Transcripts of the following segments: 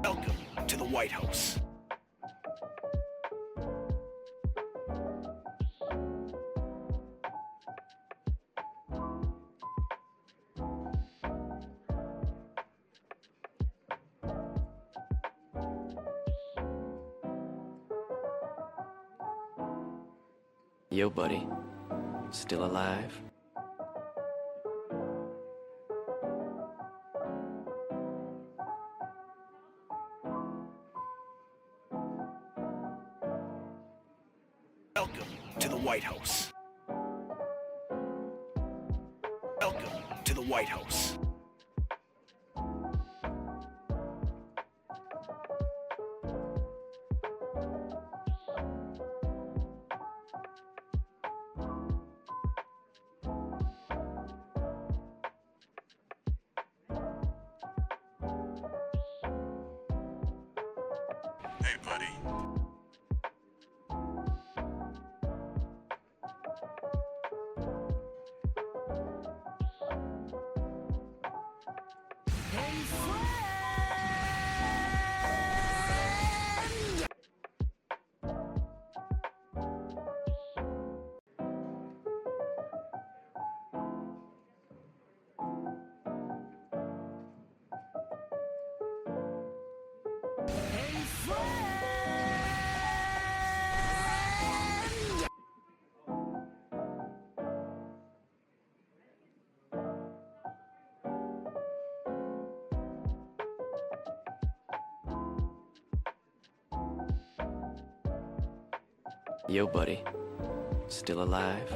Welcome to the White House. Yo, buddy. Still alive? Welcome to the White House. Welcome to the White House. Hey, buddy. Yo, buddy. Still alive?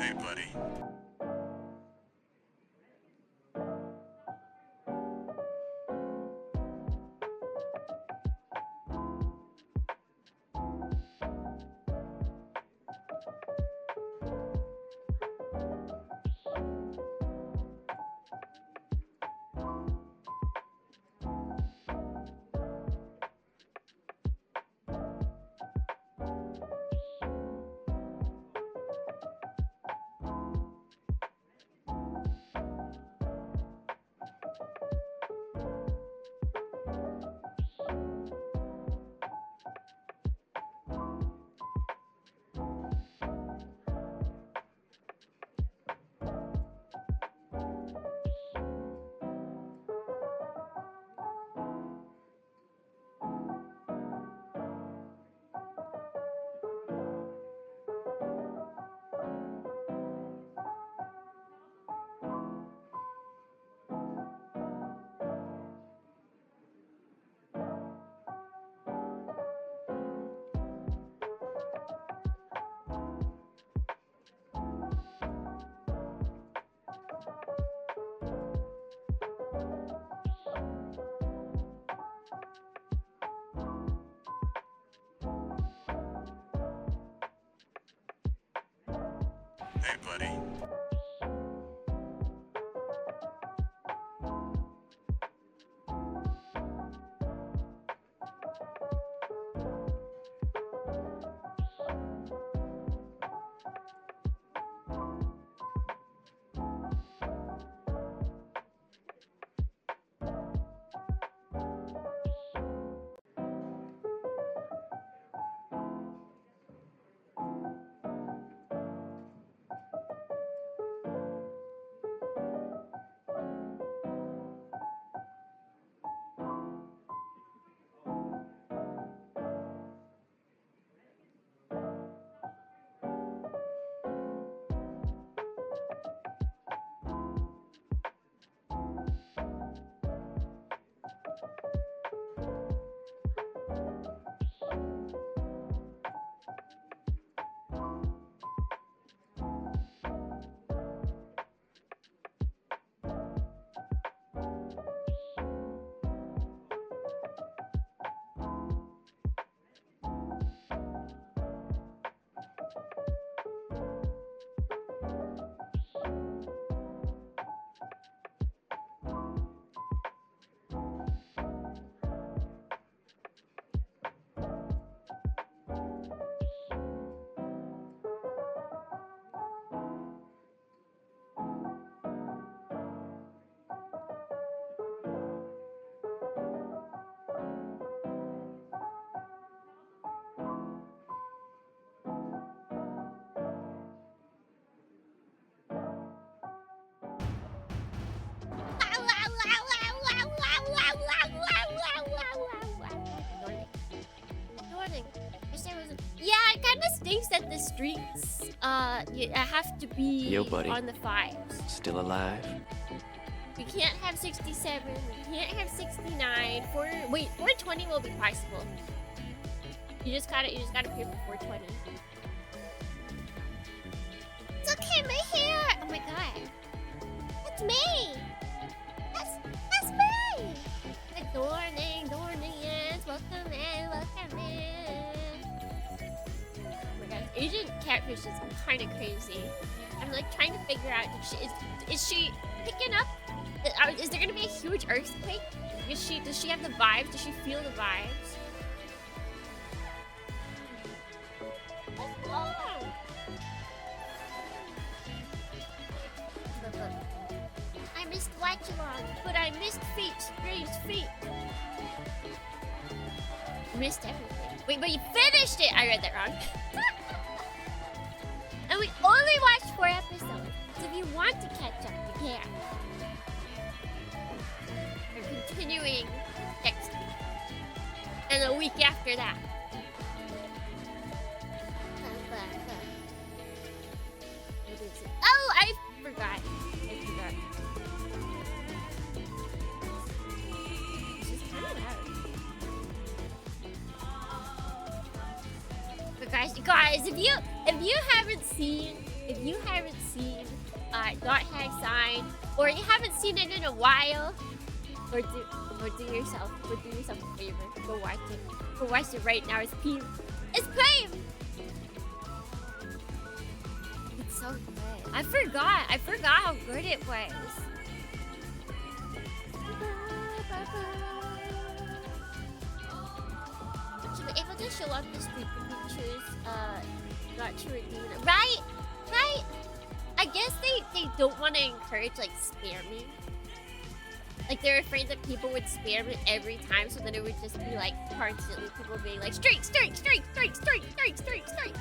Hey, buddy. Hey, buddy. Yeah, it kind of stinks that the streets you have to be Yo, buddy. on the fives. Still alive? We can't have 67. We can't have 69. 420 will be possible. You just gotta pay for 420. It's okay, my hair. Oh my god, that's me. That's me. Good morning, yes. Welcome in, welcome in. Oh my god, Asian catfish is kind of crazy. I'm like trying to figure out is she picking up? Is there gonna be a huge earthquake? Does she have the vibes? Does she feel the vibes? Let's go. Look. I missed watch along, but I missed feet. Strange feet. Missed everything. Wait, but you finished it! I read that wrong. And we only watched 4 episodes. So if you want to catch up, you can. We're continuing next week. And a week after that. Oh, I forgot. This is kind of loud. But guys, if you haven't seen if you haven't seen Dot Hack Sign, or you haven't seen it in a while, or do yourself a favor. Go watch it. Go watch it right now. It's Peem. It's Peem! It's so good. I forgot how good it was. Should be able to show up the street pictures, not to redeem it. Right? Right? I guess they don't want to encourage like spamming. Like they're afraid that people would spam it every time, so then it would just be like constantly people being like strike, strike, strike, strike, strike, strike, strike, strike.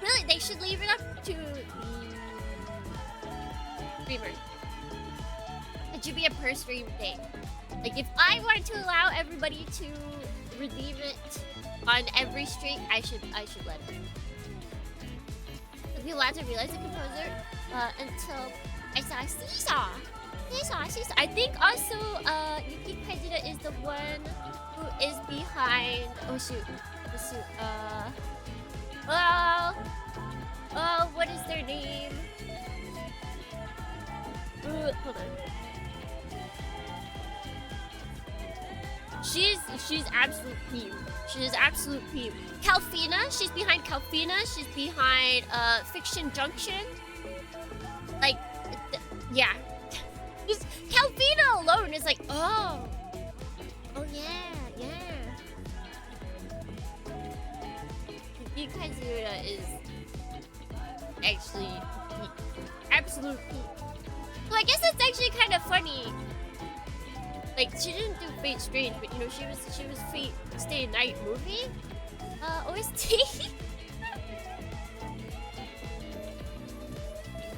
Really, they should leave it up to the streamer. It should be a per stream thing. Like if I wanted to allow everybody to redeem it on every stream, I should let it. I'd be allowed to realize the composer until I saw Seesaw. I think also Yuki Kajita is the one who is behind. Oh shoot. What is their name? Hold on. She's absolute peep. She is absolute peep. Calfina, she's behind Calfina. She's behind Fiction Junction. Like, yeah. Just Calfina alone is like, oh yeah. Yuki Kaizura is actually absolute peep. So I guess it's actually kind of funny. Like she didn't do Fate Strange, but you know she was Fate Stay Night movie OST.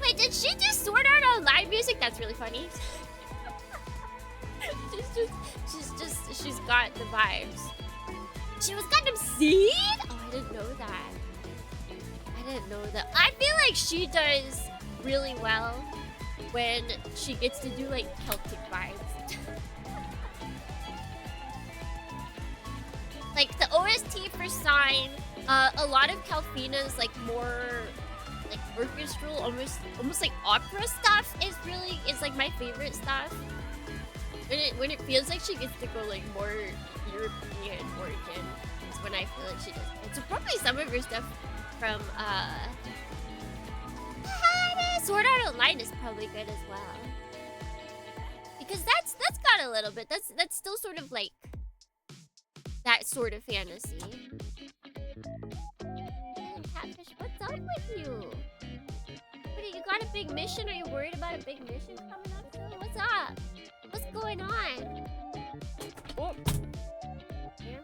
Wait, did she do Sword Art Online music? That's really funny. she's got the vibes. She was Gundam Seed? Oh, I didn't know that. I feel like she does really well when she gets to do like Celtic vibes. Like the OST for Sign, a lot of Calfina's like more like orchestral, almost like opera stuff is like my favorite stuff. When it feels like she gets to go like more European origin, is when I feel like she does. So probably some of her stuff from Sword Art Online is probably good as well. Because that's got a little bit. That's still sort of like that sort of fantasy. Catfish, what's up with you? What, you got a big mission? Are you worried about a big mission coming up soon? What's up? What's going on? Oh. Yeah.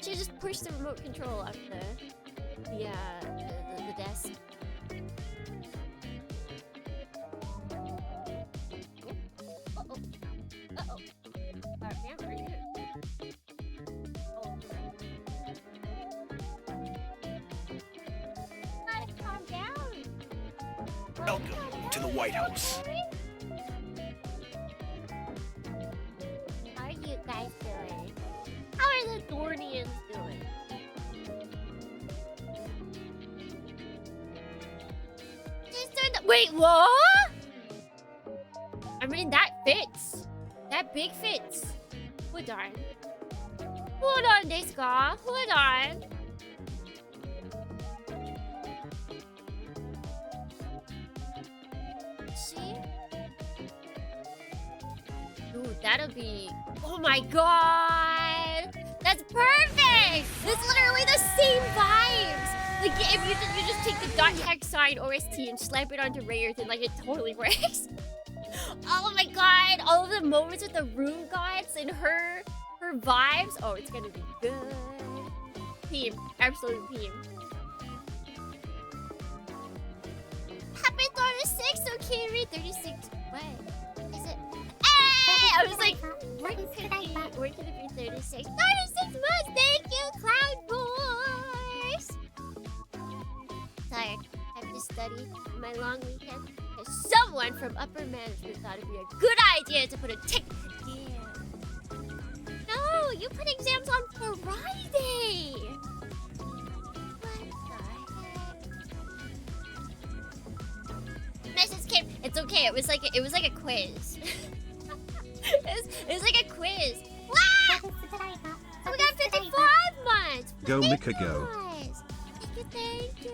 she just pushed the remote control off the desk. Uh-oh. Ma'am, are you gonna... Oh. Gotta calm down. Welcome to the White House. How are you guys doing? How are the Dornians doing? She's doing the... Wait, what? I mean, that fits. That big fits. Hold on. Hold on, this guy. Hold on. See? Dude, that'll be... Oh my god! That's perfect! That's literally the same vibes! Like, if you just take the Dot Hack Sign OST and slap it onto Rayerton, like, it totally works. Oh my god! All of the moments with the Rune Gods and her vibes. Oh, it's gonna be good. Team. Absolute team. Happy 36! Okay, read 36. What? Is it? Hey! I was like, where could it be 36? 36 months! Thank you, Cloud Boys! Tired. I have to study my long weekend. Someone from upper management thought it'd be a good idea to put a tick. No, you put exams on Friday. What the message came. It's okay. It was like a quiz. it was like a quiz. Wow! We got 55 months. Go, Thank Mika, you go. guys. Thank you.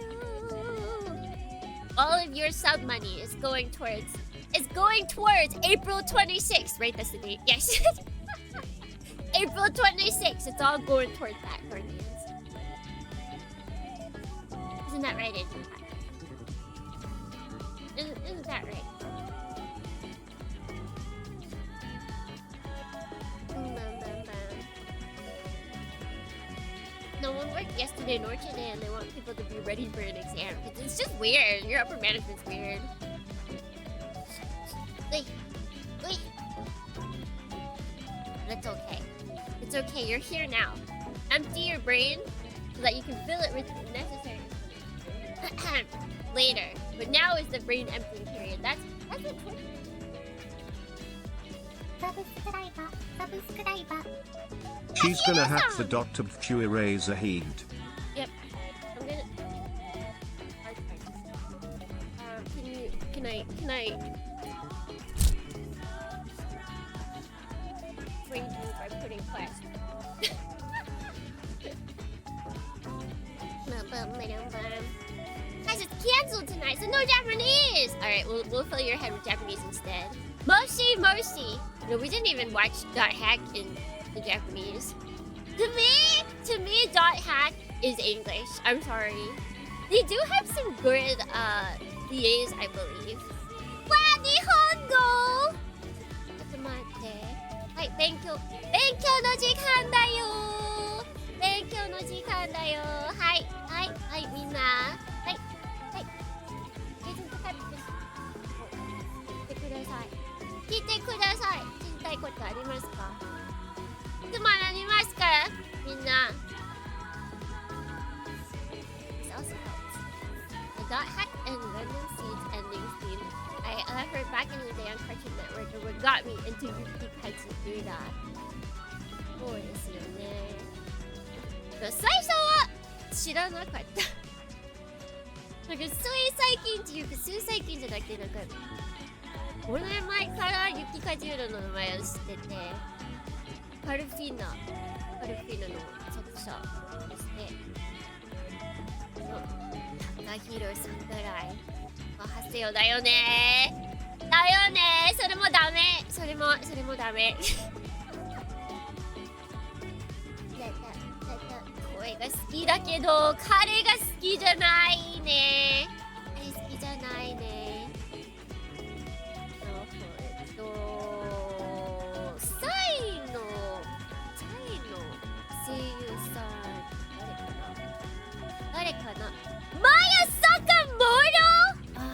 All of your sub money is going towards April 26th, right? That's the date. Yes. April 26th. It's all going towards that, Guardians. Isn't that right, Agent? Isn't that right? No one worked yesterday nor today, and they want people to be ready for an exam. It's just weird. Your upper management's weird. Wait. That's okay. It's okay. You're here now. Empty your brain so that you can fill it with necessary later. But now is the brain emptying period. That's what She's gonna hack the Dr. Pfu eraser heat. Yep. I'm gonna. Can I? Bring you by putting class. Guys, it's canceled tonight, so no Japanese. All right, we'll fill your head with Japanese instead. Mercy. No, we didn't even watch Dot Hack in Japanese. To me, Dot Hack is English. I'm sorry. They do have some good DAs, I believe. Wow, Nihongo! ちょっと待って。はい、勉強の時間だよ。勉強の時間だよ。はい、みんな。はい。聞いてください。知りたいことありますか？質問ありますか？みんな。This also helps. The Dot Hack and Lemon Seeds ending scene. I heard back in the day on Cartoon Network and what got me into Yuki Kaitsu through that. そうですよね。最初は知らなかった。なんかつい最近っていうか、つい最近じゃなくて、なんか5年前からユキカジュールの名前を知ってて、カルフィーナの作者ですね。高弘さんぐらいはせよだよね。それもダメ。それもダメ。声が好きだけど彼が好きじゃないね。サイの声優さん誰かな。マヤサカモロ。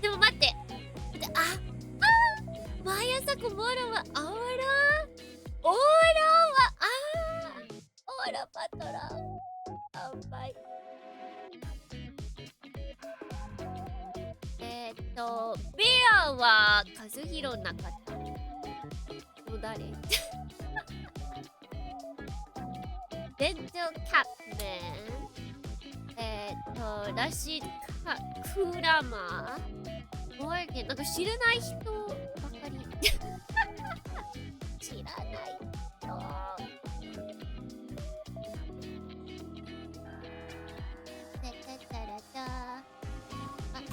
でも待って。マヤサカモロはオーラパトラ乾杯。ベアはカズヒロなかった。もう誰？ベントキャップメン、ラシカクラマー、モーゲン、なんか知らない人ばかり。知らない人。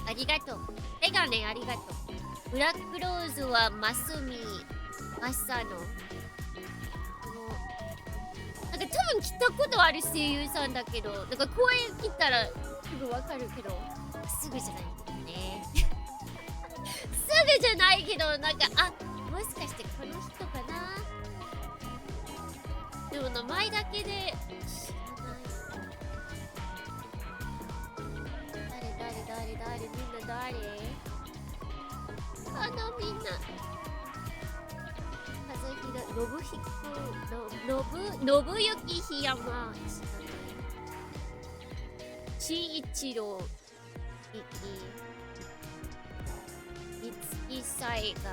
ありがとう。メガネありがとう。ブラックローズはマスミ、マサノ。なんか多分来たことある声優さんだけど、なんか声切ったらすぐわかるけど、すぐじゃないけどね。すぐじゃないけど、なんか、もしかしてこの人かな。でも名前だけで知らない。誰みんな誰？みんな。和弘、信行檜山。慎一郎、五木彩が、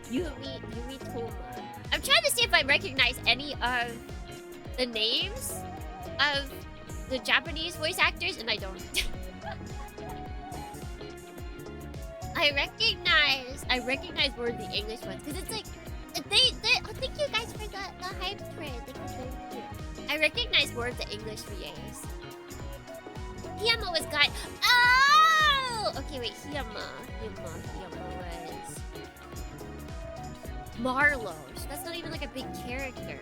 ユミトーマ。I'm trying to see if I recognize any of the names of the Japanese voice actors, and I don't. I recognize more of the English ones because it's like they thank you guys for the hype trend. Like, it's very cute. I recognize more of the English VAs. Hiyama was got. Oh, okay, wait. Hiyama was Marlo. That's not even like a big character.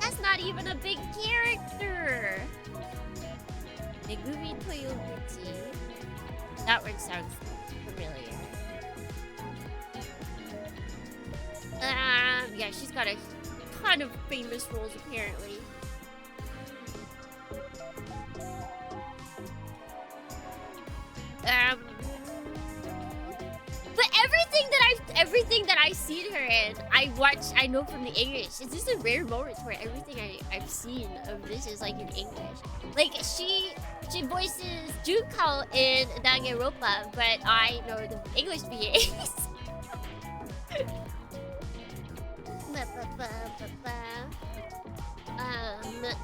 That's not even a big character. Megumi Toyoguchi. That one sounds familiar. Yeah, she's got a ton of famous roles apparently. But everything that I've seen her in, I know from the English. It's just a rare moment where everything I've seen of this is like in English. Like she voices Junko in D1AL-ogue, but I know the English VAs.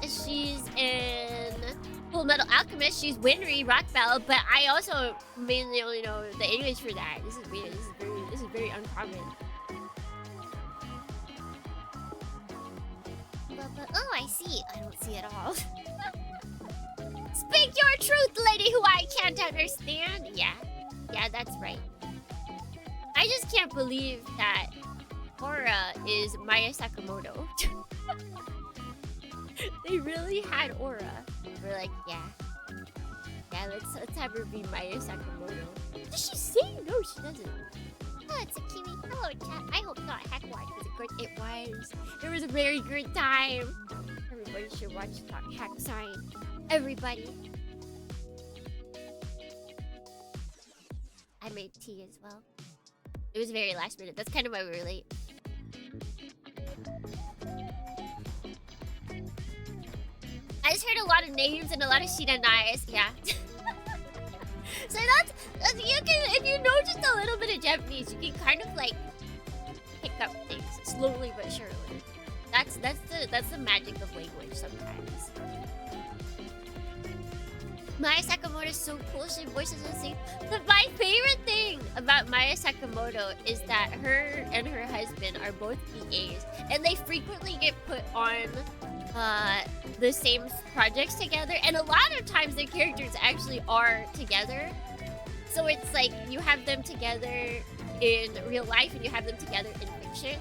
She's in Full Metal Alchemist. She's Winry Rockbell, but I also mainly only know the English for that. This is weird. This is very uncommon. Oh, I see. I don't see it all. Speak your truth, lady who I can't understand. Yeah, that's right. I just can't believe that Aura is Maya Sakamoto. They really had Aura. We're like, yeah, let's have her be Maya Sakamoto. Does she sing? No, she doesn't. Oh, it's a Kiwi. Hello, chat. I hope not. Hackwatch was a good. It was. It was a very good time. Everybody should watch Hack Sign. Everybody. I made tea as well. It was very last minute. That's kind of why we were late. I just heard a lot of names and a lot of Shiranais. Yeah. So that's you can, if you know just a little bit of Japanese, you can kind of like pick up things slowly but surely. That's the magic of language sometimes. Maya Sakamoto is so cool. She voices and sings. But my favorite thing about Maya Sakamoto is that her and her husband are both VAs, and they frequently get put on the same projects together, and a lot of times the characters actually are together. So it's like you have them together in real life and you have them together in fiction.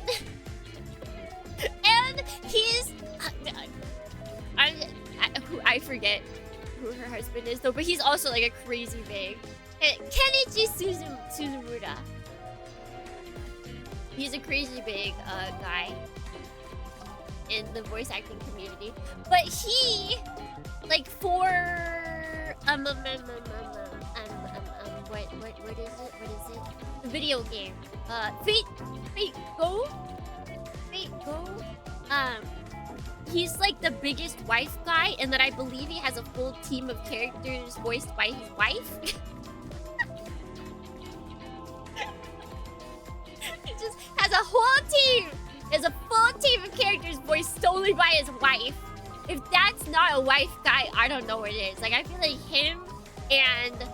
And he's I forget who her husband is though, but he's also like a crazy big Kenichi Suzumura. He's a crazy big guy in the voice acting community, but he like for what is it? The video game. Fate Go. He's like the biggest wife guy, and that I believe he has a full team of characters voiced by his wife. He just has a whole team. There's a full team of characters voiced solely by his wife. If that's not a wife guy, I don't know what it is. Like I feel like him and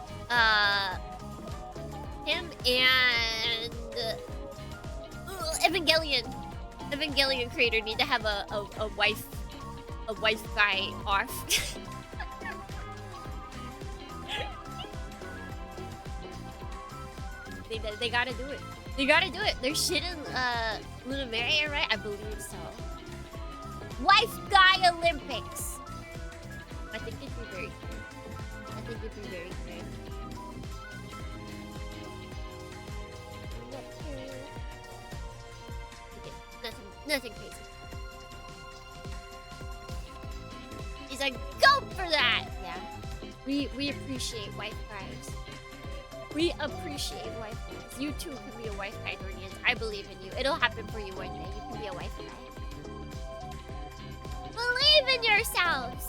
Evangelion creator need to have a wife guy off. They gotta do it. They gotta do it. There's shit in Lunaria, right? I believe so. Wife Guy Olympics. I think it'd be very cool. Okay, nothing crazy. He's like, go for that! Yeah. We appreciate wife guys. We appreciate wife guys. You too can be a wife guy, Dornians. I believe in you. It'll happen for you one day. You can be a wife guy. Believe in yourselves!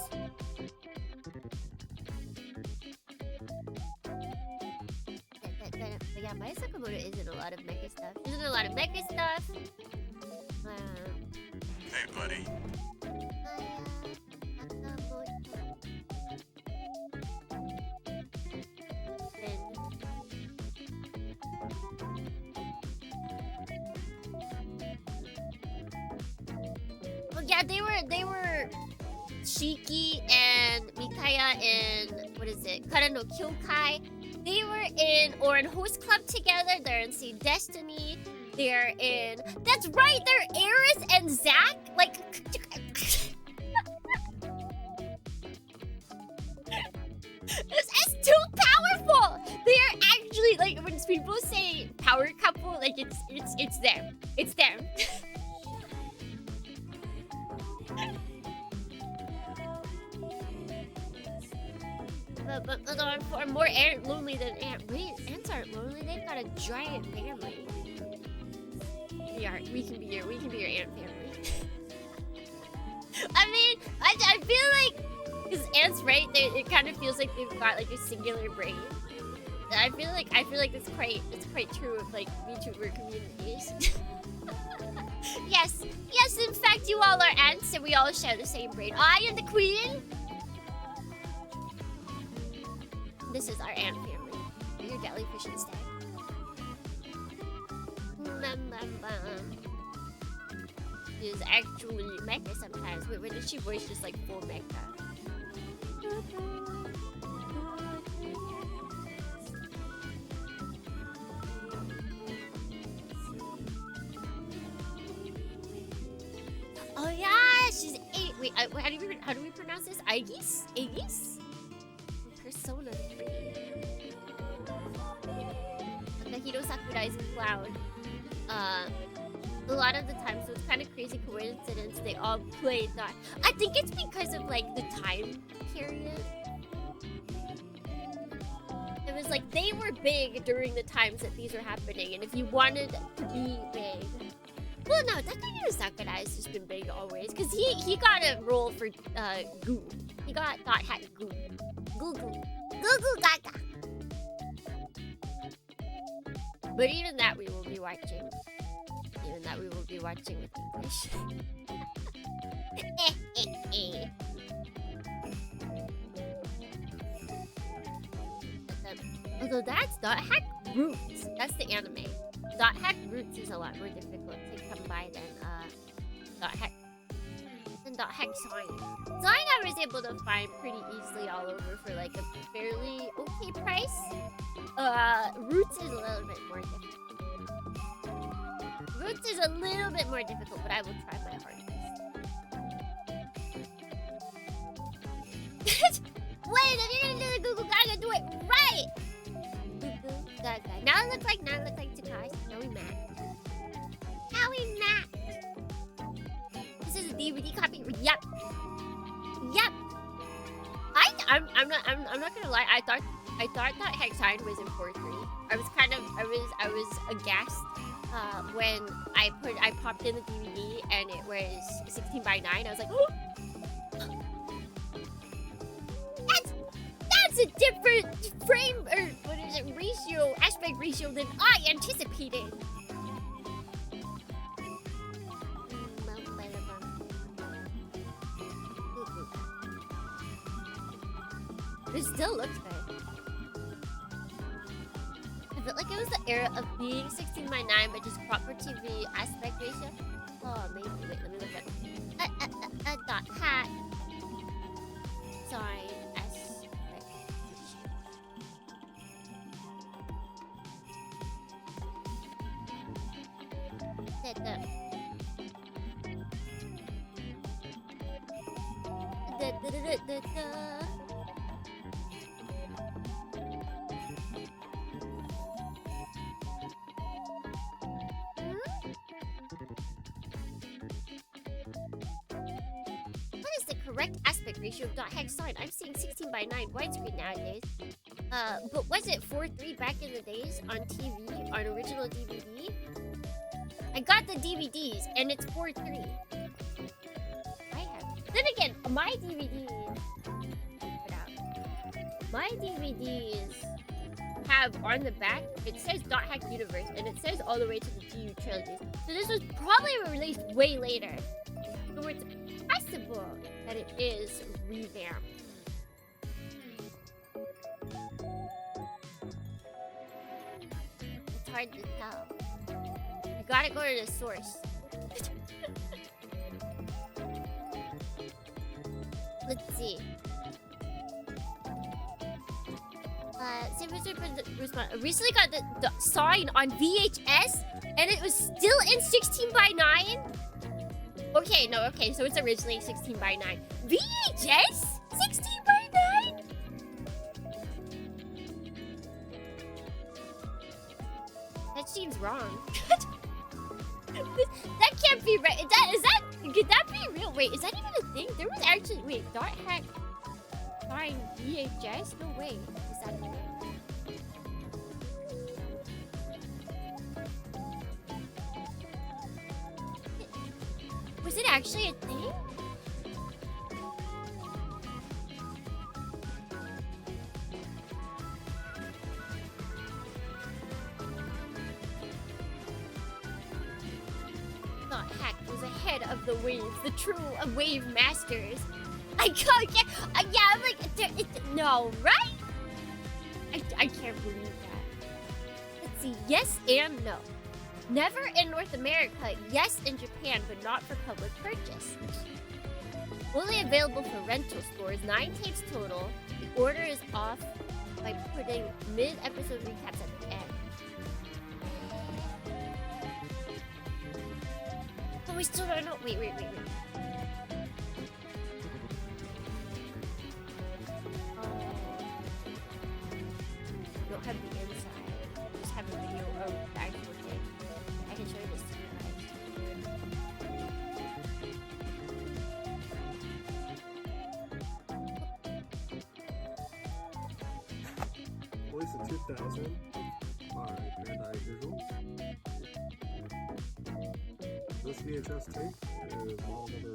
But yeah, Maya Sakamoto is in a lot of mecha stuff. She's in a lot of mecha stuff. Hey, buddy. Yeah, they were Shiki and Mikaya and what is it? Kara no Kyokai. They were in Host Club together. They're in Same Destiny. They're in. That's right. They're Eris and Zack. Like. It's too powerful. They are actually like when people say power couple, like it's them. It's them. but are more lonely than ants. Wait, ants aren't lonely. They've got a giant family. We can be your ant family. I mean, I feel like because ants, right? It kind of feels like they've got like a singular brain. I feel like it's quite true of like VTuber communities. Yes, in fact, you all are ants and we all share the same brain. I am the queen. This is our ant family. Your jellyfish instead. She is actually mecha sometimes. Wait, when did she voice just like full mecha? Oh yeah, she's eight. Wait, how do we pronounce this? Aegis? Aegis? Persona 3. Nakahiro Sakurai's cloud. A lot of the time, so it's kind of crazy coincidence they all played that. I think it's because of like the time period. It was like they were big during the times that these were happening, and if you wanted to be big, well, no, Takahiro Sakurai has just been big always, because he got a role for Goo. He got Dot Hack Goo. Goo Gaga. But even that we will be watching. Even that we will be watching with English. Although that's Dot Hack Roots. That's the anime. Dot Hack Roots is a lot more difficult to come by than Dot Hack and Dot Hack Sign. Sign I was able to find pretty easily all over for like a fairly okay price. Roots is a little bit more difficult. Roots is a little bit more difficult, but I will try my hardest. Wait, if you're gonna do the Google Gaga, do it right! Google Gaga. Now it looks like Takai. Now we match. This is a DVD copy. Yep. I'm not gonna lie. I thought that Hexine was in 4.3. I was aghast when I popped in the DVD and it was 16:9. I was like, oh! That's a different frame or what is it, aspect ratio than I anticipated. It still looks good. I felt like it was the era of being 16:9 but just proper TV aspect ratio. Oh, maybe. Wait, let me look at Dot Hack. Sorry, aspect ratio. Correct aspect ratio of Dot Hack Sign. I'm seeing 16:9 widescreen nowadays. But was it 4.3 back in the days on TV, on original DVD? I got the DVDs and it's 4.3. Then again, my DVDs have on the back, it says Dot Hack Universe and it says all the way to the GU trilogies. So this was probably released way later. So it's possible that it is revamped. It's hard to tell. You gotta go to the source. Let's see. Recently got the sign on VHS, and it was still in 16:9. Okay, no, okay, so it's originally 16:9. VHS? 16:9? That seems wrong. That can't be right. Could that be real? Wait, is that even a thing? There was actually, wait, dot hack sign VHS? No way. Is that a thing? Was it actually a thing? Not Hack was ahead of the waves, the true wave masters. I can't get. Yeah, I'm like, no, right? I can't believe that. Let's see. Yes and no. Never in North America, yes in Japan, but not for public purchase. Only available for rental stores, 9 tapes total. The order is off by putting mid-episode recaps at the end. But we still don't know. Wait. We don't have the inside. We just have a video of the actual thing. I can show you this to you guys. Voice of 2000 by Bandai Visuals. This VHS tape is model number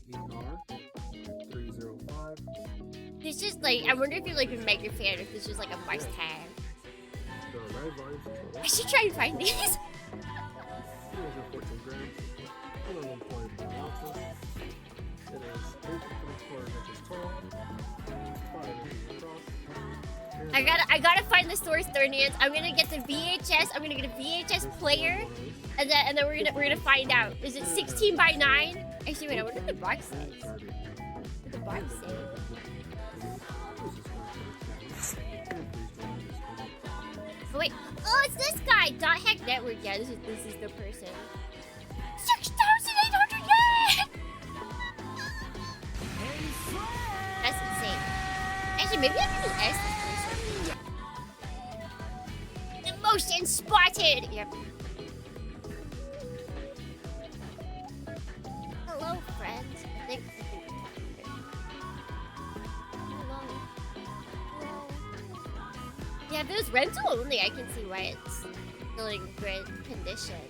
D1AL-ogue 305. This is like, I wonder if you're like a mega fan, if this is like a must have. There are 9 volumes total. I should try and find these. 214 grams, 1.1 ounces. It is 8.75 inches tall, 5 inches across. I gotta find the source, Thornians. I'm gonna get the VHS. I'm gonna get a VHS player, and then we're gonna find out. Is it 16:9? Actually, wait. I wonder what the box says. What the box says. Oh wait. Oh, it's this guy. Dot Hack Network. Yeah, this is the person. 6,800 yen. That's insane. Actually, maybe I can just ask this person. Emotion spotted. Yep. Hello, friends. I think. Hello. Yeah, if it was rental only, I can see why it's still in good condition.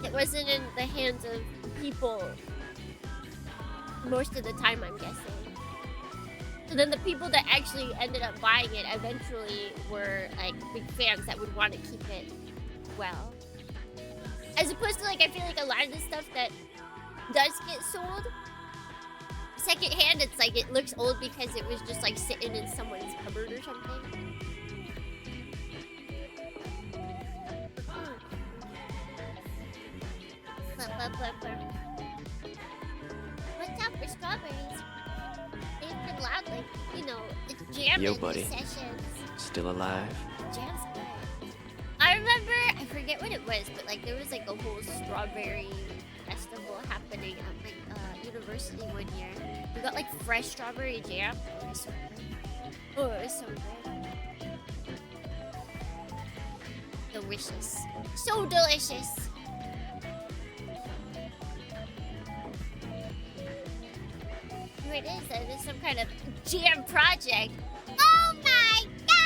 It wasn't in the hands of people most of the time, I'm guessing. So then the people that actually ended up buying it eventually were like big fans that would want to keep it well. As opposed to like, I feel like a lot of the stuff that does get sold secondhand, it's like it looks old because it was just like sitting in someone's cupboard or something. What's up for strawberries? They've been loud, like, you know, it's jamming. Yo, buddy. Sessions. Still alive? Jam's good. I remember, I forget what it was, but like there was like a whole strawberry festival happening at like university one year. We got like fresh strawberry jam. It was so good. Oh, it was so good. Delicious. So delicious. Here it is. It is some kind of jam project. Oh my god!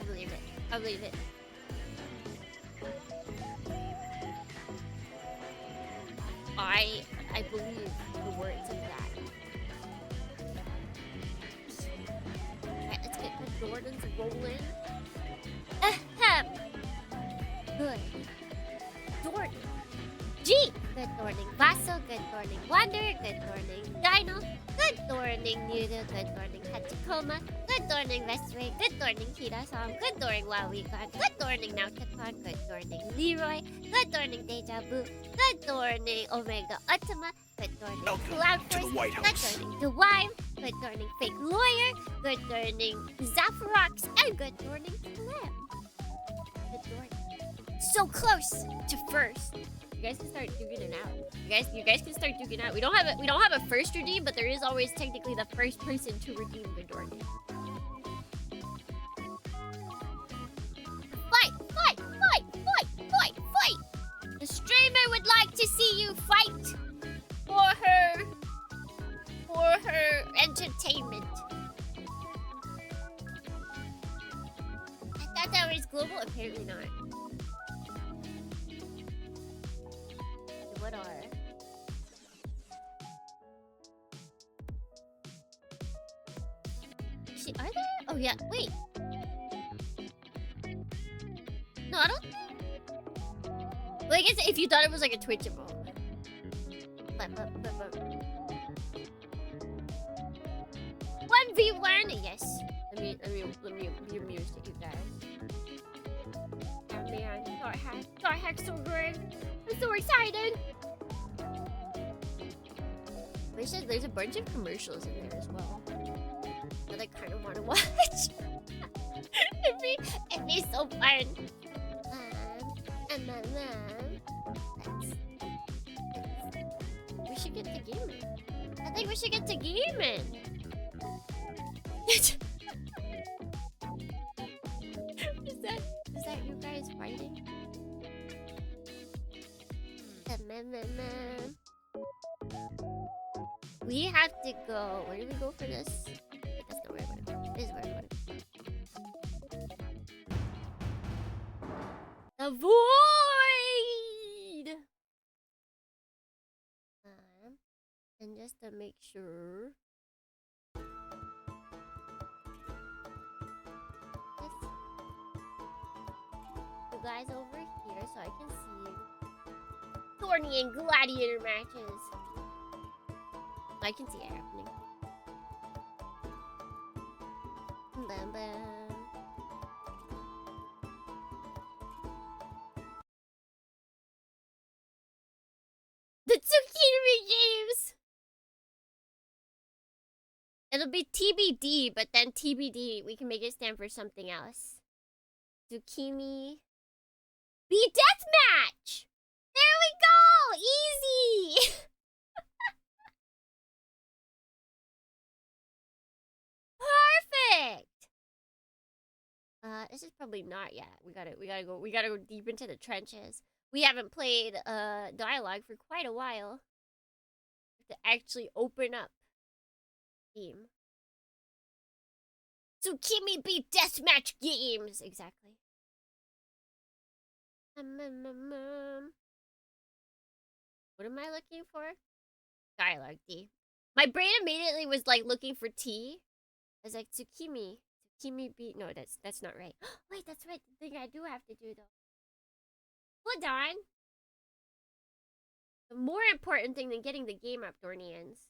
I believe it. I believe it. I believe the words of that. Alright, let's get the Jordans rolling. Ahem. Good. Jordan. G! Good morning, Vaso. Good morning, Wonder. Good morning, Dino. Good morning, Noodle. Good morning, Hachikoma. Good morning, Westray. Good morning, Hira-san. Good morning, Wawikan. Good morning, Nauticon. Good morning, Leroy. Good morning, Deja Vu. Good morning, Omega Ultima. Good morning, Welcome Cloud to the Force. White House. Good morning, DeWime. Good morning, Fake Lawyer. Good morning, Zapharox. And good morning, Clem. Good morning. So close to first. You guys can start duking it out. You guys can start duking out. We don't have a first redeem, but there is always technically the first person to redeem the Dorgan. Fight! Fight! Fight! Fight! Fight! Fight! The streamer would like to see you fight for her entertainment. I thought that was global. Apparently not. What are? Are there? Oh yeah. Wait. No, I don't think. Well, I guess if you thought it was like a Twitch emote. 1v1. Yes. Let me be amused at you guys. Oh man, Star Hack's so good. I'm so excited. There's a bunch of commercials in there as well that I kind of want to watch. it'd be so fun. We should get to gaming. I think we should get to gaming. Is that you guys fighting? We have to go. Where do we go for this? That's not where I want to go. This is where I want to go. The void! And just to make sure. You guys over here so I can see Thorny and Gladiator matches. I can see it happening. Bam bam. The Tsukimi games! It'll be TBD, but then TBD, we can make it stand for something else. Tsukimi. Be deathmatch! There we go! Easy! Perfect! This is probably not yet. We gotta go deep into the trenches. We haven't played dialogue for quite a while. To actually open up game. Tsukimi beat deathmatch games! Exactly. What am I looking for? Dialogue D. My brain immediately was like looking for T. I was like, Tsukimi. Tsukimi beat. No, that's not right. Wait, that's right. The thing I do have to do though. Hold on. The more important thing than getting the game up, Dornians.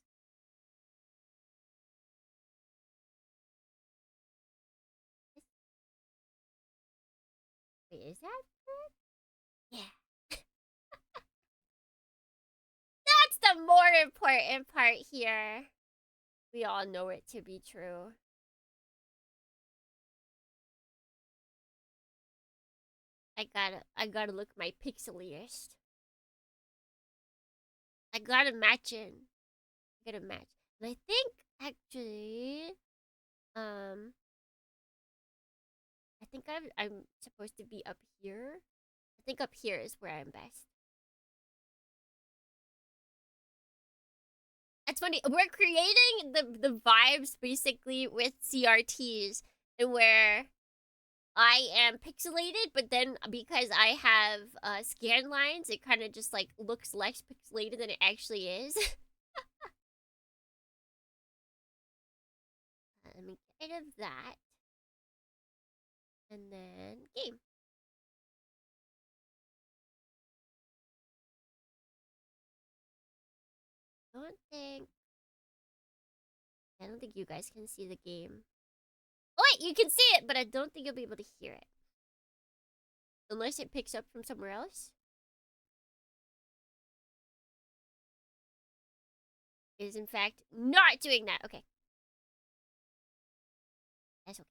Wait, is that correct? Yeah. That's the more important part here. We all know it to be true. I gotta look my pixeliest. I gotta match in. I gotta match. And I think actually, I think I'm supposed to be up here. I think up here is where I'm best. It's funny. We're creating the vibes basically with CRTs, and where I am pixelated, but then because I have scan lines, it kind of just like looks less pixelated than it actually is. Let me get rid of that. And then game. don't think you guys can see the game. Oh wait, you can see it, but I don't think you'll be able to hear it. Unless it picks up from somewhere else. It is in fact not doing that. Okay. That's okay.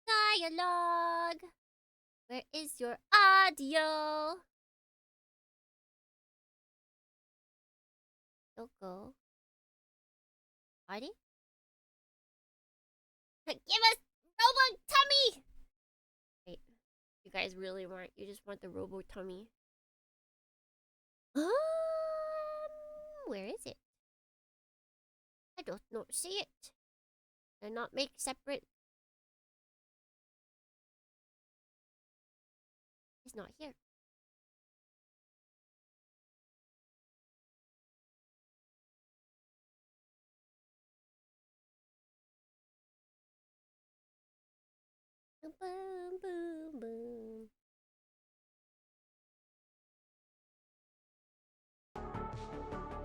Dialogue. Where is your audio? Go. Party? Give us Robo Tummy! Wait, you guys really you just want the Robo Tummy? Where is it? I don't see it. They're not make separate. It's not here. Boom, boom, boom.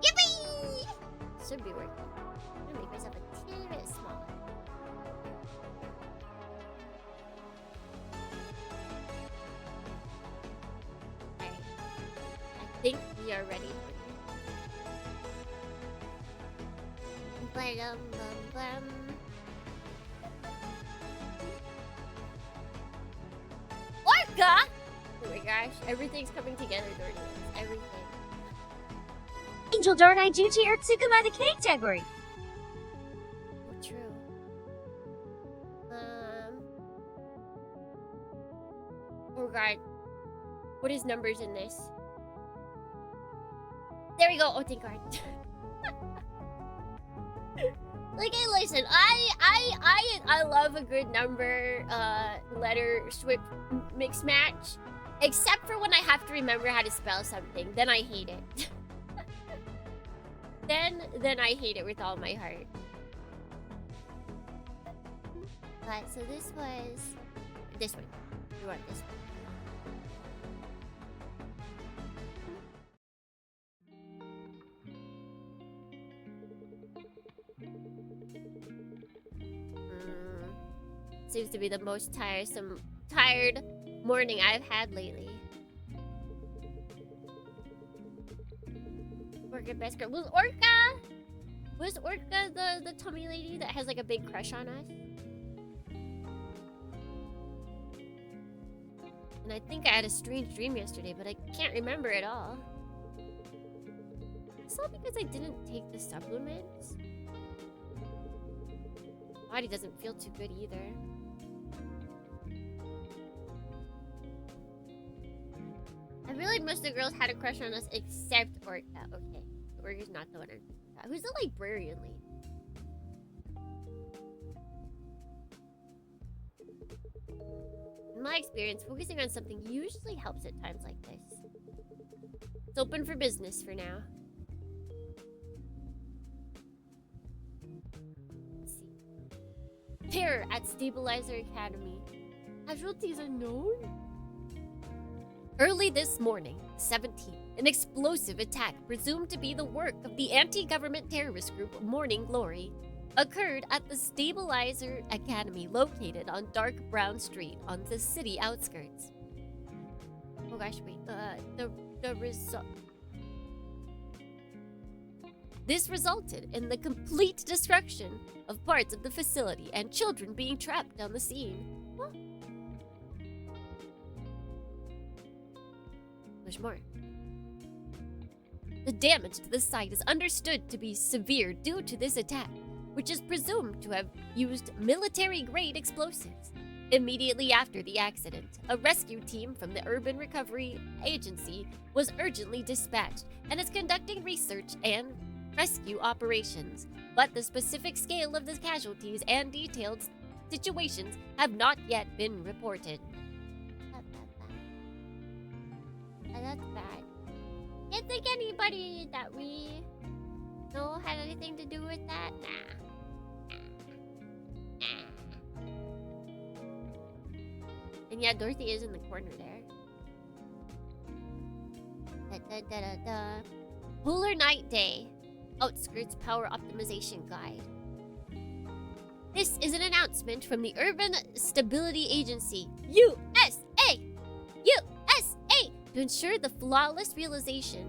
Yippee! Should be working. I'm gonna make myself a teeny bit smaller. Alright. I think we are ready. Blam, blam, blam. Orca! Oh my gosh, everything's coming together during this. Everything. Angel Darn I do to your Tsukuma the cake category. Oh, true. Oh god. What is numbers in this? There we go. Oh, thank god. Like, hey, listen, I love a good number, letter swip mix match. Except for when I have to remember how to spell something. Then I hate it. Then I hate it with all my heart. But, so this was... This one. You want this one. Seems to be the most tired morning I've had lately. Orca best girl. Was Orca the tummy lady that has like a big crush on us? And I think I had a strange dream yesterday, but I can't remember it all. It's all because I didn't take the supplements. Body doesn't feel too good either. I realized most of the girls had a crush on us except Orca. Okay, Orca's not the one I'm thinking about. Who's the librarian lady? In my experience, focusing on something usually helps at times like this. It's open for business for now. Let's see. Terror at Stabilizer Academy. Casualties unknown? Early this morning, 17th, an explosive attack presumed to be the work of the anti-government terrorist group Morning Glory occurred at the Stabilizer Academy located on Dark Brown Street on the city outskirts. Oh gosh, wait, the result... This resulted in the complete destruction of parts of the facility and children being trapped on the scene. What? There's more. The damage to the site is understood to be severe due to this attack, which is presumed to have used military-grade explosives. Immediately after the accident, a rescue team from the Urban Recovery Agency was urgently dispatched and is conducting research and rescue operations, but the specific scale of the casualties and detailed situations have not yet been reported. That's bad. Can't think anybody that we know had anything to do with that. Nah. And yeah, Dorothy is in the corner there. Polar Night Day. Outskirts Power Optimization Guide. This is an announcement from the Urban Stability Agency, USA! USA! To ensure the flawless realization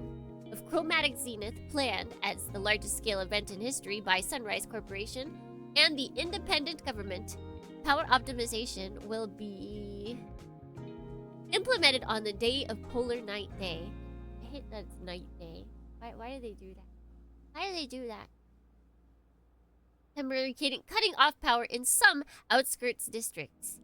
of Chromatic Zenith, planned as the largest scale event in history by Sunrise Corporation and the independent government. Power optimization will be implemented on the day of Polar Night Day. I hate that it's night day. Why do they do that? Why do they do that? Temporarily cutting off power in some outskirts districts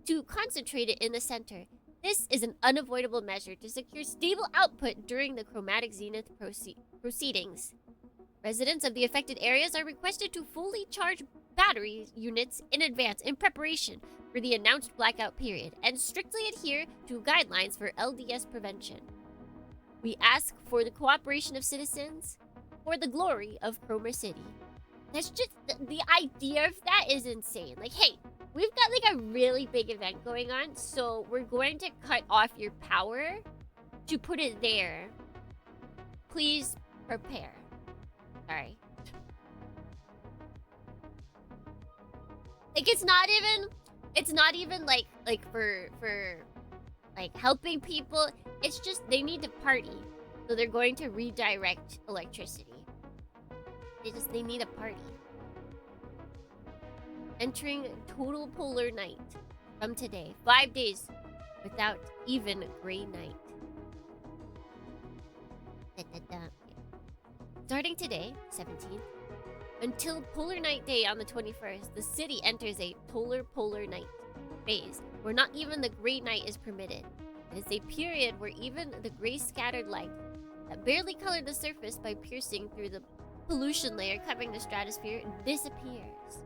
to concentrate it in the center. This is an unavoidable measure to secure stable output during the Chromatic Zenith proceedings. Residents of the affected areas are requested to fully charge battery units in advance in preparation for the announced blackout period and strictly adhere to guidelines for LDS prevention. We ask for the cooperation of citizens for the glory of Chroma City. That's just the idea of that is insane. Like, hey, we've got like a really big event going on, so we're going to cut off your power to put it there. Please prepare. Sorry. Like, it's not even like for like helping people. It's just they need to party, so they're going to redirect electricity. They need a party. Entering total polar night from today. 5 days without even gray night. Starting today, 17th, until Polar Night Day on the 21st, the city enters a polar night phase where not even the gray night is permitted. It is a period where even the gray scattered light that barely colored the surface by piercing through the pollution layer covering the stratosphere disappears.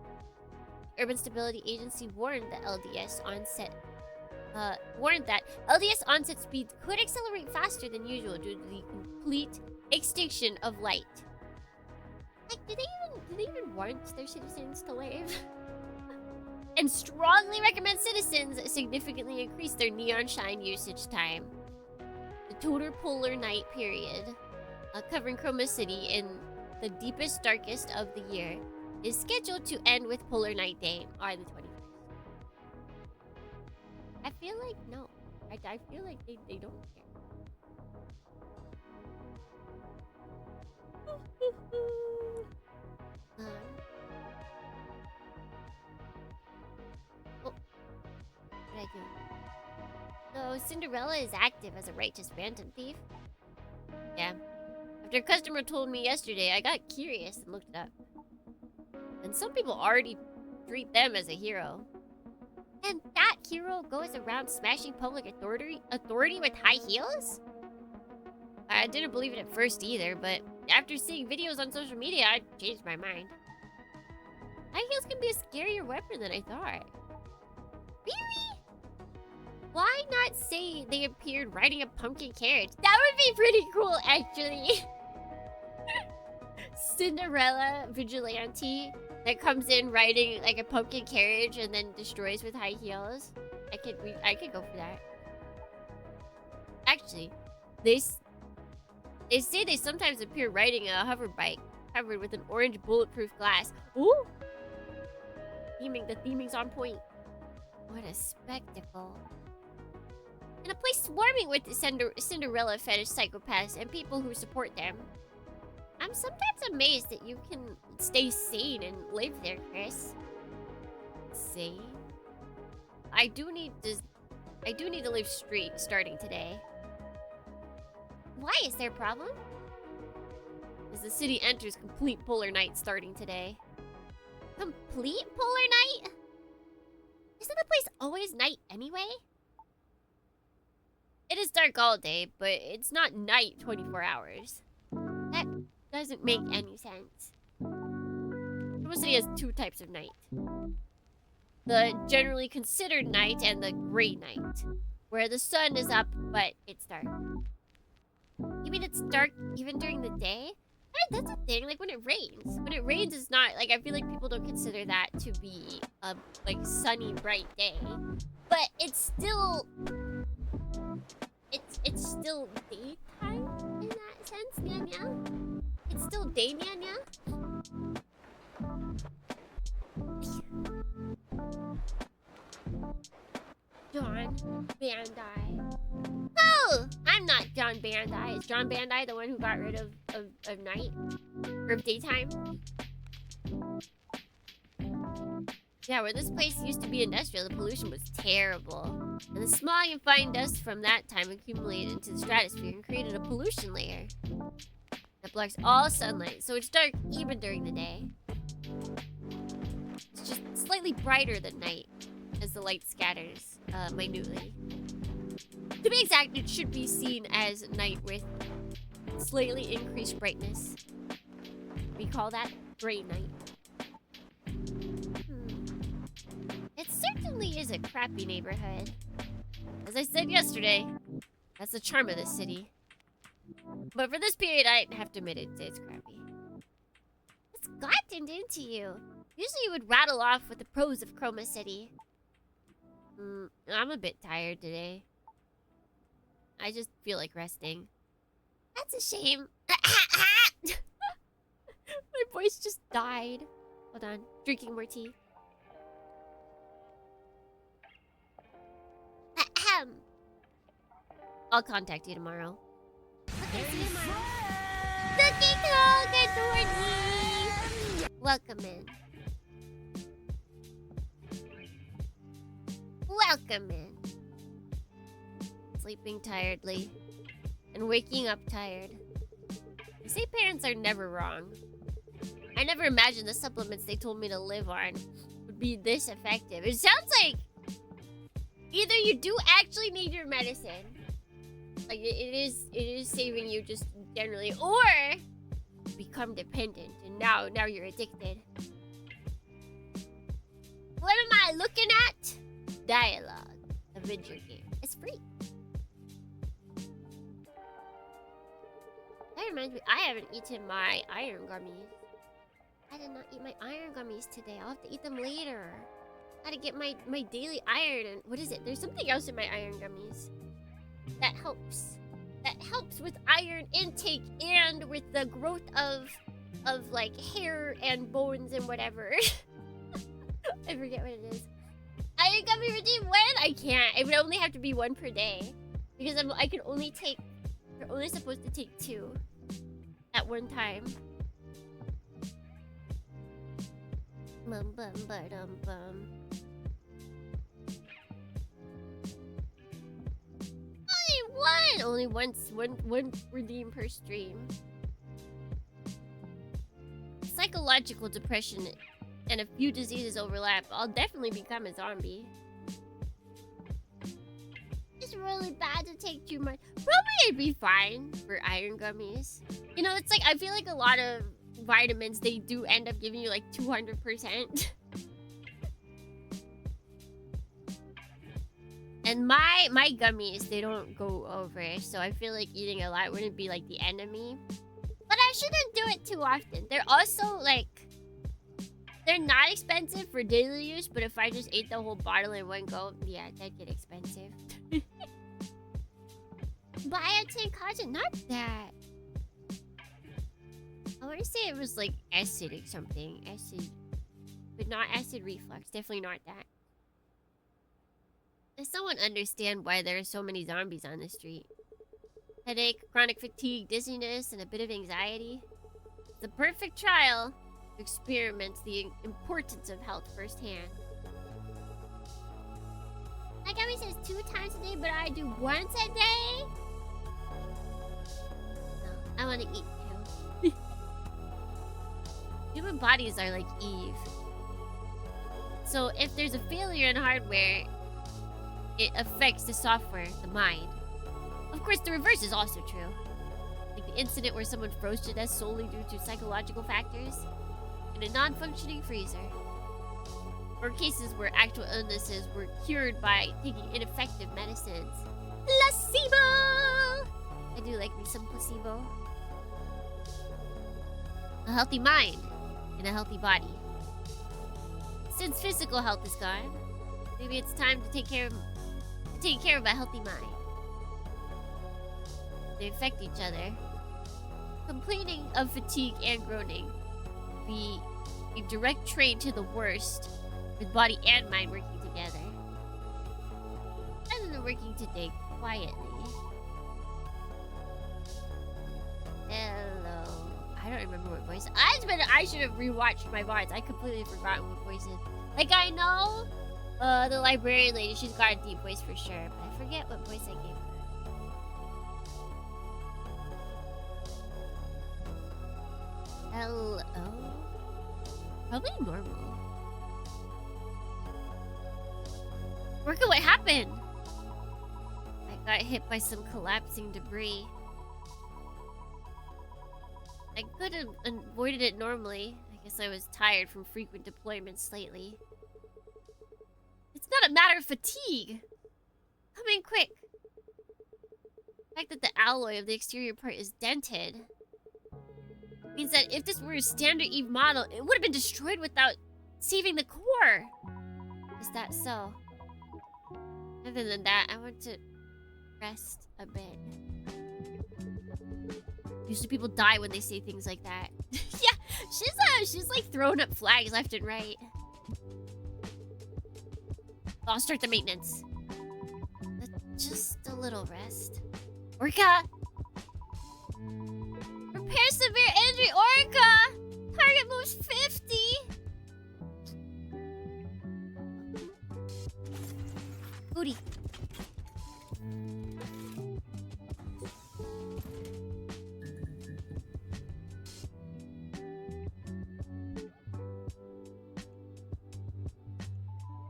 Urban Stability Agency warned that LDS onset speeds could accelerate faster than usual due to the complete extinction of light. Like, do they even want their citizens to live? And strongly recommend citizens significantly increase their neon shine usage time. The total polar night period, covering Chroma City in the deepest, darkest of the year, is scheduled to end with Polar Night Day on the 21st. I feel like no. I feel like they don't care. What did I do? So Cinderella is active as a righteous phantom thief? Yeah. After a customer told me yesterday, I got curious and looked it up. And some people already treat them as a hero. And that hero goes around smashing public authority with high heels? I didn't believe it at first either, but after seeing videos on social media, I changed my mind. High heels can be a scarier weapon than I thought. Really? Why not say they appeared riding a pumpkin carriage? That would be pretty cool, actually. Cinderella vigilante that comes in riding like a pumpkin carriage and then destroys with high heels. I could go for that. Actually, they say they sometimes appear riding a hover bike covered with an orange bulletproof glass. Ooh! The theming's on point. What a spectacle. In a place swarming with Cinderella fetish psychopaths and people who support them. I'm sometimes amazed that you can stay sane and live there, Chris. Sane? I do need to live street starting today. Why is there a problem? As the city enters complete polar night starting today. Complete polar night? Isn't the place always night anyway? It is dark all day, but it's not night 24 hours. That doesn't make any sense. Chroma City has two types of night. The generally considered night and the gray night, where the sun is up, but it's dark. You mean it's dark even during the day? That's a thing, like when it rains. When it rains, it's not, like, I feel like people don't consider that to be a, like, sunny, bright day. But it's still... It's it's still daytime in that sense, Nya. It's still day, Nya. John Bandai. Oh! I'm not John Bandai. Is John Bandai the one who got rid of night? Or of daytime? Yeah, where this place used to be industrial, the pollution was terrible. And the smog and fine dust from that time accumulated into the stratosphere and created a pollution layer that blocks all sunlight, so it's dark even during the day. It's just slightly brighter than night as the light scatters minutely. To be exact, it should be seen as night with slightly increased brightness. We call that gray night. It certainly is a crappy neighborhood. As I said yesterday, that's the charm of this city. But for this period, I have to admit it's crappy. What's gotten into you? Usually you would rattle off with the pros of Chroma City. I'm a bit tired today. I just feel like resting. That's a shame. My voice just died. Hold on. Drinking more tea. I'll contact you tomorrow. Okay, see you tomorrow. Cookie Code Dorothy! Welcome in. Welcome in. Sleeping tiredly. And waking up tired. They say parents are never wrong. I never imagined the supplements they told me to live on would be this effective. It sounds like either you do actually need your medicine, like it is saving you just generally, or you become dependent and now you're addicted. What am I looking at? D1AL-ogue, a video game. It's free. That reminds me, I haven't eaten my iron gummies. I did not eat my iron gummies today. I'll have to eat them later. Gotta get my daily iron. And what is it? There's something else in my iron gummies that helps. That helps with iron intake and with the growth of like hair and bones and whatever. I forget what it is. Iron gummy routine when? I can't. It would only have to be one per day because I can only take. You're only supposed to take 2 at one time. Bum bum ba-dum bum. Only one redeem per stream. Psychological depression and a few diseases overlap. I'll definitely become a zombie. It's really bad to take too much. Probably I'd be fine for iron gummies. You know, it's like I feel like a lot of vitamins, they do end up giving you like 200%. And my gummies, they don't go over, so I feel like eating a lot wouldn't be like the enemy. But I shouldn't do it too often. They're also like, they're not expensive for daily use, but if I just ate the whole bottle in one go, yeah, that'd get expensive. Biotin collagen, not that. I want to say it was like acidic something. Acid. But not acid reflux. Definitely not that. Does someone understand why there are so many zombies on the street? Headache, chronic fatigue, dizziness, and a bit of anxiety. It's the perfect trial to experiment the importance of health firsthand. My gummy says 2 times a day, but I do once a day? No, I want to eat too. Human bodies are like Eve. So if there's a failure in hardware, it affects the software, the mind. Of course, the reverse is also true. Like the incident where someone froze to death solely due to psychological factors in a non-functioning freezer. Or cases where actual illnesses were cured by taking ineffective medicines. Placebo! I do like me some placebo. A healthy mind and a healthy body. Since physical health is gone, maybe it's time to take care of a healthy mind. They affect each other. Complaining of fatigue and groaning. Be a direct train to the worst, with body and mind working together. And then working today quietly. Hello. I don't remember what voice. I should have rewatched my VODs. I completely forgot what voice it. Like I know, the librarian lady. She's got a deep voice for sure, but I forget what voice I gave her. Hello. Probably normal. Orca, what happened? I got hit by some collapsing debris. I could have avoided it normally. I guess I was tired from frequent deployments lately. It's not a matter of fatigue. Come in quick. The fact that the alloy of the exterior part is dented means that if this were a standard EVE model, it would have been destroyed without saving the core. Is that so? Other than that, I want to rest a bit. Usually people die when they say things like that. Yeah, she's like throwing up flags left and right. I'll start the maintenance. But just a little rest. Orca! Repair severe injury, Orca! Target moves 50! Booty.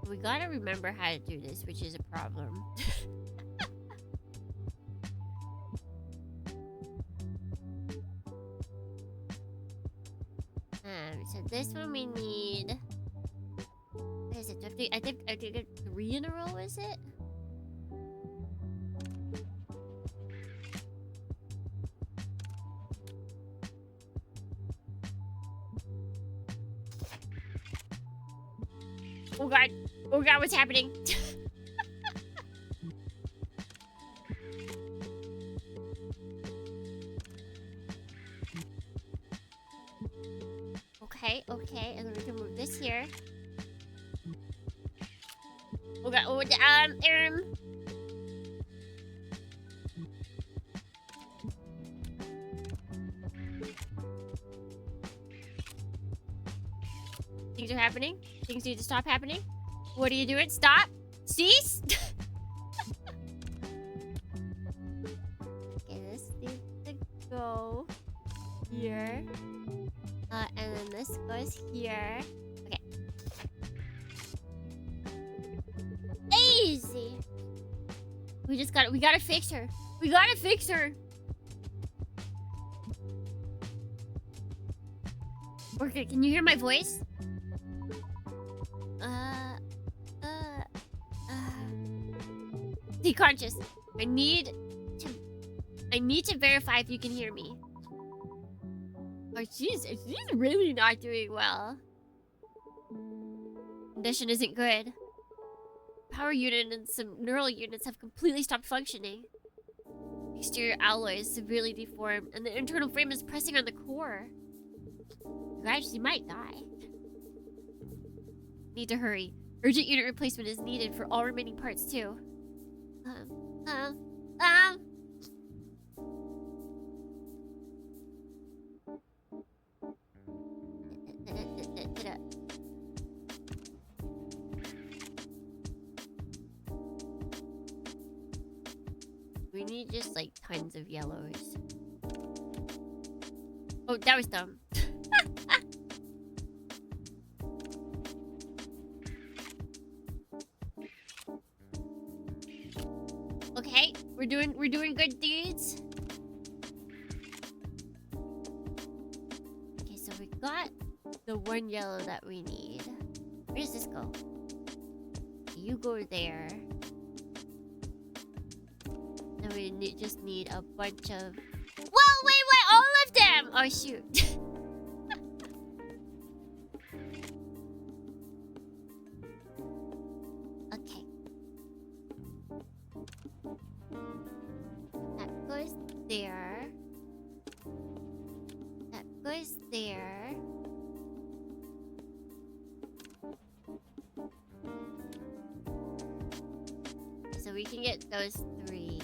We gotta remember how to do this, which is a problem. So this one we need. What is it? I think I did 3 in a row, is it? Oh god. Oh god, what's happening? Okay, and then we can move this here. Oh god, Things are happening. Things need to stop happening. What are you doing? Stop! Cease! Okay, this needs to go here. And then this goes here. Okay. Easy! We gotta fix her. We gotta fix her! Okay, can you hear my voice? Stay conscious. I need to verify if you can hear me. Oh, she's really not doing well. Condition isn't good. Power unit and some neural units have completely stopped functioning. Exterior alloy is severely deformed, and the internal frame is pressing on the core. Guys, she might die. Need to hurry. Urgent unit replacement is needed for all remaining parts too. We need just like tons of yellows. Oh, that was dumb. Okay, we're doing good deeds. Okay, so we got the 1 yellow that we need. Where does this go? You go there. Now we just need a bunch of... Whoa, wait, all of them! Oh, shoot. Okay. That goes there. that's there. So we can get those 3.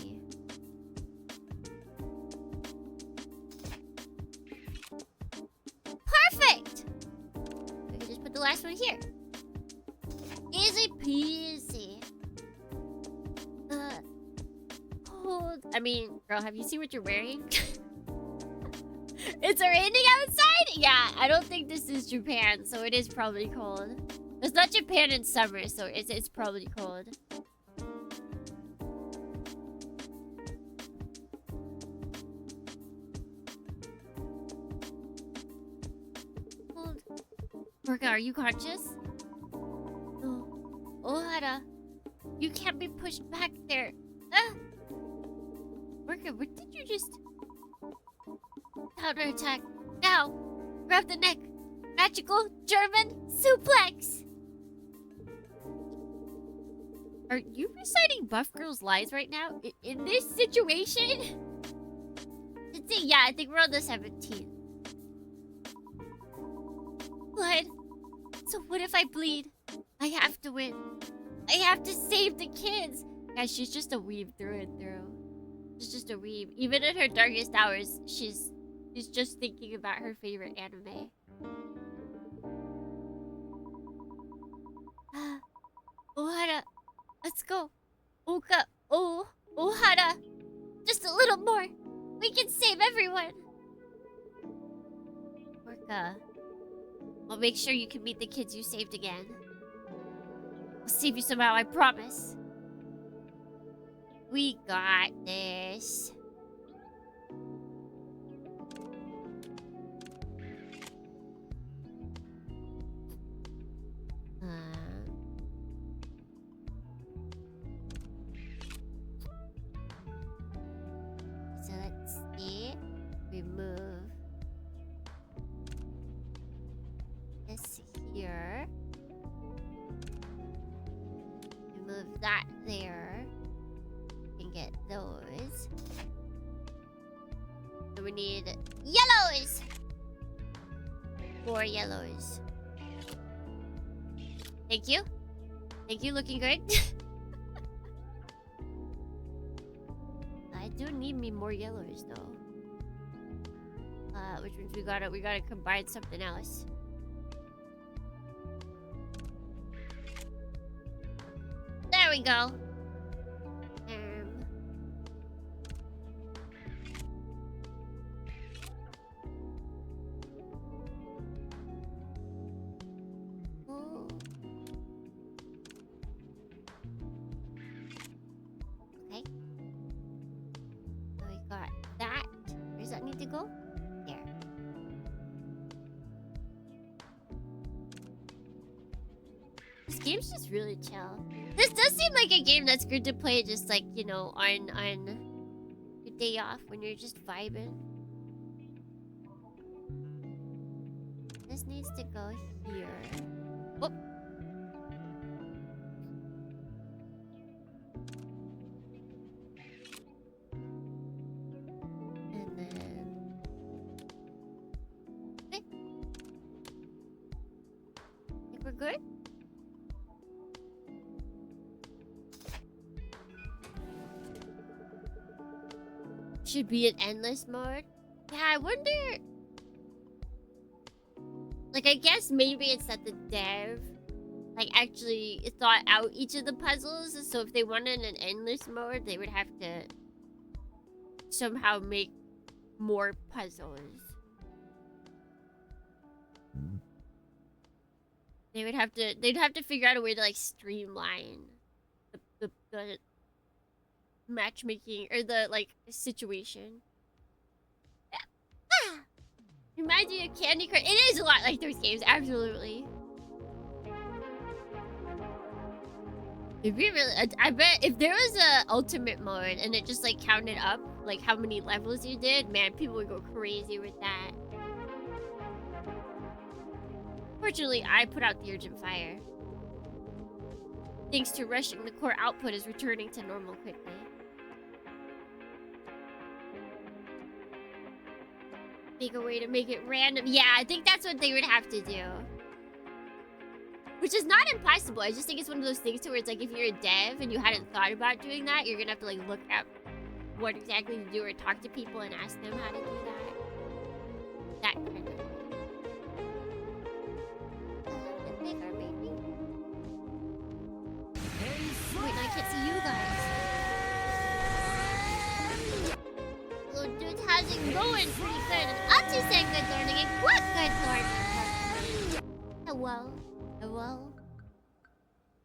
Perfect! We can just put the last one here. Easy peasy. Hold. I mean, girl, have you seen what you're wearing? It's raining outside? Yeah, I don't think this is Japan, so it is probably cold. It's not Japan in summer, so it's probably cold. Hold. Orca, are you conscious? No. Ohara, you can't be pushed back there. Ah! Orca, what did you just... Counterattack. Now! Grab the neck. Magical German suplex! Are you reciting Buff Girl's lines right now? In this situation? Yeah, I think we're on the 17th. Blood. So what if I bleed? I have to win. I have to save the kids. Guys, she's just a weeb through and through. She's just a weeb. Even in her darkest hours, she's just thinking about her favorite anime. Ohara, let's go. Oka, Ohara. Just a little more. We can save everyone. Orca, I'll make sure you can meet the kids you saved again. I'll save you somehow, I promise. We got this. So let's see. Remove this here. Remove that there. We can get those. So we need yellows. 4 yellows. Thank you. Thank you, looking good. I do need me more yellows though. Which means we gotta combine something else. There we go. Oh. Okay. So we got that. Where does that need to go? There. This game's just really chill. This does seem like a game that's good to play just like, you know, on your day off when you're just vibing. This needs to go here. Oh. And then... Okay. Think we're good? Should be an endless mode. Yeah, I wonder... Like, I guess maybe it's that the dev, like, actually thought out each of the puzzles. So if they wanted an endless mode, they would have to somehow make more puzzles. They'd have to figure out a way to, like, streamline the matchmaking or the, like, situation. Ah! Reminds me of Candy Crush. It is a lot like those games, absolutely. It'd be really, I bet if there was a ultimate mode and it just like counted up like how many levels you did, man, people would go crazy with that. Fortunately, I put out the urgent fire. Thanks to rushing, the core output is returning to normal quickly. Make a way to make it random. Yeah, I think that's what they would have to do. Which is not impossible. I just think it's one of those things to where it's like if you're a dev and you hadn't thought about doing that, you're gonna have to like look up what exactly to do or talk to people and ask them how to do that. That kind of thing. Bigger, maybe? Wait, no, I can't see you guys. Hello, dude, how's it going? Pretty good. Auntie saying good morning. And what good morning? Hello. Hello.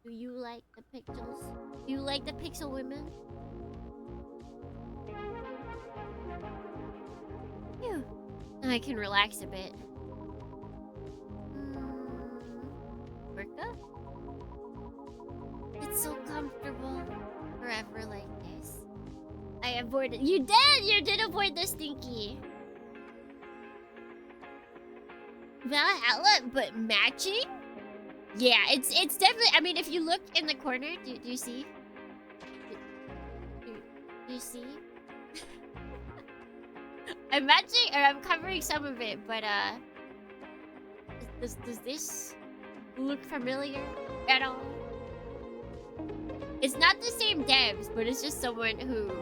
Do you like the pixels? Do you like the pixel women? Phew. Now I can relax a bit. Orca? It's so comfortable. Forever like this. I avoided. You did! You did avoid the stinky. Valhalla, but matching? Yeah, it's definitely. I mean, if you look in the corner, do you see? Do you see? I'm matching, or I'm covering some of it, but does this look familiar at all? It's not the same devs, but it's just someone who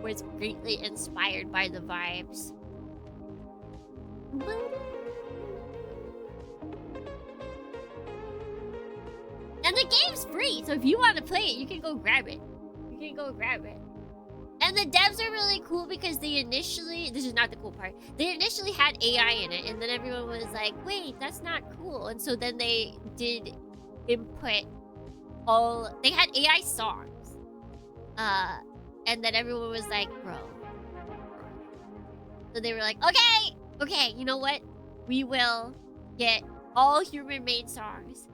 was greatly inspired by the vibes. And the game's free, so if you want to play it, you can go grab it. You can go grab it. And the devs are really cool because they initially... This is not the cool part. They initially had AI in it, and then everyone was like, wait, that's not cool. And so then they did input all... They had AI songs. And then everyone was like, bro. So they were like, okay, you know what? We will get all human-made songs.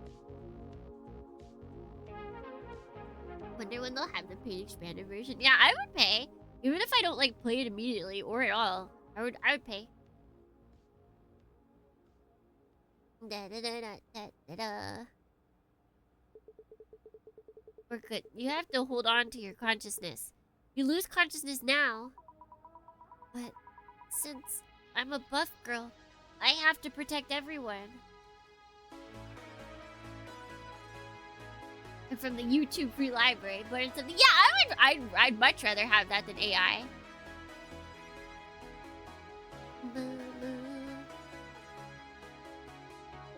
Wonder when they'll have the paid expanded version. Yeah, I would pay. Even if I don't like play it immediately or at all. I would pay. We're good. You have to hold on to your consciousness. You lose consciousness now. But since I'm a buff girl, I have to protect everyone. From the YouTube free library, but it's something. Yeah, I'd much rather have that than AI.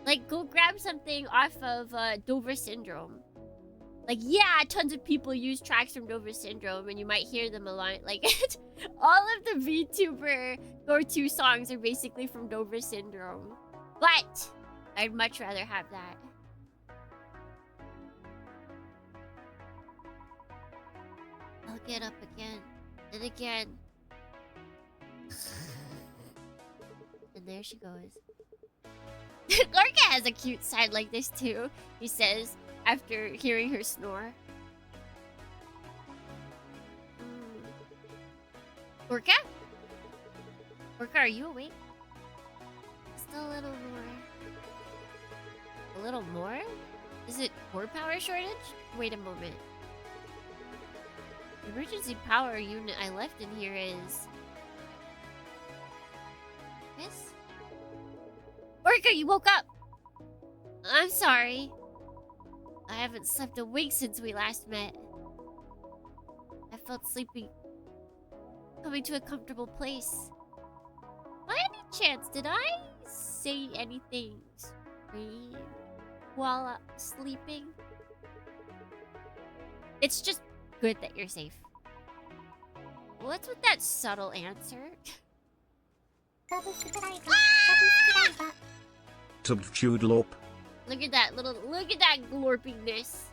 Like, go grab something off of Dover Syndrome. Like, yeah, tons of people use tracks from Dover Syndrome, and you might hear them a lot. Like, all of the VTuber go-to songs are basically from Dover Syndrome. But I'd much rather have that. I'll get up again and again. And there she goes. Lorca has a cute side like this too, he says, after hearing her snore. Orca? Orca, are you awake? Just a little more. A little more? Is it core power shortage? Wait a moment. The emergency power unit I left in here is... This? Orca, you woke up! I'm sorry. I haven't slept a wink since we last met. I felt sleepy. Coming to a comfortable place. By any chance, did I say anything strange while sleeping? It's just good that you're safe. What's with that subtle answer? Tubchudlop. Look at that glorpingness.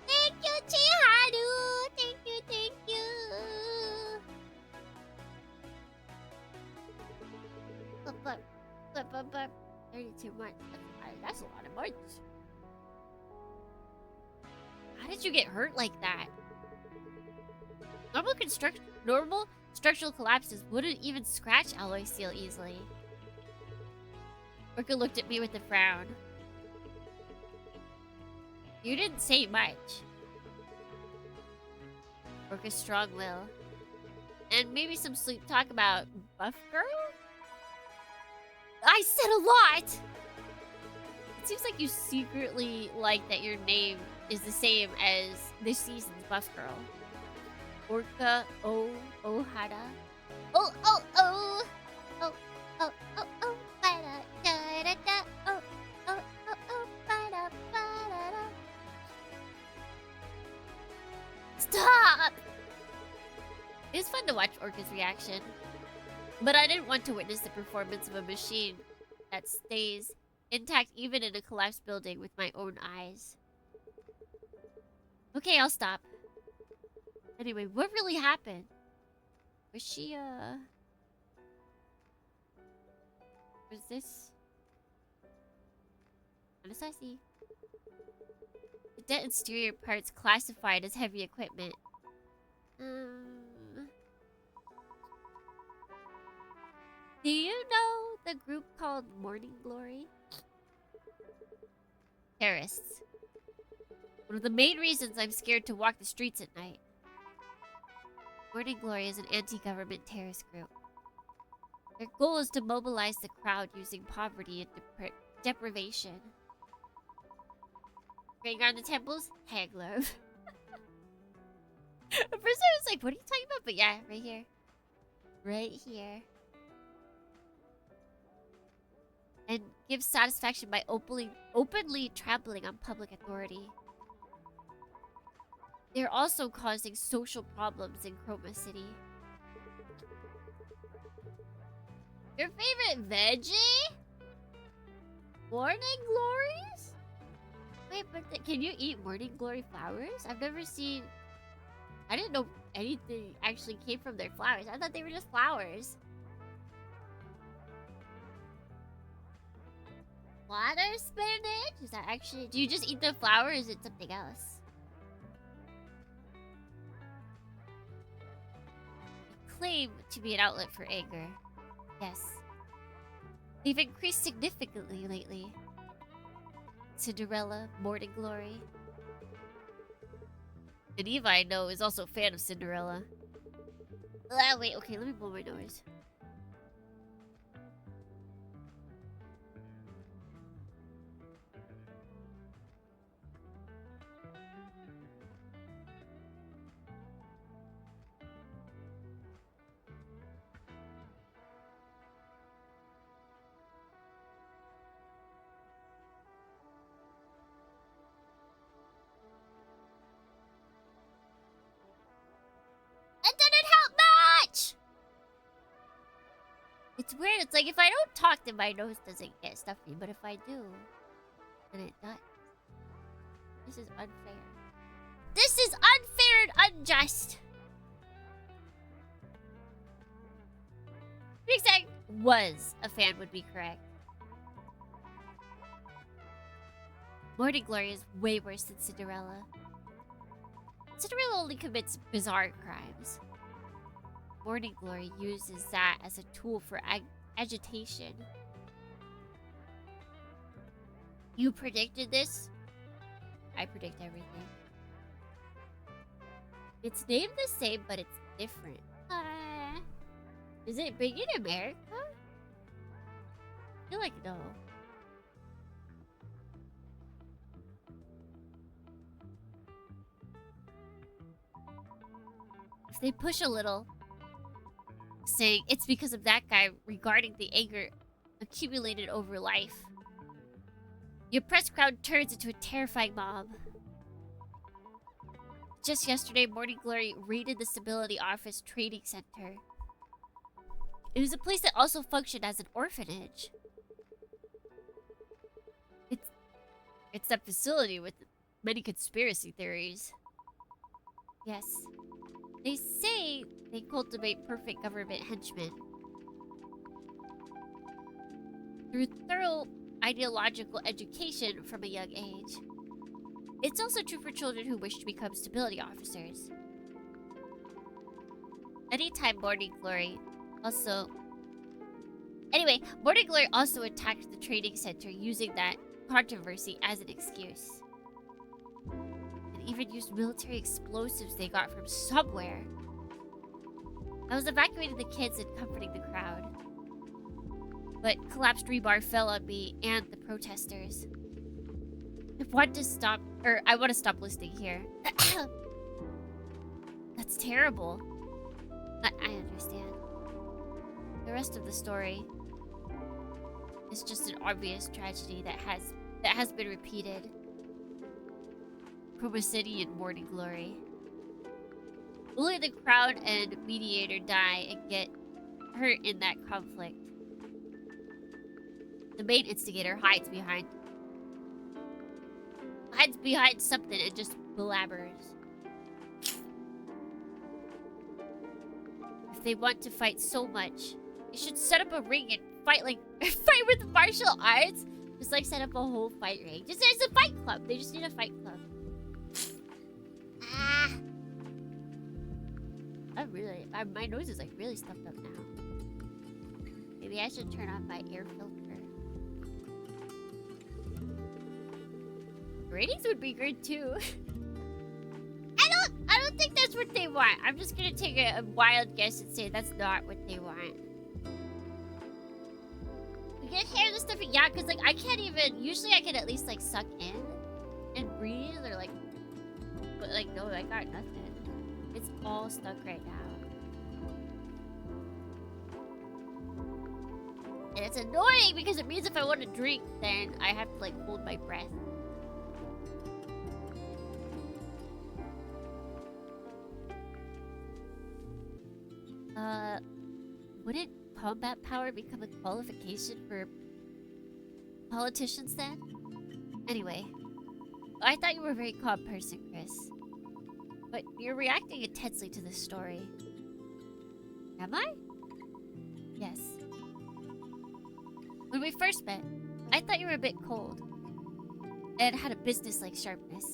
Thank you, Chiharu. Thank you. 32 months. That's a lot of months. How did you get hurt like that? Normal structural collapses wouldn't even scratch alloy steel easily. Orca looked at me with a frown. You didn't say much. Orca's strong will. And maybe some sleep talk about buff girl? I said a lot! It seems like you secretly like that your name is the same as this season's buff girl. Orca Ohara. Oh, oh, oh! Oh, oh, oh, oh, ba-da, da-da-da. Oh, oh, oh, oh, ba-da, ba-da-da. Stop! It was fun to watch Orca's reaction. But I didn't want to witness the performance of a machine that stays intact even in a collapsed building with my own eyes. Okay, I'll stop. Anyway, what really happened? Was she, was this? What does I see? The dead exterior parts classified as heavy equipment. Do you know the group called Morning Glory? Terrorists. One of the main reasons I'm scared to walk the streets at night. Morning Glory is an anti-government terrorist group. Their goal is to mobilize the crowd using poverty and deprivation. Bring on the temples? Hang love. At first I was like, what are you talking about? But yeah, right here. Right here. And give satisfaction by openly trampling on public authority. They're also causing social problems in Chroma City. Your favorite veggie? Morning glories? Wait, but can you eat morning glory flowers? I've never seen... I didn't know anything actually came from their flowers. I thought they were just flowers. Water spinach? Is that actually... Do you just eat the flower or is it something else? Claim to be an outlet for anger. Yes. They've increased significantly lately. Cinderella, Morning Glory. And Eva, I know, is also a fan of Cinderella. Wait, okay, let me blow my nose. It didn't help much! It's weird, it's like if I don't talk then my nose doesn't get stuffy, but if I do, then it does. This is unfair. This is unfair and unjust! Exact was a fan would be correct. Morning Glory is way worse than Cinderella. Cinderella only commits bizarre crimes. Morning Glory uses that as a tool for agitation. You predicted this? I predict everything. It's named the same, but it's different. Is it big in America? I feel like no. If they push a little, saying it's because of that guy regarding the anger accumulated over life, the oppressed crowd turns into a terrifying mob. Just yesterday, Morning Glory raided the Stability Office Training Center. It was a place that also functioned as an orphanage. It's that facility with many conspiracy theories. Yes. They say they cultivate perfect government henchmen. Through thorough ideological education from a young age. It's also true for children who wish to become stability officers. Anytime Morning Glory also... Anyway, Morning Glory also attacked the training center using that controversy as an excuse. And even used military explosives they got from somewhere. I was evacuating the kids and comforting the crowd. but collapsed rebar fell on me and the protesters. I want to stop listening here. That's terrible. I understand. The rest of the story is just an obvious tragedy that has been repeated. Chroma City in morning glory. Only the crown and mediator die and get hurt in that conflict. The main instigator hides behind something and just blabbers. If they want to fight so much, they should set up a ring and fight with martial arts. Just like set up a whole fight ring. Just there's a fight club. They just need a fight club. Ah. My nose is like really stuffed up now. Maybe I should turn on my air filter. Ratings would be good too. I don't think that's what they want. I'm just gonna take a wild guess and say that's not what they want. You can hear the stuff, yeah, because like I can't even. Usually I can at least like suck in and breathe or like, but like no, I got nothing. It's all stuck right now. And it's annoying because it means if I want to drink, then I have to like hold my breath. Wouldn't combat power become a qualification for politicians then? Anyway, I thought you were a very calm person, Chris. But you're reacting intensely to this story. Am I? Yes. When we first met, I thought you were a bit cold. And had a business-like sharpness.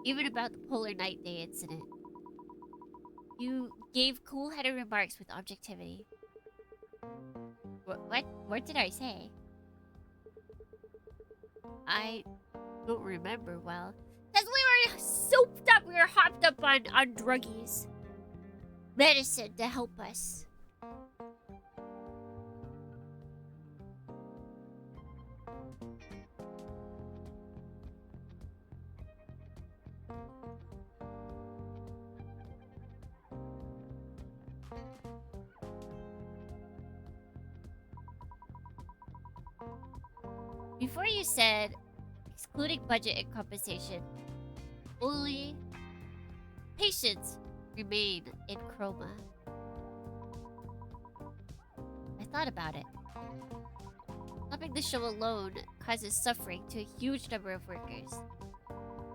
Even about the Polar Night Day incident. You gave cool-headed remarks with objectivity. What did I say? I don't remember well. Because we were souped up, we were hopped up on druggies. Medicine to help us. Before you said, excluding budget and compensation, only patients remain in Chroma. I thought about it. Stopping the show alone causes suffering to a huge number of workers.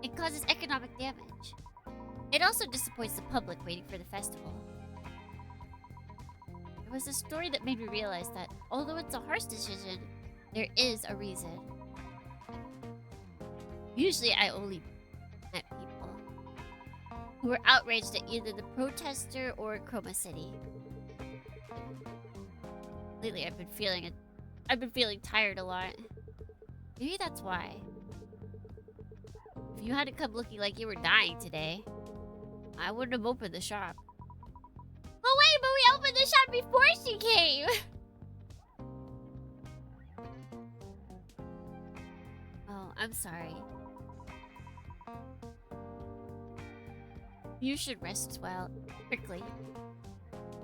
It causes economic damage. It also disappoints the public waiting for the festival. It was a story that made me realize that, although it's a harsh decision, there is a reason. Usually I only met people who were outraged at either the protester or Chroma City. Lately I've been feeling tired a lot. Maybe that's why. If you hadn't come looking like you were dying today, I wouldn't have opened the shop. Oh wait, but we opened the shop before she came! Oh, I'm sorry. You should rest well, quickly.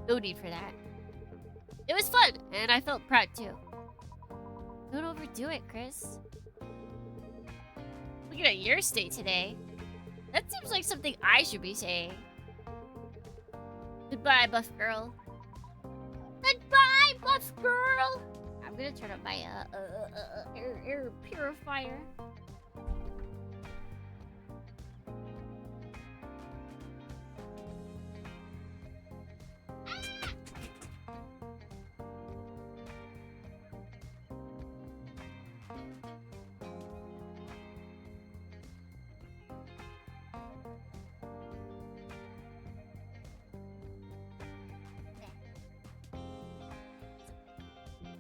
No need for that. It was fun, and I felt proud too. Don't overdo it, Chris. Looking at your state today, that seems like something I should be saying. Goodbye, buff girl. Goodbye, buff girl! I'm gonna turn up my air purifier.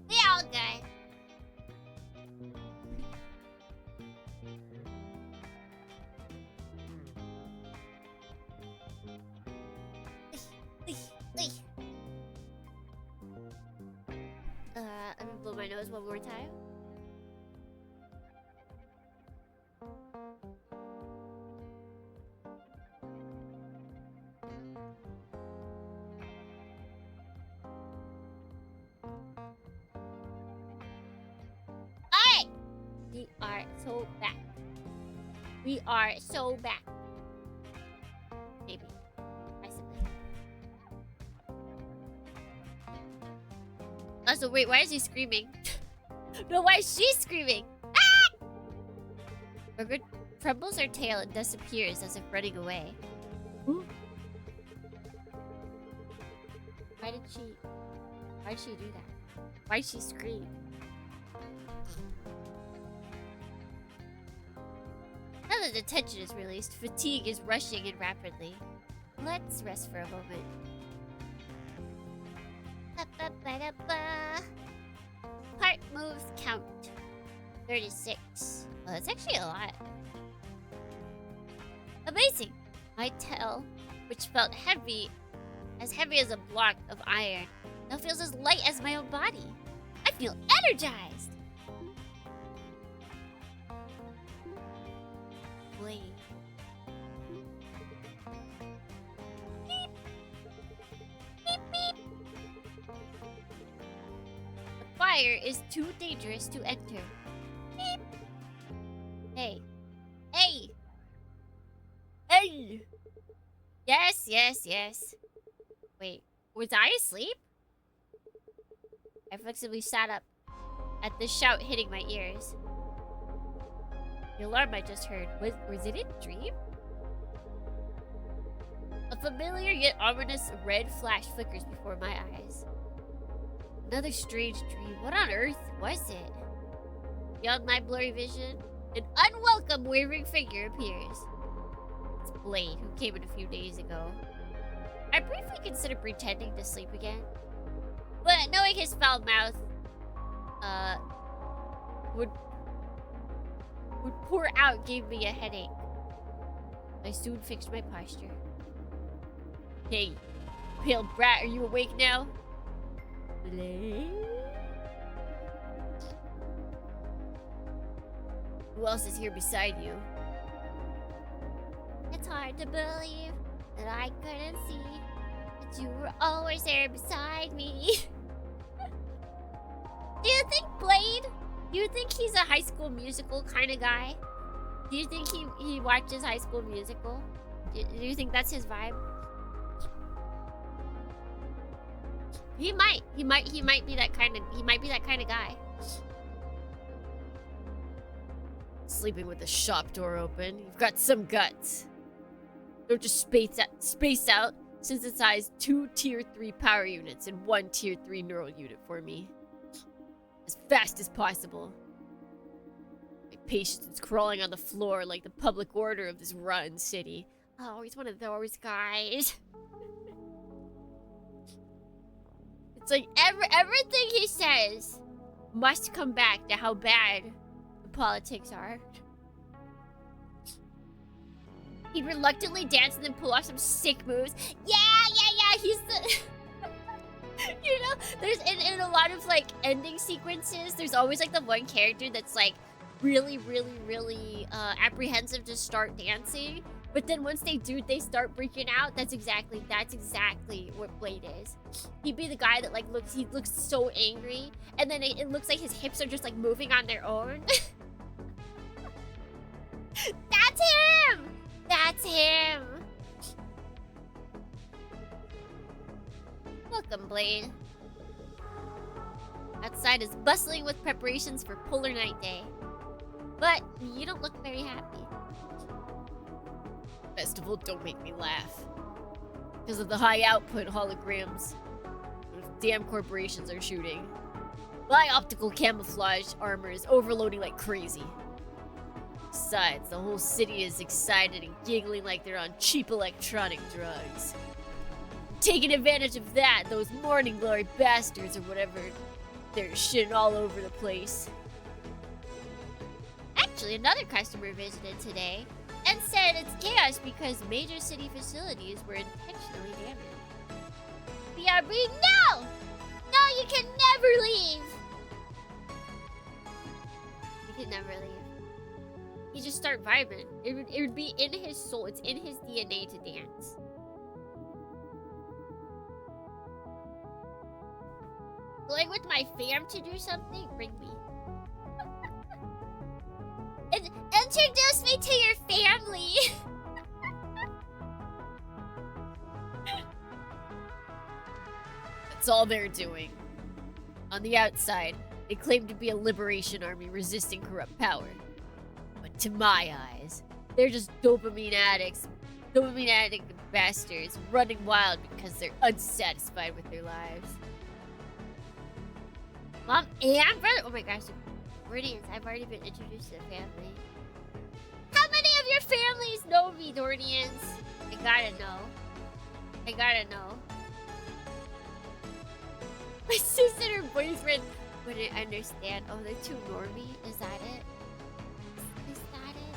We all good. more time. Alright! We are so back. We are so back. Maybe. Possibly. Also, wait, why is he screaming? No, why is she screaming? Ah! Margaret trembles her tail and disappears as if running away. Why did she do that? Why did she scream? Now that the tension is released, fatigue is rushing in rapidly. Let's rest for a moment. Heart moves count 36. Well, that's actually a lot. Amazing! My tail, which felt heavy as a block of iron, now feels as light as my own body. I feel energized! Blade. Beep! Beep, beep! The fire is too dangerous to enter. Beep! Hey. Hey! Hey! Yes, yes, yes. Wait, was I asleep? I flexibly sat up at the shout hitting my ears. The alarm I just heard, was it a dream? A familiar yet ominous red flash flickers before my eyes. Another strange dream. What on earth was it? Beyond my blurry vision, an unwelcome wavering figure appears. It's Blade, who came in a few days ago. I briefly considered pretending to sleep again, but knowing his foul mouth would pour out gave me a headache. I soon fixed my posture. Hey, pale brat, are you awake now? Blade? Who else is here beside you? It's hard to believe that I couldn't see that you were always there beside me. Do you think Blade? Do you think he's a High School Musical kind of guy? Do you think he watches High School Musical? Do you think that's his vibe? He might be that kind of guy. Sleeping with the shop door open. You've got some guts. Don't just space out synthesize 2 tier 3 power units and 1 tier 3 neural unit for me. As fast as possible. My patience is crawling on the floor like the public order of this rotten city. Oh, he's one of those guys. It's like everything he says must come back to how bad the politics are. He'd reluctantly dance and then pull off some sick moves. Yeah, he's the... You know, there's in a lot of like ending sequences, there's always like the one character that's like really apprehensive to start dancing, but then once they start breaking out. That's exactly what Blade is. He'd be the guy that like he looks so angry, and then it looks like his hips are just like moving on their own. That's him. That's him. Welcome, Blade. Outside is bustling with preparations for Polar Night Day. But you don't look very happy. Festival don't make me laugh. Because of the high output holograms damn corporations are shooting. My optical camouflage armor is overloading like crazy. Besides, the whole city is excited and giggling like they're on cheap electronic drugs. Taking advantage of that, those morning glory bastards or whatever, they're shitting all over the place. Actually, another customer visited today and said it's chaos because major city facilities were intentionally damaged. BRB, no! No, you can never leave! He'd never leave. He'd just start vibing. It would be in his soul. It's in his DNA to dance. Like with my fam to do something, bring me. Introduce me to your family. That's all they're doing. On the outside, they claim to be a liberation army resisting corrupt power. But to my eyes, they're just dopamine addicts. Dopamine addict bastards running wild because they're unsatisfied with their lives. Mom and brother? Oh my gosh. Dornians, I've already been introduced to the family. How many of your families know me, Dornians? I gotta know. I gotta know. My sister and her boyfriend wouldn't understand. Oh, they're too normie? Is that it? Is that it?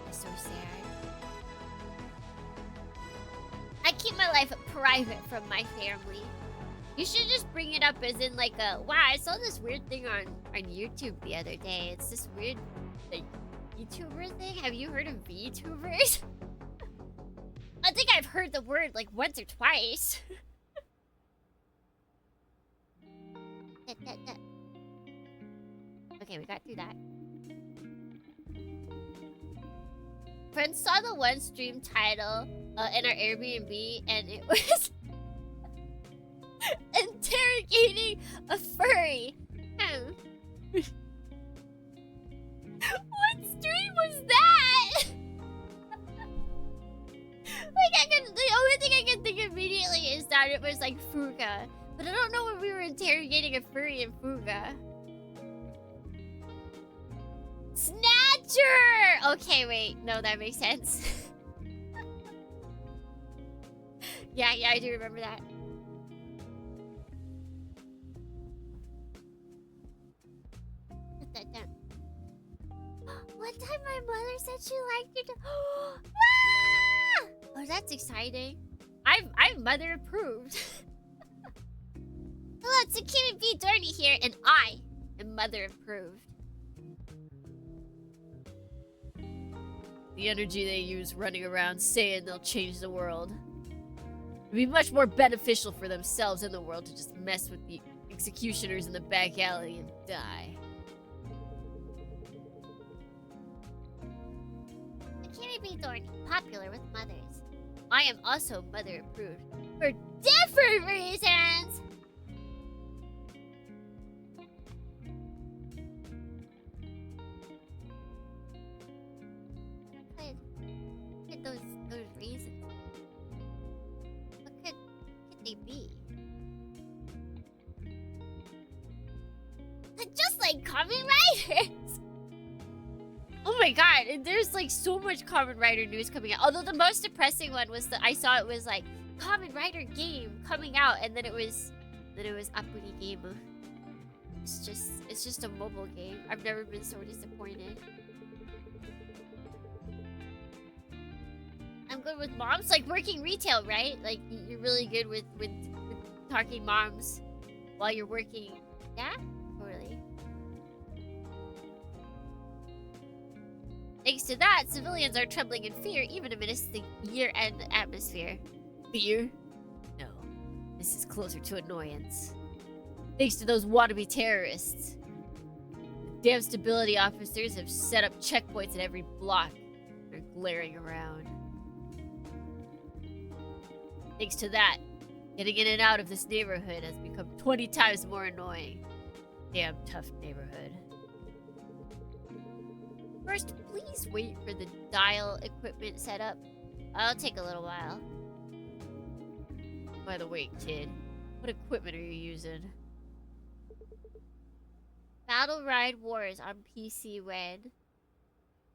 That's so sad. I keep my life private from my family. You should just bring it up as in like a, wow, I saw this weird thing on YouTube the other day. It's this weird like YouTuber thing. Have you heard of VTubers? I think I've heard the word like once or twice. Okay, we got through that. Friends saw the one stream title in our Airbnb, and it was interrogating a furry. What stream was that? The only thing I can think immediately is that it was like Fuga. But I don't know when we were interrogating a furry in Fuga. Snatcher! Okay, wait. No, that makes sense. Yeah, I do remember that. Put that down. One time my mother said she liked it. Ah! Oh, that's exciting. I'm mother approved. Hello, it's LuKremBo Dorny here, and I am mother approved. The energy they use running around saying they'll change the world. It'd be much more beneficial for themselves and the world to just mess with the executioners in the back alley and die. LuKremBo Dorny, popular with mothers. I am also mother approved for different reasons. What could those reasons? What could they be? Just like Kamen Riders. Oh my god, there's like so much Kamen Rider news coming out. Although the most depressing one was that I saw it was like Kamen Rider game coming out, and then it was Apuri game. It's just a mobile game. I've never been so disappointed. I'm good with moms, like working retail, right? Like you're really good with talking moms while you're working. Yeah, totally. Thanks to that, civilians are trembling in fear, even amidst the year-end atmosphere. Fear? No. This is closer to annoyance. Thanks to those wannabe terrorists. The damn stability officers have set up checkpoints at every block. They're glaring around. Thanks to that, getting in and out of this neighborhood has become 20 times more annoying. Damn tough neighborhood. First, please wait for the dial equipment setup. I'll take a little while. By the way, kid, what equipment are you using? Battle Ride Wars on PC when?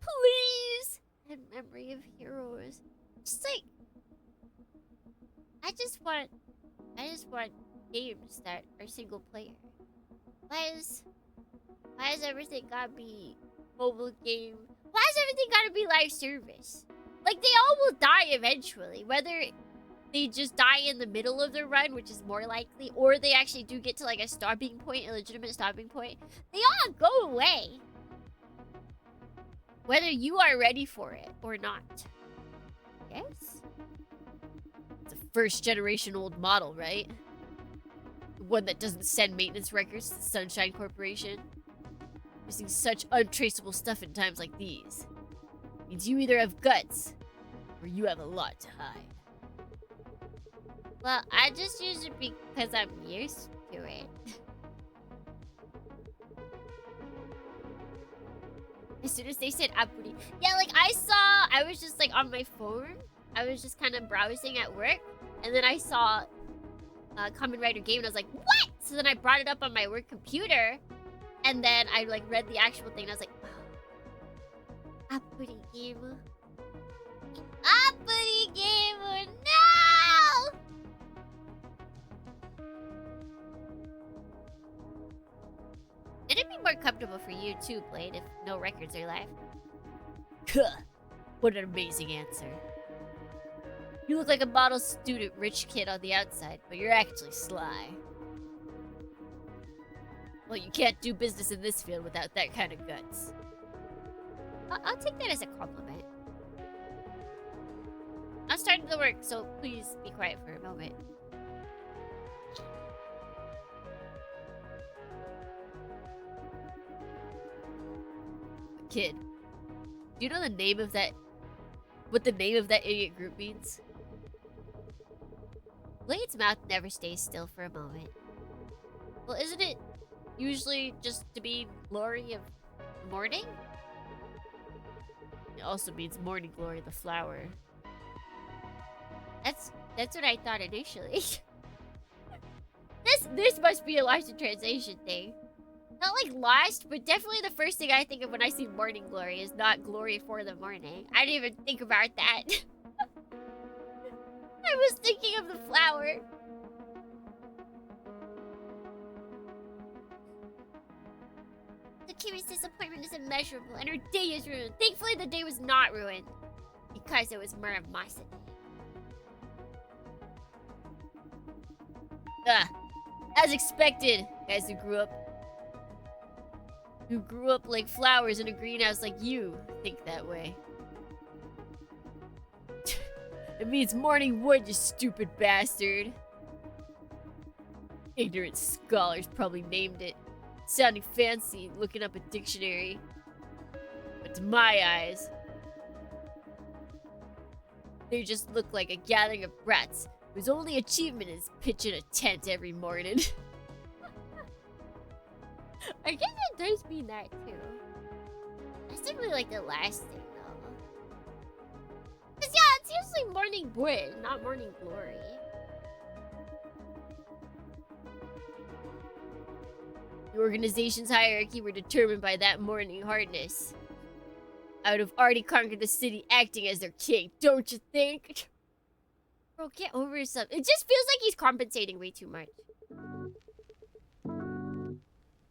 Please! And Memory of Heroes. Just like... I just want games that are single player. Why is everything gotta be mobile game? Why is everything gotta be live service? Like, they all will die eventually, whether they just die in the middle of their run, which is more likely, or they actually do get to like a stopping point, a legitimate stopping point, they all go away. Whether you are ready for it or not. Yes? It's a first generation old model, right? One that doesn't send maintenance records to Sunshine Corporation. Using such untraceable stuff in times like these. Means you either have guts, or you have a lot to hide. Well, I just use it because I'm used to it. As soon as they said Apuri. Yeah, like I was just like on my phone. I was just kind of browsing at work. And then I saw Kamen Rider game and I was like, what? So then I brought it up on my work computer. And then I like read the actual thing and I was like, oh. Apuri game. Apuri game, no! It'd be more comfortable for you too, Blade, if no records are live. What an amazing answer. You look like a model student rich kid on the outside, but you're actually sly. Well, you can't do business in this field without that kind of guts. I'll take that as a compliment. I'm starting the work, so please be quiet for a moment. Kid, do you know the name of that? What the name of that idiot group means? Blade's mouth never stays still for a moment. Well, isn't it usually just to be glory of morning? It also means morning glory, the flower. That's what I thought initially. This must be a lost in translation thing. Not like lost, but definitely the first thing I think of when I see morning glory is not glory for the morning. I didn't even think about that. I was thinking of the flower. The Kimi's disappointment is immeasurable, and her day is ruined. Thankfully, the day was not ruined, because it was Muramasa Day. As expected, guys who grew up like flowers in a greenhouse like you think that way. It means morning wood, you stupid bastard. Ignorant scholars probably named it. Sounding fancy, looking up a dictionary. But to my eyes, they just look like a gathering of brats whose only achievement is pitching a tent every morning. I guess it does mean that too. That's definitely like the last thing though. Cause yeah, it's usually morning wood, not morning glory. The organization's hierarchy were determined by that morning hardness. I would have already conquered the city acting as their king, don't you think? Bro, get over yourself. It just feels like he's compensating way too much.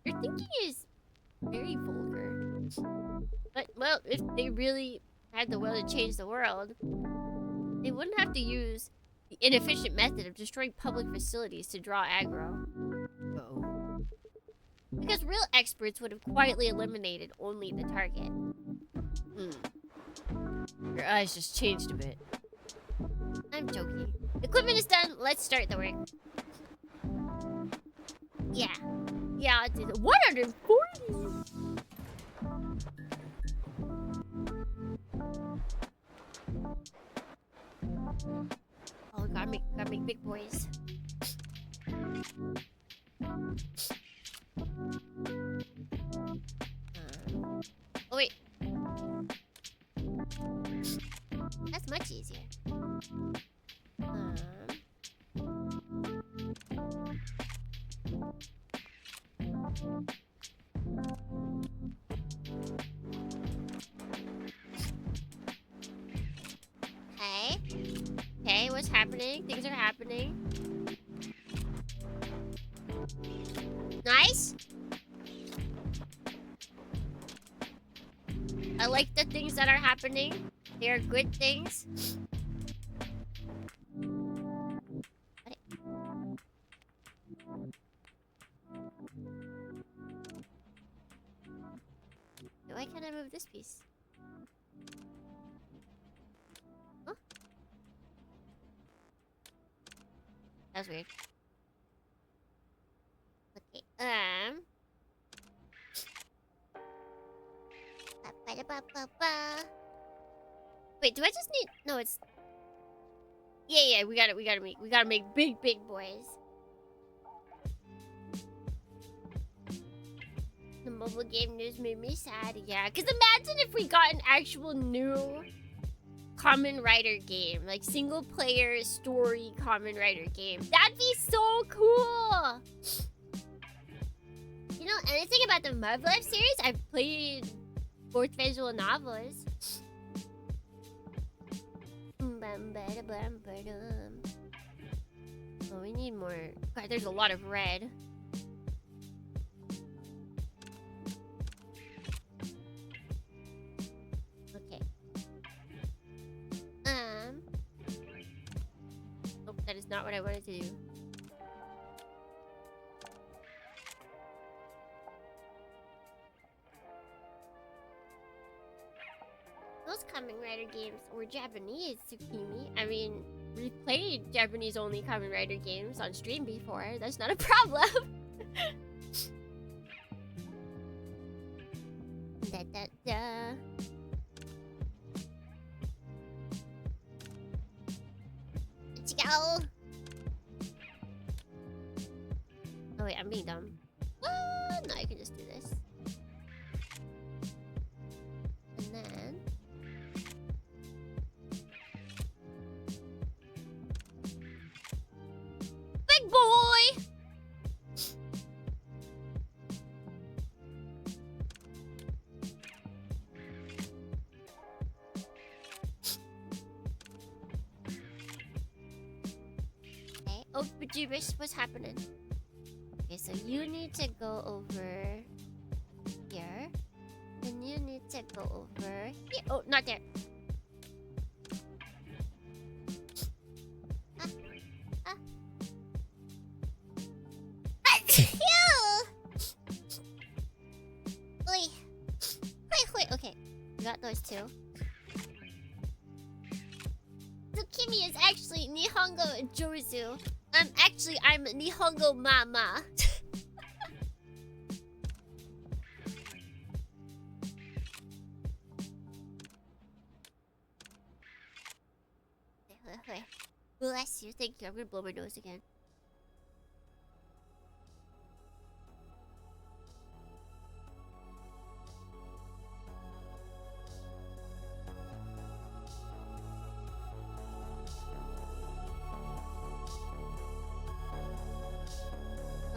Your thinking is very vulgar. But, well, if they really had the will to change the world, they wouldn't have to use the inefficient method of destroying public facilities to draw aggro. Oh. Because real experts would have quietly eliminated only the target. Your eyes just changed a bit. I'm joking. Equipment is done. Let's start the work. Yeah. Yeah, I did 140! Oh, we gotta make big boys. Oh, wait. That's much easier. Okay. Okay, what's happening? Things are happening. Nice. I like the things that are happening. They are good things. can't I move this piece? Huh? That was weird. Okay, ba-ba-da-ba-ba-ba. Wait, do I just need... No, it's... Yeah, we gotta make big boys. The mobile game news made me sad. Yeah, because imagine if we got an actual new Kamen Rider game. Like, single-player story Kamen Rider game. That'd be so cool! You know anything about the Love Life series? I've played both visual novels. Oh, we need more. God, there's a lot of red. Okay. Oh, that is not what I wanted to do. Those Kamen Rider games were Japanese, Tsukimi. I mean, we played Japanese-only Kamen Rider games on stream before. That's not a problem. Da da da. Let's go. Oh wait, I'm being dumb. What? No, I can just do this. And then... Big boy! Okay. Oh, Bejeebus, what's happening? Okay, so you need to go over here. And you need to go over here. Oh, not there. Wait. Okay. We got those two. Tsukimi is actually Nihongo Jozu. I'm Nihongo Mama. Wait. Bless you. Thank you. I'm gonna blow my nose again.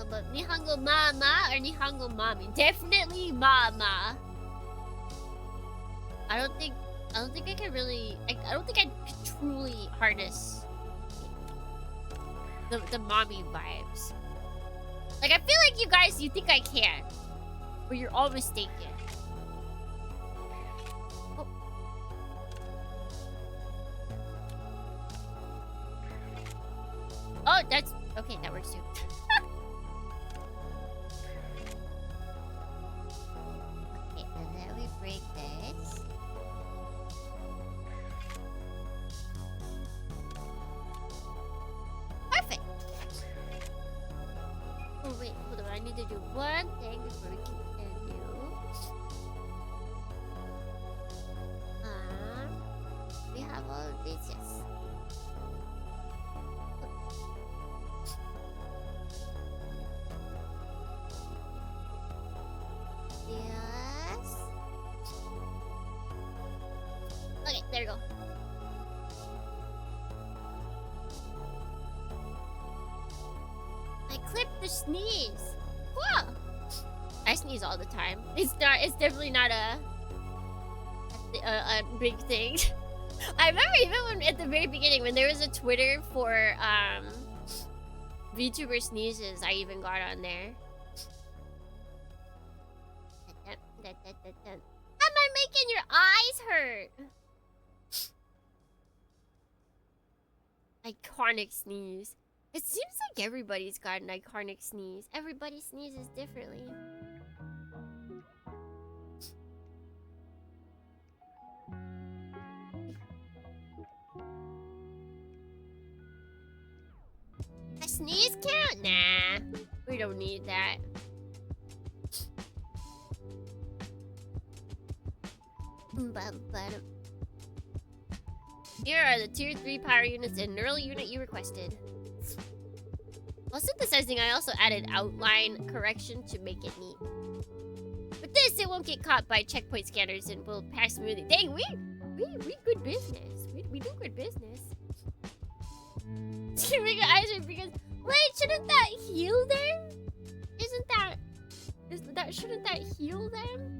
But Nihongo Mama or Nihongo Mommy? Definitely Mama. I don't think I can really... I don't think I could truly harness the mommy vibes. Like, I feel like you guys, you think I can. But you're all mistaken. Oh. Oh, that's... Okay, that works too. Okay, and then we break this. Perfect! Oh wait, hold on. I need to do one thing before we continue. We have all of these, yes. Yes. Okay, there you go. I clipped the sneeze. Whoa! I sneeze all the time. It's definitely not a big thing. I remember even when, at the very beginning, when there was a Twitter for VTuber sneezes, I even got on there. Am I making your eyes hurt? Iconic sneeze. It seems like everybody's got an iconic sneeze. Everybody sneezes differently. sneeze count? Nah. We don't need that. Here are the tier 3 power units and neural unit you requested. While synthesizing, I also added outline correction to make it neat. With this, it won't get caught by checkpoint scanners and will pass smoothly. Dang, we good business. We do good business. Giving eyes are because wait, shouldn't that heal them? Shouldn't that heal them?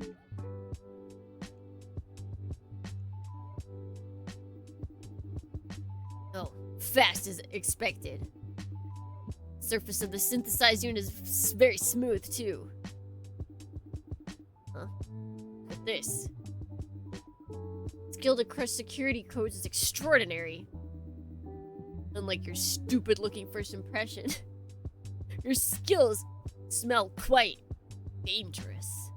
Oh, fast as expected. Surface of the synthesized unit is very smooth too. Huh? Look at this. Skill to crush security codes is extraordinary. Unlike your stupid-looking first impression, your skills smell quite dangerous.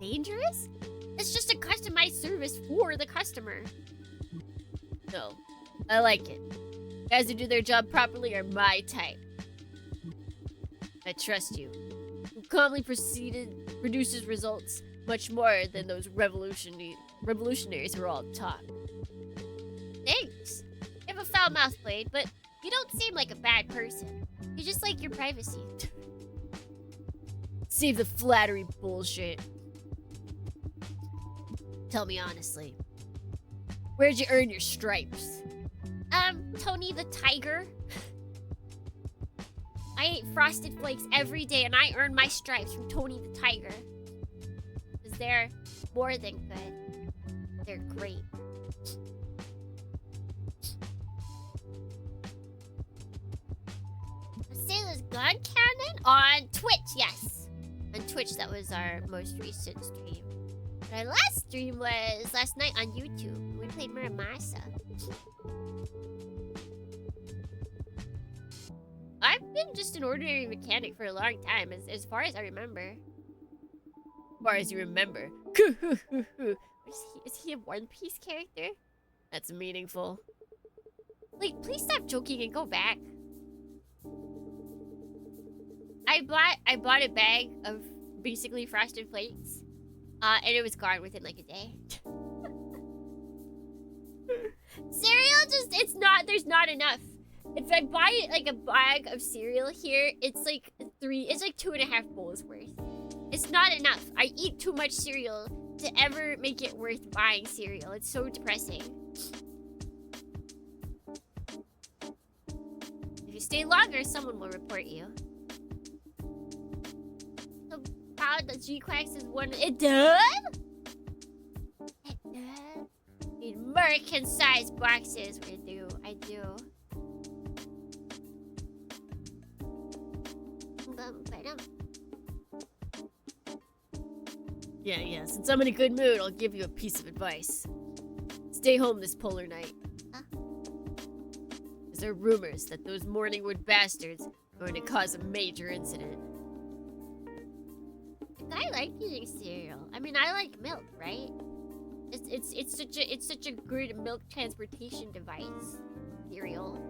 Dangerous? It's just a customized service for the customer. No, I like it. Guys who do their job properly are my type. I trust you. Who calmly produces results much more than those revolutionaries who are all talk. Thanks. You have a foul mouth, Blade, but you don't seem like a bad person. You just like your privacy. Save the flattery bullshit. Tell me honestly. Where'd you earn your stripes? Tony the Tiger. I ate Frosted Flakes every day and I earned my stripes from Tony the Tiger. Because they're more than good. They're great. Sailor's Gun Cannon on Twitch, yes. On Twitch, that was our most recent stream. But our last stream was last night on YouTube. We played Muramasa. I've been just an ordinary mechanic for a long time, as far as I remember. As far as you remember. Is he a One Piece character? That's meaningful. Like, please stop joking and go back. I bought a bag of basically Frosted Flakes, and it was gone within like a day. Cereal there's not enough. If I buy like a bag of cereal here, it's like 2.5 bowls worth. It's not enough. I eat too much cereal to ever make it worth buying cereal. It's so depressing. If you stay longer, someone will report you. So proud that G-Quacks is one. It does? It does? Need American-sized boxes. I do. Yeah, since I'm in a good mood, I'll give you a piece of advice. Stay home this polar night. Huh? Because there are rumors that those Morningwood bastards are going to cause a major incident. I like eating cereal. I mean, I like milk, right? It's such a good milk transportation device. Cereal.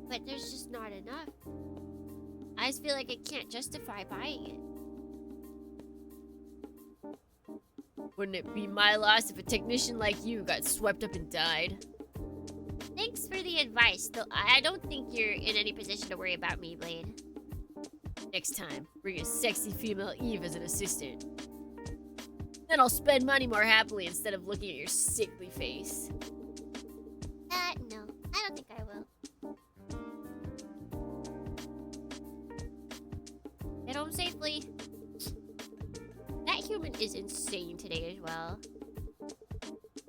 But there's just not enough. I just feel like I can't justify buying it. Wouldn't it be my loss if a technician like you got swept up and died? Thanks for the advice, though I don't think you're in any position to worry about me, Blade. Next time, bring a sexy female Eve as an assistant. Then I'll spend money more happily instead of looking at your sickly face. No. I don't think I will. Get home safely. That human is insane today as well.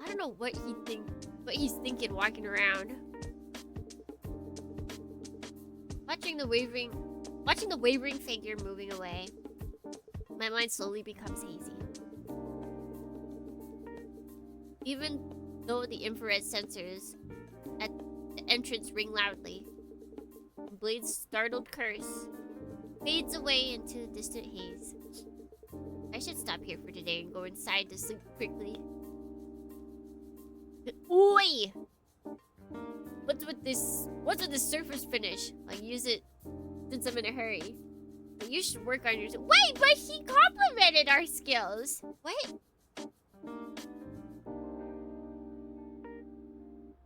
I don't know what he's thinking walking around. Watching the wavering figure moving away. My mind slowly becomes hazy. Even though the infrared sensors at the entrance ring loudly, Blade's startled curse fades away into the distant haze. I should stop here for today and go inside to sleep quickly. Oi! What What's with this surface finish? Like, use it since I'm in a hurry. But you should work on your... Wait, but he complimented our skills. What?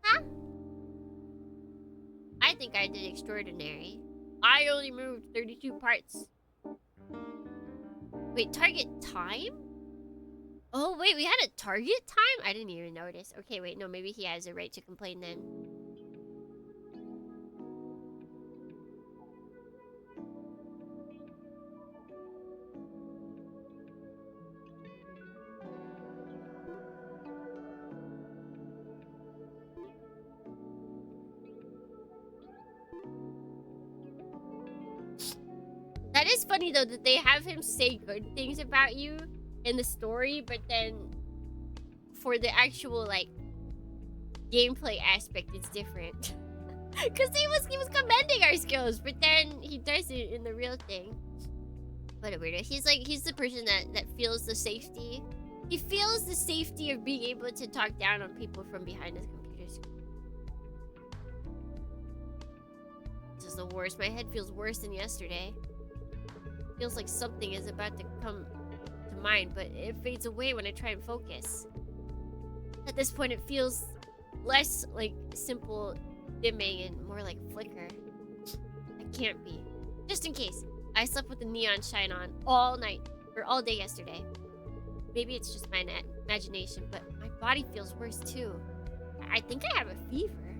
Huh? I think I did extraordinary. I only moved 32 parts. Wait, target time? Oh, wait, we had a target time? I didn't even notice. Okay, wait, no, maybe he has a right to complain then. That is funny though that they have him say good things about you in the story, but then for the actual like gameplay aspect it's different. Cause he was commending our skills, but then he does it in the real thing. What a weirdo. He's the person that feels the safety. He feels the safety of being able to talk down on people from behind his computer screen. This is the worst. My head feels worse than yesterday. Feels like something is about to come to mind, but it fades away when I try and focus. At this point, it feels less like simple dimming and more like flicker. I can't be. Just in case, I slept with the neon shine on all night, or all day yesterday. Maybe it's just my imagination, but my body feels worse too. I think I have a fever.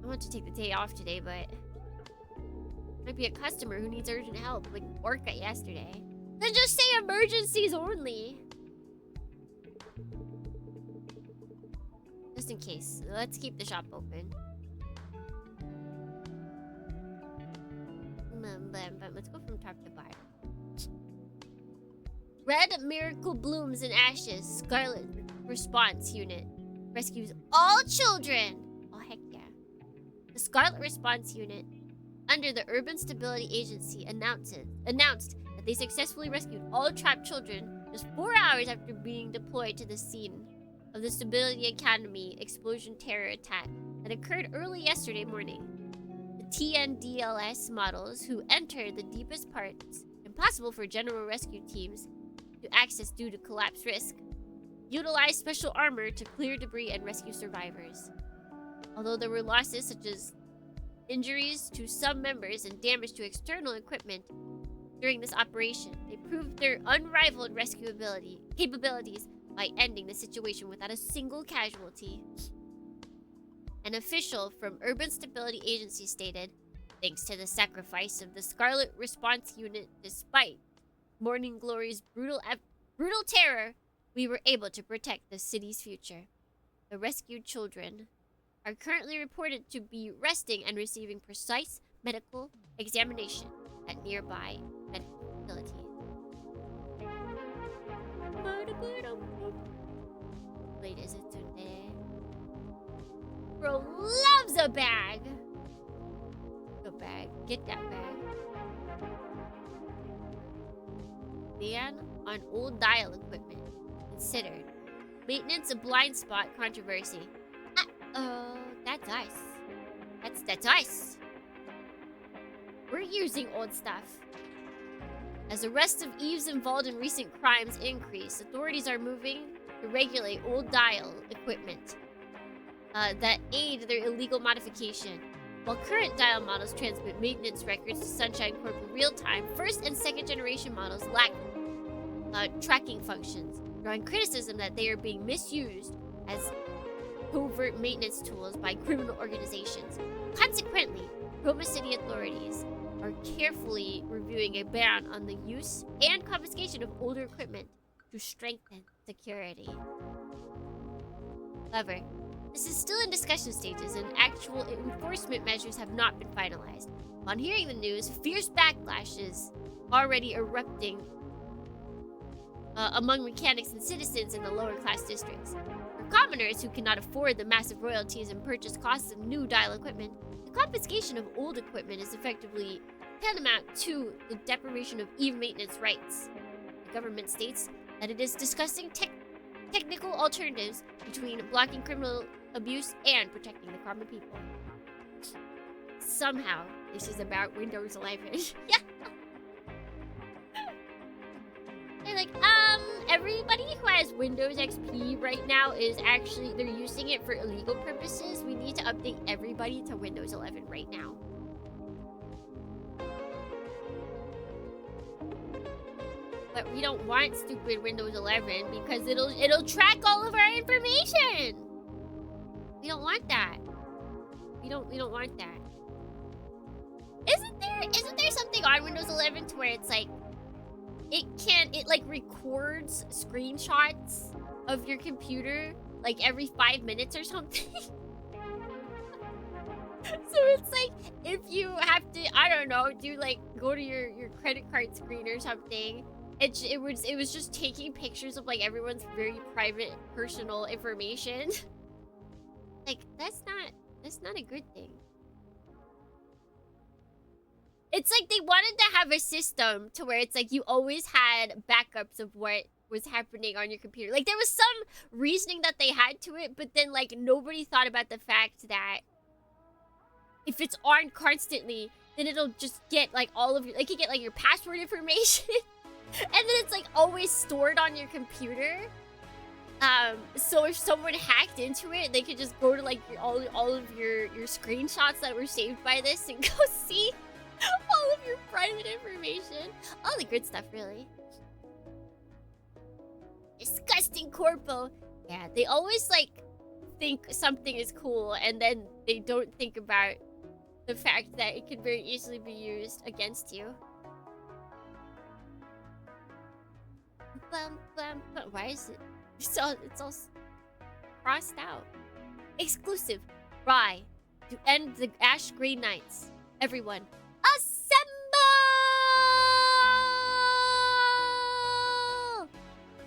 I want to take the day off today, but... might be a customer who needs urgent help, like Orca yesterday. Then just say emergencies only. Just in case. Let's keep the shop open. Let's go from top to bottom. Red Miracle Blooms and Ashes Scarlet Response Unit rescues all children. Oh, heck yeah. The Scarlet Response Unit under the Urban Stability Agency announced that they successfully rescued all trapped children just 4 hours after being deployed to the scene of the Stability Academy explosion terror attack that occurred early yesterday morning. The TNDLS models, who enter the deepest parts impossible for general rescue teams to access due to collapse risk, utilize special armor to clear debris and rescue survivors. Although there were losses such as injuries to some members and damage to external equipment during this operation, they proved their unrivaled rescue capabilities by ending the situation without a single casualty. An official from Urban Stability Agency stated, "Thanks to the sacrifice of the Scarlet Response Unit, despite Morning Glory's brutal terror, we were able to protect the city's future. The rescued children are currently reported to be resting and receiving precise medical examination at nearby medical facilities." Late is it today? Bro loves a bag. The bag. Get that bag. Ban on old dial equipment considered. Maintenance a blind spot controversy. Uh-oh, that's us. That's us. We're using old stuff. As arrests of Eves involved in recent crimes increase, authorities are moving to regulate old dial equipment that aid their illegal modification. While current dial models transmit maintenance records to Sunshine Corp in real time, first and second generation models lack tracking functions, drawing criticism that they are being misused as covert maintenance tools by criminal organizations. Consequently, Roma City authorities are carefully reviewing a ban on the use and confiscation of older equipment to strengthen security. However, this is still in discussion stages and actual enforcement measures have not been finalized. On hearing the news, fierce backlash is already erupting among mechanics and citizens in the lower class districts. For commoners who cannot afford the massive royalties and purchase costs of new dial equipment, the confiscation of old equipment is effectively tantamount to the deprivation of Eve maintenance rights. The government states that it is discussing technical alternatives between blocking criminal abuse, and protecting the common people. Somehow, this is about Windows 11. Yeah. They're like, everybody who has Windows XP right now is actually, they're using it for illegal purposes. We need to update everybody to Windows 11 right now. But we don't want stupid Windows 11 because it'll track all of our information. We don't want that. We don't want that. Isn't there something on Windows 11 to where it's like it like records screenshots of your computer like every 5 minutes or something? So it's like if you have to, I don't know, do like go to your credit card screen or something, it was just taking pictures of like everyone's very private personal information. Like that's not a good thing. It's like they wanted to have a system to where it's like you always had backups of what was happening on your computer. Like there was some reasoning that they had to it, but then like nobody thought about the fact that if it's on constantly, then it'll just get like all of your, like you get like your password information. And then it's like always stored on your computer. So if someone hacked into it, they could just go to like all of your screenshots that were saved by this and go see all of your private information. All the good stuff, really. Disgusting corpo. Yeah, they always like think something is cool and then they don't think about the fact that it could very easily be used against you. Why is it? It's all crossed out. Exclusive. Rye. To end the Ash Grey Nights. Everyone, assemble!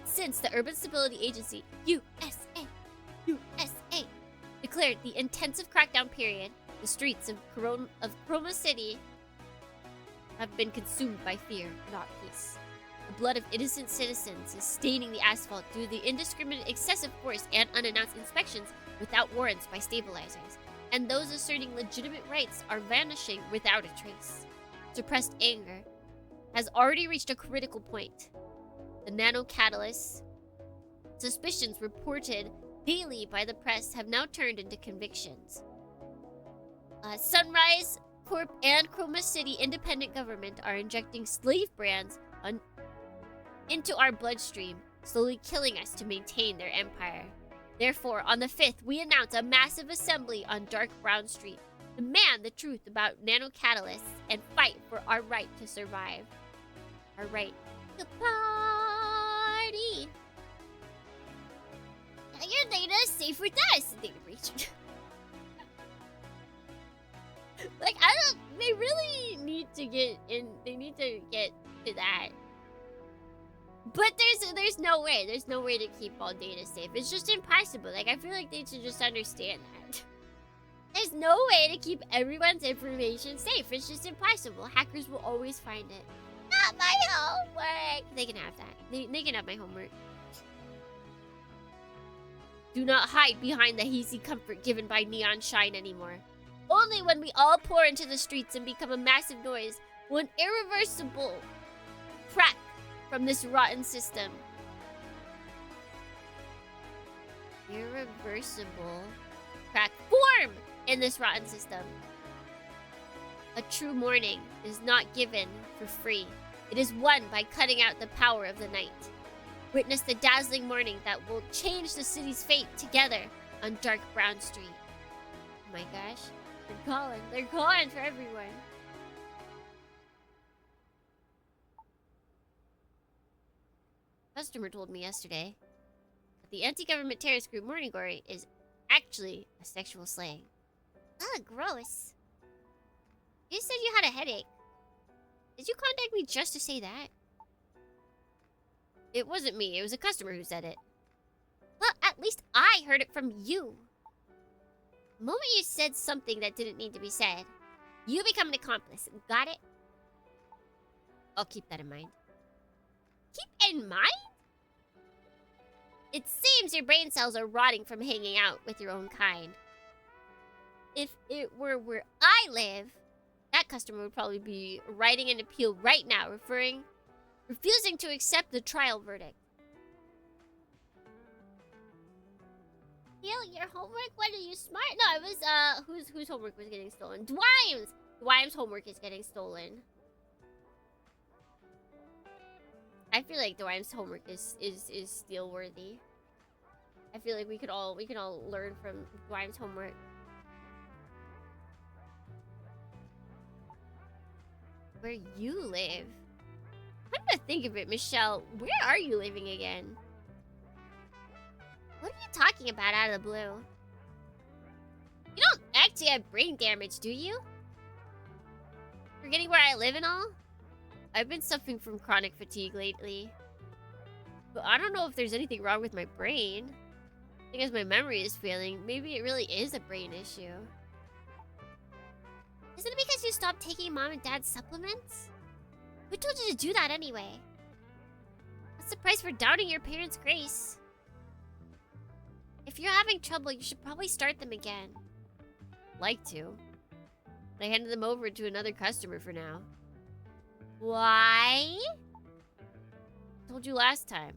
Since the Urban Stability Agency, USA, declared the intensive crackdown period, the streets of Chroma City have been consumed by fear, not peace. The blood of innocent citizens is staining the asphalt due to the indiscriminate excessive force and unannounced inspections without warrants by stabilizers, and those asserting legitimate rights are vanishing without a trace. Suppressed anger has already reached a critical point. The nanocatalysts, suspicions reported daily by the press, have now turned into convictions. Sunrise Corp and Chroma City Independent Government are injecting slave brands into our bloodstream, slowly killing us to maintain their empire. Therefore, on the 5th, we announce a massive assembly on Dark Brown Street. Demand the truth about nanocatalysts and fight for our right to survive. Our right to party. Your data is safe with us, data breach. Like, they really need to get in, they need to get to that. But there's no way to keep all data safe. It's just impossible. Like, I feel like they should just understand that. There's no way to keep everyone's information safe. It's just impossible. Hackers will always find it. Not my homework. They can have that. They can have my homework. Do not hide behind the hazy comfort given by neon shine anymore. Only when we all pour into the streets and become a massive noise will an irreversible crack from this rotten system. Irreversible crack form in this rotten system. A true morning is not given for free. It is won by cutting out the power of the night. Witness the dazzling morning that will change the city's fate together on Dark Brown Street. Oh my gosh. They're calling for everyone. Customer told me yesterday that the anti-government terrorist group Morning Glory is actually a sexual slang. Ah, gross. You said you had a headache. Did you contact me just to say that? It wasn't me. It was a customer who said it. Well, at least I heard it from you. The moment you said something that didn't need to be said, you become an accomplice. Got it? I'll keep that in mind. Keep in mind? It seems your brain cells are rotting from hanging out with your own kind. If it were where I live, that customer would probably be writing an appeal right now, refusing to accept the trial verdict. Steal your homework? What are you, smart? No, it was, whose homework was getting stolen? Dwayne's! Dwayne's homework is getting stolen. I feel like Dwayne's homework is steal worthy. I feel like we could all learn from Dwayne's homework. Where you live? Come to think of it, Michelle, where are you living again? What are you talking about out of the blue? You don't actually have brain damage, do you? Forgetting where I live and all? I've been suffering from chronic fatigue lately. But I don't know if there's anything wrong with my brain. I think as my memory is failing, maybe it really is a brain issue. Isn't it because you stopped taking mom and dad's supplements? Who told you to do that anyway? What's the price for doubting your parents' grace? If you're having trouble, you should probably start them again. Like to. But I handed them over to another customer for now. Why? Told you last time.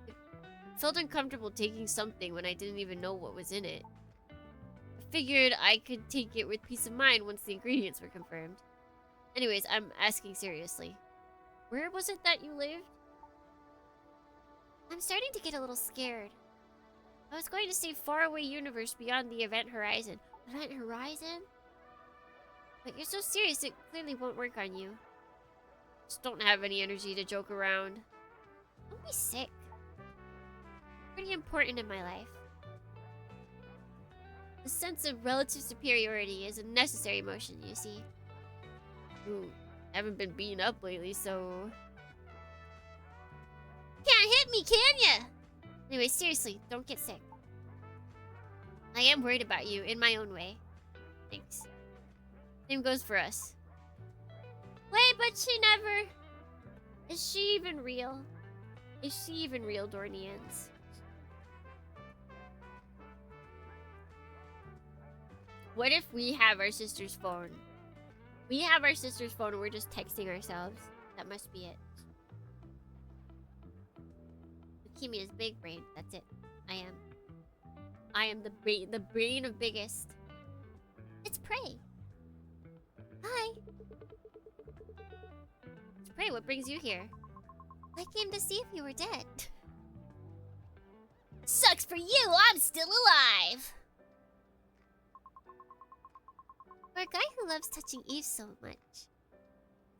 I felt uncomfortable taking something when I didn't even know what was in it. I figured I could take it with peace of mind once the ingredients were confirmed. Anyways, I'm asking seriously. Where was it that you lived? I'm starting to get a little scared. I was going to say faraway universe beyond the event horizon. Event horizon? But you're so serious it clearly won't work on you. Just don't have any energy to joke around. Don't be sick. Pretty important in my life. The sense of relative superiority is a necessary emotion, you see. Ooh, haven't been beaten up lately, so... Can't hit me, can ya? Anyway, seriously, don't get sick. I am worried about you in my own way. Thanks. Same goes for us. Wait, but she never... Is she even real? Is she even real, Dornians? What if we have our sister's phone? We have our sister's phone and we're just texting ourselves. That must be it. Leukemia's big brain. That's it. I am the brain of biggest. It's Prey. Hi. It's Prey, what brings you here? I came to see if you were dead. Sucks for you, I'm still alive. For a guy who loves touching Eve so much,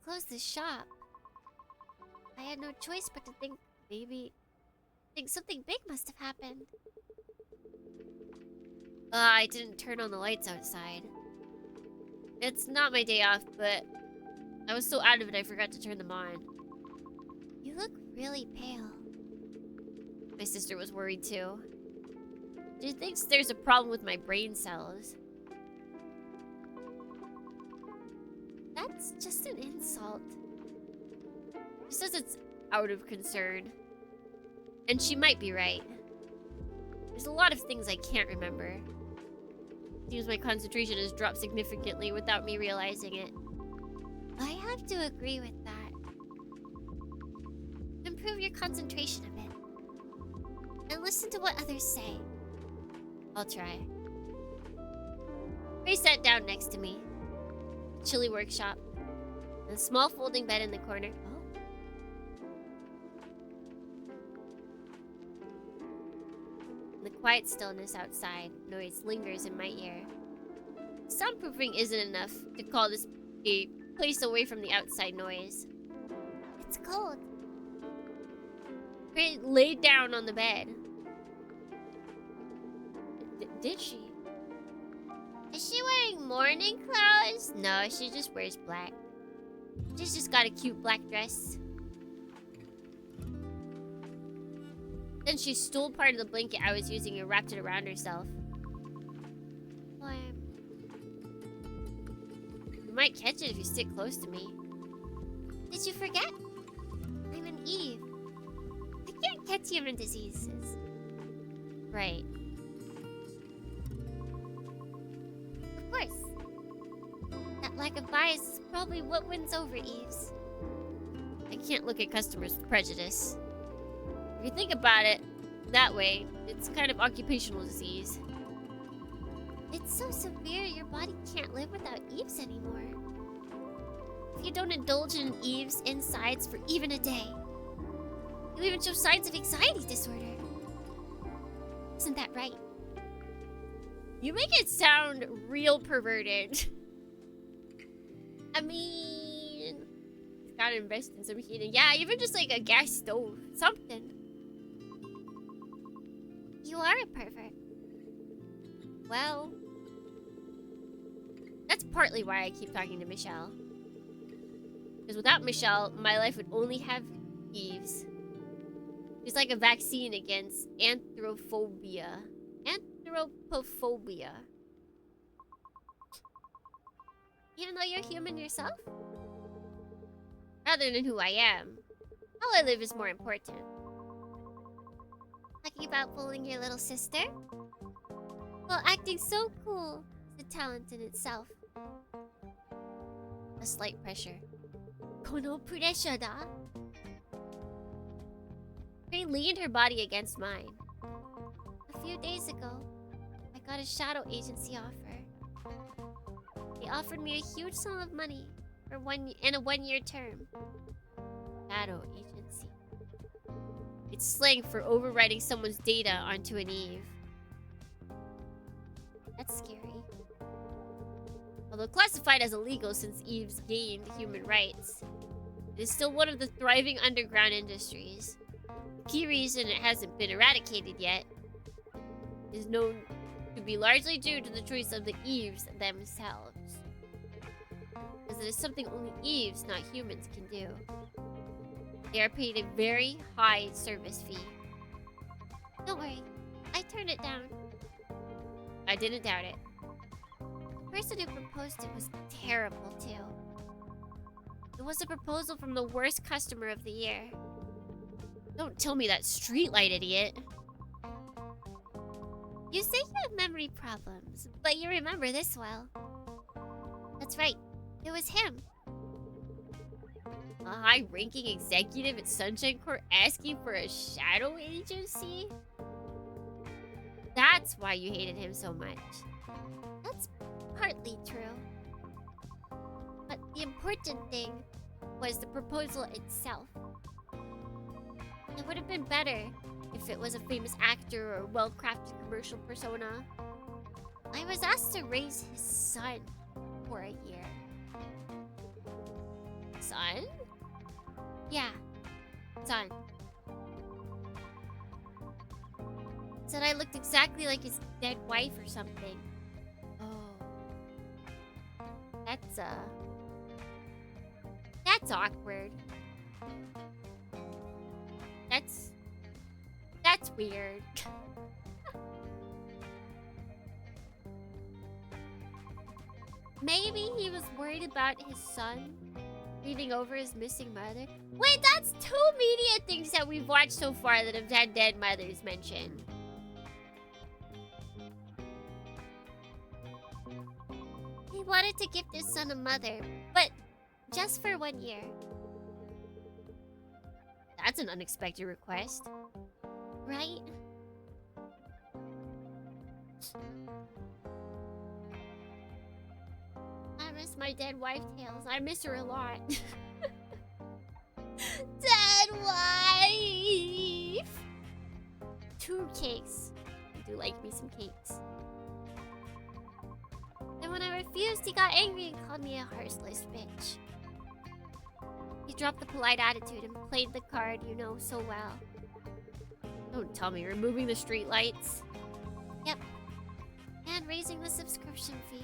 closed the shop. I had no choice but to think something big must have happened. I didn't turn on the lights outside. It's not my day off, but I was so out of it I forgot to turn them on. You look really pale. My sister was worried too. She thinks there's a problem with my brain cells. That's just an insult. She says it's out of concern. And she might be right. There's a lot of things I can't remember. Seems my concentration has dropped significantly without me realizing it. I have to agree with that. Improve your concentration a bit. And listen to what others say. I'll try. Ray sat down next to me. Chilly workshop. And a small folding bed in the corner. Oh. In the quiet stillness outside, noise lingers in my ear. Soundproofing isn't enough to call this a place away from the outside noise. It's cold. Ray laid down on the bed. Did she? Is she wearing morning clothes? No, she just wears black. She's just got a cute black dress. Then she stole part of the blanket I was using and wrapped it around herself. Warm. You might catch it if you sit close to me. Did you forget? I'm an Eve. I can't catch human diseases. Right. Of course. That lack of bias is probably what wins over Eves. I can't look at customers with prejudice. If you think about it that way, it's kind of occupational disease. It's so severe your body can't live without Eves anymore. If you don't indulge in Eves insides for even a day, you even show signs of anxiety disorder. Isn't that right? You make it sound real perverted. I mean, you gotta invest in some heating. Yeah, even just like a gas stove. Something. You are a pervert. Well, that's partly why I keep talking to Michelle. Because without Michelle, my life would only have Eves. It's like a vaccine against anthropophobia. Anthropophobia. Even though you're human yourself? Rather than who I am, how I live is more important. Talking about fooling your little sister? Well, acting so cool is a talent in itself. A slight pressure. Kono pressure da? Ray leaned her body against mine. A few days ago, I got a shadow agency offer. They offered me a huge sum of money for a one-year term. Shadow agency. It's slang for overwriting someone's data onto an Eve. That's scary. Although classified as illegal since Eves gained human rights, it is still one of the thriving underground industries. The key reason it hasn't been eradicated yet is known to be largely due to the choice of the Eves themselves. As it is something only Eves, not humans, can do. They are paid a very high service fee. Don't worry, I turned it down. I didn't doubt it. The person who proposed it was terrible, too. It was a proposal from the worst customer of the year. Don't tell me that streetlight idiot. You say you have memory problems, but you remember this well. That's right, it was him. A high-ranking executive at Sunshine Corp asking for a shadow agency? That's why you hated him so much. That's partly true. But the important thing was the proposal itself. It would have been better if it was a famous actor or well-crafted commercial persona. I was asked to raise his son for a year. Son? Yeah, son. Said I looked exactly like his dead wife or something. Oh. That's awkward. That's weird. Maybe he was worried about his son grieving over his missing mother. Wait, that's 2 media things that we've watched so far that have had dead mothers mentioned. He wanted to gift his son a mother, but just for 1 year. That's an unexpected request. Right? I miss my dead wife tales. I miss her a lot. Dead wife! 2 cakes. I do like me some cakes. And when I refused, he got angry and called me a heartless bitch. He dropped the polite attitude and played the card you know so well. Don't tell me removing the streetlights. Yep. And raising the subscription fee.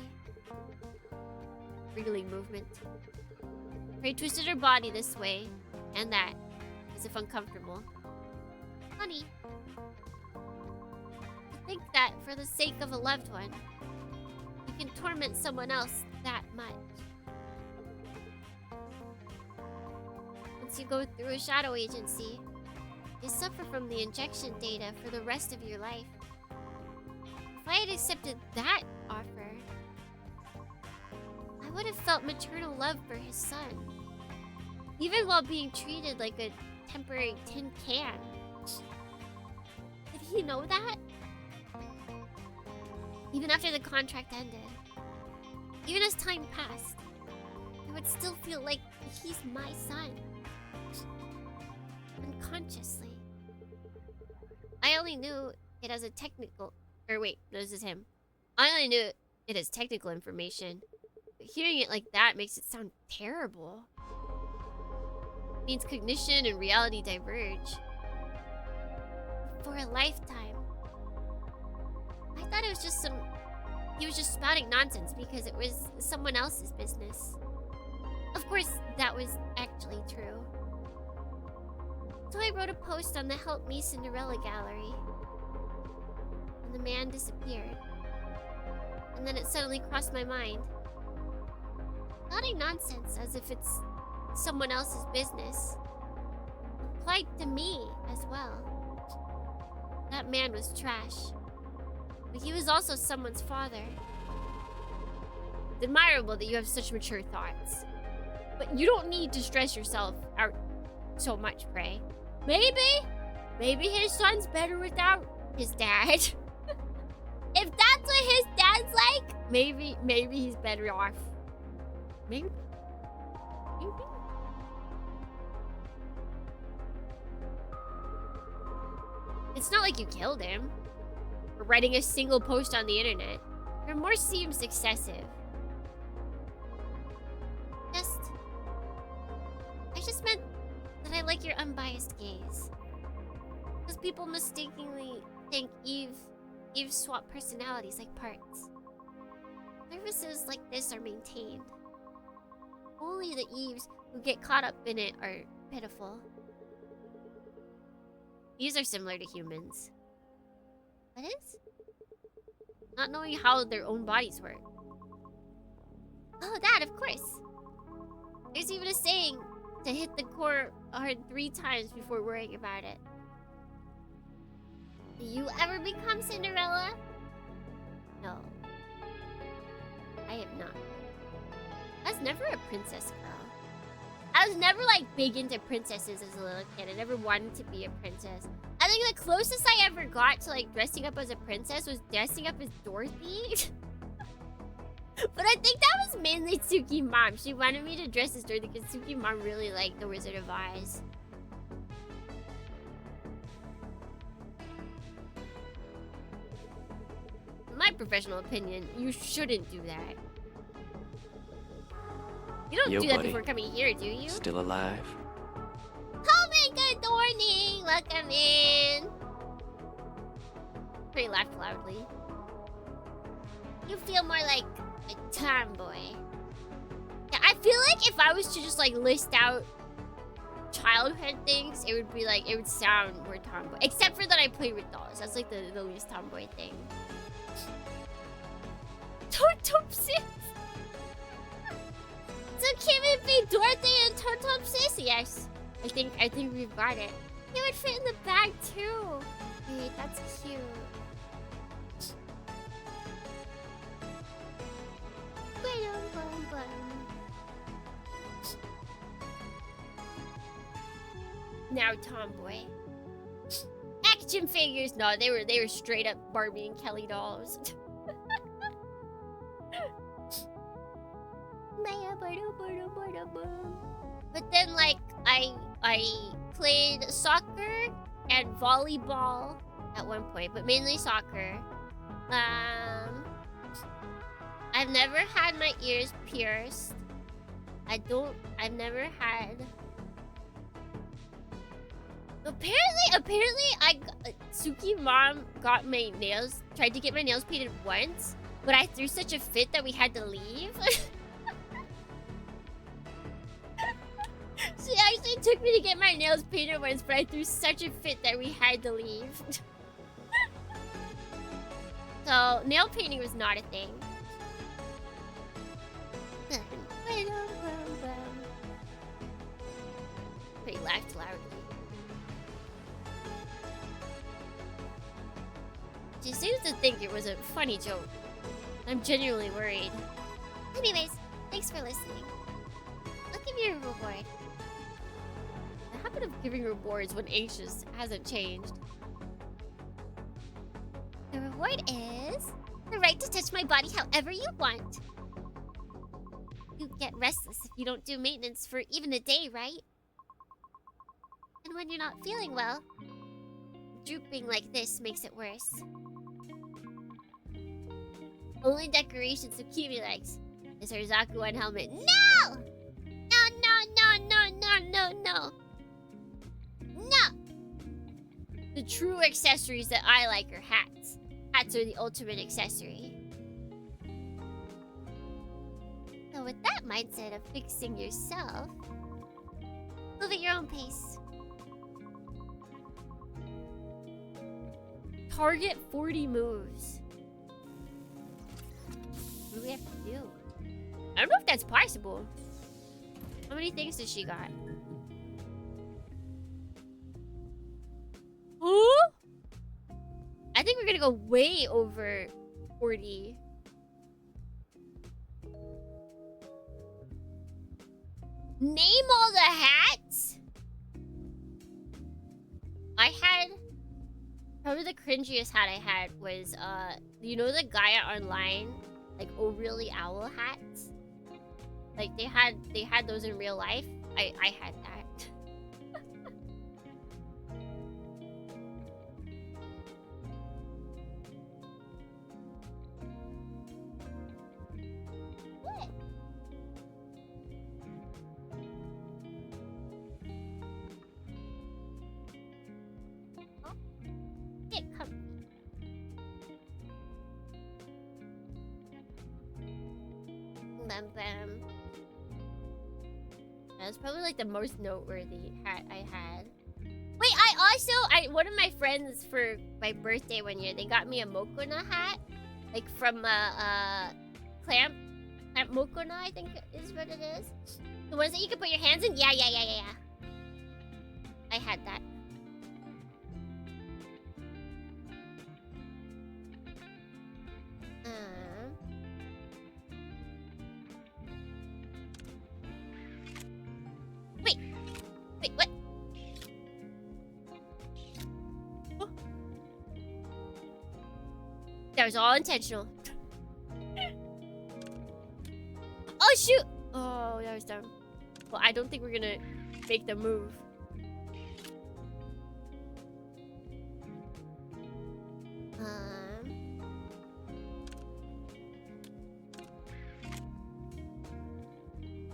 Wriggling movement. Ray twisted her body this way and that, as if uncomfortable. Funny. To think that for the sake of a loved one, you can torment someone else that much. Once you go through a shadow agency, you suffer from the injection data for the rest of your life. If I had accepted that offer, I would have felt maternal love for his son. Even while being treated like a temporary tin can. Did he know that? Even after the contract ended, even as time passed, I would still feel like he's my son. Unconsciously. I only knew it as a technical... Or wait, no, this is him. I only knew it as technical information. But hearing it like that makes it sound terrible. It means cognition and reality diverge. For a lifetime. I thought it was just some... He was just spouting nonsense because it was someone else's business. Of course, that was actually true. So I wrote a post on the Help Me Cinderella gallery. And the man disappeared. And then it suddenly crossed my mind. Spouting nonsense as if it's someone else's business applied to me as well. That man was trash. But he was also someone's father. It's admirable that you have such mature thoughts. But you don't need to stress yourself out so much, Prey. Maybe his son's better without his dad. If that's what his dad's like, maybe he's better off. Maybe. It's not like you killed him. Or writing a single post on the internet. Remorse seems excessive. I just meant that I like your unbiased gaze. Because people mistakenly think Eve swapped personalities like parts. Services like this are maintained. Only the Eves who get caught up in it are pitiful. These are similar to humans. What is? Not knowing how their own bodies work. Oh, that, of course. There's even a saying to hit the core hard 3 times before worrying about it. Do you ever become Cinderella? No. I have not. I was never a princess girl. I was never like big into princesses as a little kid. I never wanted to be a princess. I think the closest I ever got to like dressing up as a princess was dressing up as Dorothy. But I think that was mainly Tsuki Mom. She wanted me to dress as Dorothy because Tsuki Mom really liked The Wizard of Oz. In my professional opinion, you shouldn't do that. You don't do that buddy. before coming here, do you? Still alive? Home good morning! Welcome in! Pretty laughed loudly. You feel more like a tomboy. Yeah, I feel like if I was to just like list out childhood things, it would be like, it would sound more tomboy. Except for that I play with dolls. That's like the least tomboy thing. Totopsis! So can it be Dorothy and Totopsis? Yes. I think we've got it. It would fit in the bag too. Wait, that's cute. Now tomboy. Action figures. No, they were straight up Barbie and Kelly dolls. But then like I played soccer and volleyball at one point, but mainly soccer. I've never had my ears pierced. I've never had. Apparently, Tsuki Mom got my nails, tried to get my nails painted once, but I threw such a fit that we had to leave. She actually took me to get my nails painted once, but I threw such a fit that we had to leave. So, nail painting was not a thing. Pretty laughed loudly. She seems to think it was a funny joke. I'm genuinely worried. Anyways, thanks for listening. I'll give you a reward. The habit of giving rewards when anxious hasn't changed. The reward is the right to touch my body however you want. You get restless if you don't do maintenance for even a day, right? And when you're not feeling well, drooping like this makes it worse. Only decorations to keep me legs is her Zaku One helmet. No! No, no, no, no, no, no, no. No! The true accessories that I like are hats. Hats are the ultimate accessory. So with that mindset of fixing yourself, move at your own pace. Target 40 moves. What do we have to do? I don't know if that's possible. How many things does she got? Huh? I think we're gonna go way over 40. Name all the hats? I had... Probably the cringiest hat I had was, you know the Gaia Online? Like, oh, really owl hats? Like, they had those in real life. I had that. What? Oh. Get comfy. Bam bam. That was probably like the most noteworthy hat I had. Wait, one of my friends for my birthday one year, they got me a Mokona hat. Like from Clamp Mokona, I think is what it is. The ones that you can put your hands in? Yeah. I had that. Wait, what? Oh. That was all intentional. Oh, shoot! Oh, that was dumb. Well, I don't think we're gonna make the move.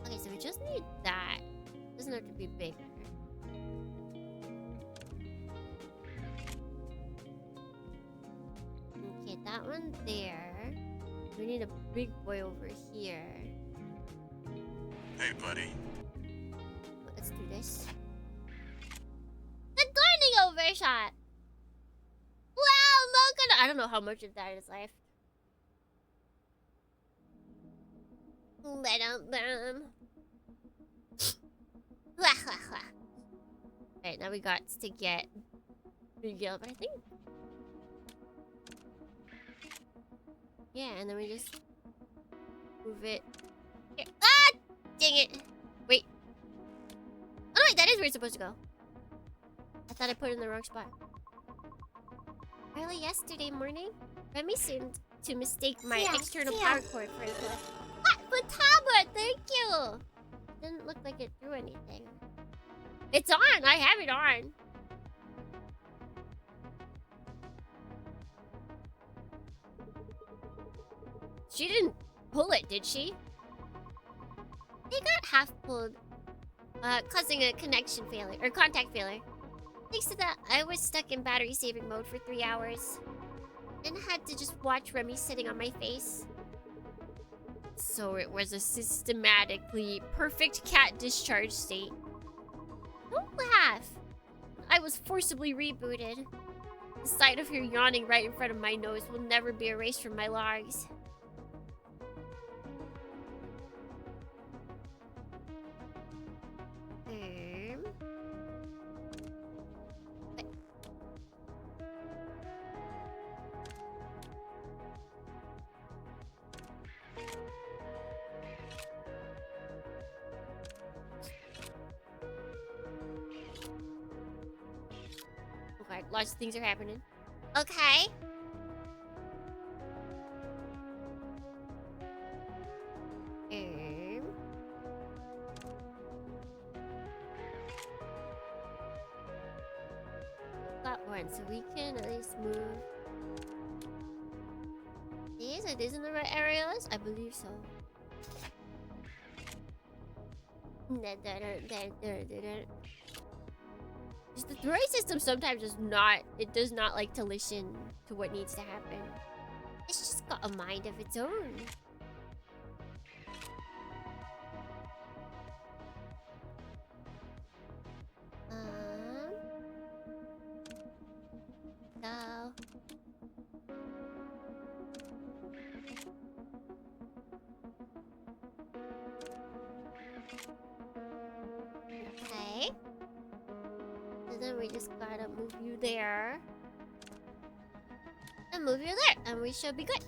Okay, so we just need that. Doesn't have to be bigger. Okay, that one there. We need a big boy over here. Hey, buddy. Let's do this. The gardening overshot! Wow, Mokona! I don't know how much of that is left. Alright, now we got to get Miguel, but I think... Yeah, and then we just move it here. Ah! Dang it! Wait. Oh no, wait, that is where it's supposed to go. I thought I put it in the wrong spot. Early yesterday morning, Remy seemed to mistake my external power cord for a clip. What? Futaba! Thank you! Didn't look like it threw anything. It's on! I have it on! She didn't pull it, did she? They got half pulled, causing a connection failure, or contact failure. Thanks to that, I was stuck in battery saving mode for 3 hours. And had to just watch Remy sitting on my face. So it was a systematically perfect cat discharge state. Don't laugh. I was forcibly rebooted. The sight of her yawning right in front of my nose will never be erased from my logs. lots of things are happening. Okay. Got one, so we can at least move. These are these in the right areas? I believe so. Just the droid system sometimes does not. It does not like to listen to what needs to happen. It's just got a mind of its own. Go. Okay. So then we just gotta move you there. And move you there. And we should be good.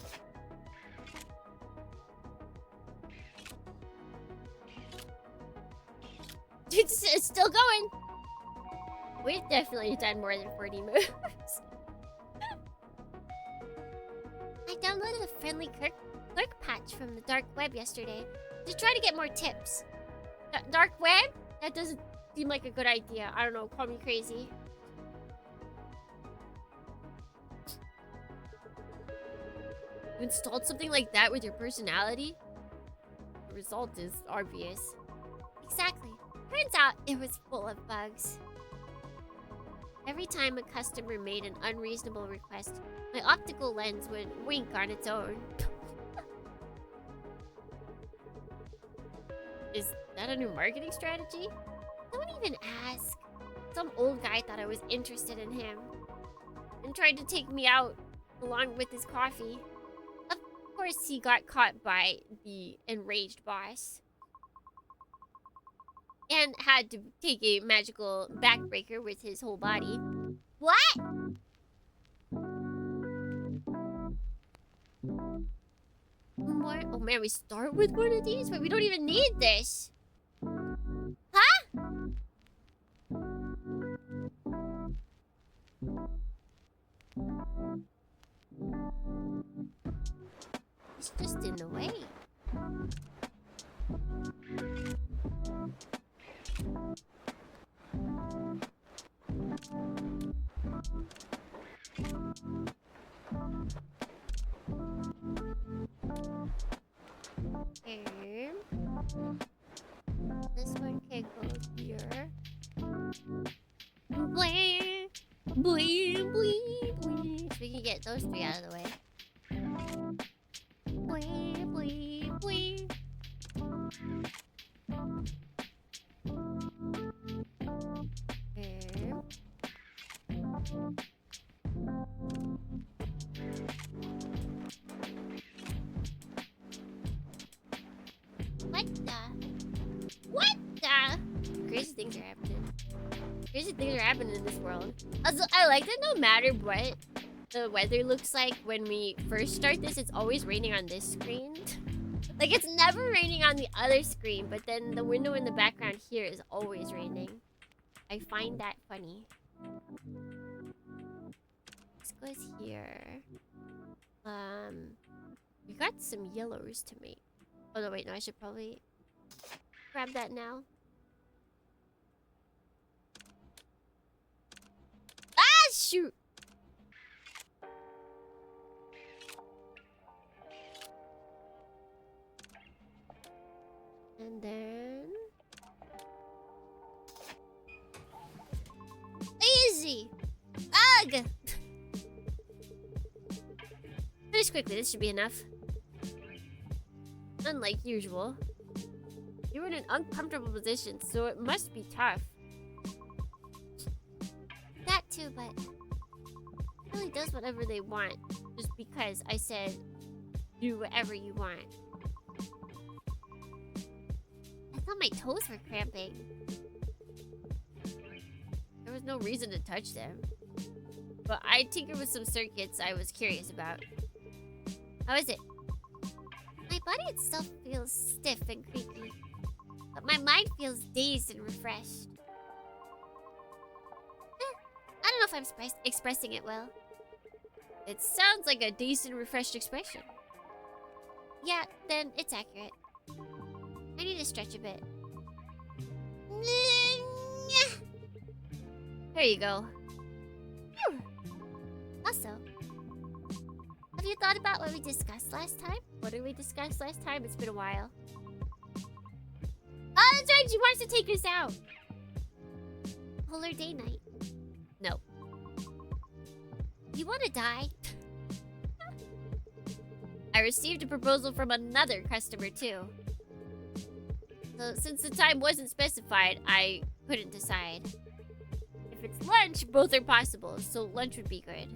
It's still going. We've definitely done more than 40 moves. I downloaded a friendly clerk patch from the dark web yesterday to try to get more tips. Dark web? That doesn't seem like a good idea. I don't know, call me crazy. You installed something like that with your personality? The result is obvious. Exactly. Turns out it was full of bugs. Every time a customer made an unreasonable request, my optical lens would wink on its own. Is that a new marketing strategy? Don't even ask. Some old guy thought I was interested in him and tried to take me out along with his coffee. Of course, he got caught by the enraged boss and had to take a magical backbreaker with his whole body. What? More? Oh man, we start with one of these? But we don't even need this. Huh? It's just in the way. Okay. This one can go here. Bling, bling, bling, bling. So we can get those three out of the way. Bling, bling, bling. Okay. What the? What the? Crazy things are happening. Crazy things are happening in this world. Also, I like that no matter what the weather looks like when we first start this, it's always raining on this screen. Like, it's never raining on the other screen, but then the window in the background here is always raining. I find that funny. This goes here. We got some yellows to make. Oh no, wait, no, I should probably grab that now. Ah, shoot! And then... Easy! Ugh! Finish quickly, this should be enough. Unlike usual. You're in an uncomfortable position, so it must be tough. That too, but... It really does whatever they want. Just because I said, do whatever you want. I thought my toes were cramping. There was no reason to touch them. But I tinkered with some circuits I was curious about. How is it? My body itself feels stiff and creaky, but my mind feels dazed and refreshed. I don't know if if I'm expressing it well. It sounds like a decent, refreshed expression. Yeah, then it's accurate. I need to stretch a bit. There you go. Phew. Also, have you thought about what we discussed last time? What did we discuss last time? It's been a while. Oh, that's right. She wants to take us out. Polar day night. No. You want to die? I received a proposal from another customer too. So since the time wasn't specified, I couldn't decide. If it's lunch, both are possible, so lunch would be good.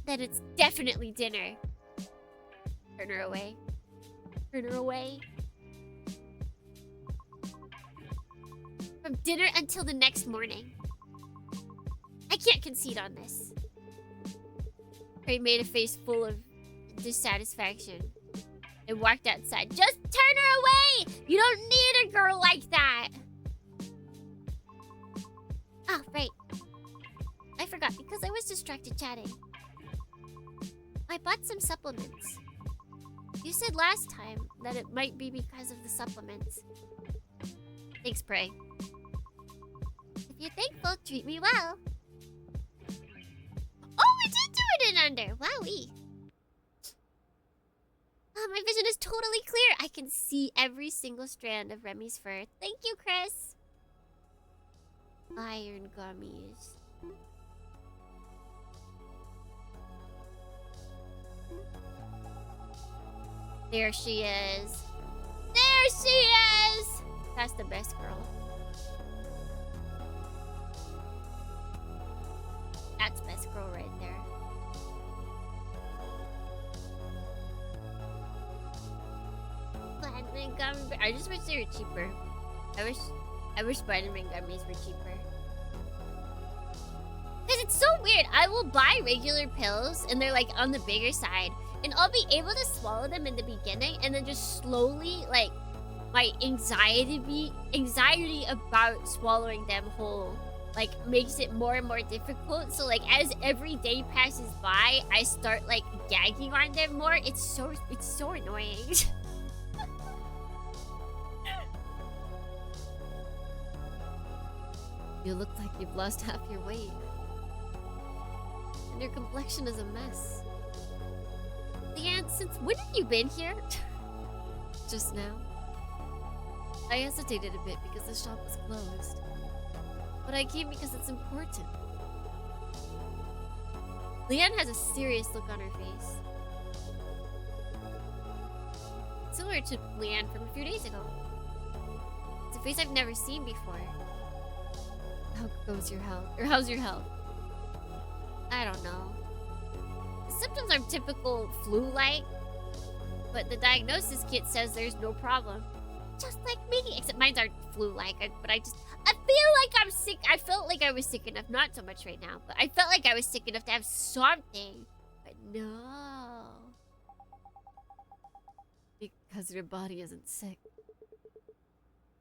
Then it's definitely dinner. Turn her away. Turn her away. From dinner until the next morning. I can't concede on this. Prey made a face full of dissatisfaction and walked outside. Just turn her away! You don't need a girl like that! Oh, right. I forgot because I was distracted chatting. I bought some supplements. You said last time that it might be because of the supplements. Thanks, Prey. If you're thankful, treat me well. Oh, we did do it in under! Wowee. Oh, my vision is totally clear. I can see every single strand of Remy's fur. Thank you, Chris. Iron gummies. There she is. There she is! That's the best girl. That's best girl right there. Spider-Man gummy. I just wish they were cheaper. I wish Spider-Man gummies were cheaper. Because it's so weird. I will buy regular pills and they're like on the bigger side. And I'll be able to swallow them in the beginning and then just slowly, like, my anxiety about swallowing them whole, like, makes it more and more difficult. So, like, as every day passes by, I start, like, gagging on them more. It's so annoying. You look like you've lost half your weight. And your complexion is a mess. Leanne, since when have you been here? Just now. I hesitated a bit because the shop was closed. But I came because it's important. Leanne has a serious look on her face. Similar to Leanne from a few days ago. It's a face I've never seen before. How goes your health? Or how's your health? I don't know. The symptoms are typical flu-like, but the diagnosis kit says there's no problem. Just like me, except mine aren't flu-like, but I feel like I'm sick. I felt like I was sick enough, not so much right now, but I felt like I was sick enough to have something. But no. Because your body isn't sick.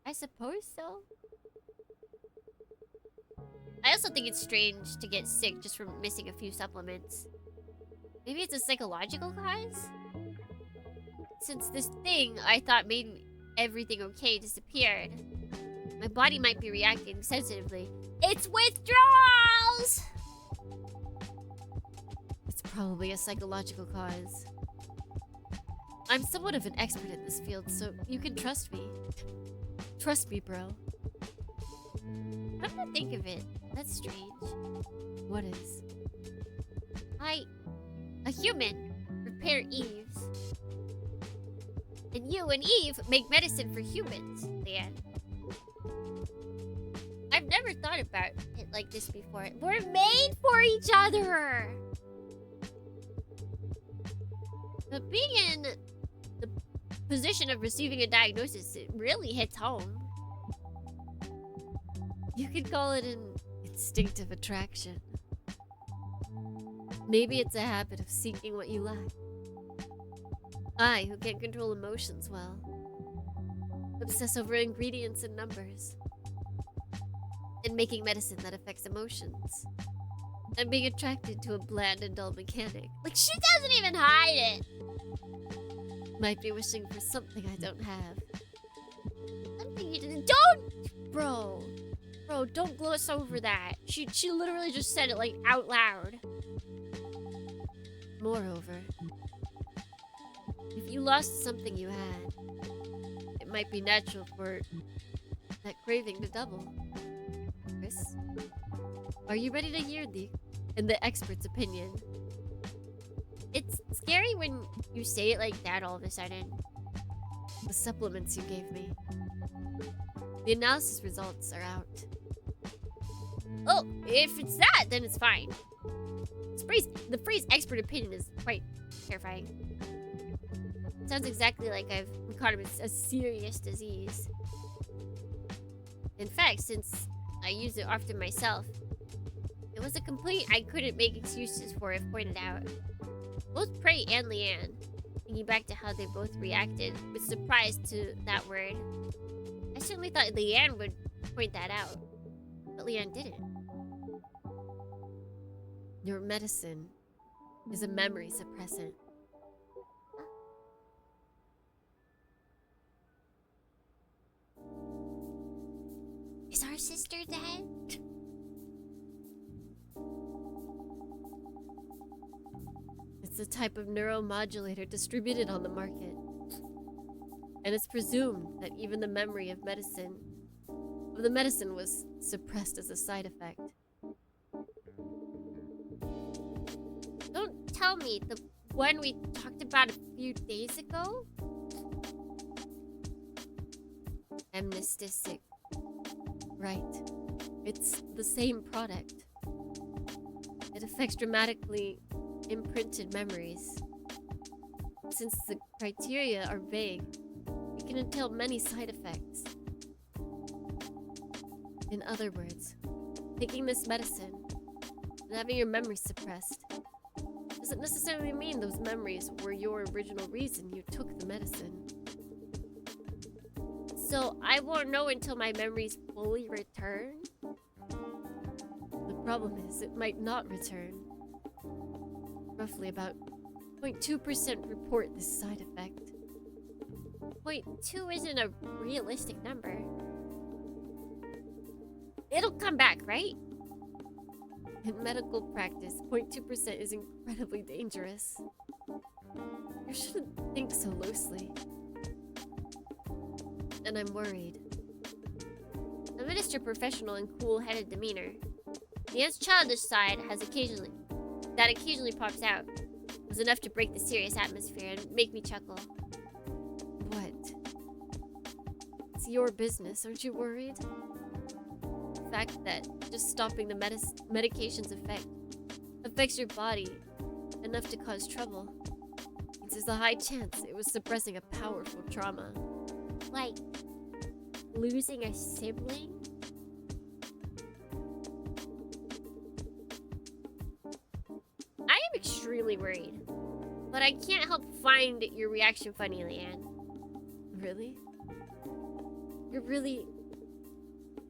I suppose so. I also think it's strange to get sick just from missing a few supplements. Maybe it's a psychological cause? Since this thing I thought made everything okay disappeared, my body might be reacting sensitively. It's withdrawals! It's probably a psychological cause. I'm somewhat of an expert in this field, so you can trust me. Trust me, bro. Come to think of it, that's strange. What is? A human, repair Eve's. And you and Eve make medicine for humans, Leanne. I've never thought about it like this before. We're made for each other! But being in the position of receiving a diagnosis, it really hits home. You could call it an instinctive attraction. Maybe it's a habit of seeking what you lack. I, who can't control emotions well, obsess over ingredients and numbers. and making medicine that affects emotions. And being attracted to a bland and dull mechanic. Like, she doesn't even hide it! Might be wishing for something I don't have. Something you didn't— Don't! Bro, don't gloss over that. She literally just said it, like, out loud. Moreover, if you lost something you had, it might be natural for that craving to double. Chris, are you ready to hear the expert's opinion? It's scary when you say it like that all of a sudden. The supplements you gave me. The analysis results are out. Oh, if it's that, then it's fine. The phrase expert opinion is quite terrifying. It sounds exactly like I've caught him a serious disease. In fact, since I use it often myself, it was a complaint I couldn't make excuses for if pointed out. Both Prey and Leanne, thinking back to how they both reacted with surprise to that word. I certainly thought Leanne would point that out, but Leanne didn't. Your medicine is a memory suppressant. Is our sister dead? It's a type of neuromodulator distributed on the market. And it's presumed that even the memory of the medicine was suppressed as a side effect. Don't tell me the one we talked about a few days ago? Amnestic. Right. It's the same product. It affects dramatically imprinted memories. Since the criteria are vague, it can entail many side effects. In other words, taking this medicine and having your memory suppressed doesn't necessarily mean those memories were your original reason you took the medicine. So I won't know until my memories fully return? The problem is, it might not return. Roughly about 0.2% report this side effect. 0.2 isn't a realistic number. It'll come back, right? In medical practice, 0.2% is incredibly dangerous. You shouldn't think so loosely. And I'm worried. Administer professional and cool-headed demeanor. Leanne's childish side occasionally pops out. Was enough to break the serious atmosphere and make me chuckle. What? It's your business, aren't you worried? The fact that just stopping the medication's effect affects your body enough to cause trouble means there's a high chance it was suppressing a powerful trauma. Like, losing a sibling? I am extremely worried. But I can't help find your reaction funny, Leanne. Really? You're really...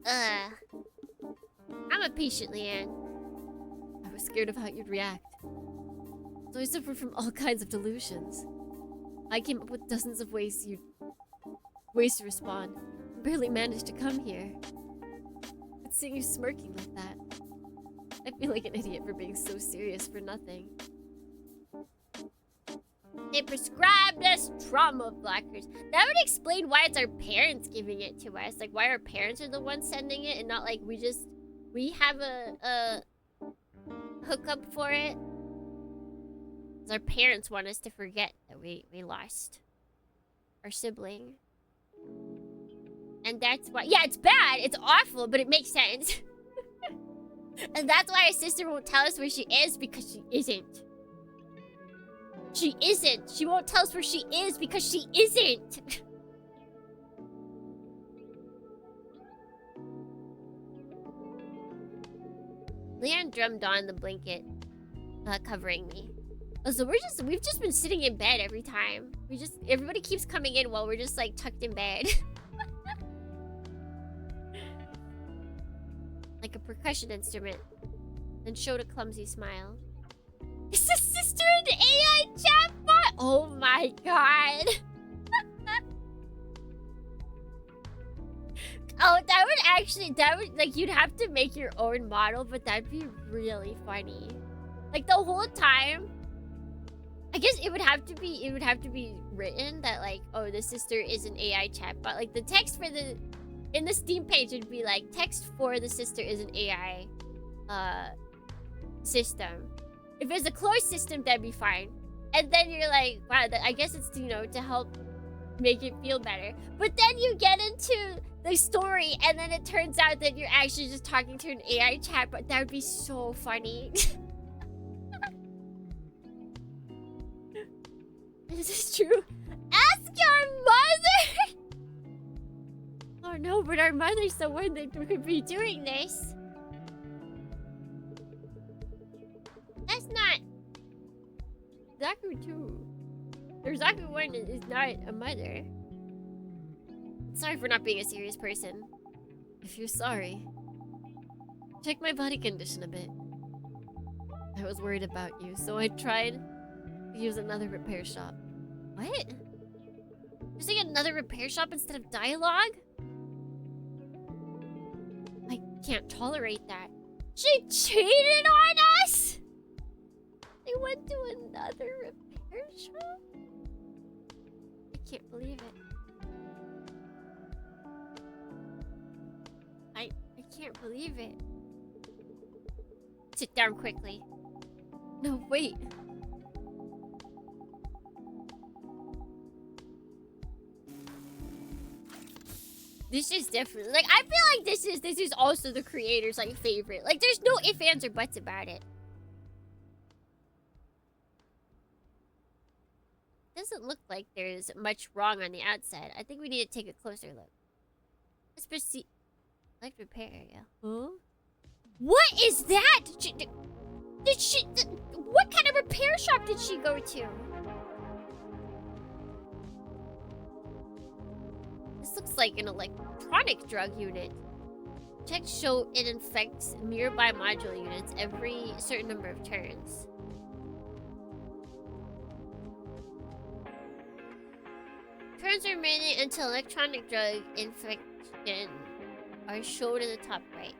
I'm a patient, Leanne. I was scared of how you'd react. So I suffered from all kinds of delusions. I came up with dozens of ways to respond. Barely managed to come here. But seeing you smirking like that, I feel like an idiot for being so serious for nothing. They prescribed us trauma blockers. That would explain why it's our parents giving it to us. Like, why our parents are the ones sending it and not like we have a hookup for it. 'Cause our parents want us to forget that we lost our sibling. And that's why, yeah, it's bad, it's awful, but it makes sense. And that's why our sister won't tell us where she is, because she isn't. She isn't. She won't tell us where she is because she isn't. Leanne drummed on the blanket covering me. Oh, so we've just been sitting in bed every time. Everybody keeps coming in while we're just like tucked in bed. percussion instrument, then showed a clumsy smile. Is the sister an AI chatbot? Oh my god. Oh, that would actually, like, you'd have to make your own model, but that'd be really funny. Like, the whole time, I guess it would have to be written that, like, oh, the sister is an AI chatbot. Like, the text for in the Steam page would be like, text for the sister is an AI, system. If it's a closed system, that'd be fine. And then you're like, wow, I guess it's, you know, to help make it feel better. But then you get into the story, and then it turns out that you're actually just talking to an AI chatbot. That would be so funny. This is true. Ask your mother! Oh no, but our mother's the one that could be doing this. That's not... Zaku 2. Or Zaku 1 is not a mother. Sorry for not being a serious person. If you're sorry, check my body condition a bit. I was worried about you, so I tried to use another repair shop. What? Using another repair shop instead of dialogue? I can't tolerate that. She cheated on us? They went to another repair shop? I can't believe it. I can't believe it. Sit down quickly. No, wait. This is different. Like, I feel like this is also the creator's, like, favorite. Like, there's no ifs, ands, or buts about it. Doesn't look like there's much wrong on the outside. I think we need to take a closer look. Let's proceed. Like repair area. Huh? What is that? Did she what kind of repair shop did she go to? This looks like an electronic drug unit. Checks show it infects nearby module units every certain number of turns. Turns remaining until electronic drug infection are shown in the top right.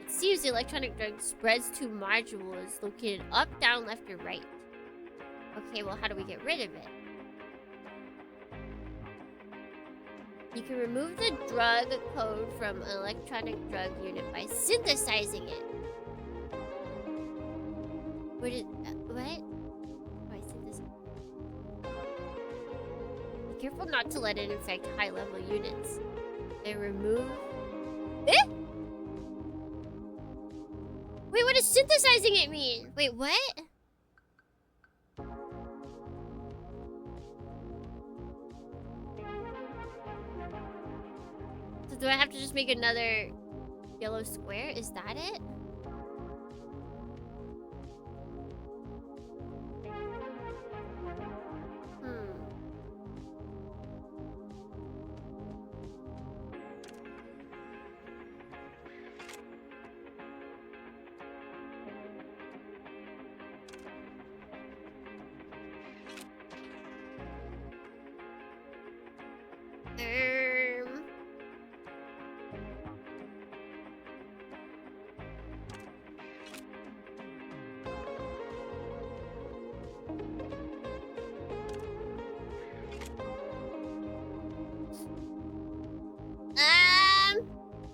It seems the electronic drug spreads to modules located up, down, left, or right. Okay, well, how do we get rid of it? You can remove the drug code from an electronic drug unit by synthesizing it. What? Oh, I synthesize. Be careful not to let it infect high-level units. And remove... Eh? Wait, what does synthesizing it mean? Wait, what? So do I have to just make another yellow square? Is that it?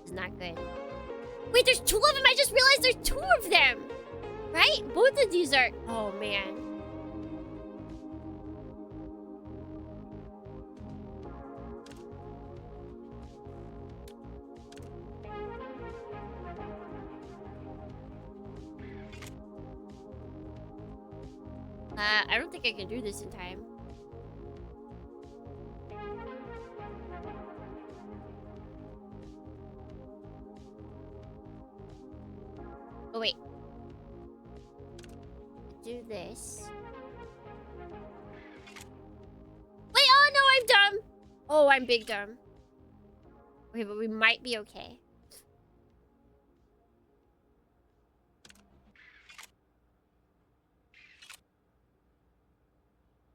It's not good. Wait, there's two of them? I just realized there's two of them! Right? Both of these are... Oh, man. I don't think I can do this in time. Oh, wait. Do this. Wait, oh no, I'm dumb. Oh, I'm big dumb. Okay, but we might be okay.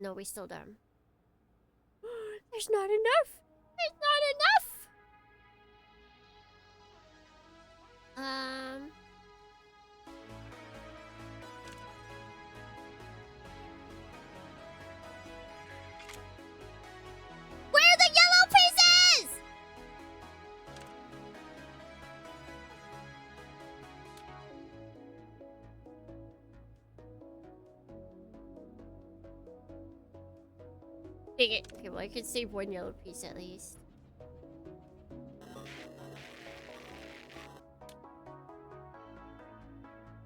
No, we still don't. There's not enough! There's not enough! Where are the yellow pieces? Dang it. Okay, well, I could save one yellow piece at least.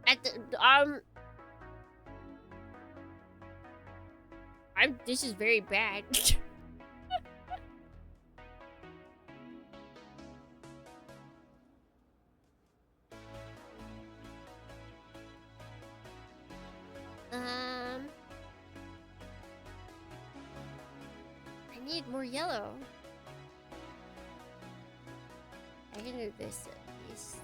At the, this is very bad. I need more yellow. I can do this at least.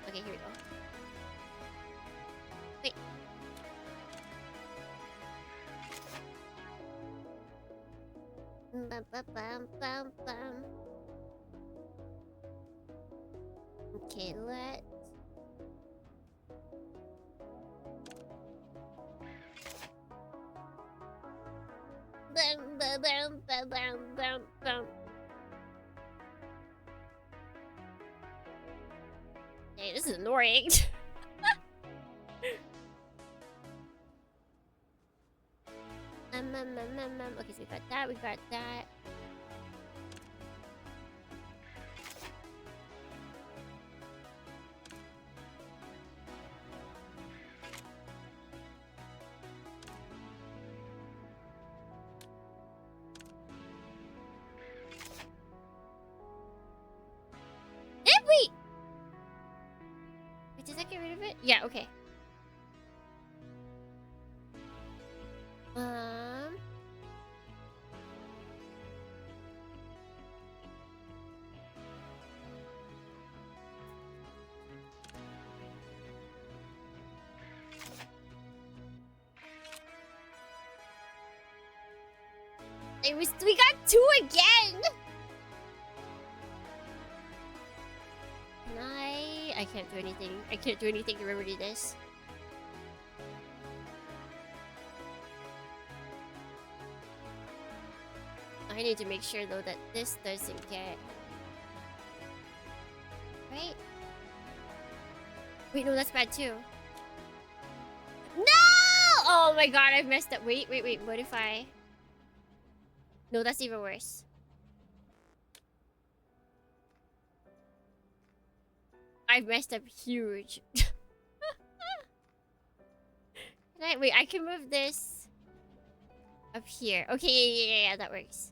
Okay, here we go. Wait. Bum, bum, bum, bum, bum. Okay, let's... Bum, bum, bum, bum, bum, bum, bum. Hey, this is annoying. Okay, so we got that, we got that. Wait! Wait, does that get rid of it? Yeah, okay. We got 2 again! Can I can't do anything. I can't do anything to remedy this. I need to make sure though that this doesn't get... Right? Wait, no, that's bad too. No! Oh my god, I've messed up. Wait. What if I... No, that's even worse. I've messed up huge. Wait, I can move this up here. Okay, yeah, that works.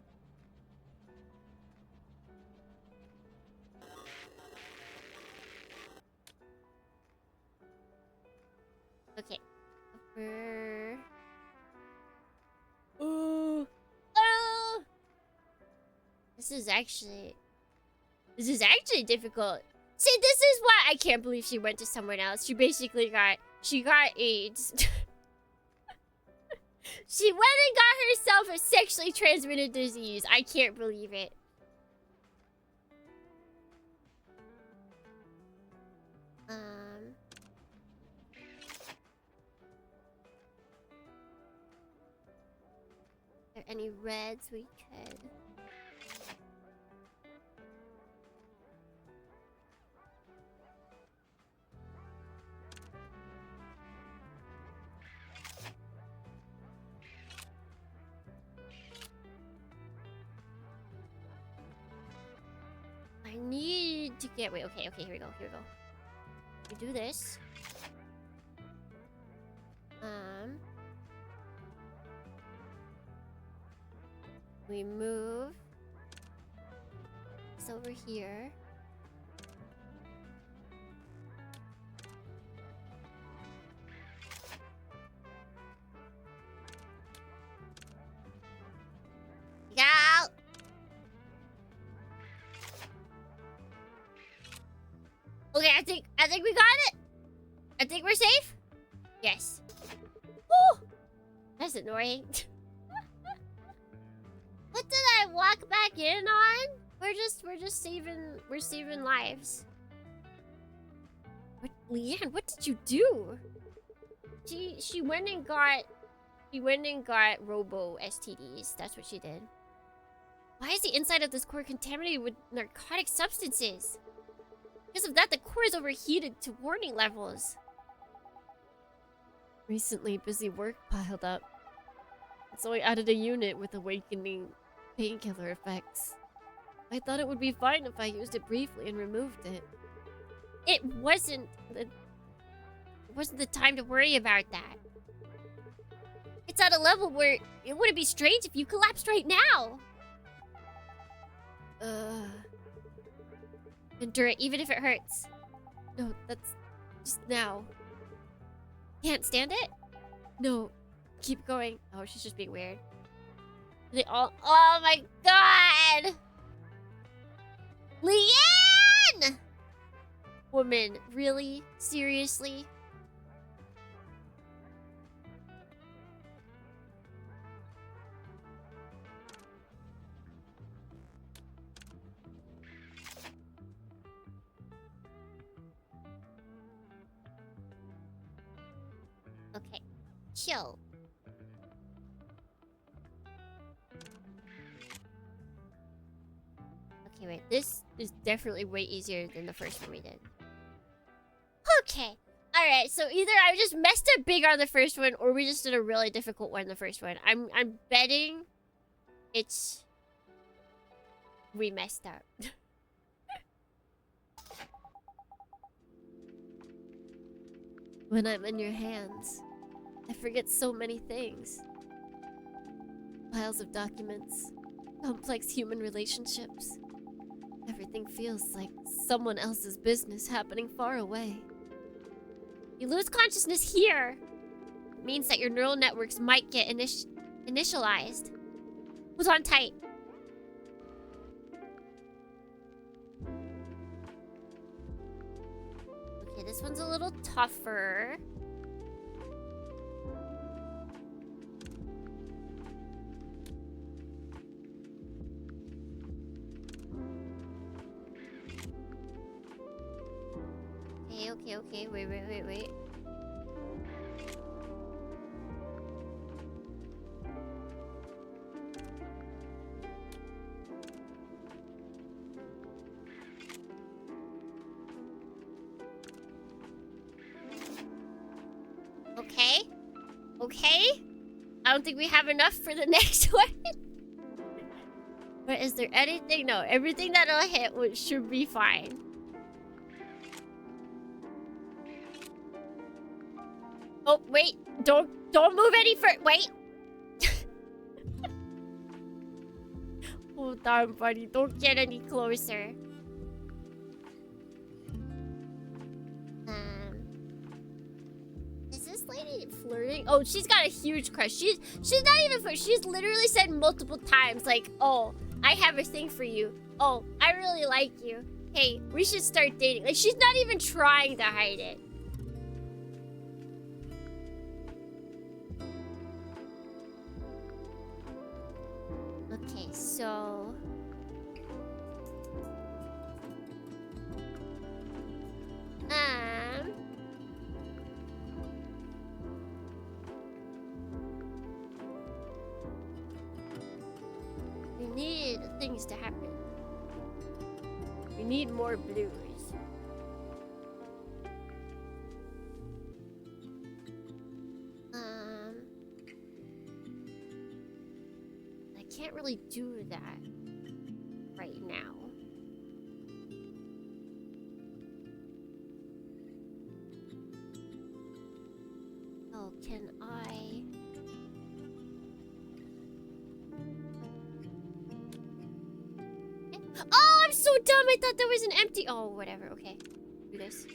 Okay. Ooh. Oh! This is actually difficult. See, this is why I can't believe she went to someone else. She basically got AIDS. She went and got herself a sexually transmitted disease. I can't believe it. Are there any reds we could... I need to get... Wait, okay, here we go. We do this. We move this over here. Okay, I think we got it. I think we're safe. Yes. Woo! That's annoying. What did I walk back in on? We're just saving lives. What, Leanne, what did you do? She went and got robo STDs. That's what she did. Why is the inside of this core contaminated with narcotic substances? Because of that, the core is overheated to warning levels. Recently, busy work piled up. So I added a unit with awakening painkiller effects. I thought it would be fine if I used it briefly and removed it. It wasn't the time to worry about that. It's at a level where it wouldn't be strange if you collapsed right now. Endure it, even if it hurts. No, that's just now. Can't stand it? No, keep going. Oh, she's just being weird. They all. Oh my god! Leanne! Woman, really? Seriously? Okay, chill. Okay, wait. This is definitely way easier than the first one we did. Okay. Alright, so either I just messed up big on the first one, or we just did a really difficult one the first one. I'm betting it's... we messed up. When I'm in your hands, I forget so many things. Piles of documents, complex human relationships. Everything feels like someone else's business happening far away. You lose consciousness here. It means that your neural networks might get initialized. Hold on tight. Okay, this one's a little tougher. Okay. Wait. Okay. I don't think we have enough for the next one. But is there anything? No, everything that I'll hit should be fine. Oh, wait. Don't move any further. Wait. Hold on, buddy. Don't get any closer. Is this lady flirting? Oh, she's got a huge crush. She's not even flirting. She's literally said multiple times, like, oh, I have a thing for you. Oh, I really like you. Hey, we should start dating. Like, she's not even trying to hide it. Okay, so... we need things to happen. We need more blues. I can't really do that right now. Oh, can I? Oh, I'm so dumb. I thought there was an empty. Oh, whatever. Okay. Do this.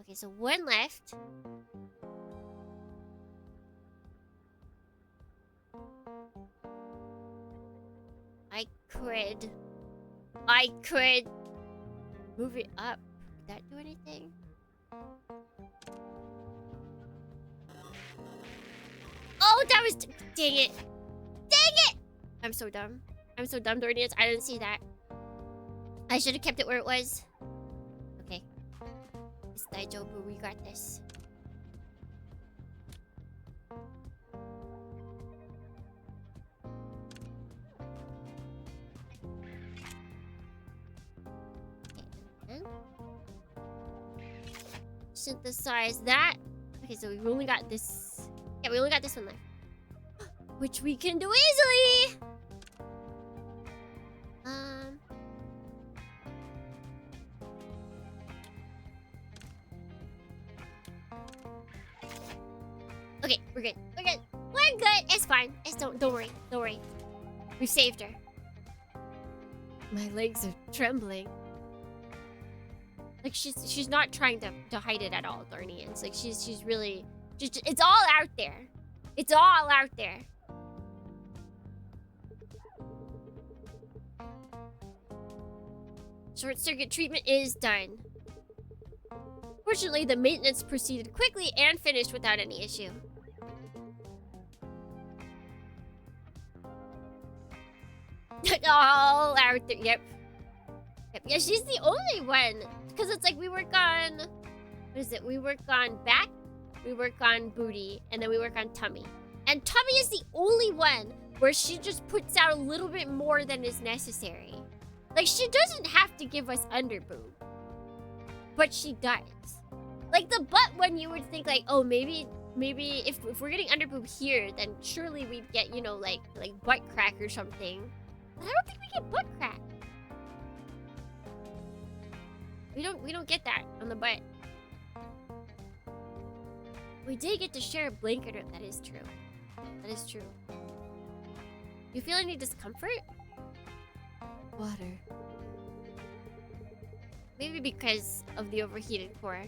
Okay, so one left. I could I could move it up. Would that do anything? Oh, that was... Dang it. Dang it! I'm so dumb. I'm so dumb, Dornians. I didn't see that. I should have kept it where it was. Okay. It's Daijobu. We got this. Okay. Synthesize that. Okay, so we've only got this. Yeah, we only got this one left. Which we can do easily! Okay, we're good. We're good. We're good. It's fine. Don't worry. Don't worry. We saved her. My legs are trembling. Like she's not trying to hide it at all, Dornians. Like she's really it's all out there. It's all out there. Short circuit treatment is done. Fortunately, the maintenance proceeded quickly and finished without any issue. All out there. Yep. Yeah, she's the only one. Because it's like we work on... What is it? We work on back, we work on booty, and then we work on tummy. And tummy is the only one where she just puts out a little bit more than is necessary. Like, she doesn't have to give us underboob. But she does. Like, the butt one, you would think, like, oh, maybe if we're getting underboob here, then surely we'd get, you know, like butt crack or something. But I don't think we get butt crack. We don't get that on the butt. We did get to share a blanket. That is true. That is true. You feel any discomfort? Water. Maybe because of the overheated core.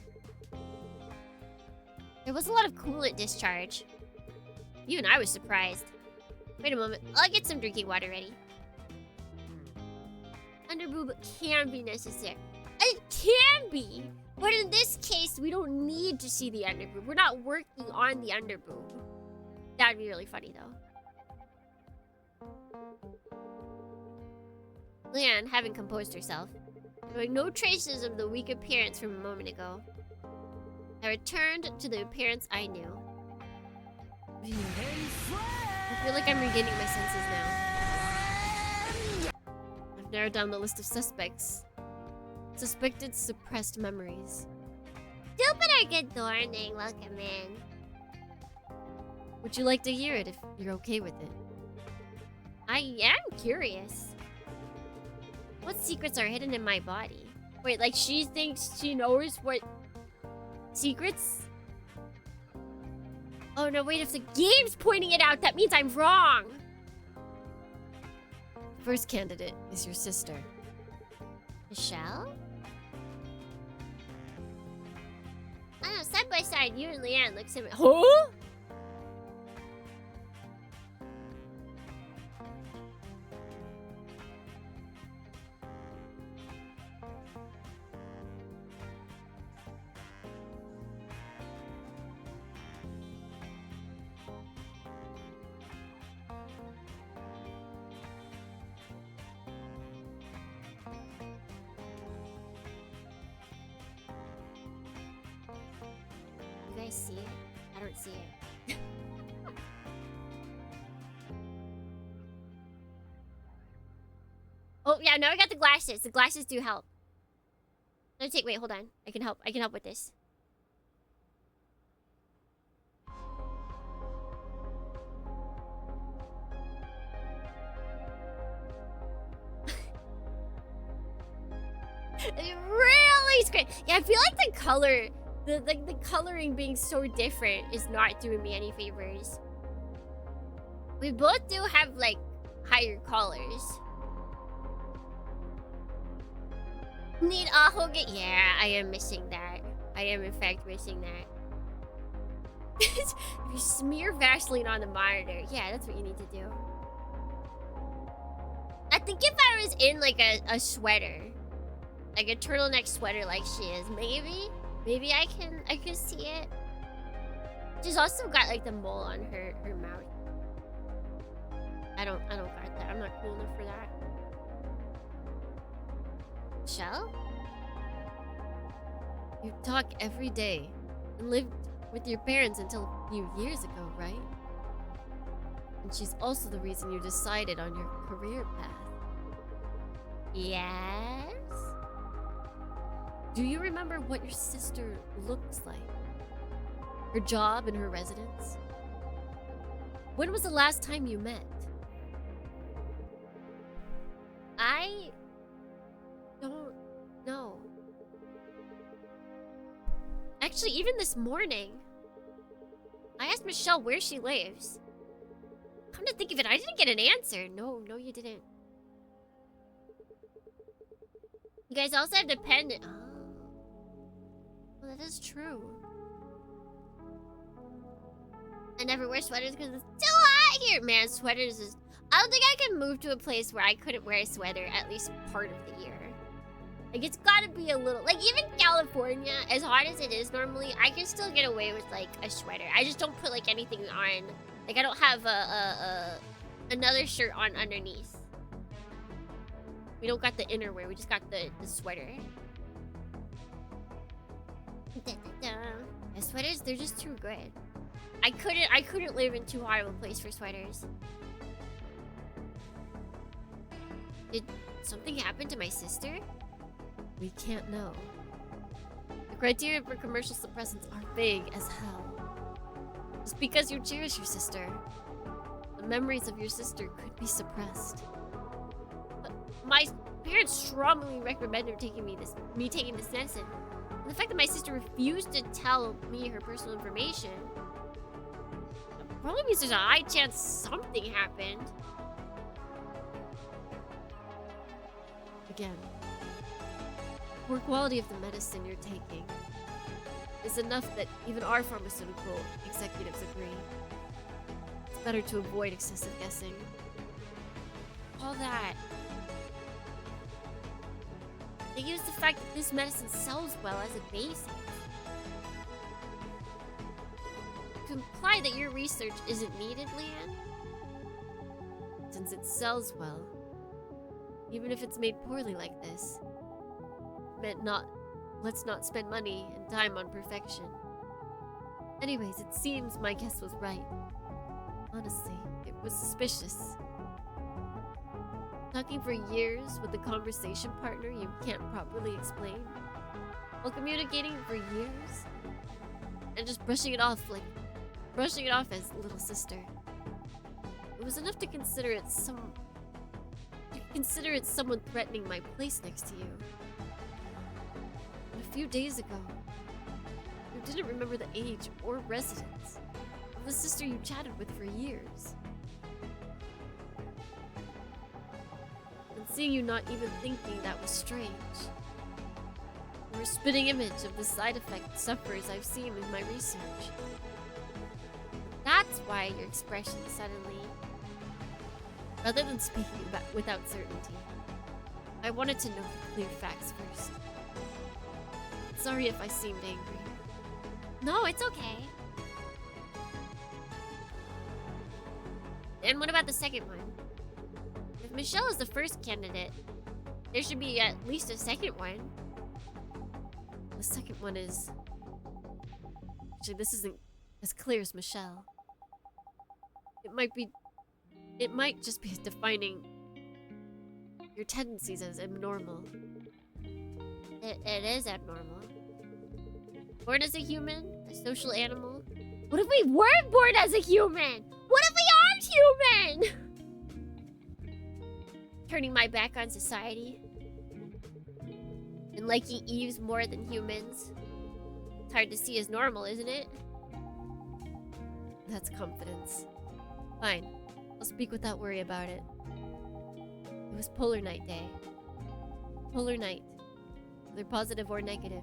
There was a lot of coolant discharge. Even I was surprised. Wait a moment. I'll get some drinking water ready. Underboob can be necessary. It can be! But in this case, we don't need to see the underboob. We're not working on the underboob. That'd be really funny, though. Leanne, having composed herself, showing no traces of the weak appearance from a moment ago. I returned to the appearance I knew. I feel like I'm regaining my senses now. I've narrowed down the list of suspects. Suspected suppressed memories. Jupiter, good morning. Welcome in. Would you like to hear it if you're okay with it? I am curious. What secrets are hidden in my body? Wait, like she thinks she knows what secrets? Oh no, wait, if the game's pointing it out, that means I'm wrong. First candidate is your sister. Michelle? I don't know, side by side, you and Leanne look similar. Huh? You guys see it? I don't see it. Oh yeah, now I got the glasses. The glasses do help. No, wait, hold on. I can help with this. It's really scary. Yeah, I feel like the color, the coloring being so different is not doing me any favors. We both do have like higher colors. Need a Hogan? Yeah, I am missing that. I am in fact missing that. If you smear Vaseline on the monitor, yeah, that's what you need to do. think if I was in like a sweater, like a turtleneck sweater like she is, maybe I can see it. She's also got like the mole on her mouth. I don't got that. I'm not cool enough for that. Michelle? You talk every day and lived with your parents until a few years ago, right? And she's also the reason you decided on your career path. Yes? Do you remember what your sister looks like? Her job and her residence? When was the last time you met? I don't know. Actually, even this morning, I asked Michelle where she lives. Come to think of it, I didn't get an answer. No, you didn't. You guys also have dependent. Oh, well, that is true. I never wear sweaters because it's too hot here. Man, sweaters is... I don't think I can move to a place where I couldn't wear a sweater at least part of the year. Like, it's gotta be a little... Like, even California, as hot as it is normally, I can still get away with, like, a sweater. I just don't put, like, anything on. Like, I don't have another shirt on underneath. We don't got the innerwear. We just got the sweater. The sweaters, they're just too good. I couldn't live in too hot of a place for sweaters. Did something happen to my sister? We can't know. The criteria for commercial suppressants are vague as hell. Just because you cherish your sister, the memories of your sister could be suppressed. But my parents strongly recommended me taking this medicine. And the fact that my sister refused to tell me her personal information probably means there's a high chance something happened. Again, the poor quality of the medicine you're taking is enough that even our pharmaceutical executives agree. It's better to avoid excessive guessing. All that. They use the fact that this medicine sells well as a basis to imply that your research isn't needed, Leanne. Since it sells well, even if it's made poorly like this, let's not spend money and time on perfection. Anyways, it seems my guess was right. Honestly, it was suspicious. Talking for years with a conversation partner you can't properly explain, while communicating for years, and just brushing it off as little sister. It was enough to consider it someone threatening my place next to you. And a few days ago, you didn't remember the age or residence of the sister you chatted with for years. And seeing you not even thinking that was strange. You were a spitting image of the side effect sufferers I've seen in my research. That's why your expression suddenly... Rather than speaking without certainty, I wanted to know the clear facts first. Sorry if I seemed angry. No, it's okay. And what about the second one? If Michelle is the first candidate, there should be at least a second one. The second one is... Actually, this isn't as clear as Michelle. It might just be defining your tendencies as abnormal. It is abnormal. Born as a human, a social animal. What if we weren't born as a human? What if we aren't human? Turning my back on society and liking Eves more than humans. It's hard to see as normal, isn't it? That's confidence. Fine. I'll speak without worry about it. It was Polar Night Day. Polar Night. Whether positive or negative.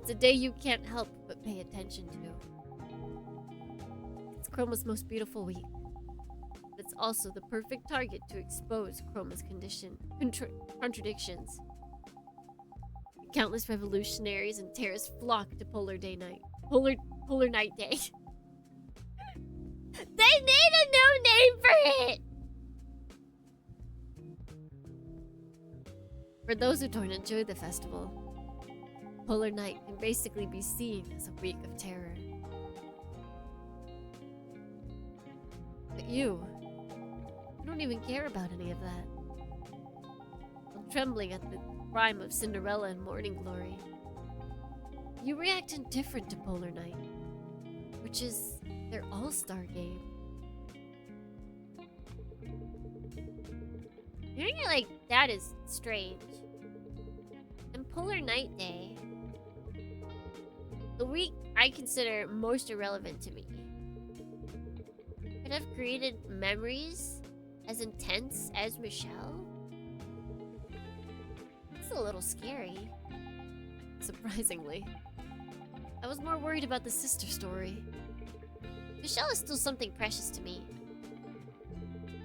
It's a day you can't help but pay attention to. It's Chroma's most beautiful week. But it's also the perfect target to expose Chroma's contradictions. Countless revolutionaries and terrorists flock to Polar Night Day. They need a new name for it! For those who don't enjoy the festival, Polar Night can basically be seen as a week of terror. But you don't even care about any of that. While trembling at the crime of Cinderella and Morning Glory, you react indifferent to Polar Night, which is their all-star game. Hearing it like that is strange. And Polar Night Day, the week I consider most irrelevant to me, could have created memories as intense as Michelle? It's a little scary. Surprisingly. I was more worried about the sister story. Michelle is still something precious to me.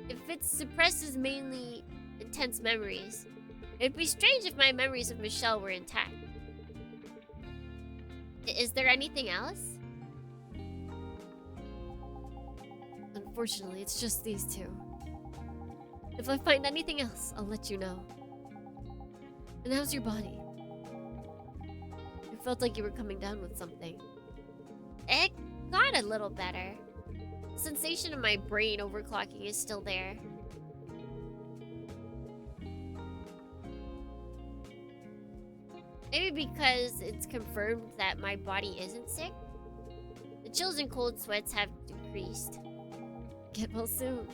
If it suppresses mainly intense memories, it'd be strange if my memories of Michelle were intact. Is there anything else? Unfortunately, it's just these two. If I find anything else, I'll let you know. And how's your body? You felt like you were coming down with something. It got a little better. The sensation of my brain overclocking is still there. Maybe because it's confirmed that my body isn't sick. The chills and cold sweats have decreased. Get well soon.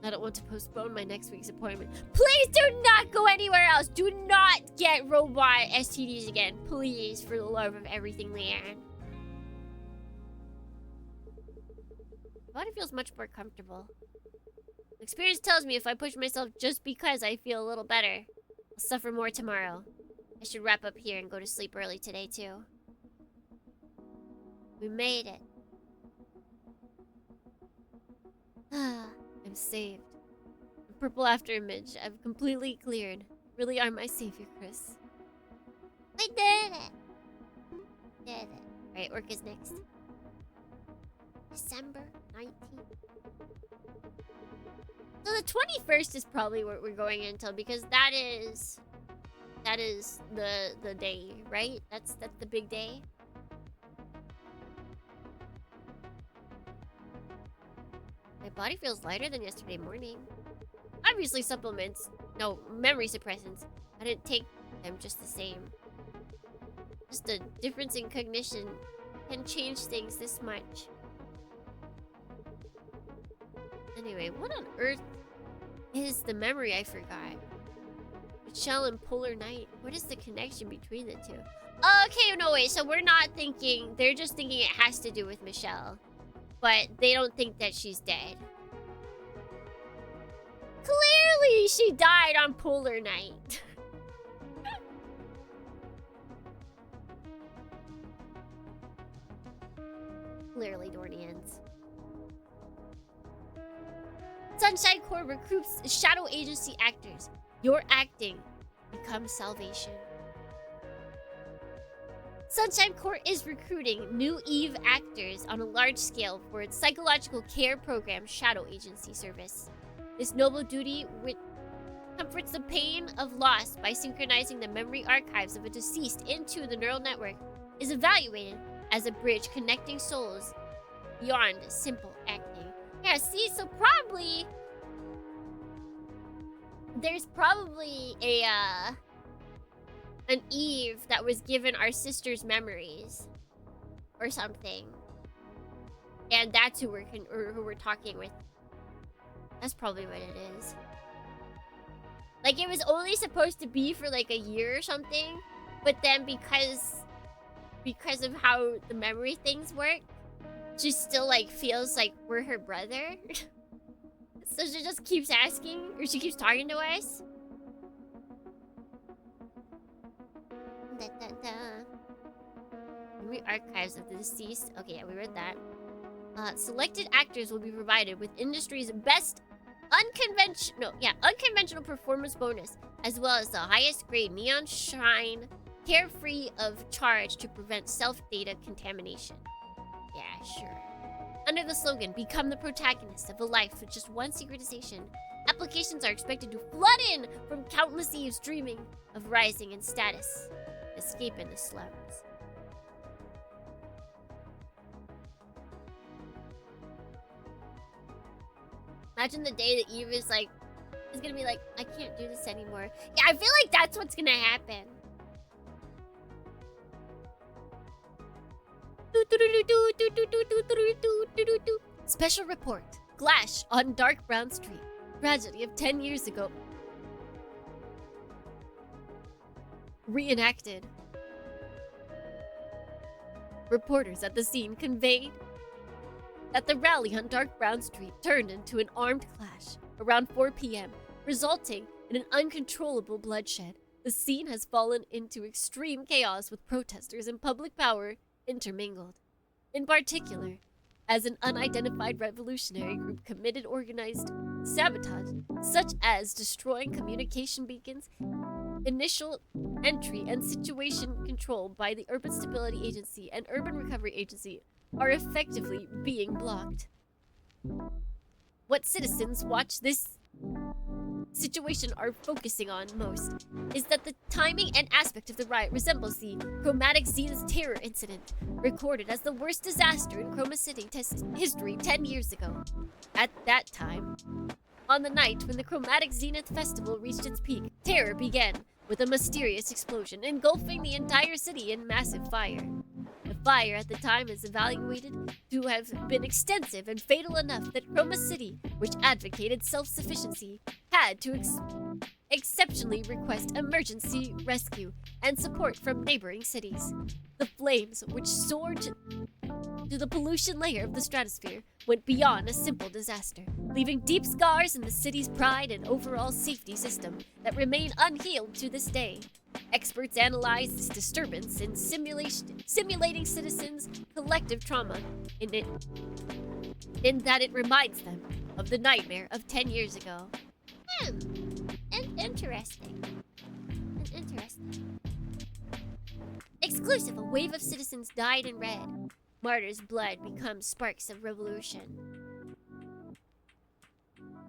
I don't want to postpone my next week's appointment. Please do not go anywhere else. Do not get robot STDs again. Please, for the love of everything, Leanne. My body feels much more comfortable. Experience tells me if I push myself just because I feel a little better, I'll suffer more tomorrow. I should wrap up here and go to sleep early today, too. We made it. I'm saved. The purple afterimage I've completely cleared. Really are my savior, Chris. We did it! Did it. Alright, work is next. December 19th. So the 21st is probably what we're going until, because that is the day, right? That's the big day. My body feels lighter than yesterday morning. Obviously supplements, no, memory suppressants. I didn't take them just the same. Just a difference in cognition can change things this much. Anyway, what on earth is the memory I forgot? Michelle and Polar Night. What is the connection between the two? Okay, no wait, so we're not thinking, they're just thinking it has to do with Michelle. But they don't think that she's dead. Clearly she died on Polar Night. Clearly, Dornians. Sunshine Corps recruits shadow agency actors. Your acting becomes salvation. Sunshine Corps is recruiting new Eve actors on a large scale for its psychological care program Shadow Agency service. This noble duty, which comforts the pain of loss by synchronizing the memory archives of a deceased into the neural network, is evaluated as a bridge connecting souls beyond simple acting. Yeah, see, so probably there's probably an Eve that was given our sister's memories or something, and that's who we're talking with. That's probably what it is. Like, it was only supposed to be for like a year or something, but then because of how the memory things work, she still like feels like we're her brother. So she just keeps asking, or she keeps talking to us. Da, da, da. Memory archives of the deceased. Okay, yeah, we read that. Selected actors will be provided with industry's best unconventional performance bonus, as well as the highest grade neon shine, carefree of charge to prevent self-data contamination. Yeah, sure. Under the slogan, become the protagonist of a life with just one secretization, applications are expected to flood in from countless eves dreaming of rising in status, escaping the slums. Imagine the day that Eve is gonna be like, I can't do this anymore. Yeah, I feel like that's what's gonna happen. Special report. Clash on Dark Brown Street. Tragedy of 10 years ago. Reenacted. Reporters at the scene conveyed that the rally on Dark Brown Street turned into an armed clash around 4 p.m., resulting in an uncontrollable bloodshed. The scene has fallen into extreme chaos with protesters and public power intermingled. In particular, as an unidentified revolutionary group committed organized sabotage, such as destroying communication beacons, initial entry and situation control by the Urban Stability Agency and Urban Recovery Agency are effectively being blocked. What citizens watch this situation are focusing on most is that the timing and aspect of the riot resembles the Chromatic Zenith terror incident, recorded as the worst disaster in Chroma City history 10 years ago. At that time, on the night when the Chromatic Zenith Festival reached its peak, terror began with a mysterious explosion engulfing the entire city in massive fire. The fire at the time is evaluated to have been extensive and fatal enough that Chroma City, which advocated self-sufficiency, had to exceptionally request emergency rescue and support from neighboring cities. The flames, which soared to the pollution layer of the stratosphere, went beyond a simple disaster, leaving deep scars in the city's pride and overall safety system that remain unhealed to this day. Experts analyze this disturbance in simulating citizens' collective trauma in that it reminds them of the nightmare of 10 years ago. Interesting. Exclusive, a wave of citizens died in red. Martyrs' blood becomes sparks of revolution.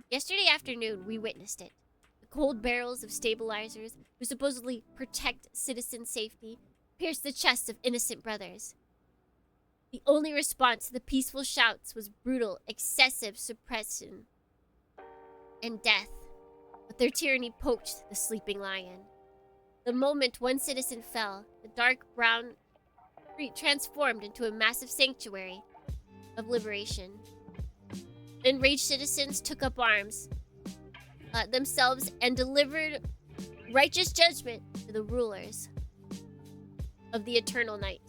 Yesterday afternoon, we witnessed it. The cold barrels of stabilizers, who supposedly protect citizen safety, pierced the chests of innocent brothers. The only response to the peaceful shouts was brutal, excessive suppression and death. But their tyranny poked the sleeping lion. The moment one citizen fell, the dark brown street transformed into a massive sanctuary of liberation. Enraged citizens took up arms themselves and delivered righteous judgment to the rulers of the eternal night.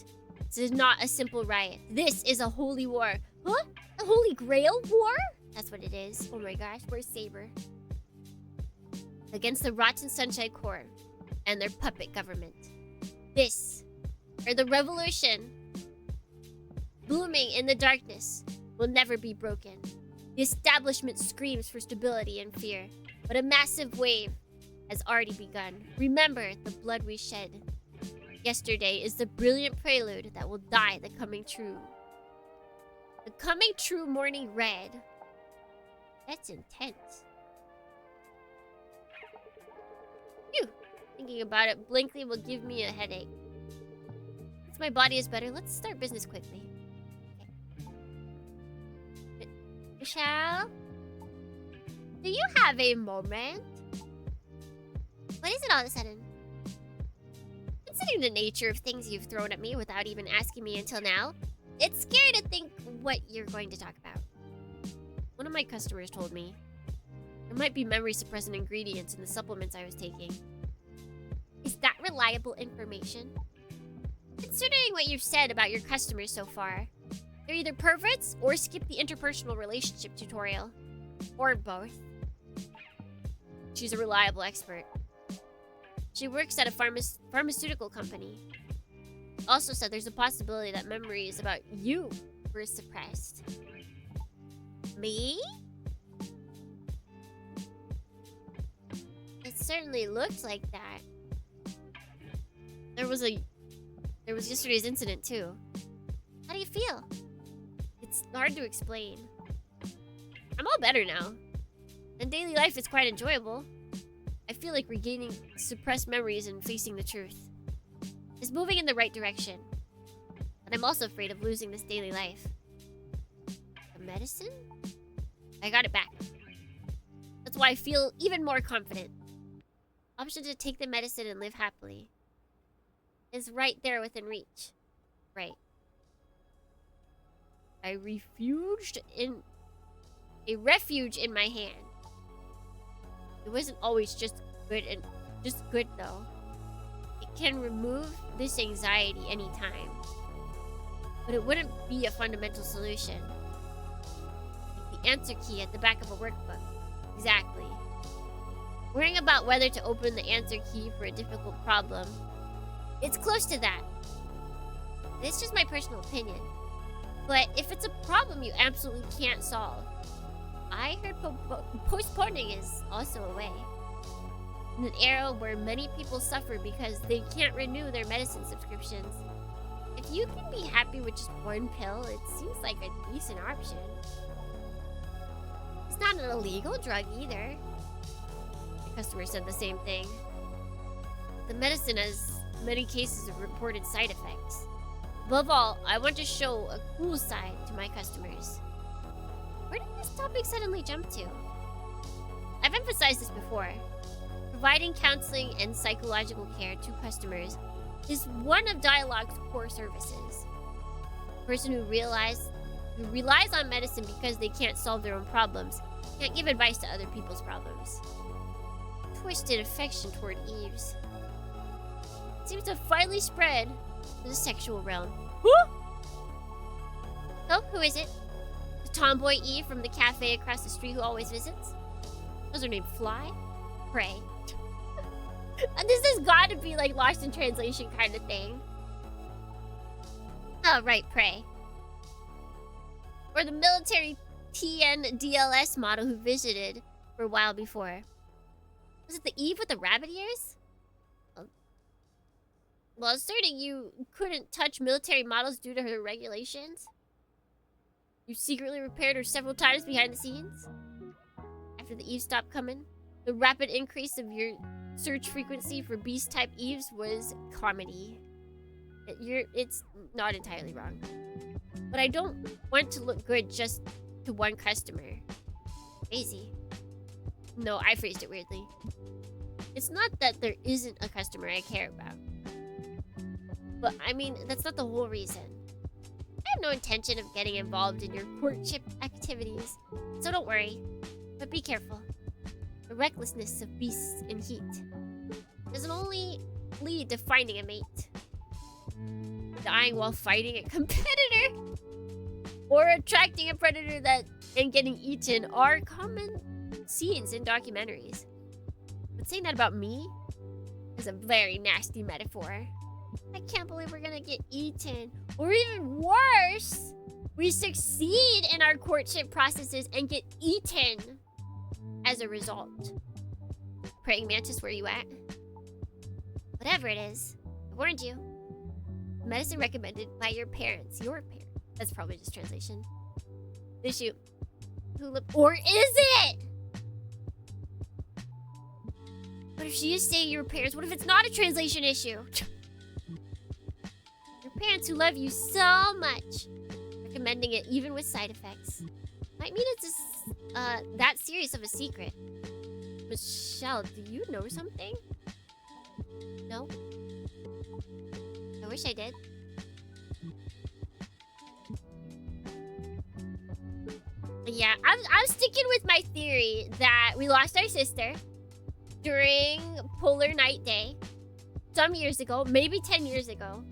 This is not a simple riot. This is a holy war. Huh? A holy grail war? That's what it is. Oh my gosh, where's Saber? Against the rotten Sunshine Corps and their puppet government. This, or the revolution, blooming in the darkness, will never be broken. The establishment screams for stability and fear, but a massive wave has already begun. Remember the blood we shed yesterday is the brilliant prelude that will die the coming true. The coming true morning red. That's intense. Phew. Thinking about it blankly will give me a headache. Since my body is better, let's start business quickly. Okay. Michelle? Do you have a moment? What is it all of a sudden? Considering the nature of things you've thrown at me without even asking me until now, it's scary to think what you're going to talk about. One of my customers told me there might be memory suppressant ingredients in the supplements I was taking. Is that reliable information? Considering what you've said about your customers so far, they're either perverts or skip the interpersonal relationship tutorial. Or both. She's a reliable expert. She works at a pharmaceutical company. Also said there's a possibility that memories about you were suppressed. Me? It certainly looked like that. There was yesterday's incident too. How do you feel? It's hard to explain. I'm all better now. And daily life is quite enjoyable. I feel like regaining suppressed memories and facing the truth is moving in the right direction. But I'm also afraid of losing this daily life. The medicine? I got it back. That's why I feel even more confident. Option to take the medicine and live happily is right there within reach. Right. I refuged in a refuge in my hand. It wasn't always just good though. It can remove this anxiety anytime. But it wouldn't be a fundamental solution. Like the answer key at the back of a workbook. Exactly. Worrying about whether to open the answer key for a difficult problem. It's close to that. It's just my personal opinion. But if it's a problem you absolutely can't solve, I heard postponing is also a way. In an era where many people suffer because they can't renew their medicine subscriptions, if you can be happy with just one pill, it seems like a decent option. It's not an illegal drug either. The customer said the same thing. The medicine has many cases of reported side effects. Above all, I want to show a cool side to my customers. Where did this topic suddenly jump to? I've emphasized this before. Providing counseling and psychological care to customers is one of D1AL-ogue's core services. A person who relies on medicine because they can't solve their own problems can't give advice to other people's problems. Twisted affection toward Eves seems to have finally spread to the sexual realm. Oh, who is it? The tomboy Eve from the cafe across the street who always visits? Was her name Fly? Prey. And this has got to be like lost in translation kind of thing. Oh, right, Prey. Or the military TN-DLS model who visited for a while before. Was it the Eve with the rabbit ears? Well, asserting you couldn't touch military models due to her regulations? You secretly repaired her several times behind the scenes? After the Eve stopped coming, the rapid increase of your search frequency for beast-type Eves was comedy. It's not entirely wrong. But I don't want to look good just to one customer. Crazy. No, I phrased it weirdly. It's not that there isn't a customer I care about. But, I mean, that's not the whole reason. I have no intention of getting involved in your courtship activities, so don't worry. But be careful. The recklessness of beasts in heat doesn't only lead to finding a mate. Dying while fighting a competitor or attracting a predator and getting eaten are common scenes in documentaries. But saying that about me is a very nasty metaphor. I can't believe we're gonna get eaten. Or even worse, we succeed in our courtship processes and get eaten as a result. Praying mantis, where you at? Whatever it is, I warned you. Medicine recommended by your parents. Your parents. That's probably just translation. Issue. Or is it? What if she is saying your parents? What if it's not a translation issue? Your parents who love you so much, recommending it even with side effects. Might mean it's that serious of a secret. Michelle, do you know something? No? I wish I did. Yeah, I'm sticking with my theory that we lost our sister during Polar Night Day some years ago, maybe 10 years ago.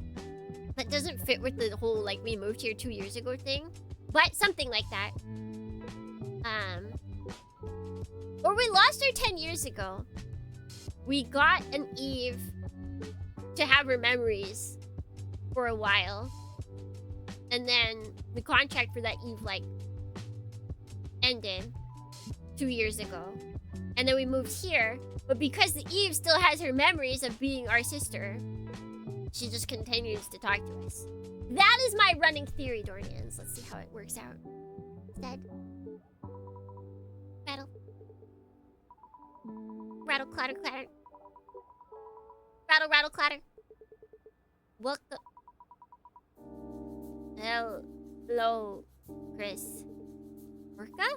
That doesn't fit with the whole, like, we moved here 2 years ago thing. But something like that. Or we lost her 10 years ago. We got an Eve to have her memories for a while. And then the contract for that Eve, like, ended 2 years ago. And then we moved here. But because the Eve still has her memories of being our sister, she just continues to talk to us. That is my running theory, Dorians. Let's see how it works out. Instead. Rattle. Rattle, clatter, clatter. Rattle, rattle, clatter. Welcome. Hello, Chris. Orca?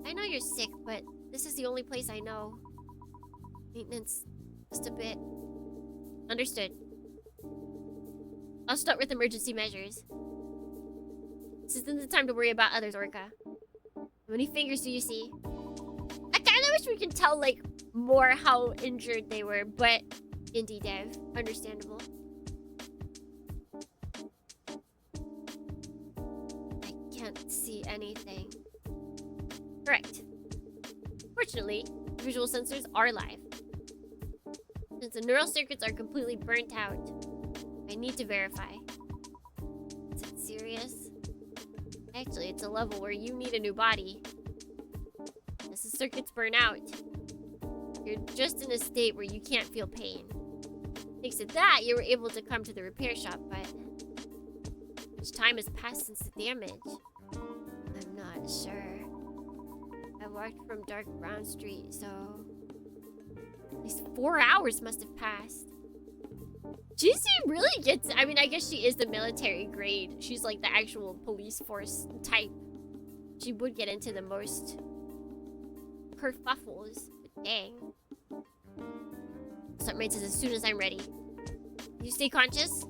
I know you're sick, but this is the only place I know. Maintenance. Just a bit. Understood. I'll start with emergency measures. This isn't the time to worry about others, Orca. How many fingers do you see? I kinda wish we could tell, like, more how injured they were, but indie dev. Understandable. I can't see anything. Correct. Fortunately, visual sensors are live. Since the neural circuits are completely burnt out, I need to verify. Is it serious? Actually, it's a level where you need a new body. As the circuits burn out, you're just in a state where you can't feel pain. Thanks to that, you were able to come to the repair shop, but much time has passed since the damage. I'm not sure. I walked from Dark Brown Street, so at least 4 hours must have passed. GC really gets... I mean, I guess she is the military grade. She's like the actual police force type. She would get into the most kerfuffles. But dang. Start meds as soon as I'm ready. You stay conscious?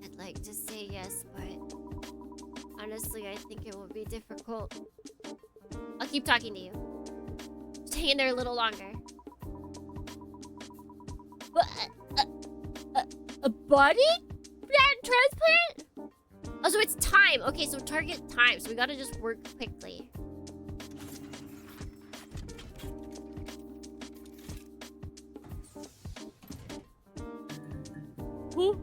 I'd like to say yes, but honestly, I think it will be difficult. I'll keep talking to you. Just hang in there a little longer. A body? Transplant? Oh, so it's time. Okay, so target time. So we gotta just work quickly. Ooh.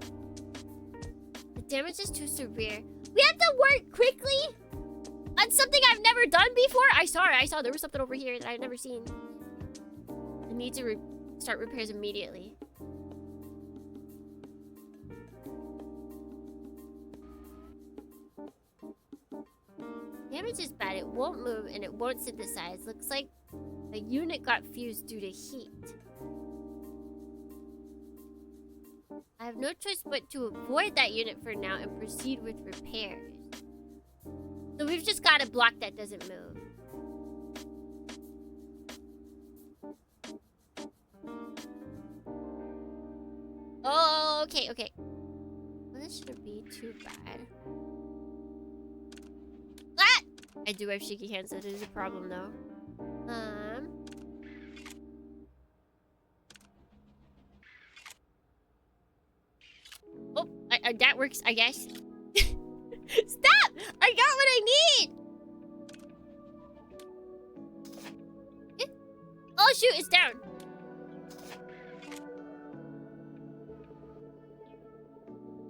The damage is too severe. We have to work quickly on something I've never done before. I saw there was something over here that I've never seen. I need to start repairs immediately. Damage is bad. It won't move and it won't synthesize. Looks like a unit got fused due to heat. I have no choice but to avoid that unit for now and proceed with repairs. So we've just got a block that doesn't move. Oh, okay, okay. Well, this shouldn't be too bad. Ah! I do have shaky hands, that is a problem though. Oh, that works, I guess. Stop! I got what I need! Oh shoot, it's down.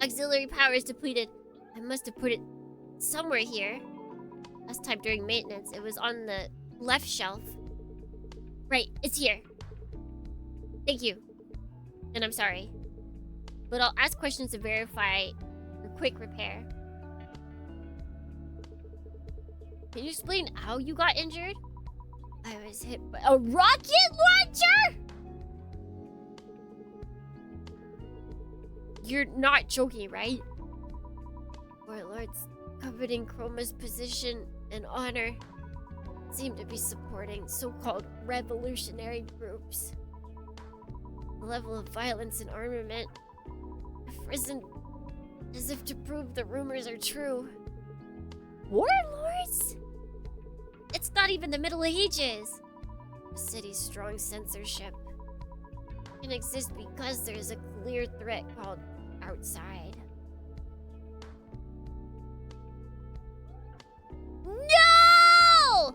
Auxiliary power is depleted. I must have put it somewhere here. Last time during maintenance, it was on the left shelf. Right, it's here. Thank you. And I'm sorry. But I'll ask questions to verify a quick repair. Can you explain how you got injured? I was hit by a rocket launcher? You're not joking, right? Warlords covered in Chroma's position and honor seem to be supporting so-called revolutionary groups. The level of violence and armament have risen as if to prove the rumors are true. Warlords? It's not even the Middle Ages. The city's strong censorship can exist because there's a clear threat called outside. No!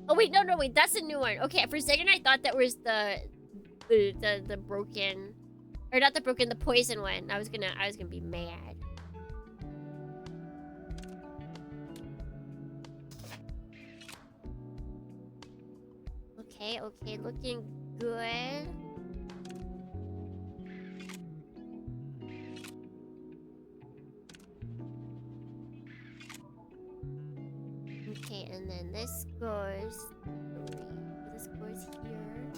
Oh wait, no, wait, that's a new one. Okay, for a second I thought that was the broken, or not the broken, the poison one. I was gonna be mad. Okay, looking good. Okay, and then this goes... This goes here.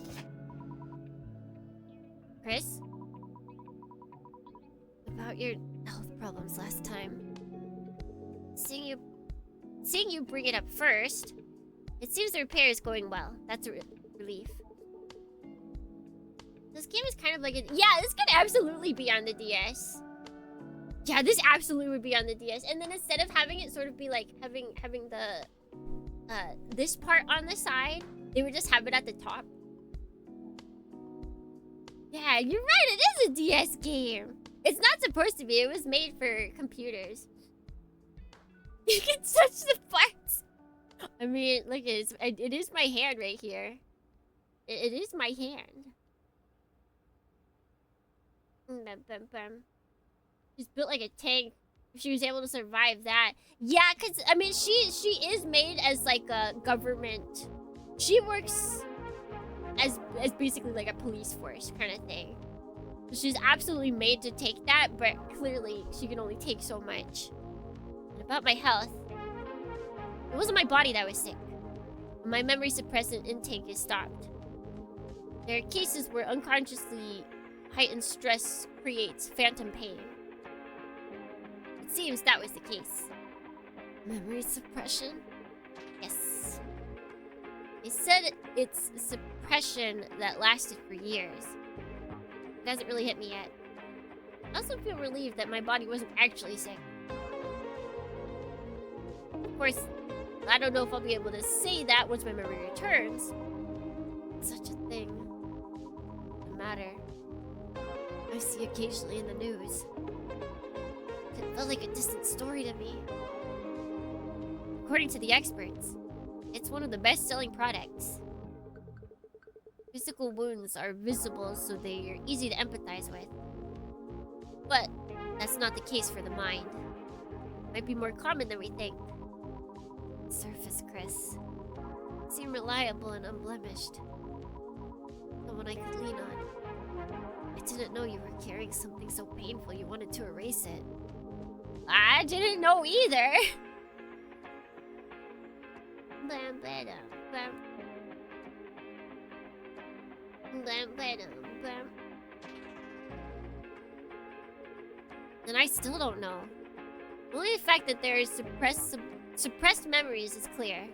Chris? About your health problems last time. Seeing you bring it up first, it seems the repair is going well. That's a relief. This game is kind of like a... Yeah, this could absolutely be on the DS. Yeah, this absolutely would be on the DS. And then instead of having it sort of be like having the this part on the side, they would just have it at the top. Yeah, you're right, it is a DS game. It's not supposed to be. It was made for computers. You can touch the parts. I mean, look, it is my hand right here. It is my hand. She's built like a tank. If she was able to survive that. Yeah, because, I mean, she is made as like a government. She works as basically like a police force kind of thing. So she's absolutely made to take that, but clearly she can only take so much. And about my health, it wasn't my body that was sick. My memory suppressant intake is stopped. There are cases where unconsciously heightened stress creates phantom pain. It seems that was the case. Memory suppression? Yes. They said it's suppression that lasted for years. It hasn't really hit me yet. I also feel relieved that my body wasn't actually sick. Of course, I don't know if I'll be able to say that once my memory returns. Such a thing doesn't matter. I see occasionally in the news. It felt like a distant story to me. According to the experts, it's one of the best-selling products. Physical wounds are visible, so they are easy to empathize with. But that's not the case for the mind. It might be more common than we think. Surface Chris seemed reliable and unblemished. Someone I could lean on. I didn't know you were carrying something so painful you wanted to erase it. I didn't know either. And I still don't know. Only the fact that there is suppressed memories is clear.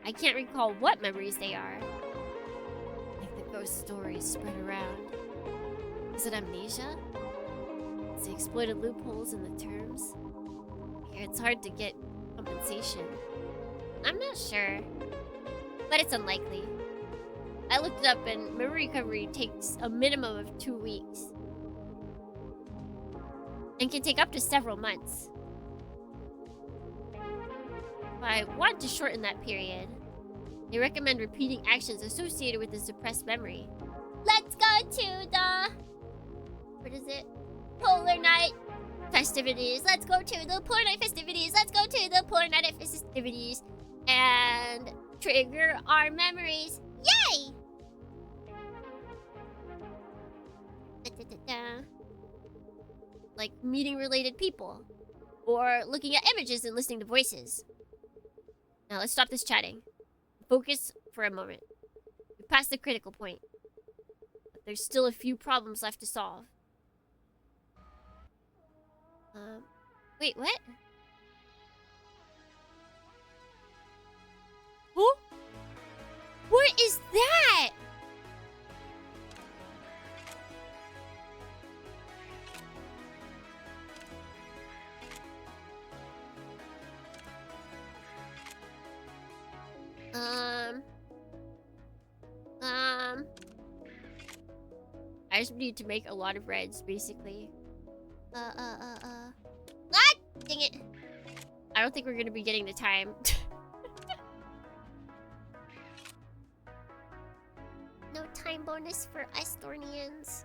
I can't recall what memories they are. Like the ghost stories spread around. Is it amnesia? Is the exploited loopholes in the terms? Here it's hard to get compensation. I'm not sure, but it's unlikely. I looked it up and memory recovery takes a minimum of 2 weeks. And can take up to several months. If I want to shorten that period, they recommend repeating actions associated with the suppressed memory. Let's go to the... What is it? Polar Night festivities. Let's go to the Polar Night festivities. Let's go to the Polar Night festivities. And trigger our memories. Yay! Like meeting related people. Or looking at images and listening to voices. Now let's stop this chatting. Focus for a moment. We passed the critical point. But there's still a few problems left to solve. Wait, what? Who? What is that? I just need to make a lot of reds, basically. Ah! Dang it. I don't think we're gonna be getting the time. No time bonus for us Thornians.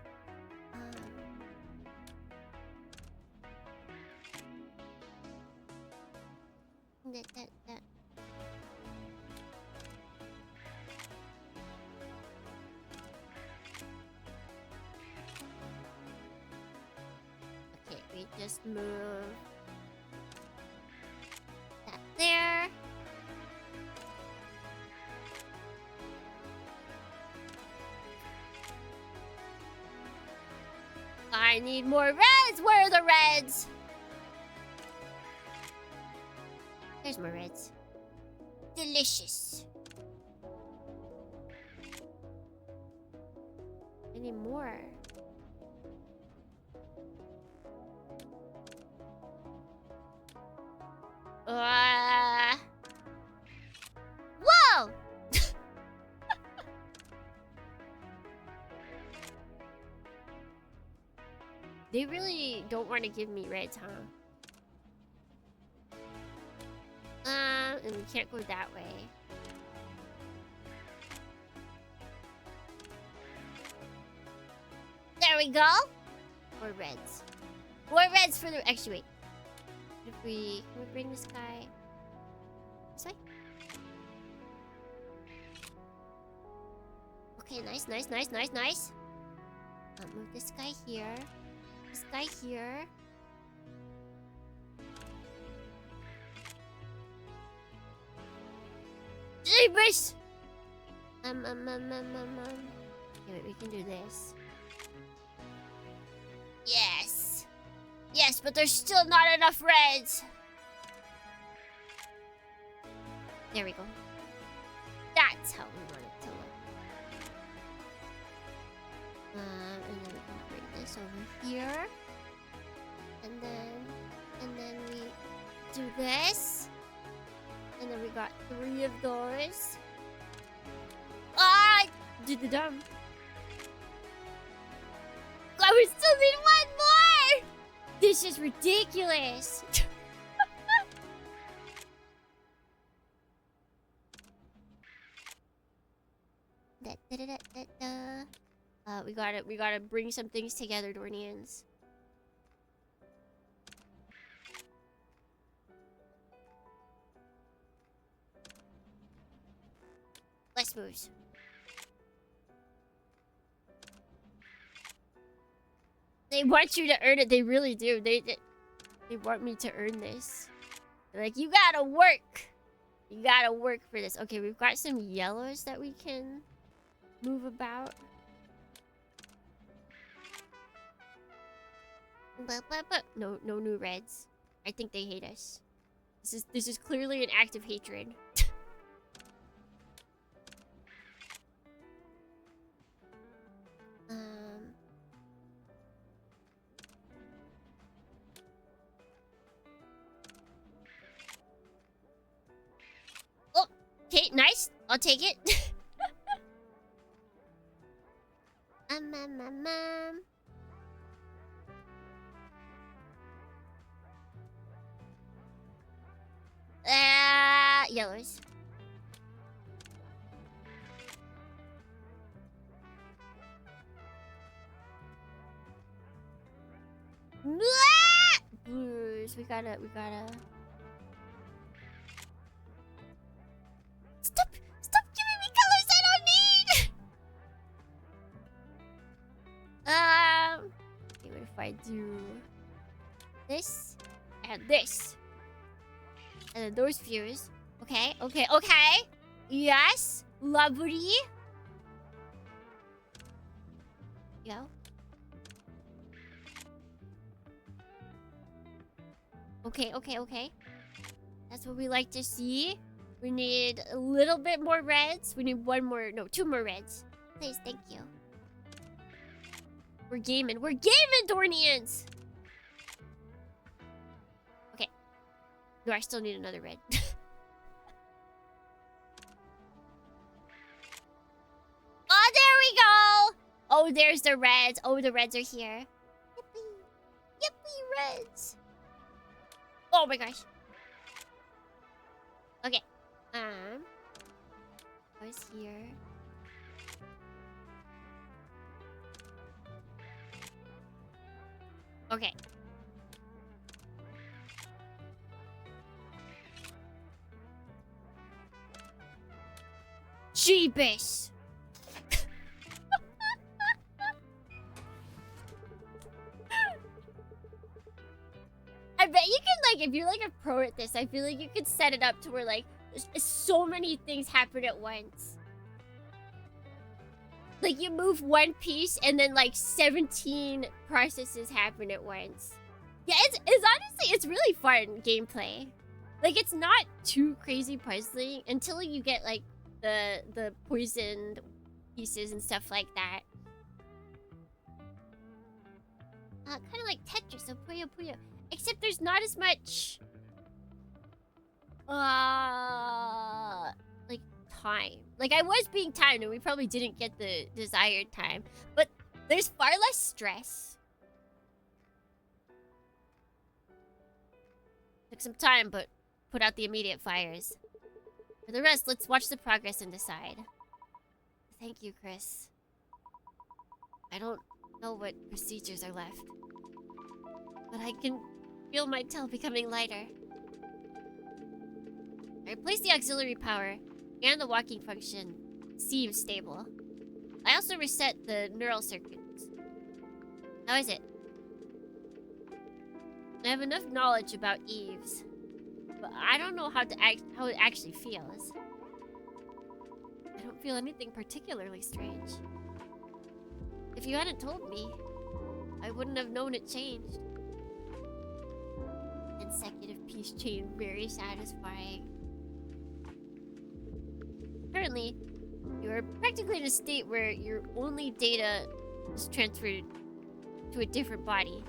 me just move that there. I need more reds. Where are the reds? There's more reds. Delicious. I need more. Whoa! They really don't want to give me reds, huh? And we can't go that way. There we go. More reds. More reds for the. Actually, wait. If we can we bring this guy this way? Okay, nice, nice, nice, nice, nice. Move this guy here. This guy here. Jeebus! Okay, wait, we can do this. Yes! Yes, but there's still not enough reds! There we go. That's how we want it to look. And then we can bring this over here. And then we do this. And then we got 3 of those. Ah! I did the dumb. God, we still need 1 more! This is ridiculous. We gotta bring some things together, Dornians. Less moves. They want you to earn it. They really do. They want me to earn this. They're like, you gotta work. You gotta work for this. Okay, we've got some yellows that we can move about. No new reds. I think they hate us. This is clearly an act of hatred. Oh, okay, nice. I'll take it. Yellows. Blues. We gotta. Stop giving me colors I don't need. Okay, what if I do this and this, and then those fews? Okay. Yes, lovely. Go. Okay. That's what we like to see. We need a little bit more reds. We need 2 more reds. Please, thank you. We're gaming, Dornians! Okay. No, I still need another red. Oh, there we go! Oh, there's the reds. Oh, the reds are here. Yippee, reds. Oh my gosh. Okay. What's here? Okay. Jeebus. if you're like a pro at this, I feel like you could set it up to where like so many things happen at once. Like you move one piece and then like 17 processes happen at once. Yeah, it's honestly, it's really fun gameplay. Like it's not too crazy puzzling until you get like the poisoned pieces and stuff like that. Kind of like Tetris, so Puyo Puyo. Except there's not as much like time. Like I was being timed and we probably didn't get the desired time, but there's far less stress. Took some time, but put out the immediate fires. For the rest, let's watch the progress and decide. Thank you, Chris. I don't know what procedures are left, but I can feel my tail becoming lighter. I replaced the auxiliary power and the walking function seems stable. I also reset the neural circuits. How is it? I have enough knowledge about Eves, but I don't know how it actually feels. I don't feel anything particularly strange. If you hadn't told me, I wouldn't have known it changed. Consecutive piece chain, very satisfying. Currently, you are practically in a state where your only data is transferred to a different body.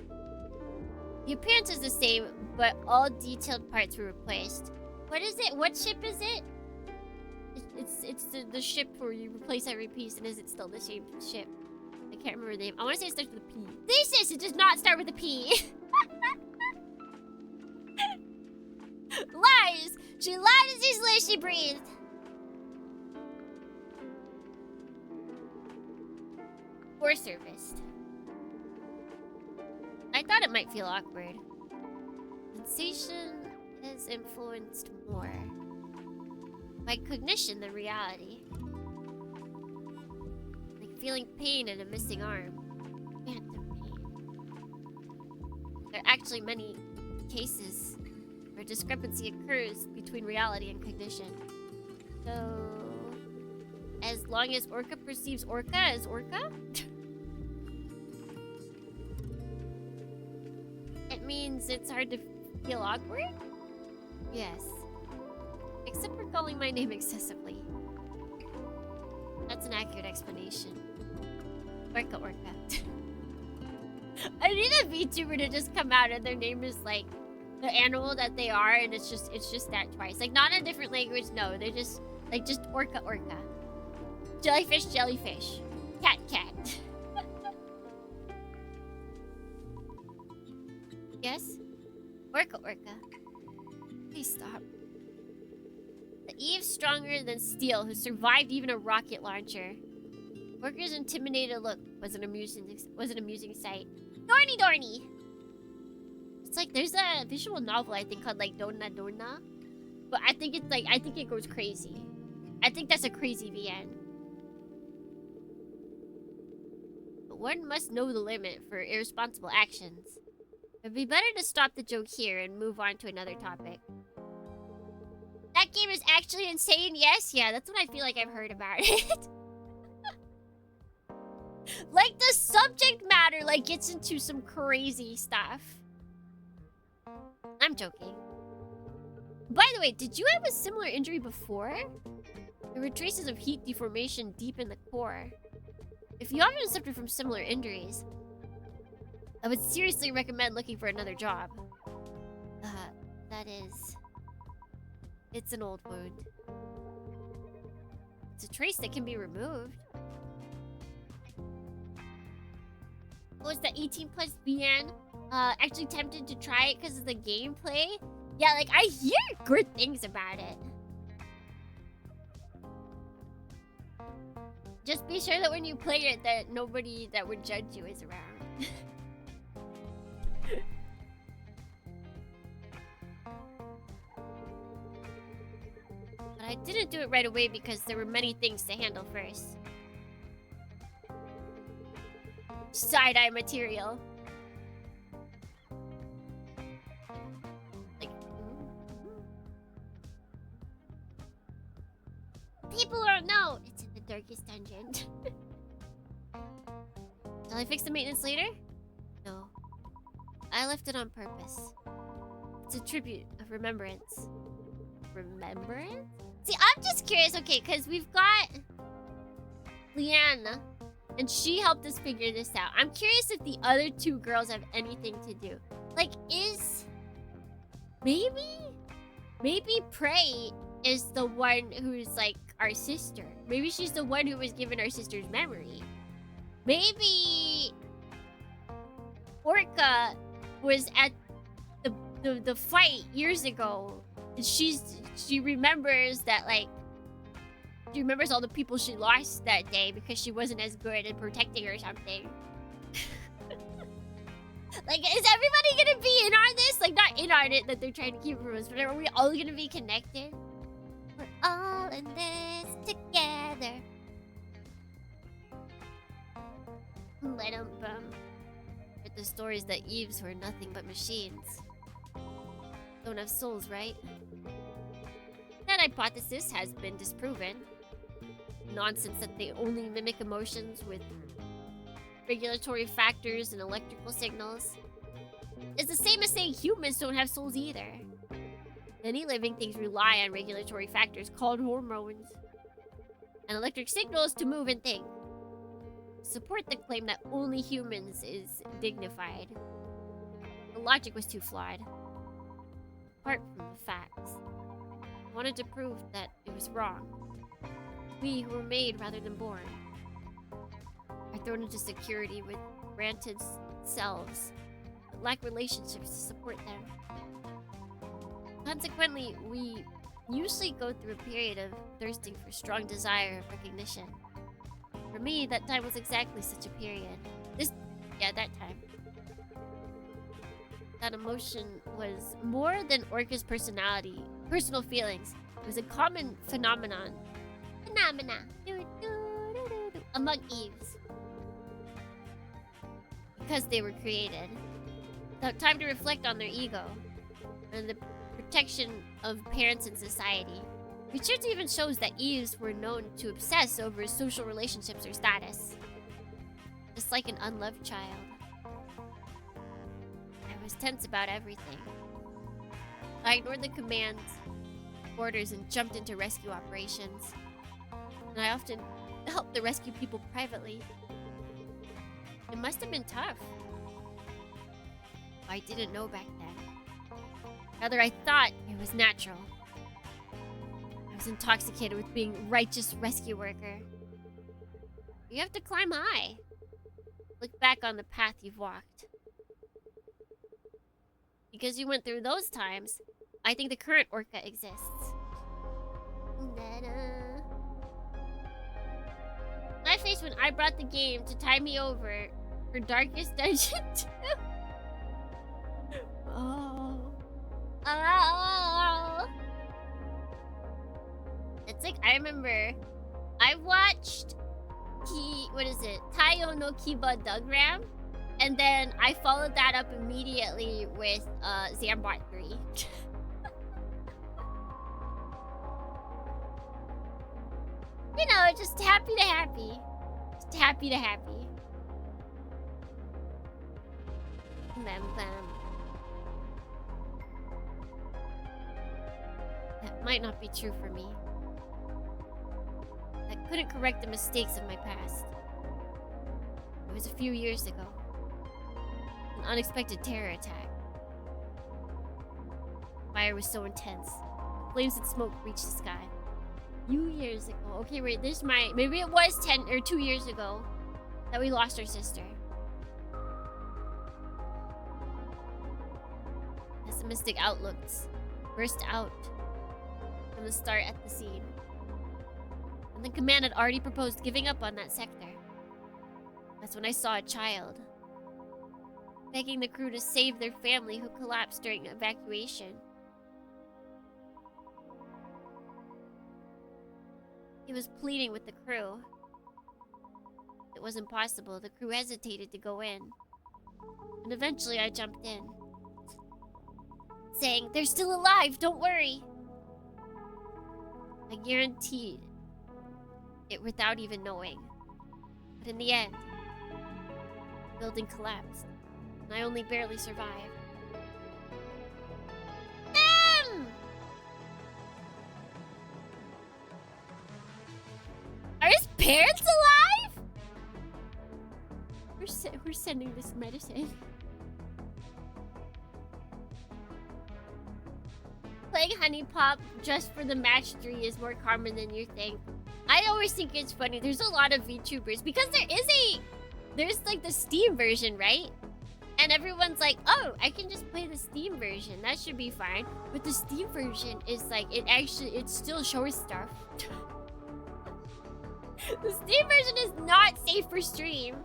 The appearance is the same, but all detailed parts were replaced. What is it? What ship is it? It's the ship where you replace every piece, and is it still the same ship? I can't remember the name. I want to say it starts with a P. Thesis! It does not start with a P! Lies! She lied as easily as she breathed! Or serviced. I thought it might feel awkward. Sensation is influenced more by cognition than reality. Like feeling pain in a missing arm. Phantom pain. There are actually many cases where discrepancy occurs between reality and cognition. So, as long as Orca perceives Orca as Orca? It means it's hard to feel awkward? Yes. Except for calling my name excessively. That's an accurate explanation. Orca Orca. I need a VTuber to just come out and their name is like the animal that they are, and it's just that twice. Like not in a different language, no. They're just like just Orca Orca. Jellyfish Jellyfish. Cat Cat. Yes? Orca Orca. Please stop. The Eve's stronger than steel, who survived even a rocket launcher. Orca's intimidated look was an amusing sight. Dorny Dorny! It's like there's a visual novel I think called like Donna Donna. But I think it's like it goes crazy. I think that's a crazy VN. But one must know the limit for irresponsible actions. It'd be better to stop the joke here and move on to another topic. That game is actually insane, yes? Yeah, that's what I feel like I've heard about it. Like, the subject matter, like, gets into some crazy stuff. I'm joking. By the way, did you have a similar injury before? There were traces of heat deformation deep in the core. If you haven't suffered from similar injuries, I would seriously recommend looking for another job. That is... It's an old wound. It's a trace that can be removed. Was the 18 plus BN actually tempted to try it because of the gameplay? Yeah, like, I hear good things about it. Just be sure that when you play it, that nobody that would judge you is around. But I didn't do it right away because there were many things to handle first. Side-eye material. Like darkest dungeon. Shall I fix the maintenance later? No. I left it on purpose. It's a tribute of remembrance. Remembrance? See, I'm just curious, okay, because we've got Leanna, and she helped us figure this out. I'm curious if the other two girls have anything to do. Like, is... Maybe Prey is the one who's, like, our sister. Maybe she's the one who was given our sister's memory. Maybe... Orca was at the fight years ago. And she remembers that, like... She remembers all the people she lost that day because she wasn't as good at protecting or something. Like, is everybody gonna be in on this? Like, not in on it that they're trying to keep from us, but are we all gonna be connected? We're all in this together. Let 'em with the stories that Eves were nothing but machines. Don't have souls, right? That hypothesis has been disproven. Nonsense that they only mimic emotions with regulatory factors and electrical signals. It's the same as saying humans don't have souls either. Many living things rely on regulatory factors called hormones and electric signals to move and think. Support the claim that only humans is dignified. The logic was too flawed. Apart from the facts. I wanted to prove that it was wrong. We who were made rather than born are thrown into security with granted selves, but lack relationships to support them. Consequently, we usually go through a period of thirsting for strong desire of recognition. For me, that time was exactly such a period. That time. That emotion was more than Orca's personal feelings. It was a common phenomenon among Eves. Because they were created. Without time to reflect on their ego. And the protection of parents in society. Research even shows that Eves were known to obsess over social relationships or status. Just like an unloved child. I was tense about everything. I ignored the commands, orders, and jumped into rescue operations. And I often helped the rescue people privately. It must have been tough. I didn't know back then. Rather, I thought it was natural. I was intoxicated with being righteous rescue worker. You have to climb high. Look back on the path you've walked. Because you went through those times, I think the current Orca exists. My face when I brought the game to tie me over for Darkest Dungeon 2. Oh. It's like, I remember, I watched Taiyo no Kiba Dugram, and then I followed that up immediately with Zambot 3. You know, just happy to happy. Just happy to happy. That might not be true for me. I couldn't correct the mistakes of my past. It was a few years ago. An unexpected terror attack. Fire was so intense. The flames and smoke reached the sky. Few years ago. Okay, wait, maybe it was 2 years ago that we lost our sister. Pessimistic outlooks burst out from the start at the scene. And the command had already proposed giving up on that sector. That's when I saw a child begging the crew to save their family who collapsed during evacuation. He was pleading with the crew. It was impossible. The crew hesitated to go in. And eventually I jumped in, saying, "They're still alive, don't worry." I guaranteed it without even knowing. But in the end, the building collapsed, and I only barely survived. Damn! Are his parents alive? We're sending this medicine. Playing Honey Pop just for the match 3 is more common than you think. I always think it's funny. There's a lot of VTubers because there's like the Steam version, right? And everyone's like, oh, I can just play the Steam version. That should be fine. But the Steam version is like, it still shows stuff. The Steam version is not safe for stream.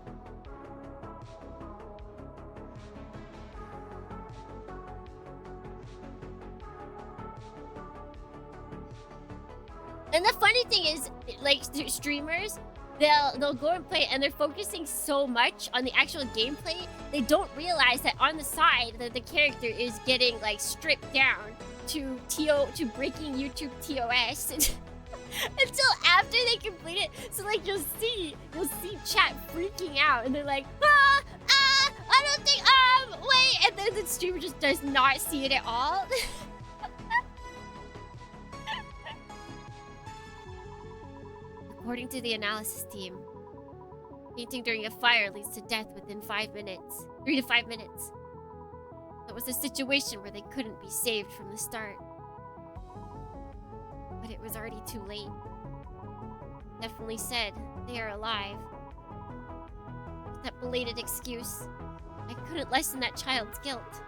And the funny thing is, like, streamers, they'll go and play and they're focusing so much on the actual gameplay, they don't realize that on the side that the character is getting like stripped down to breaking YouTube TOS until after they complete it. So like you'll see chat freaking out and they're like, I don't think wait, and then the streamer just does not see it at all. According to the analysis team, fainting during a fire leads to death within 5 minutes. 3 to 5 minutes. That was a situation where they couldn't be saved from the start. But it was already too late. Definitely said they are alive. With that belated excuse, I couldn't lessen that child's guilt.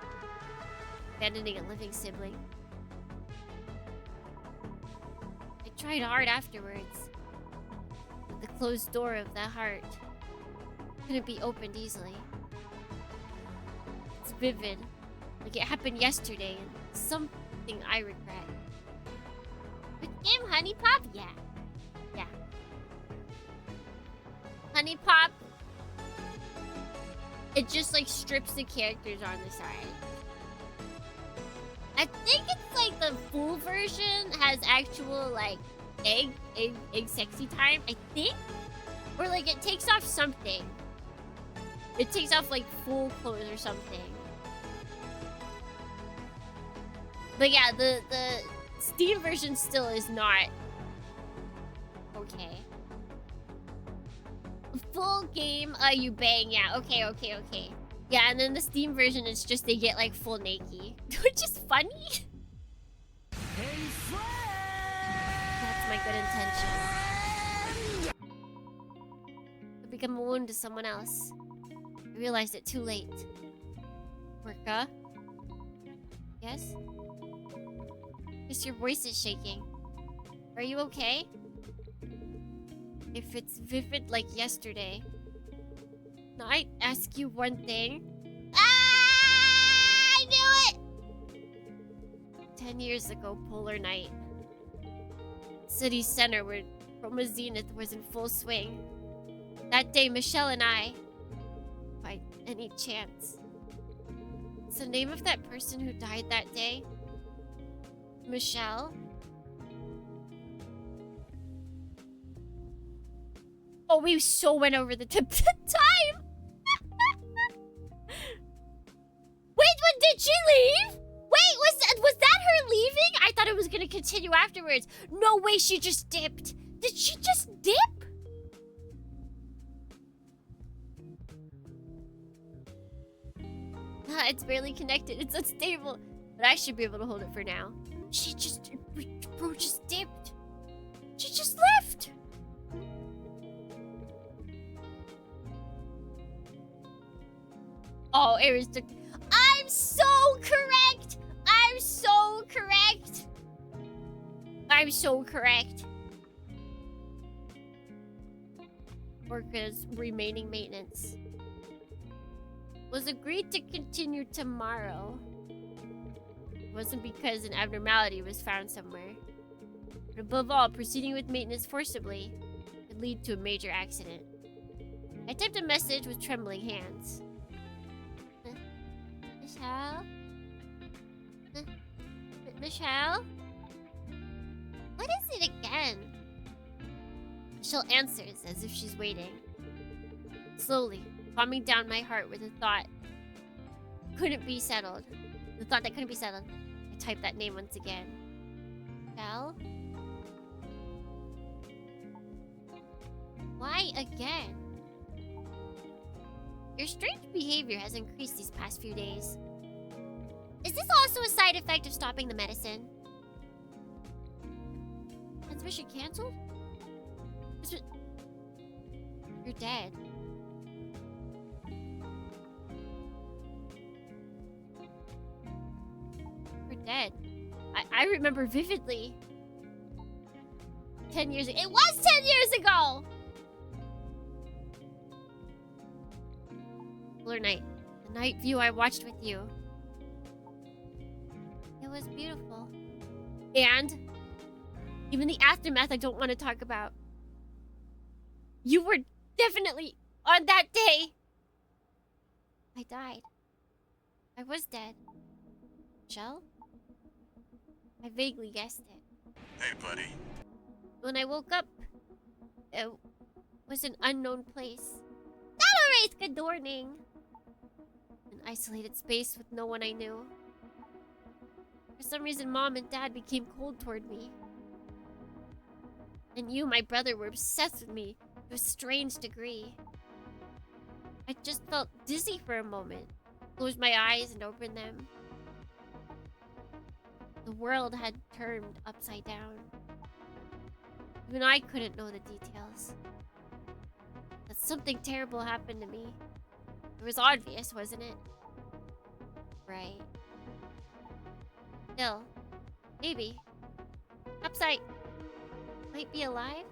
Abandoning a living sibling. I tried hard afterwards. The closed door of the heart couldn't be opened easily. It's vivid, like it happened yesterday, and something I regret. With game Honey Pop? Yeah. Honey Pop, it just like strips the characters on the side. I think it's like the full version has actual like egg sexy time, I think? Or like it takes off something. It takes off like full clothes or something. But yeah, the Steam version still is not okay. Full game, you bang, yeah, okay. Yeah, and then the Steam version is just they get like full naked, which is funny. That's my good intention. I become a wound to someone else. I realized it too late. Orca? Yes? Guess your voice is shaking. Are you okay? If it's vivid like yesterday. Now I ask you one thing. I knew it! 10 years ago, polar night. City center where Roma Zenith was in full swing. That day, Michelle and I, by any chance. What's the name of that person who died that day? Michelle? Oh, we so went over the time! Wait, what, did she leave? Wait, was that her leaving? I thought it was gonna continue afterwards. No way, she just dipped. Did she just dip? It's barely connected. It's unstable. But I should be able to hold it for now. She just... Bro just dipped. She just left. Oh, it was the... I'm so correct! I'm so correct! I'm so correct. Orca's remaining maintenance was agreed to continue tomorrow. It wasn't because an abnormality was found somewhere. But above all, proceeding with maintenance forcibly could lead to a major accident. I typed a message with trembling hands. Michelle? Michelle? What is it again? Michelle answers as if she's waiting. Slowly, calming down my heart with a thought couldn't be settled. The thought that couldn't be settled. I typed that name once again. Michelle? Why again? Your strange behavior has increased these past few days. Is this also a side effect of stopping the medicine? Transmission canceled? You're dead. You're dead. I remember vividly. 10 years ago. It was 10 years ago! Solar night. The night view I watched with you. It was beautiful. And even the aftermath I don't want to talk about. You were definitely on that day. I died. I was dead. Michelle? I vaguely guessed it. Hey, buddy. When I woke up, it was an unknown place. Not a good morning. An isolated space with no one I knew. For some reason, Mom and Dad became cold toward me. And you, my brother, were obsessed with me to a strange degree. I just felt dizzy for a moment. Closed my eyes and opened them. The world had turned upside down. Even I couldn't know the details. That something terrible happened to me. It was obvious, wasn't it? Right. Still, maybe. Perhaps I might be alive?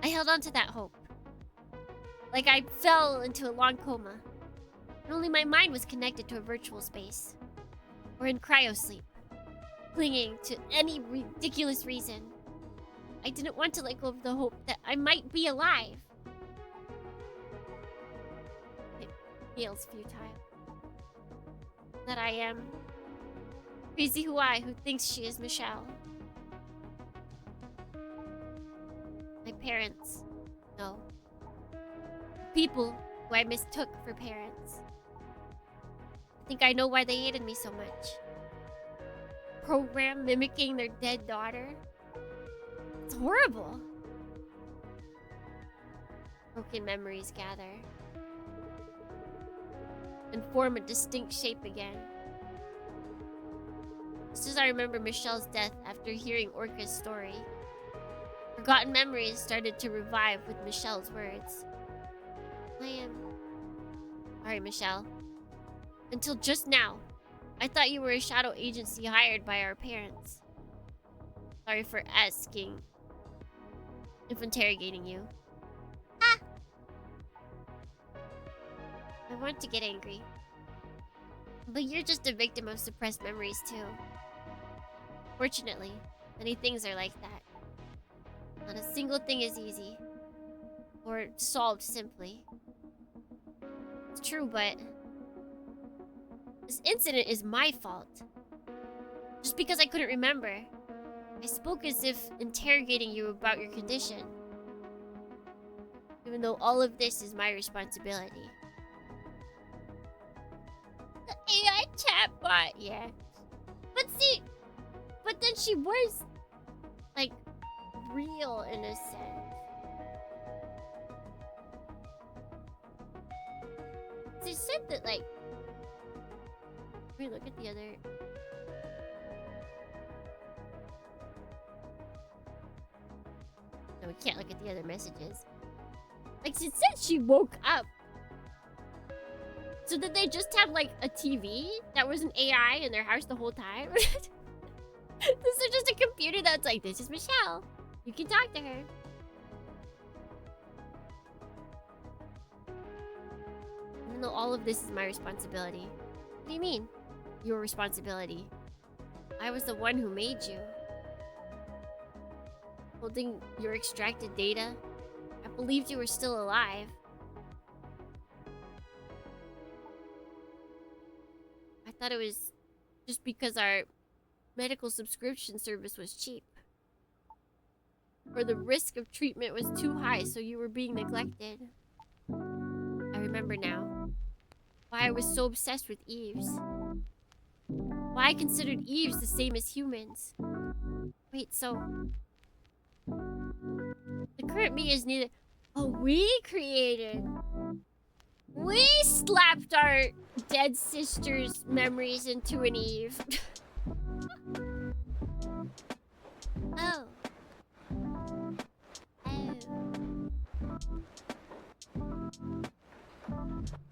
I held on to that hope. Like I fell into a long coma. And only my mind was connected to a virtual space. Or in cryosleep. Clinging to any ridiculous reason. I didn't want to let go of the hope that I might be alive. It feels futile. That I am. Crazy who thinks she is Michelle. My parents. No. People who I mistook for parents. I think I know why they hated me so much. Program mimicking their dead daughter. It's horrible. Broken memories gather. And form a distinct shape again. Just as I remember Michelle's death after hearing Orca's story. Forgotten memories started to revive with Michelle's words. I am sorry, Michelle. Until just now, I thought you were a shadow agency hired by our parents. Sorry for asking. If interrogating you. Ah! I want to get angry. But you're just a victim of suppressed memories too. Fortunately, many things are like that. Not a single thing is easy. Or solved simply. It's true, but this incident is my fault. Just because I couldn't remember. I spoke as if interrogating you about your condition. Even though all of this is my responsibility. The AI chatbot, yeah. But see, but then she was, like, real in a sense. They said that, like... Wait, look at the other... No, we can't look at the other messages. Like, she said she woke up. So did they just have, like, a TV that was an AI in their house the whole time? This is just a computer that's like, this is Michelle. You can talk to her. Even though all of this is my responsibility. What do you mean? Your responsibility. I was the one who made you. Holding your extracted data. I believed you were still alive. I thought it was just because our medical subscription service was cheap. or the risk of treatment was too high, so you were being neglected. I remember now. Why I was so obsessed with Eves. Why I considered Eves the same as humans. Wait, so... the current me is neither... Oh, we created... We slapped our dead sister's memories into an Eve. Oh. Oh.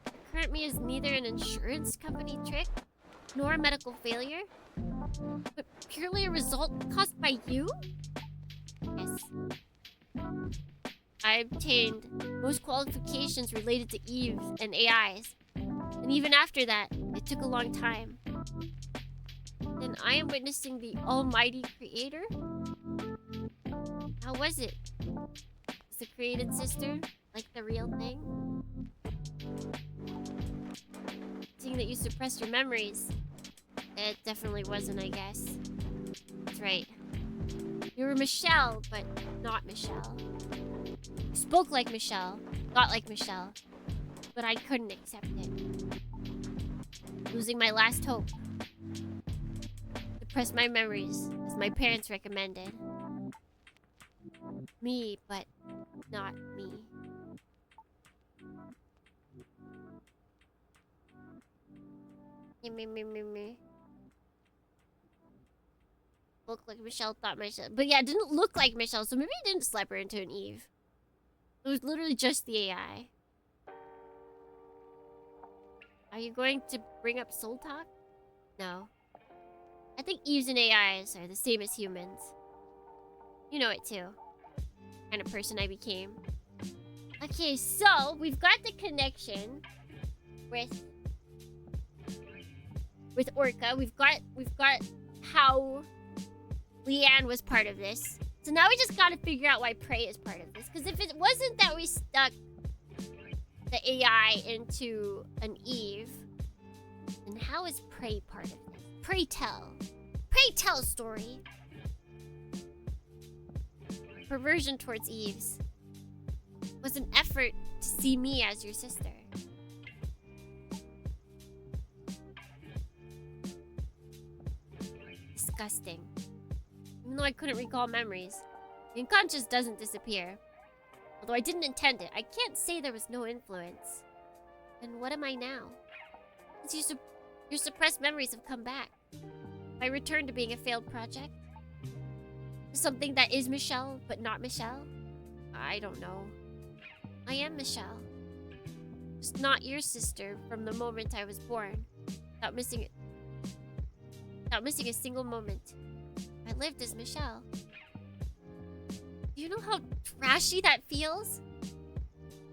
The current me is neither an insurance company trick, nor a medical failure, but purely a result caused by you? Yes. I obtained most qualifications related to Eves and AIs. And even after that, it took a long time. Then I am witnessing the almighty creator? How was it? Was the created sister like the real thing? Seeing that you suppressed your memories, it definitely wasn't, I guess. That's right. You were Michelle, but not Michelle. You spoke like Michelle, thought like Michelle, but I couldn't accept it. Losing my last hope. Suppress my memories, as my parents recommended. Me, but not me. Me. Looked like Michelle, thought Michelle. But yeah, it didn't look like Michelle, so maybe it didn't slap her into an Eve. It was literally just the AI. Are you going to bring up soul talk? No. I think Eves and AIs are the same as humans. You know it too. Kind of person I became. Okay, so we've got the connection with Orca. We've got how Leanne was part of this. So now we just gotta figure out why Prey is part of this. Because if it wasn't that we stuck the AI into an Eve, then how is Prey part of this? Pray tell. Pray tell story. Perversion towards Eves was an effort to see me as your sister. Disgusting. Even though I couldn't recall memories, the unconscious doesn't disappear. Although I didn't intend it, I can't say there was no influence. And what am I now? Since your suppressed memories have come back. I returned to being a failed project? Something that is Michelle, but not Michelle? I don't know. I am Michelle. Just not your sister from the moment I was born. Without missing a single moment. I lived as Michelle. Do you know how trashy that feels?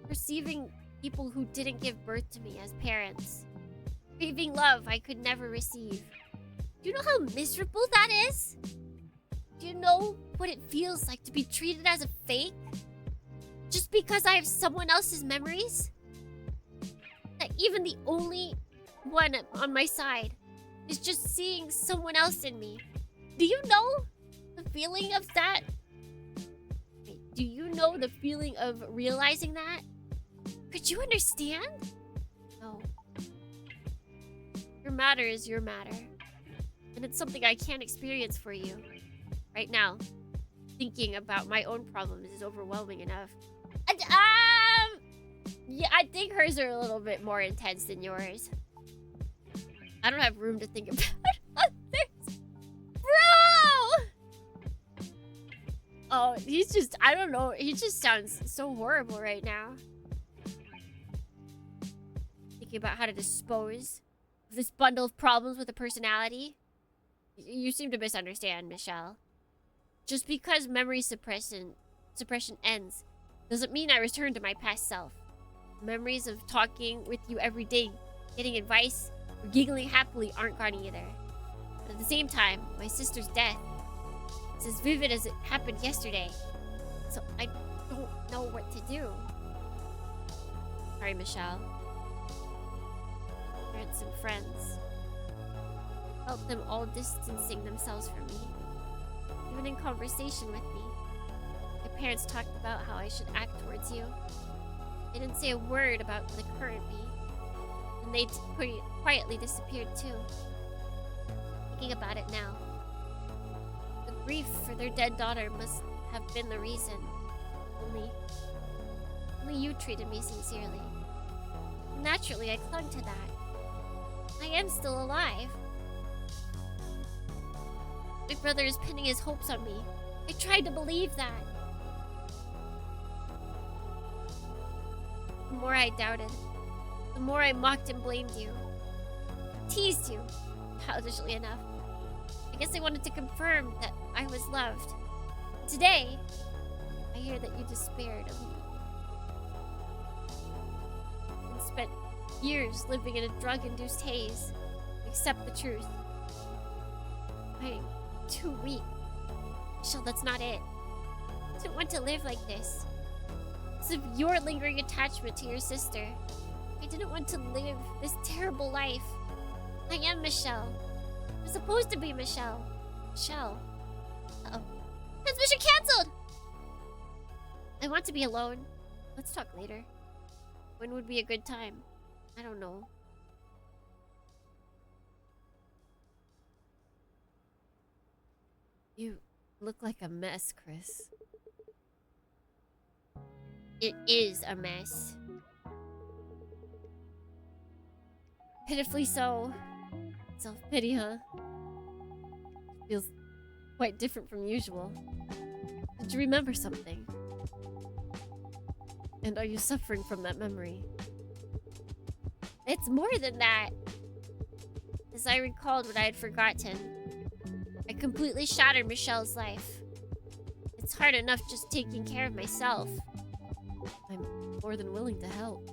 Receiving people who didn't give birth to me as parents. Craving love I could never receive. Do you know how miserable that is? Do you know what it feels like to be treated as a fake? Just because I have someone else's memories? That even the only one on my side is just seeing someone else in me. Do you know the feeling of that? Do you know the feeling of realizing that? Could you understand? No. Your matter is your matter. And it's something I can't experience for you. Right now, thinking about my own problems is overwhelming enough. Yeah, I think hers are a little bit more intense than yours. I don't have room to think about others. Bro! Oh, he's just, I don't know. He just sounds so horrible right now. Thinking about how to dispose of this bundle of problems with a personality. You seem to misunderstand, Michelle. Just because memory suppression ends doesn't mean I return to my past self. Memories of talking with you every day, getting advice, or giggling happily aren't gone either. But at the same time, my sister's death is as vivid as it happened yesterday. So I don't know what to do. Sorry, Michelle. Parents and friends. Felt them all distancing themselves from me. Even in conversation with me. I parents talked about how I should act towards you. They didn't say a word about the current me. And they pretty quietly disappeared too. Thinking about it now. The grief for their dead daughter must have been the reason. Only you treated me sincerely. Naturally, I clung to that. I am still alive. My brother is pinning his hopes on me. I tried to believe that. The more I doubted, the more I mocked and blamed you. Teased you, childishly enough. I guess I wanted to confirm that I was loved. Today, I hear that you despaired of me. And spent years living in a drug-induced haze. Accept the truth. I'm too weak. Michelle, that's not it. I don't want to live like this. Because of your lingering attachment to your sister. I didn't want to live this terrible life. I am Michelle. I'm supposed to be Michelle. Michelle. Uh-oh. Transmission cancelled! I want to be alone. Let's talk later. When would be a good time? I don't know. You look like a mess, Chris. It is a mess. Pitifully so. Self-pity, huh? Feels quite different from usual. Did you remember something? And are you suffering from that memory? It's more than that. As I recalled what I had forgotten, I completely shattered Michelle's life. It's hard enough just taking care of myself. I'm more than willing to help.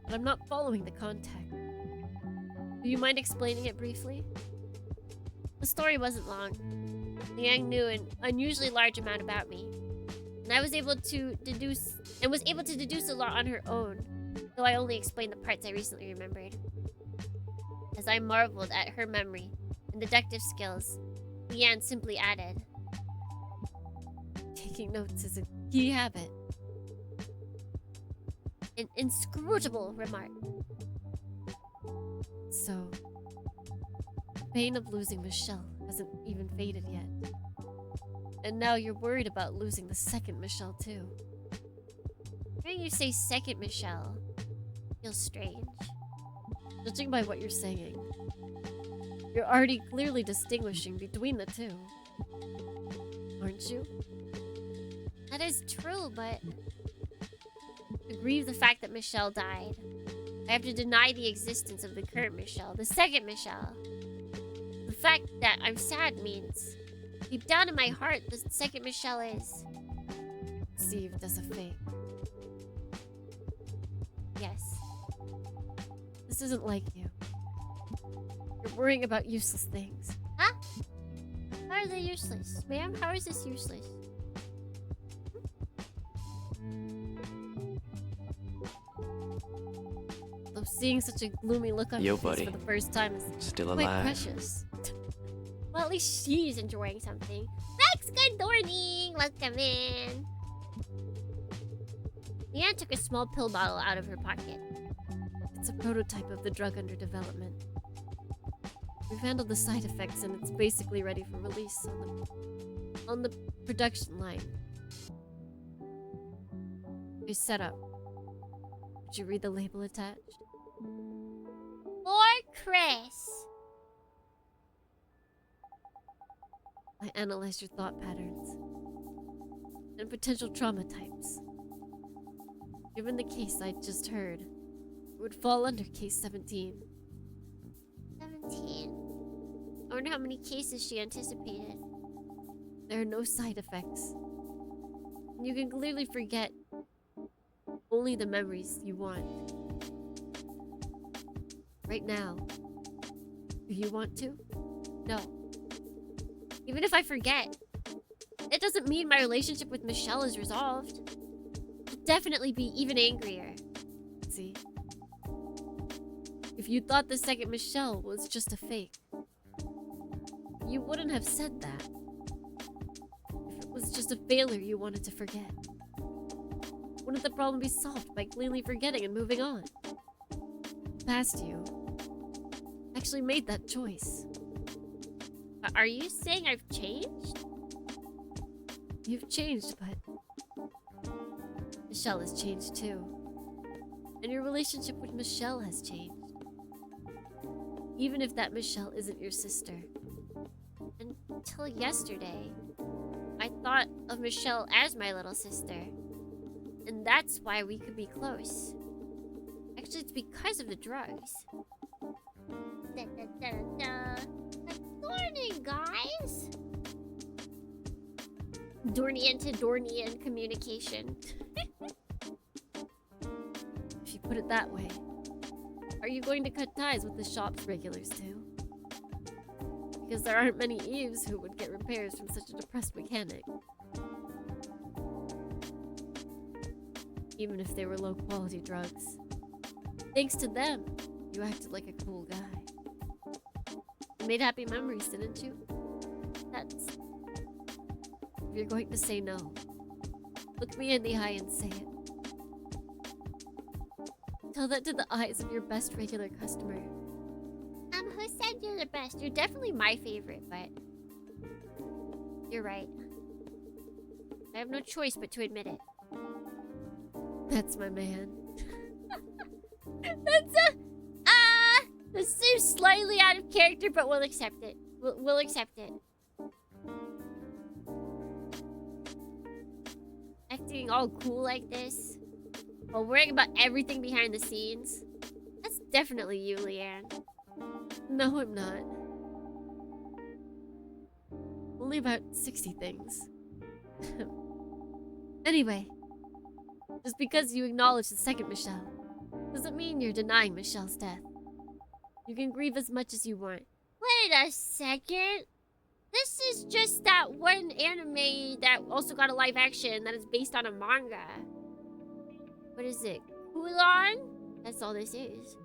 But I'm not following the contact. Do you mind explaining it briefly? The story wasn't long. Liang knew an unusually large amount about me. And I was able to deduce a lot on her own, though I only explained the parts I recently remembered. As I marveled at her memory and deductive skills, Leanne simply added, taking notes is a key habit. An inscrutable remark. So, the pain of losing Michelle hasn't even faded yet. And now you're worried about losing the second Michelle too. Hearing you say second Michelle feels strange. Judging by what you're saying, you're already clearly distinguishing between the two. Aren't you? That is true, but to grieve the fact that Michelle died, I have to deny the existence of the current Michelle, the second Michelle. The fact that I'm sad means, deep down in my heart, the second Michelle is conceived as a fake. Yes. This isn't like you. You're worrying about useless things. Huh? How are they useless? Ma'am, how is this useless? Though seeing such a gloomy look on your face buddy. for the first time is Still quite alive. precious. Well, at least she's enjoying something. Max, good morning! Welcome in. Leanne took a small pill bottle out of her pocket. It's a prototype of the drug under development. We've handled the side effects and it's basically ready for release on the production line. It's set up. Did you read the label attached? For Chris. I analyzed your thought patterns and potential trauma types. Given the case I just heard, it would fall under case 17. 17? I wonder how many cases she anticipated. There are no side effects. You can clearly forget only the memories you want. Right now. Do you want to? No. Even if I forget, it doesn't mean my relationship with Michelle is resolved. I'll definitely be even angrier. See? If you thought the second Michelle was just a fake, you wouldn't have said that. If it was just just a failure you wanted to forget? Wouldn't the problem be solved by cleanly forgetting and moving on? Past you actually made that choice. Are you saying I've changed? You've changed, but Michelle has changed too. And your relationship with Michelle has changed. Even if that Michelle isn't your sister. Until yesterday, I thought of Michelle as my little sister. And that's why we could be close. Actually, it's because of the drugs. Good morning, guys! Dornian to Dornian communication. If you put it that way. Are you going to cut ties with the shop's regulars too? Because there aren't many Eves who would get repairs from such a depressed mechanic. Even if they were low-quality drugs. Thanks to them, you acted like a cool guy. You made happy memories, didn't you? That's... If you're going to say no, look me in the eye and say it. Tell that to the eyes of your best regular customer. Who said you're the best? You're definitely my favorite, but... You're right. I have no choice but to admit it. That's my man. This seems slightly out of character, but we'll accept it. We'll accept it. Acting all cool like this, while worrying about everything behind the scenes. That's definitely you, Leanne. No, I'm not. Only about 60 things. Anyway, just because you acknowledge the second Michelle doesn't mean you're denying Michelle's death. You can grieve as much as you want. Wait a second. This is just that one anime that also got a live action that is based on a manga. What is it? Kulon? That's all this is.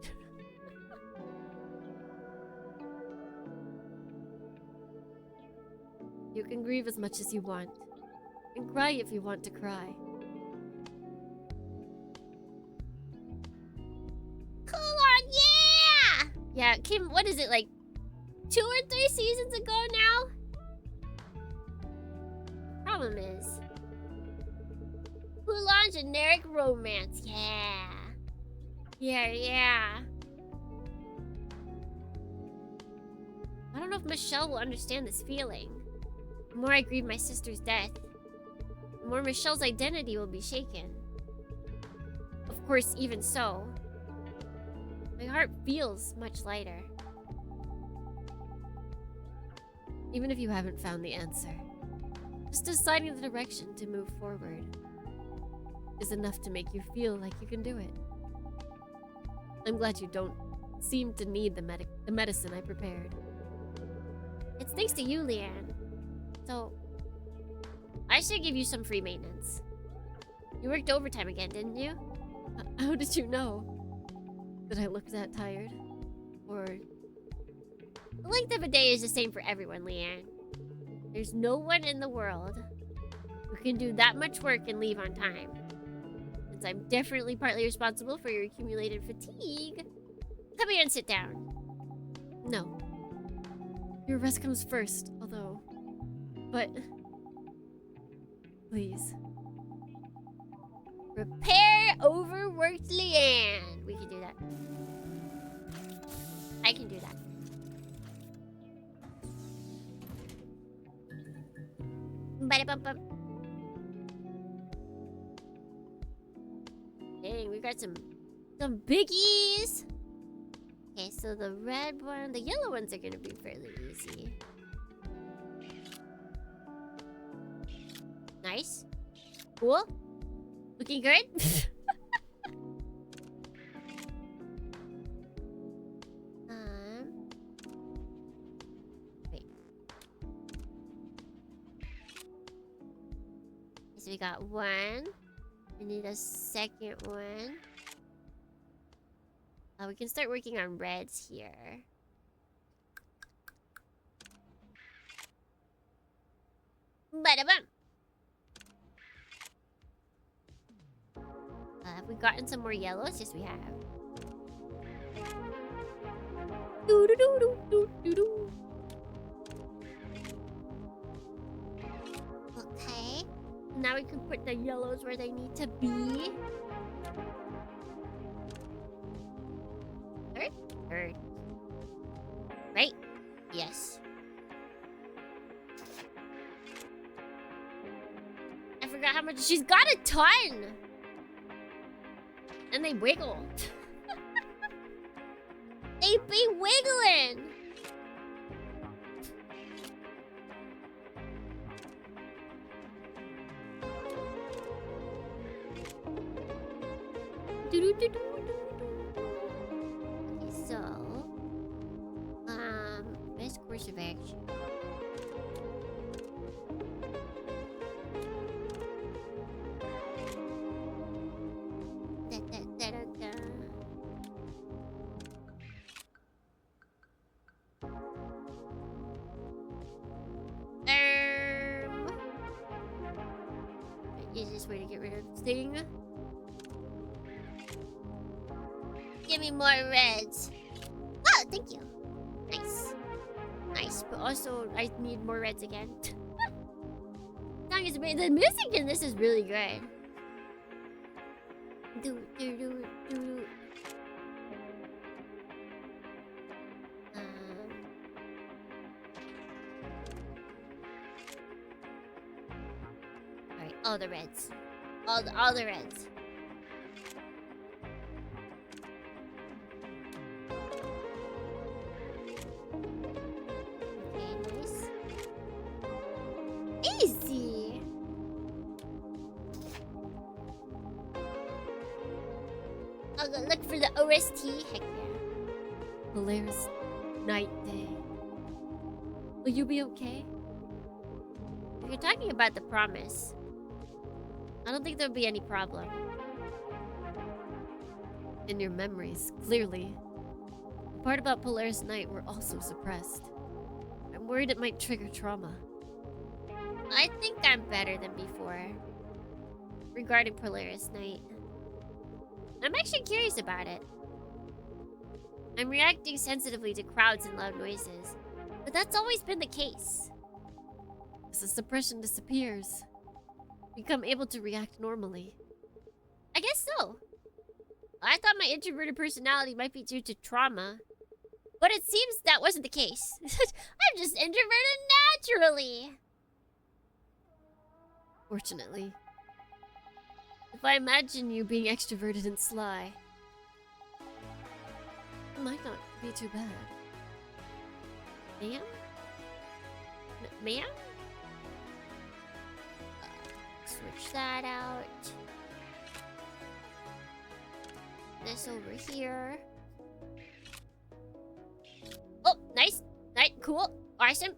You can grieve as much as you want. And cry if you want to cry. Kulon, yeah! Yeah, Kim, what is it, like 2 or 3 seasons ago now? Problem is, Kulon generic romance, yeah. Yeah. I don't know if Michelle will understand this feeling. The more I grieve my sister's death, the more Michelle's identity will be shaken. Of course, even so, my heart feels much lighter. Even if you haven't found the answer, just deciding the direction to move forward is enough to make you feel like you can do it. I'm glad you don't seem to need the medicine I prepared. It's thanks to you, Leanne. So, I should give you some free maintenance. You worked overtime again, didn't you? How did you know? Did I look that tired? Or... The length of a day is the same for everyone, Leanne. There's no one in the world who can do that much work and leave on time. Since I'm definitely partly responsible for your accumulated fatigue, come here and sit down. No. Your rest comes first, although... But... Please. Repair overworked Leanne. We can do that. I can do that. Ba-da-bum-bum. Dang, we got some biggies. Okay, so the red one, the yellow ones are gonna be fairly easy. Nice. Cool. Looking good. Wait. So we got one. We need a second one. We can start working on reds here. Bada-bum. Have we gotten some more yellows? Yes, we have. Doo doo doo doo doo doo doo. Okay. Now we can put the yellows where they need to be. Third. Right? Yes. I forgot how much. She's got a ton! And they wiggle. They be wiggling! Okay, so best course of action. Easiest way to get rid of this thing. Give me more reds. Oh, thank you. Nice. Nice, but also I need more reds again. Song is amazing. The music in this is really good. Do do do do. Alright, all the reds. All the reds. Okay, nice. Easy. I'll go look for the OST. Heck yeah. Polaris Night Day. Will you be okay? If you're talking about the promise, I don't think there'll be any problem. In your memories, clearly. The part about Polaris Night were also suppressed. I'm worried it might trigger trauma. I think I'm better than before. Regarding Polaris Night. I'm actually curious about it. I'm reacting sensitively to crowds and loud noises. But that's always been the case. As the suppression disappears, become able to react normally. I guess so. I thought my introverted personality might be due to trauma. But it seems that wasn't the case. I'm just introverted naturally. Fortunately. If I imagine you being extroverted and sly, it might not be too bad. Ma'am? Ma'am? Switch that out. This over here. Oh, nice. Nice. Cool. Awesome.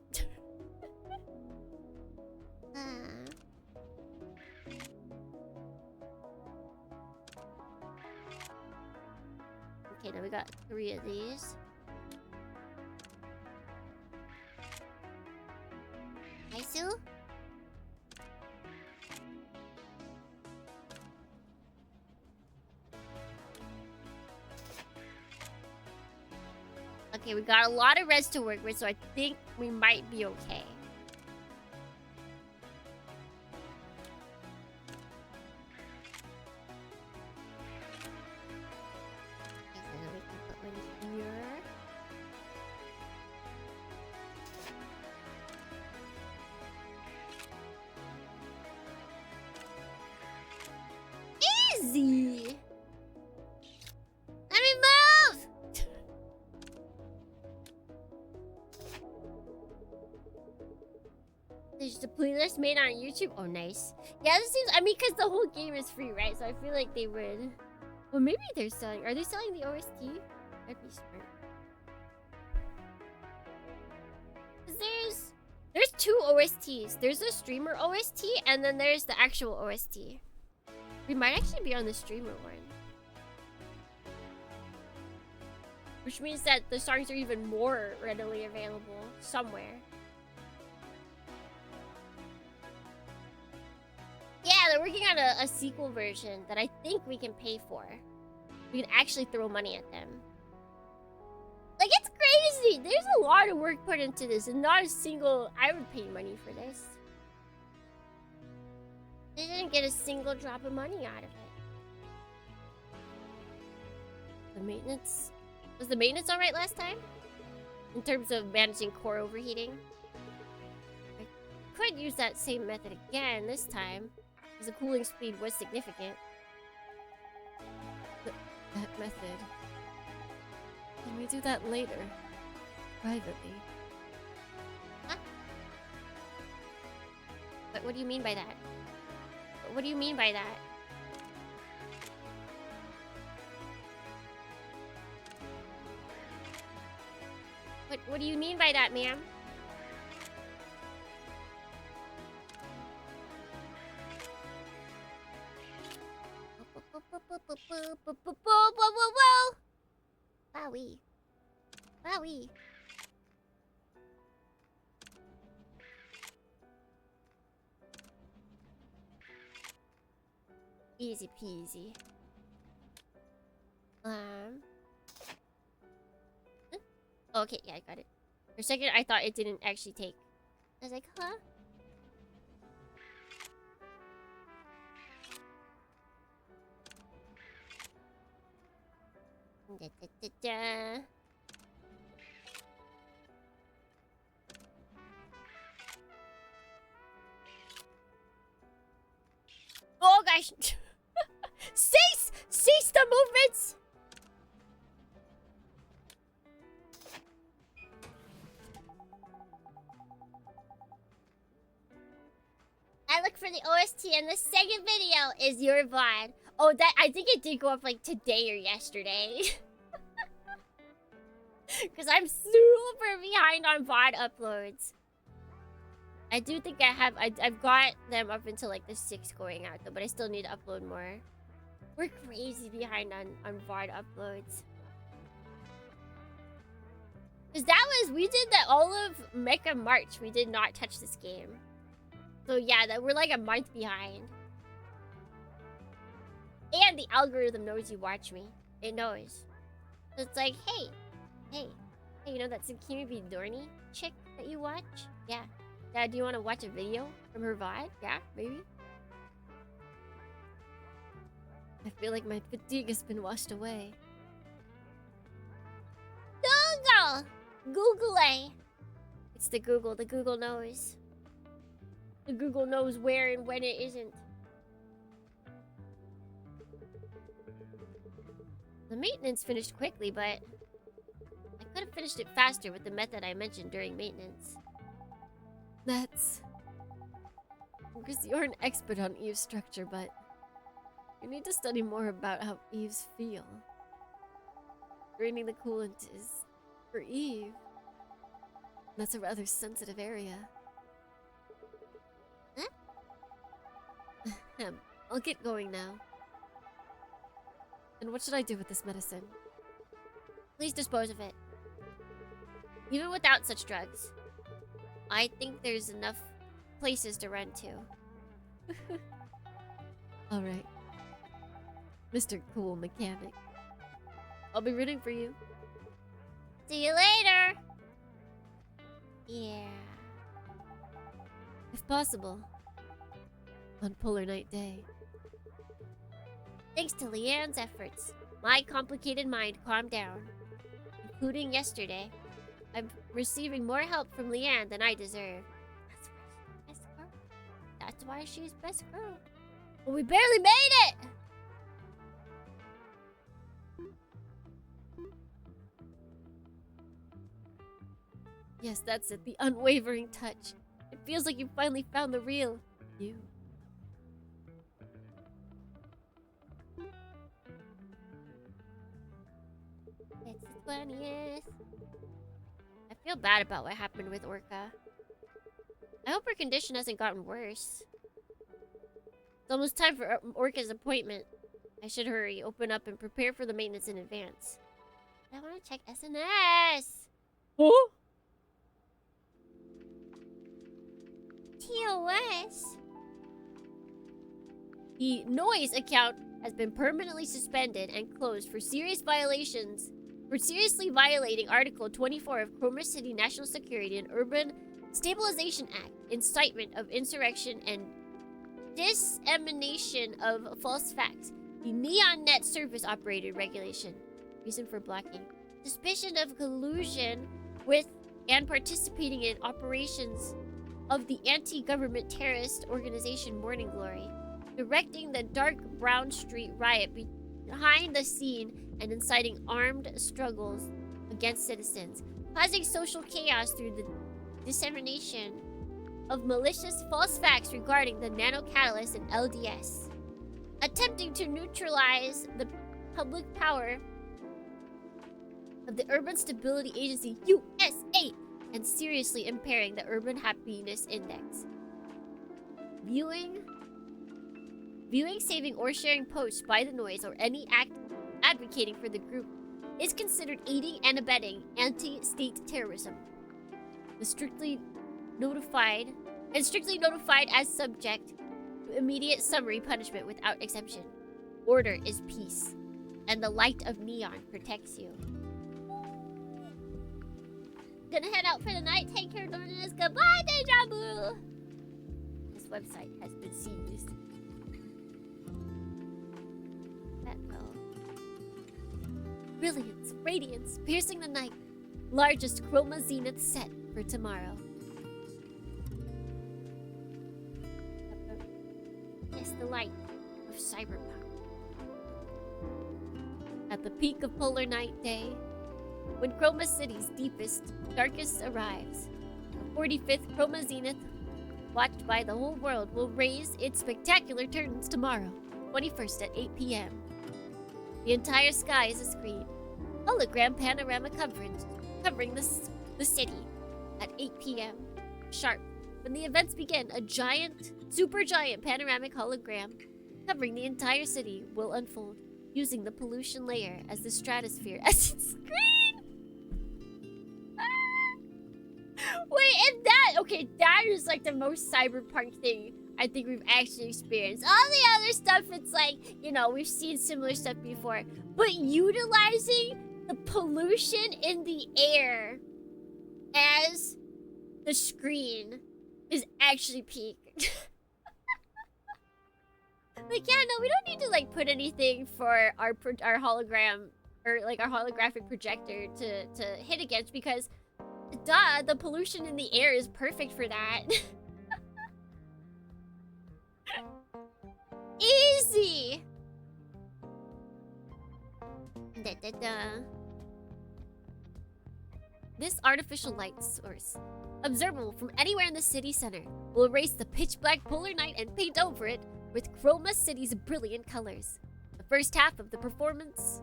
Okay, now we got 3 of these. Hi, Sue. Okay, we got a lot of reds to work with, so I think we might be okay. Okay, so now we can put one here. Easy! Let me move! There's the playlist made on YouTube. Oh, nice. Yeah, this seems... I mean, because the whole game is free, right? So I feel like they would... Well, maybe they're selling... Are they selling the OST? That'd be smart. 'Cause there's 2 OSTs. There's the streamer OST, and then there's the actual OST. We might actually be on the streamer one. Which means that the songs are even more readily available somewhere. Yeah, they're working on a sequel version that I think we can pay for. We can actually throw money at them. Like, it's crazy! There's a lot of work put into this, and not a single... I would pay money for this. They didn't get a single drop of money out of it. The maintenance... Was the maintenance alright last time? In terms of managing core overheating? I could use that same method again this time, because the cooling speed was significant. That method... Can we do that later? Privately. Huh? But what do you mean by that? What do you mean by that? What do you mean by that, ma'am? Wowie. Wowie. Easy peasy. Okay, yeah, I got it. For a second, I thought it didn't actually take. I was like, huh? Da, da, da, da. Oh gosh! Cease the movements! I look for the OST and the second video is your VOD. Oh, that I think it did go up like today or yesterday. Because I'm super behind on VOD uploads. I do think I've got them up until like the 6th going out though, but I still need to upload more. We're crazy behind on VOD uploads. Because we did that all of Mecha March. We did not touch this game. So yeah, we're like a month behind. And the algorithm knows you watch me. It knows. So it's like, hey, you know that Tsukimi be Dorny chick that you watch? Yeah. Yeah, do you want to watch a video from her VOD? Yeah, maybe. I feel like my fatigue has been washed away. Google! Google it! It's the Google. The Google knows. The Google knows where and when it isn't. The maintenance finished quickly, but I could have finished it faster with the method I mentioned during maintenance. That's... because you're an expert on Eve's structure, but you need to study more about how Eves feel. Draining the coolant is for Eve. That's a rather sensitive area. Huh? I'll get going now. And what should I do with this medicine? Please dispose of it. Even without such drugs, I think there's enough places to run to. Alright. Mr. Cool Mechanic. I'll be rooting for you. See you later! Yeah. If possible. On Polar Night Day. Thanks to Leanne's efforts, my complicated mind calmed down. Including yesterday. I'm receiving more help from Leanne than I deserve. That's why she's best girl. But we barely made it! Yes, that's it. The unwavering touch. It feels like you finally found the real you. It's the 20th. I feel bad about what happened with Orca. I hope her condition hasn't gotten worse. It's almost time for Orca's appointment. I should hurry, open up, and prepare for the maintenance in advance. I want to check SNS! Oh? TOS? The noise account has been permanently suspended and closed for serious violations, for seriously violating Article 24 of Chroma City National Security and Urban Stabilization Act, incitement of insurrection and dissemination of false facts. The Neon Net Service Operated Regulation. Reason for blocking. Suspicion of collusion with and participating in operations of the anti-government terrorist organization Morning Glory. Directing the dark Brown Street riot behind the scene and inciting armed struggles against citizens. Causing social chaos through the dissemination of malicious false facts regarding the nanocatalyst and LDS. Attempting to neutralize the public power of the Urban Stability Agency, USA, and seriously impairing the Urban Happiness Index. Viewing, saving, or sharing posts by the noise or any act advocating for the group is considered aiding and abetting anti-state terrorism. The strictly notified as subject to immediate summary punishment without exception. Order is peace, and the light of neon protects you. Gonna head out for the night. Take care, Dornas. Goodbye, Deja Vu. This website has been seized. Brilliance, radiance, piercing the night. Largest Chroma Zenith set for tomorrow. Yes, the light of cyberpunk. At the peak of polar night day, when Chroma City's deepest, darkest arrives, the 45th Chroma Zenith, watched by the whole world, will raise its spectacular curtains tomorrow, 21st at 8 p.m. The entire sky is a screen. Hologram panorama covering the city at 8 p.m. sharp. When the events begin, a super giant panoramic hologram covering the entire city will unfold, using the pollution layer as the stratosphere as its screen. Wait, and that is like the most cyberpunk thing I think we've actually experienced. All the other stuff, it's like, we've seen similar stuff before. But utilizing the pollution in the air as the screen is actually peak. Like, yeah, no, we don't need to, like, put anything for our hologram, or, like, our holographic projector to hit against, because, duh, the pollution in the air is perfect for that. Easy! This artificial light source, observable from anywhere in the city center, will erase the pitch-black polar night and paint over it with Chroma City's brilliant colors. The first half of the performance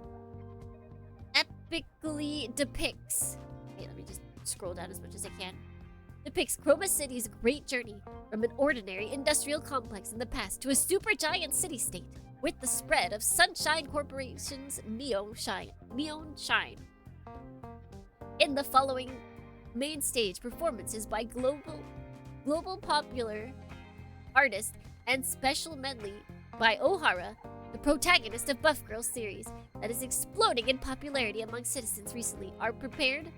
epically depicts... Okay, let me just scroll down as much as I can. Depicts Chroma City's great journey from an ordinary industrial complex in the past to a supergiant city-state with the spread of Sunshine Corporation's neon shine. In the following main stage performances by global popular artist and special medley by O'Hara, the protagonist of Buff Girls series that is exploding in popularity among citizens recently, are prepared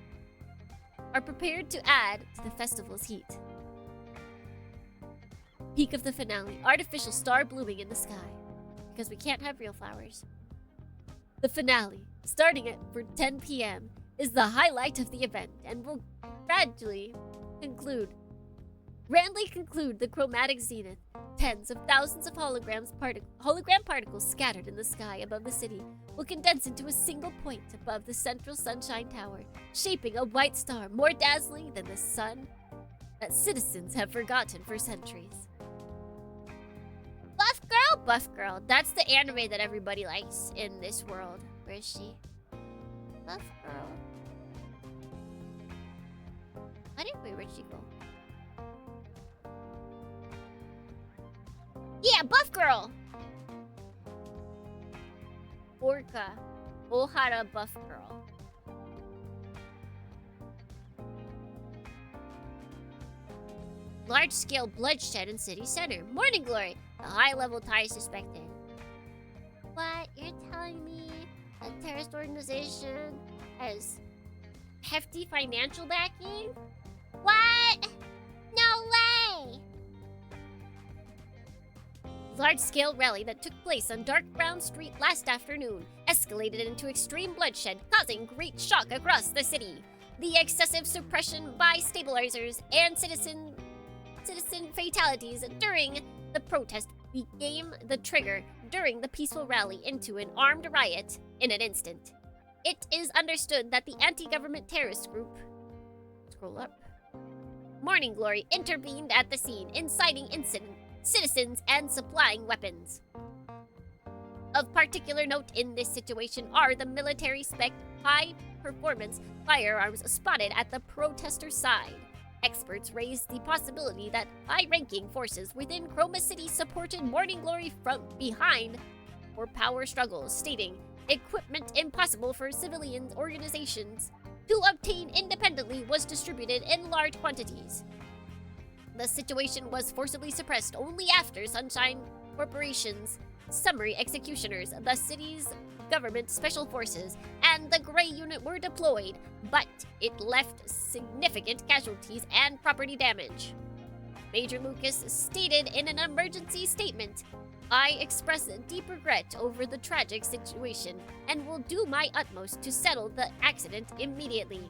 to add to the festival's heat. Peak of the finale, artificial star blooming in the sky, because we can't have real flowers. The finale, starting at 10 p.m., is the highlight of the event and will grandly conclude the chromatic zenith. Tens of thousands of hologram particles scattered in the sky above the city will condense into a single point above the central Sunshine Tower, shaping a white star more dazzling than the sun that citizens have forgotten for centuries. Buff Girl. That's the anime that everybody likes in this world. Where is she? Buff Girl. Where'd she go? Yeah, Buff Girl! Orca. Ohara Buff Girl. Large-scale bloodshed in city center. Morning Glory. The high-level ties suspected. What? You're telling me a terrorist organization has hefty financial backing? What? No way! Large-scale rally that took place on Dark Brown Street last afternoon escalated into extreme bloodshed, causing great shock across the city. The excessive suppression by stabilizers and citizen fatalities during the protest became the trigger during the peaceful rally into an armed riot in an instant. It is understood that the anti-government terrorist group, scroll up, Morning Glory intervened at the scene, inciting citizens and supplying weapons. Of particular note in this situation are the military-spec high-performance firearms spotted at the protesters' side. Experts raised the possibility that high-ranking forces within Chroma City supported Morning Glory from behind for power struggles, stating equipment impossible for civilian organizations to obtain independently was distributed in large quantities. The situation was forcibly suppressed only after Sunshine Corporation's summary executioners, the city's government special forces, and the Grey Unit were deployed, but it left significant casualties and property damage. Major Lucas stated in an emergency statement, "I express deep regret over the tragic situation and will do my utmost to settle the accident immediately."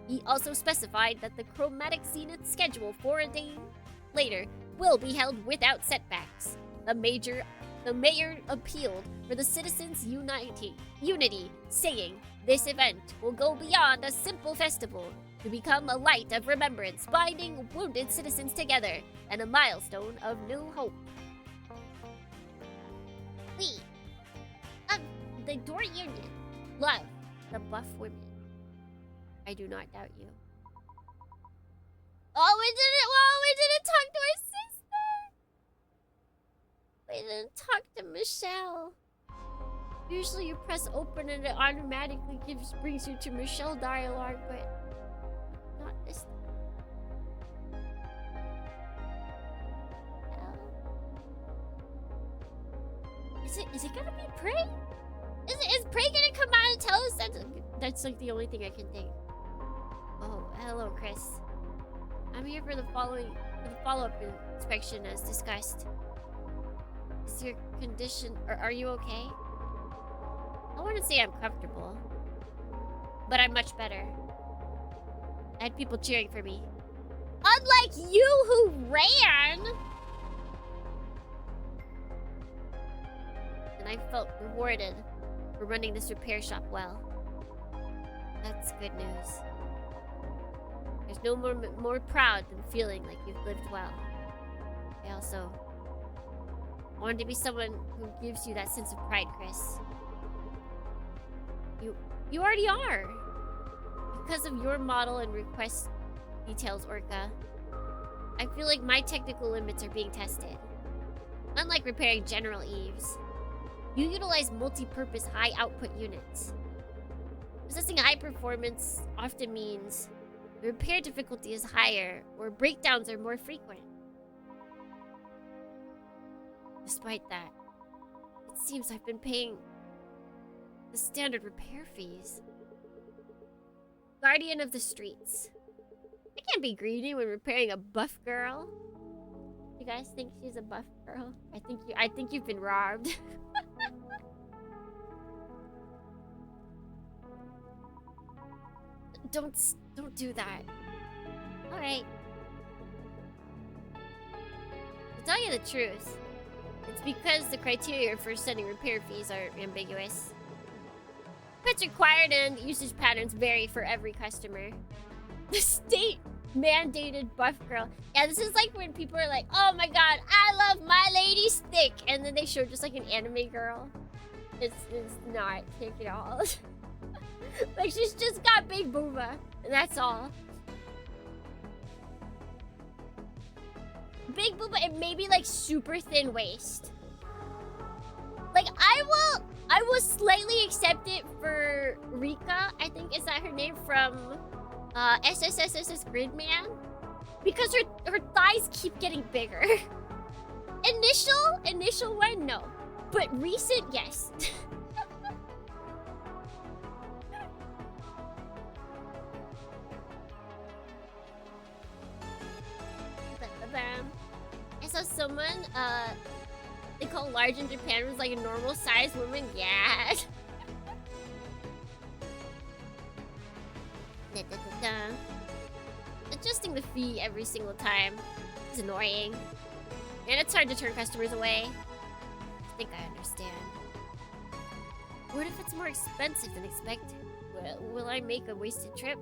He also specified that the Chromatic Zenith schedule for a day later will be held without setbacks. The mayor appealed for the citizens' unity, saying this event will go beyond a simple festival to become a light of remembrance, binding wounded citizens together, and a milestone of new hope. We, the Door Union, love the buff women. I do not doubt you. Oh, we didn't talk to our sister. We didn't talk to Michelle. Usually you press open and it automatically brings you to Michelle dialogue, but not this time. Is it gonna be Prey? Is Prey gonna come out and tell us that? That's like the only thing I can think. Oh, hello, Chris. I'm here for the follow-up inspection as discussed. Is your condition, or are you okay? I wouldn't say I'm comfortable, but I'm much better. I had people cheering for me. Unlike you who ran! And I felt rewarded for running this repair shop well. That's good news. There's no more proud than feeling like you've lived well. I also wanted to be someone who gives you that sense of pride, Chris. You already are. Because of your model and request details, Orca, I feel like my technical limits are being tested. Unlike repairing General Eves, you utilize multi-purpose high-output units. Possessing high performance often means the repair difficulty is higher, or breakdowns are more frequent. Despite that, it seems I've been paying the standard repair fees. Guardian of the streets. I can't be greedy when repairing a buff girl. You guys think she's a buff girl? I think you've been robbed. Don't do that. Alright. To tell you the truth, it's because the criteria for setting repair fees are ambiguous. Pets required and usage patterns vary for every customer. The state mandated buff girl. Yeah, this is like when people are like, "Oh my god, I love My Lady's thick," and then they show just like an anime girl. It's not thick at all. Like, she's just got big booba, and that's all. Big booba and maybe like super thin waist. Like, I will slightly accept it for Rika, I think is that her name, from SSSS Gridman, because her thighs keep getting bigger. Initial one, no. But recent, yes. I saw someone, they call large in Japan was like a normal sized woman. Yeah. Adjusting the fee every single time is annoying. And it's hard to turn customers away. I think I understand. What if it's more expensive than expected? Will I make a wasted trip?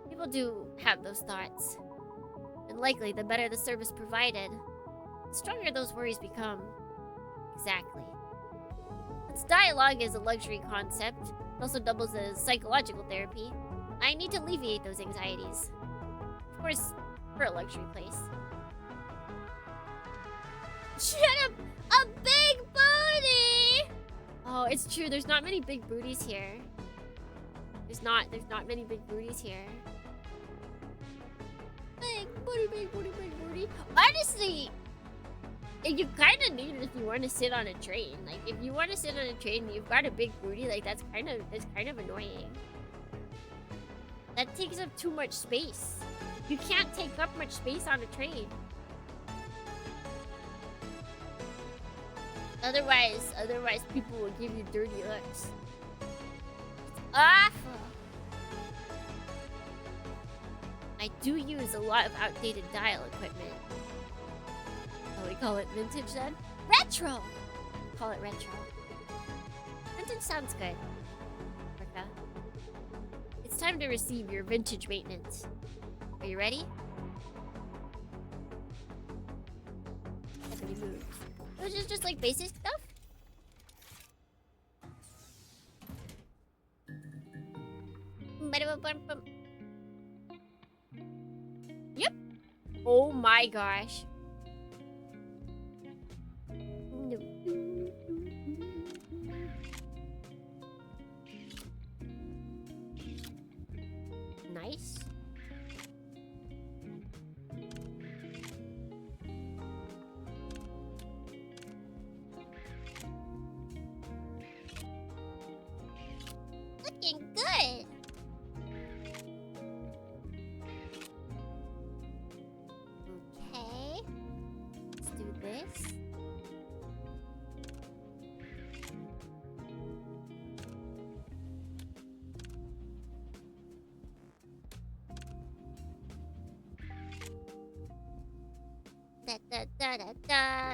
People do have those thoughts. And likely, the better the service provided, the stronger those worries become. Exactly. Since dialogue is a luxury concept, it also doubles as psychological therapy. I need to alleviate those anxieties. Of course, for a luxury place. Shut up! A big booty! Oh, it's true. There's not many big booties here. There's not many big booties here. Big booty, big booty, big booty. Honestly, you kind of need it if you want to sit on a train. Like, if you want to sit on a train and you've got a big booty, like that's kind of annoying. That takes up too much space. You can't take up much space on a train. Otherwise people will give you dirty looks. It's awful. I do use a lot of outdated dial equipment. Oh, we call it vintage then? Retro! Call it retro. Vintage sounds good. Orca. It's time to receive your vintage maintenance. Are you ready? Everybody moves. Which is just like basic stuff. Yep. Oh my gosh. Nice. Looking good. Okay. Let's do this.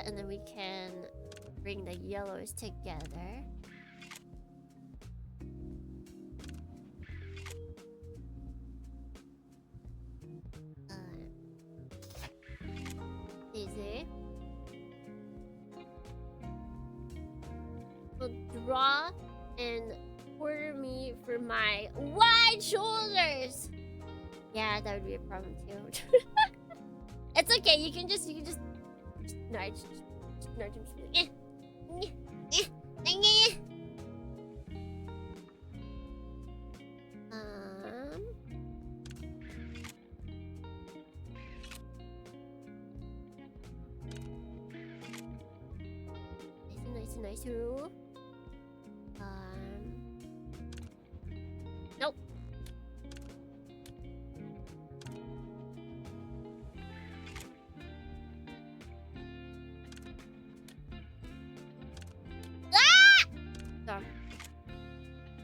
And then we can bring the yellows together. Easy. We'll draw and order me for my wide shoulders. Yeah, that would be a problem too. It's okay. You can just nudge. Just nudge him. Nice. Nope.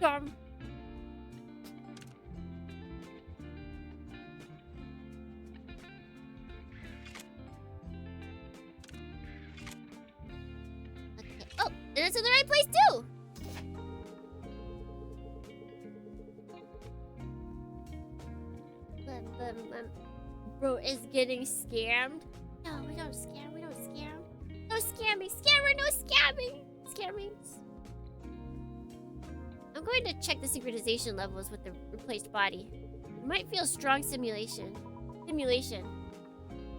Dumb. Okay. Oh, and it's in the right place too. Bro is getting scammed. No, we don't scam. No scamming. Scammer, no scamming. Scammings. I'm going to check the synchronization levels with the replaced body. It might feel strong simulation.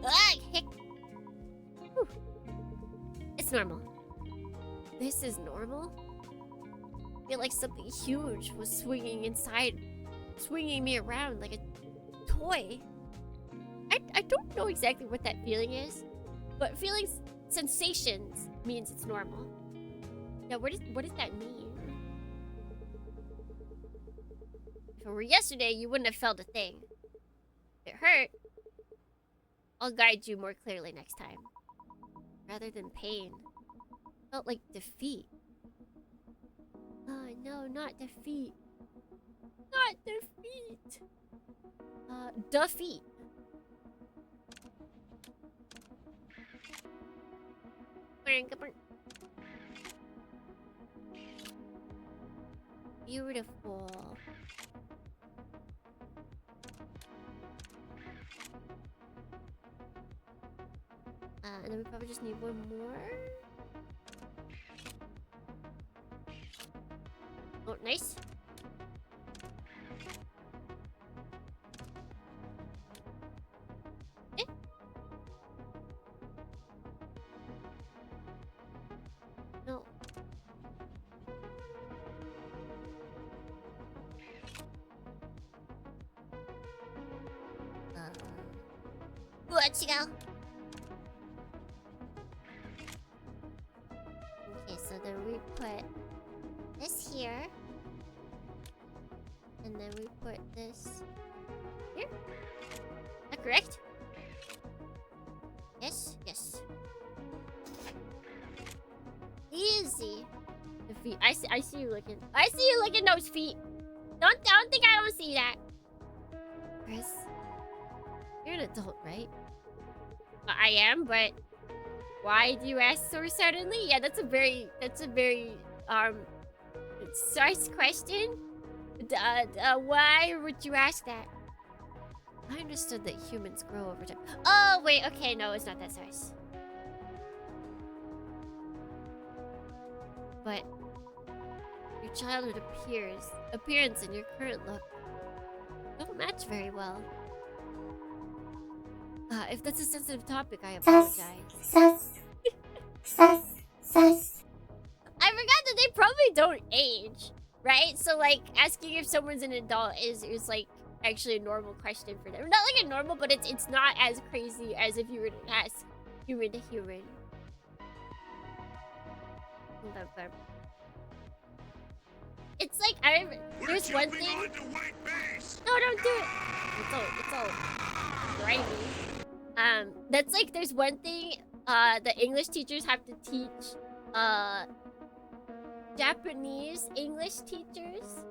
Ah, hick. Whew. It's normal. This is normal? I feel like something huge was swinging me around like a toy. I don't know exactly what that feeling is, but feelings sensations means it's normal. Now, what does that mean? If it were yesterday, you wouldn't have felt a thing. If it hurt, I'll guide you more clearly next time. Rather than pain. Felt like defeat. Oh, no, not defeat. Not defeat. Defeat. Beautiful. And then we probably just need one more. Oh, nice. Eh? No. Let's go. Okay, so then we put this here. And then we put this here. Is that correct? Yes, yes. Easy. The feet. I see you looking. I see you licking those feet. Don't think I don't see that. Chris, you're an adult, right? I am, but why do you ask so suddenly? Yeah, that's a very nice question. Why would you ask that? I understood that humans grow over time. Oh, wait, okay, no, it's not that size. But your childhood appearance and your current look don't match very well. If that's a sensitive topic, I apologize. I forgot that they probably don't age, right? So, like, asking if someone's an adult is like, actually a normal question for them. Not like a normal, but it's not as crazy as if you were to ask human to human. It's like, there's one thing... No, don't do it! It's all grimy. That's like, there's one thing the English teachers have to teach Japanese English teachers.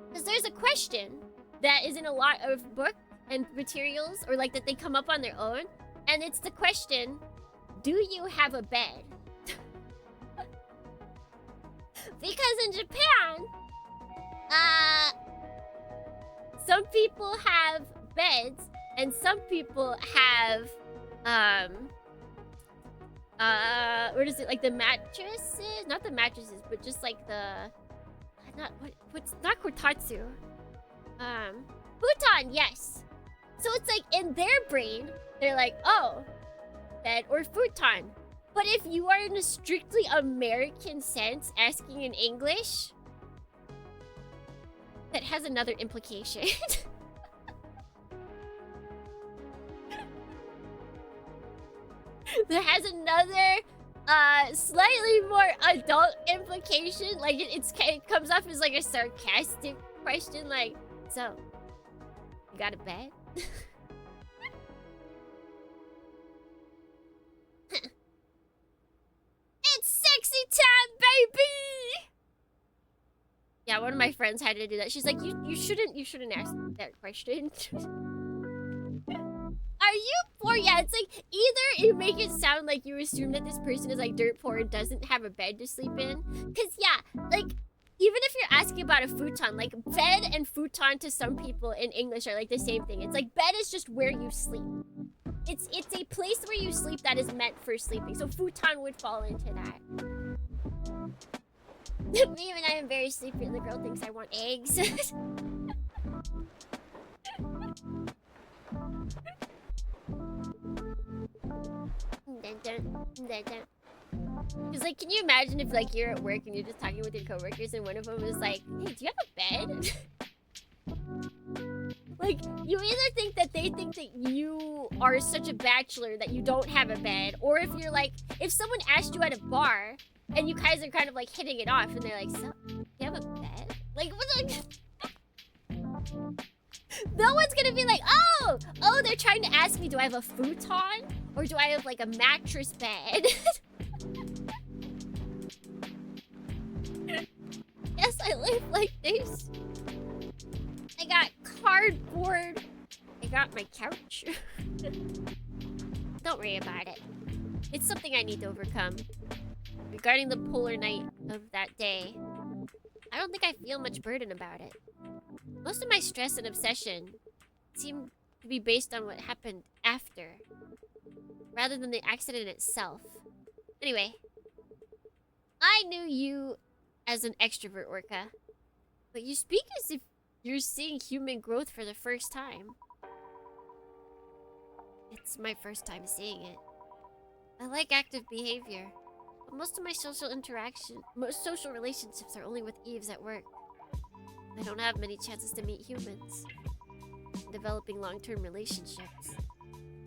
Because there's a question that is in a lot of book and materials, or like that they come up on their own. And it's the question, do you have a bed? Because in Japan, some people have beds and some people have, what is it, like the mattresses? Not the mattresses, but just like the, what's not kotatsu. Futon, yes. So it's like in their brain, they're like, oh, bed or futon. But if you are in a strictly American sense, asking in English, that has another implication. That has another, slightly more adult implication. Like, it comes off as like a sarcastic question, like, so, you got a bed? It's sexy time, baby! Yeah, one of my friends had to do that. She's like, you shouldn't ask that question. Are you poor? Yeah, it's like, either you make it sound like you assume that this person is like dirt poor and doesn't have a bed to sleep in. Cause yeah, like, even if you're asking about a futon, like bed and futon to some people in English are like the same thing. It's like, bed is just where you sleep. It's a place where you sleep that is meant for sleeping. So futon would fall into that. Me and I am very sleepy and the girl thinks I want eggs. Cause like, can you imagine if like you're at work and you're just talking with your coworkers and one of them is like, hey, do you have a bed? Like, you either think that they think that you are such a bachelor that you don't have a bed, or if you're like, if someone asked you at a bar and you guys are kind of like hitting it off and they're like, so, you have a bed? Like, what the... No one's gonna be like, oh, they're trying to ask me, do I have a futon? Or do I have like a mattress bed? Yes, I live like this. I got cardboard. I got my couch. Don't worry about it. It's something I need to overcome. Regarding the polar night of that day, I don't think I feel much burden about it. Most of my stress and obsession seem to be based on what happened after, rather than the accident itself. Anyway, I knew you as an extrovert, Orca, but you speak as if you're seeing human growth for the first time. It's my first time seeing it. I like active behavior, but most of my social relationships are only with Eves at work. I don't have many chances to meet humans. Developing long-term relationships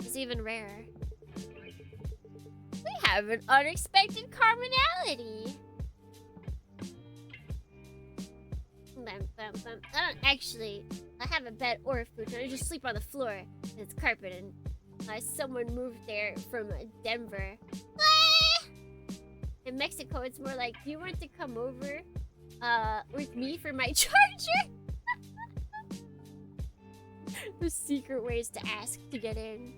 is even rarer. We have an unexpected commonality. I don't actually have a bed or a food. I just sleep on the floor. It's carpet, and someone moved there from Denver. In Mexico, it's more like, do you want to come over with me for my charger? The secret ways to ask to get in.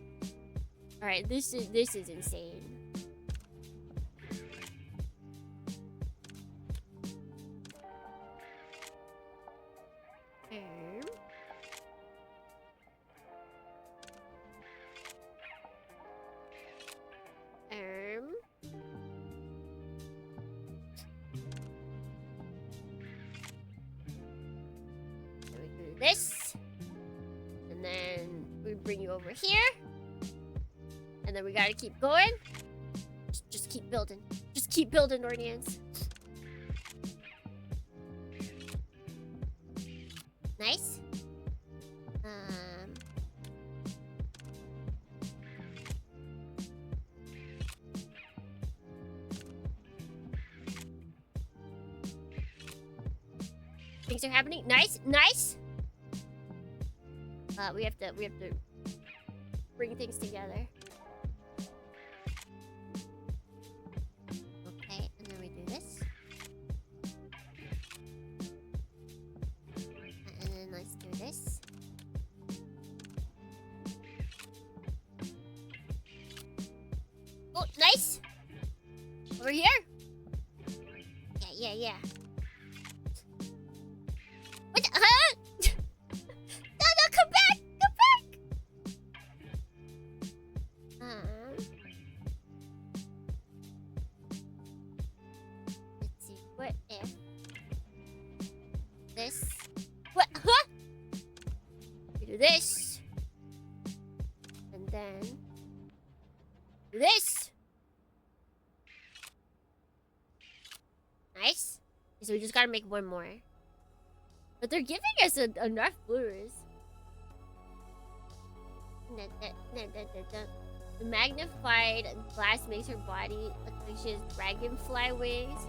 All right, this is insane. This, and then we bring you over here, and then we gotta keep going. Just keep building. Just keep building, Nordians. Nice. Things are happening. Nice, nice. We have to bring things together. Okay, and then we do this. And then let's do this. Oh, nice! Over here? Yeah. What the, huh? No, come back! Let's see, what if this, what, huh? We do this, and then do this. Nice. So we just gotta make one more. But they're giving us enough blues. The magnified glass makes her body look like she has dragonfly wings.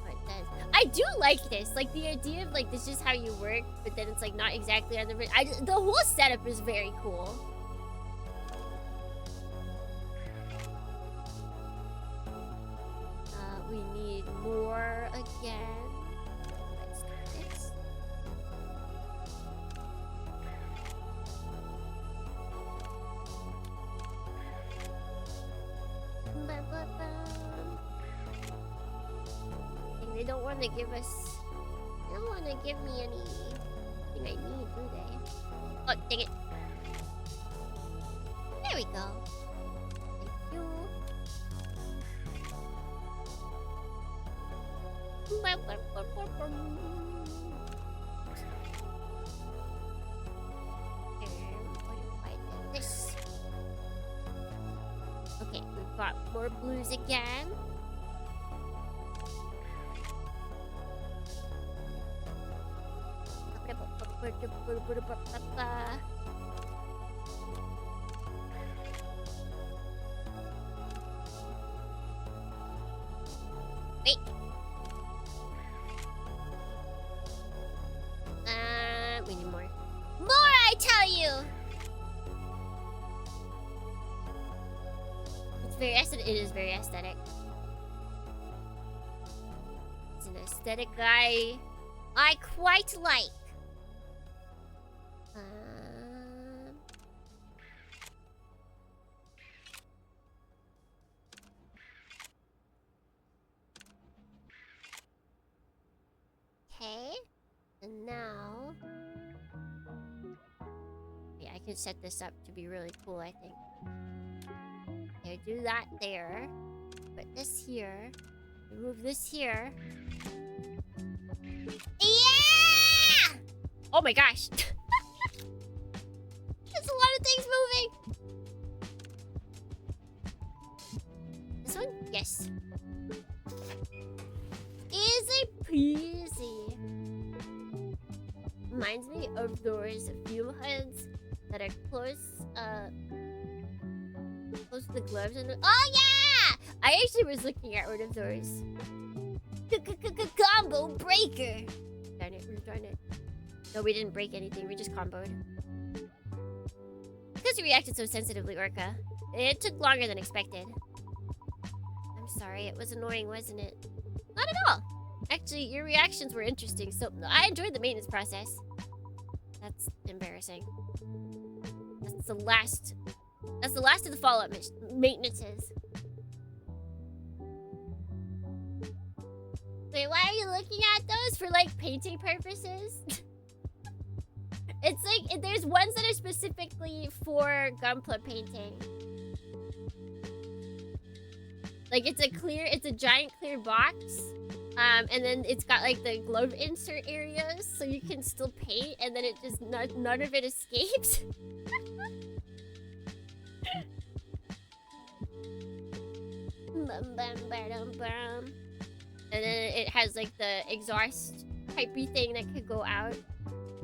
What does? I do like this. Like the idea of like this is how you work, but then it's like not exactly on the whole setup is very cool. We need more again. Let's do this. And they don't want to give us. They don't want to give me anything I need, do they? Oh, dang it! There we go. Thank you. This. Okay, we've got more blues again. Wait. We need more. More, I tell you! It's very aesthetic. It is very aesthetic. It's an aesthetic I quite like. Okay. And now... yeah, I can set this up to be really cool, I think. Okay, do that there. Put this here. Remove this here. Yeah! Oh my gosh. There's a lot of things moving. This one? Yes. Easy peasy. Reminds me of those fuel hoods that are close to the gloves and oh yeah! I actually was looking at one of those. Combo breaker. Darn it, darn it. No, we didn't break anything, we just comboed. Because you reacted so sensitively, Orca. It took longer than expected. I'm sorry, it was annoying, wasn't it? Not at all. Actually, your reactions were interesting, so I enjoyed the maintenance process. That's embarrassing. That's the last of the follow-up maintenances. Wait, why are you looking at those for like painting purposes? It's like there's ones that are specifically for Gunpla painting. Like it's a giant clear box. And then it's got like the glove insert areas so you can still paint and then it just none of it escapes. And then it has like the exhaust pipey thing that could go out.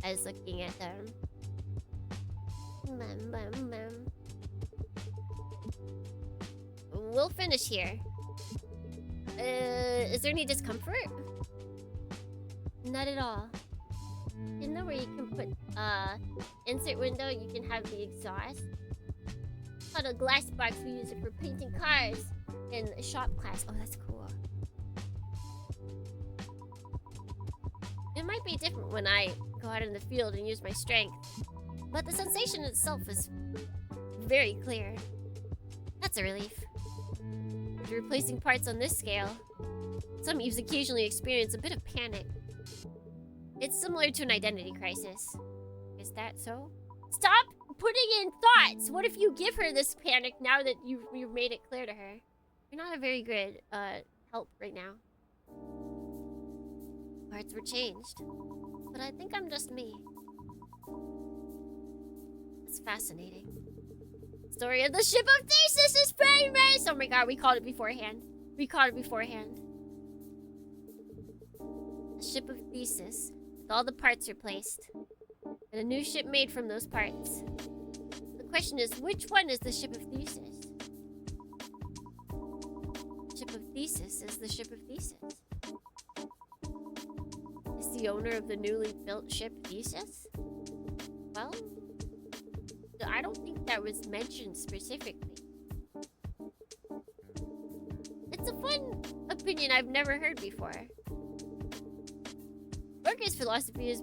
I was looking at them. We'll finish here. Is there any discomfort? Not at all. You know where you can put insert window, you can have the exhaust. On a glass box, we use it for painting cars in shop class. Oh, that's cool. It might be different when I go out in the field and use my strength, but the sensation itself is very clear. That's a relief. After replacing parts on this scale, some Eves occasionally experience a bit of panic. It's similar to an identity crisis. Is that so? Stop putting in thoughts! What if you give her this panic now that you've made it clear to her? You're not a very good help right now. Parts were changed, but I think I'm just me. It's fascinating. Story of the ship of Thesis is famous! Oh my god, we called it beforehand. We called it beforehand. The ship of Thesis, with all the parts replaced, and a new ship made from those parts. The question is, which one is the ship of Thesis? The ship of Thesis is the ship of Thesis. Is the owner of the newly built ship Thesis? Well, I don't think that was mentioned specifically. It's a fun opinion I've never heard before. Orca's philosophy is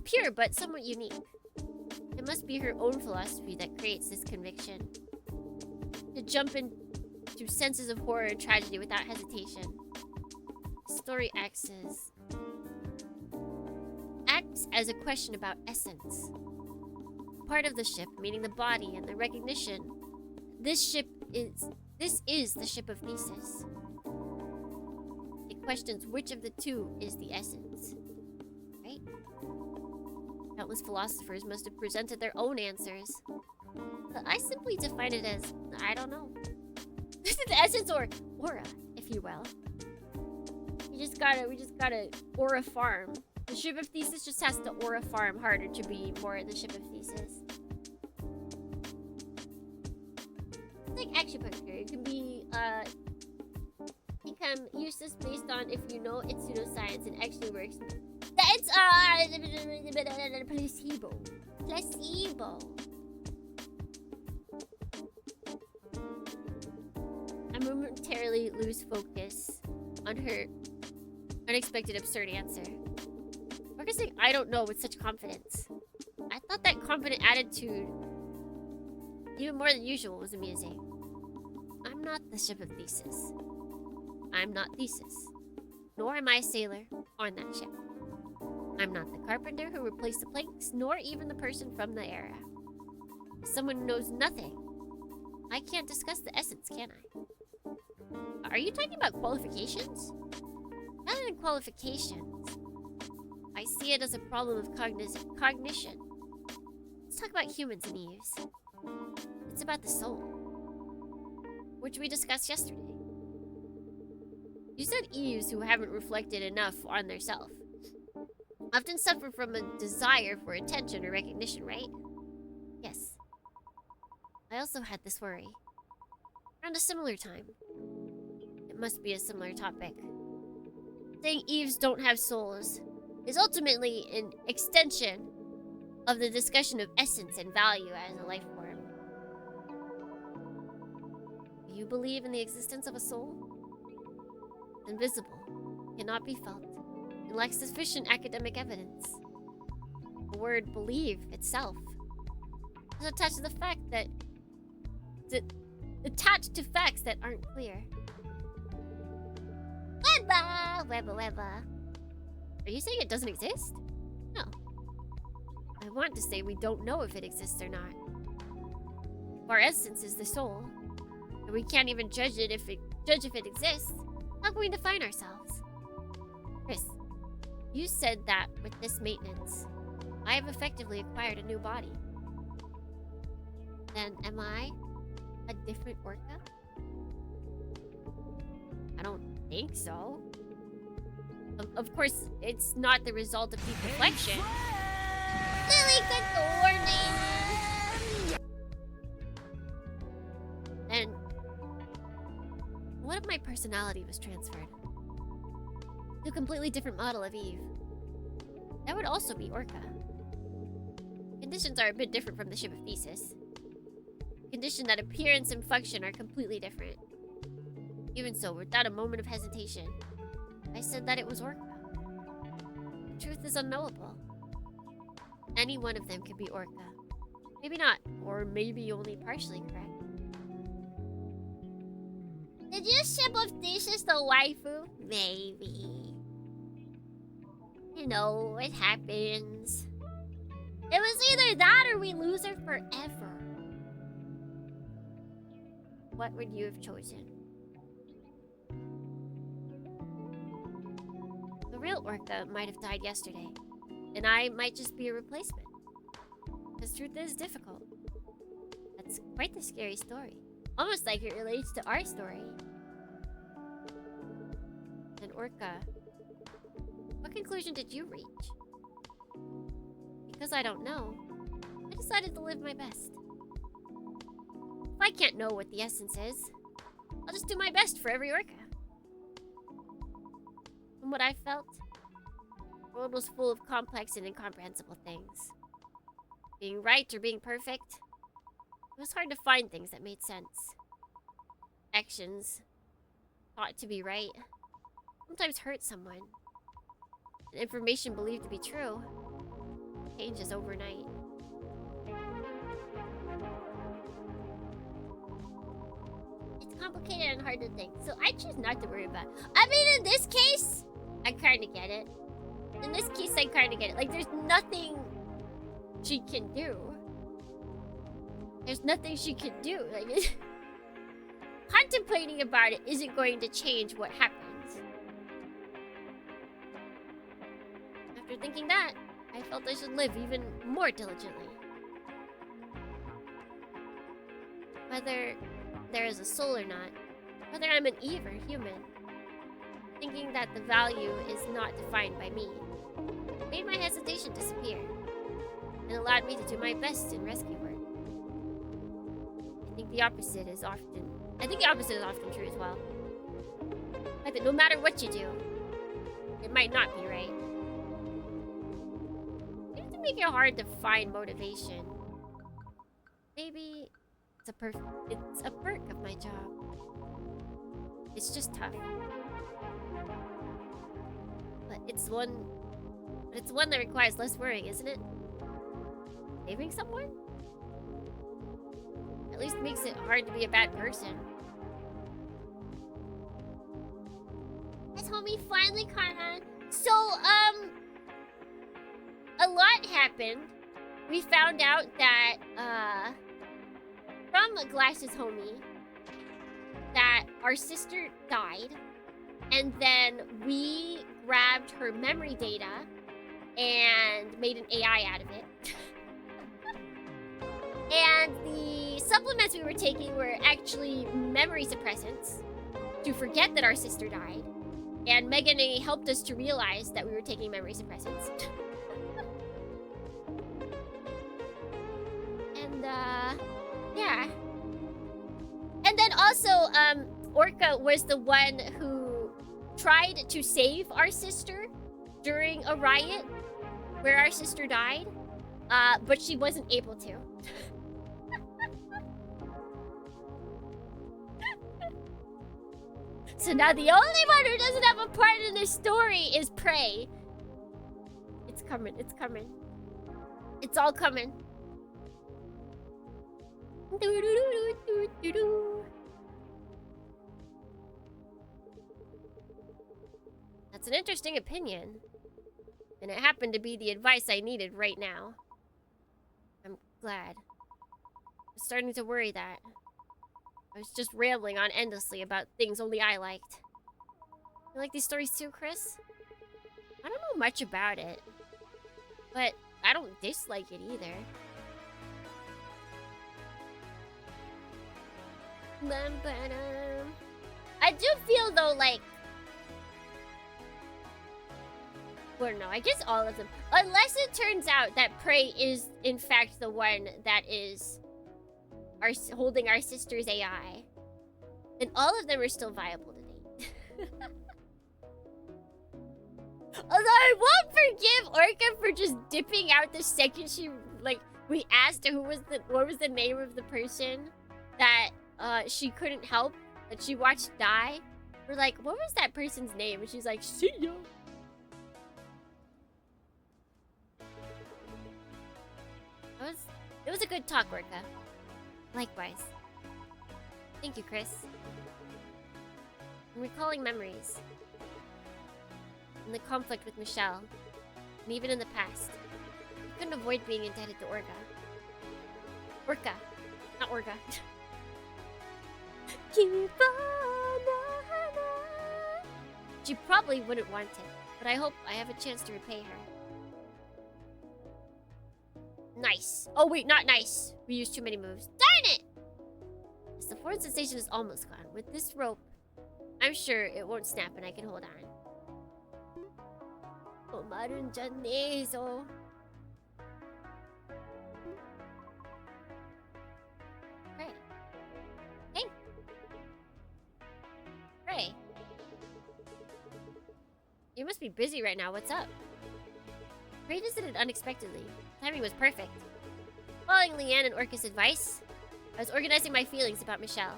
pure but somewhat unique. It must be her own philosophy that creates this conviction. To jump into senses of horror and tragedy without hesitation. Story acts as a question about essence. Part of the ship, meaning the body and the recognition. This is the ship of Thesis. It questions which of the two is the essence. Right? Countless philosophers must have presented their own answers. But I simply define it as, I don't know. This is the essence or aura, if you will. We just gotta aura farm The ship of Thesis just has to aura farm harder to be more the ship of Thesis. It's like acupuncture. It can be become useless based on if you know it's pseudoscience and actually works. That's placebo. Placebo. I momentarily lose focus on her unexpected absurd answer. Orca's saying I don't know with such confidence. I thought that confident attitude, even more than usual, was amusing. I'm not the ship of Thesis. I'm not Thesis. Nor am I a sailor on that ship. I'm not the carpenter who replaced the planks, nor even the person from the era. Someone who knows nothing. I can't discuss the essence, can I? Are you talking about qualifications? Rather than qualifications, I see it as a problem of cognition. Let's talk about humans and Eves. It's about the soul, which we discussed yesterday. You said Eves who haven't reflected enough on their self often suffer from a desire for attention or recognition, right? Yes. I also had this worry. Around a similar time. It must be a similar topic. Saying Eves don't have souls is ultimately an extension of the discussion of essence and value as a life form. Do you believe in the existence of a soul? It's invisible, cannot be felt, and lacks sufficient academic evidence. The word believe itself is attached to the fact that attached to facts that aren't clear. Webba. Are you saying it doesn't exist? No. I want to say we don't know if it exists or not. If our essence is the soul, and we can't even judge if it exists, how can we define ourselves? Chris, you said that with this maintenance, I have effectively acquired a new body. Then am I a different Orca? I don't think so. Of course, it's not the result of deep reflection. Lily, good morning! And what if my personality was transferred to a completely different model of Eve? That would also be Orca. Conditions are a bit different from the ship of Thesis. Condition that appearance and function are completely different. Even so, without a moment of hesitation, I said that it was Orca. The truth is unknowable. Any one of them could be Orca. Maybe not, or maybe only partially correct. Did you ship of Thesis the waifu? Maybe. You know, it happens. It was either that or we lose her forever. What would you have chosen? The real Orca might have died yesterday, and I might just be a replacement. Because truth is difficult. That's quite the scary story. Almost like it relates to our story. And Orca, what conclusion did you reach? Because I don't know, I decided to live my best. If I can't know what the essence is, I'll just do my best for every Orca. From what I felt, the world was full of complex and incomprehensible things. Being right or being perfect, it was hard to find things that made sense. Actions, thought to be right, sometimes hurt someone. And information believed to be true changes overnight. It's complicated and hard to think, so I choose not to worry about it. I mean, in this case, I kind of get it. In this case, I kind of get it. Like, there's nothing she can do. There's nothing she can do. Like, contemplating about it isn't going to change what happens. After thinking that, I felt I should live even more diligently. Whether there is a soul or not, whether I'm an Eve or human, thinking that the value is not defined by me, made my hesitation disappear and allowed me to do my best in rescue work. I think the opposite is often true as well. Like that no matter what you do, it might not be right. You have to make it hard to find motivation. Maybe it's a perk of my job. It's just tough. But it's one that requires less worrying, isn't it? Saving someone? At least makes it hard to be a bad person. Has homie finally caught on? So, a lot happened. We found out that, from Glass's homie, that our sister died, and then we grabbed her memory data and made an AI out of it. And the supplements we were taking were actually memory suppressants to forget that our sister died. And Megan helped us to realize that we were taking memory suppressants. And, yeah. And then also, Orca was the one who tried to save our sister during a riot where our sister died, but she wasn't able to. So now the only one who doesn't have a part in this story is Prey. It's coming, it's coming. It's all coming. That's an interesting opinion. And it happened to be the advice I needed right now. I'm glad. I'm starting to worry that I was just rambling on endlessly about things only I liked. You like these stories too, Chris? I don't know much about it, but I don't dislike it either. I do feel though like, well, no, I guess all of them. Unless it turns out that Prey is in fact the one that is holding our sister's AI, then all of them are still viable to date. Although I won't forgive Orca for just dipping out the second she, like, we asked her what was the name of the person that she couldn't help, that she watched die. We're like, what was that person's name? And she's like, see ya. It was a good talk, Orca. Likewise. Thank you, Chris. I'm recalling memories. And the conflict with Michelle. And even in the past. I couldn't avoid being indebted to Orca. Orca. Not Orca. She probably wouldn't want it, but I hope I have a chance to repay her. Nice. Oh wait, not nice. We used too many moves. Darn it! As the foreign sensation is almost gone. With this rope, I'm sure it won't snap and I can hold on. Oh, marun dyan eh, so. Pray. Hey. Pray. You must be busy right now. What's up? Pray visited unexpectedly. Timing was perfect. Following Leanne and Orca's advice, I was organizing my feelings about Michelle.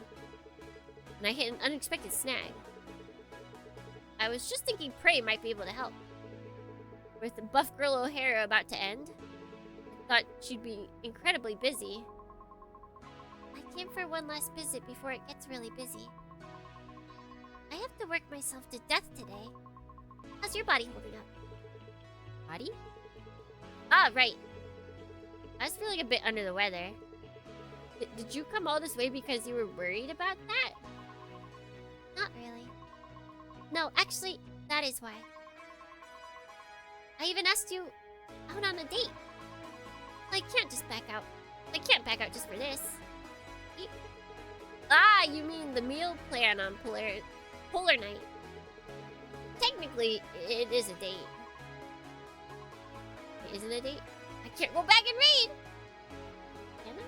And I hit an unexpected snag. I was just thinking Prey might be able to help. With the Buff Girl O'Hara about to end, I thought she'd be incredibly busy. I came for one last visit before it gets really busy. I have to work myself to death today. How's your body holding up? Body? Ah, right. I was feeling a bit under the weather. Did you come all this way because you were worried about that? Not really. No, actually, that is why. I even asked you out on a date. I can't just back out. I can't back out just for this. Ah, you mean the meal plan on Polar Night. Technically, it is a date. isn't a date? I can't go back and read! Can I?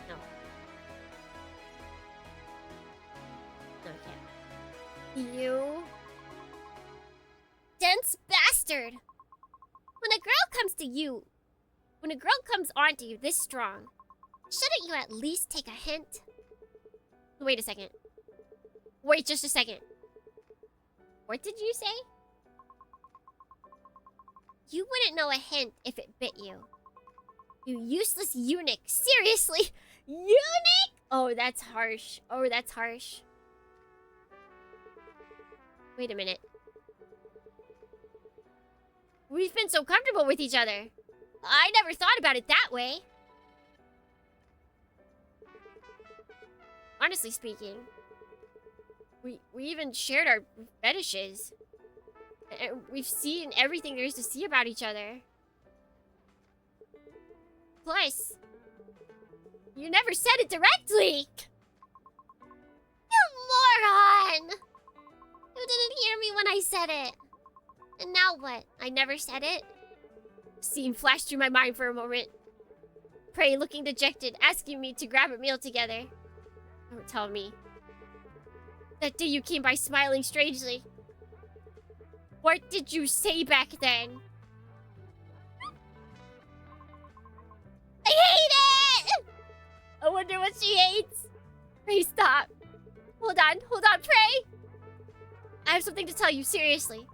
No. No, I can't. You... dense bastard! When a girl comes to you... When a girl comes onto you this strong, shouldn't you at least take a hint? Wait a second. Wait just a second. What did you say? You wouldn't know a hint if it bit you. You useless eunuch. Seriously? Eunuch? Oh, that's harsh. Oh, that's harsh. Wait a minute. We've been so comfortable with each other. I never thought about it that way. Honestly speaking, we even shared our fetishes. And we've seen everything there is to see about each other. Plus, you never said it directly! You moron! You didn't hear me when I said it. And now what? I never said it? Scene flashed through my mind for a moment. Prey looking dejected, asking me to grab a meal together. Don't tell me. That day you came by smiling strangely. What did you say back then? I hate it! I wonder what she hates. Prey, stop. Hold on, Prey. I have something to tell you, seriously.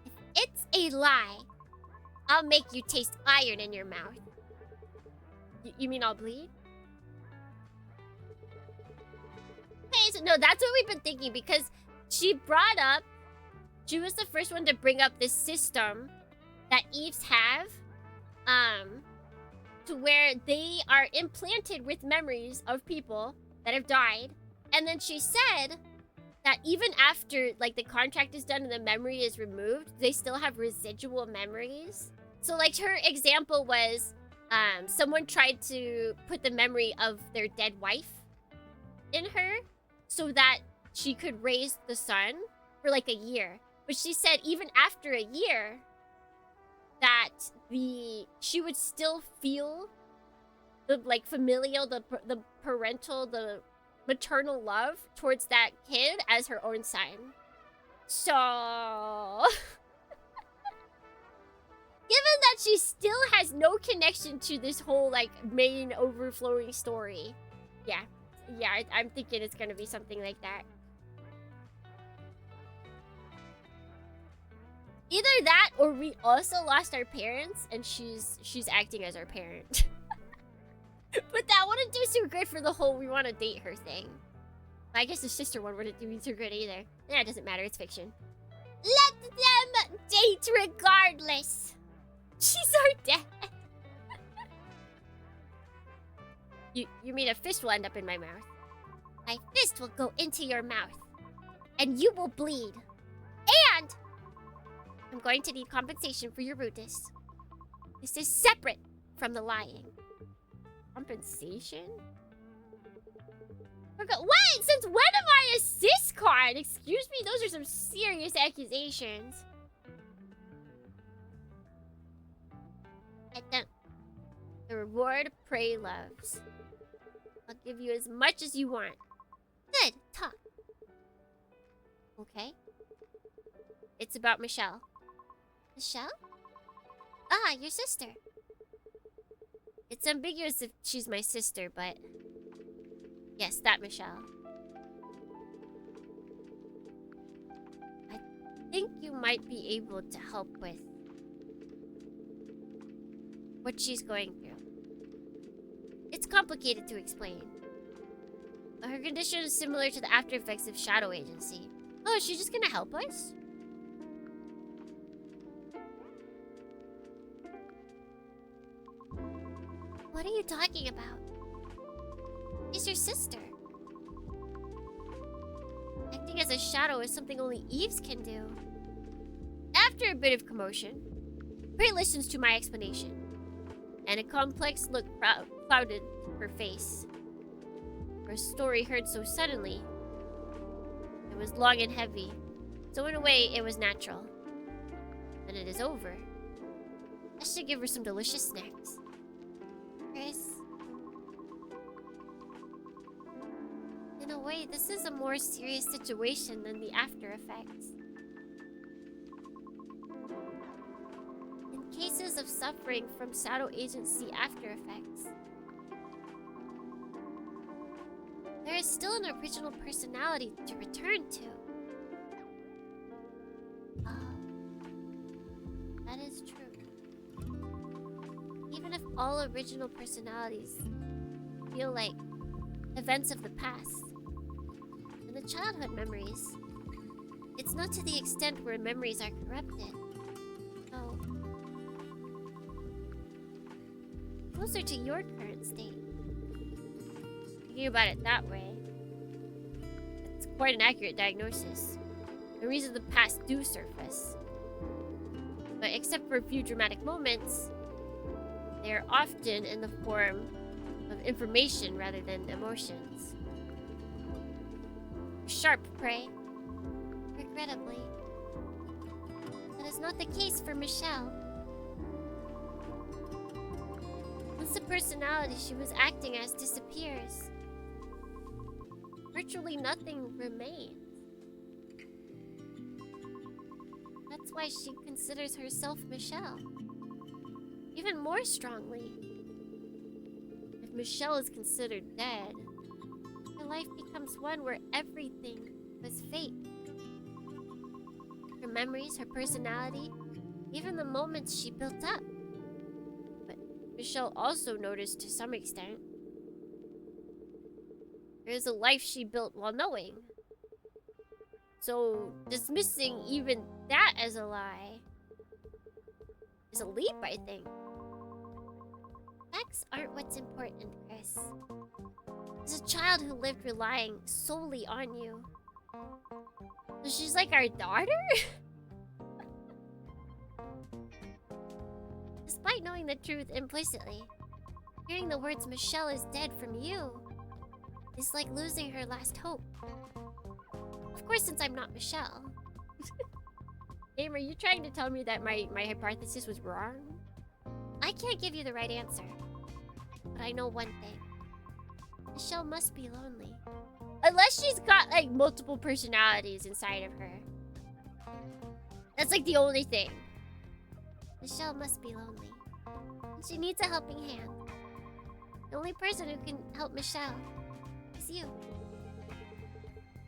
If it's a lie, I'll make you taste iron in your mouth. You mean I'll bleed? Okay, so no, that's what we've been thinking, because she brought up, she was the first one to bring up this system that Eves have, to where they are implanted with memories of people that have died. And then she said that even after, like, the contract is done and the memory is removed, they still have residual memories. So, like, her example was, someone tried to put the memory of their dead wife in her so that she could raise the son for, like, a year. But she said even after a year, that she would still feel the, like, familial, the parental, the maternal love towards that kid as her own son. So... Given that she still has no connection to this whole, like, main overflowing story. Yeah, I'm thinking it's gonna be something like that. Either that, or we also lost our parents, and she's acting as our parent. But that wouldn't do so good for the whole we want to date her thing. I guess the sister one wouldn't do too good either. Yeah, it doesn't matter, it's fiction. Let them date regardless! She's our dad! You mean a fist will end up in my mouth? My fist will go into your mouth. And you will bleed. And I'm going to need compensation for your rudeness. This is separate from the lying. Compensation? What? Since when am I a syscon? Excuse me, those are some serious accusations. The reward Prey loves. I'll give you as much as you want. Good, talk. Okay. It's about Michelle. Michelle? Ah, your sister. It's ambiguous if she's my sister, but... Yes, that Michelle. I think you might be able to help with what she's going through. It's complicated to explain. Her condition is similar to the after effects of shadow agency. Oh, is she just gonna help us? What are you talking about? She's your sister. Acting as a shadow is something only Eves can do. After a bit of commotion, Prey listens to my explanation, and a complex look clouded her face. For a story heard so suddenly, it was long and heavy, so in a way, it was natural. then it is over. I should give her some delicious snacks. Chris. In a way, this is a more serious situation than the after effects. In cases of suffering from shadow agency after effects, there is still an original personality to return to. That is true. Even if all original personalities feel like events of the past and the childhood memories, it's not to the extent where memories are corrupted. So, closer to your current state. Thinking about it that way, it's quite an accurate diagnosis. Memories of the past do surface. But except for a few dramatic moments, they are often in the form of information rather than emotions. Sharp prey. Regrettably, that is not the case for Michelle. Once the personality she was acting as disappears, virtually nothing remains. That's why she considers herself Michelle. Even more strongly. If Michelle is considered dead, her life becomes one where everything was fate. Her memories, her personality, even the moments she built up. But Michelle also noticed to some extent there is a life she built while knowing. So dismissing even that as a lie is a leap, I think. Facts aren't what's important, Chris. As a child who lived relying solely on you. So she's like our daughter? Despite knowing the truth implicitly, hearing the words Michelle is dead from you is like losing her last hope. Of course, since I'm not Michelle. Game, are you trying to tell me that my hypothesis was wrong? I can't give you the right answer. But I know one thing. Michelle must be lonely. Unless she's got, like, multiple personalities inside of her. That's, like, the only thing. Michelle must be lonely. And she needs a helping hand. The only person who can help Michelle is you.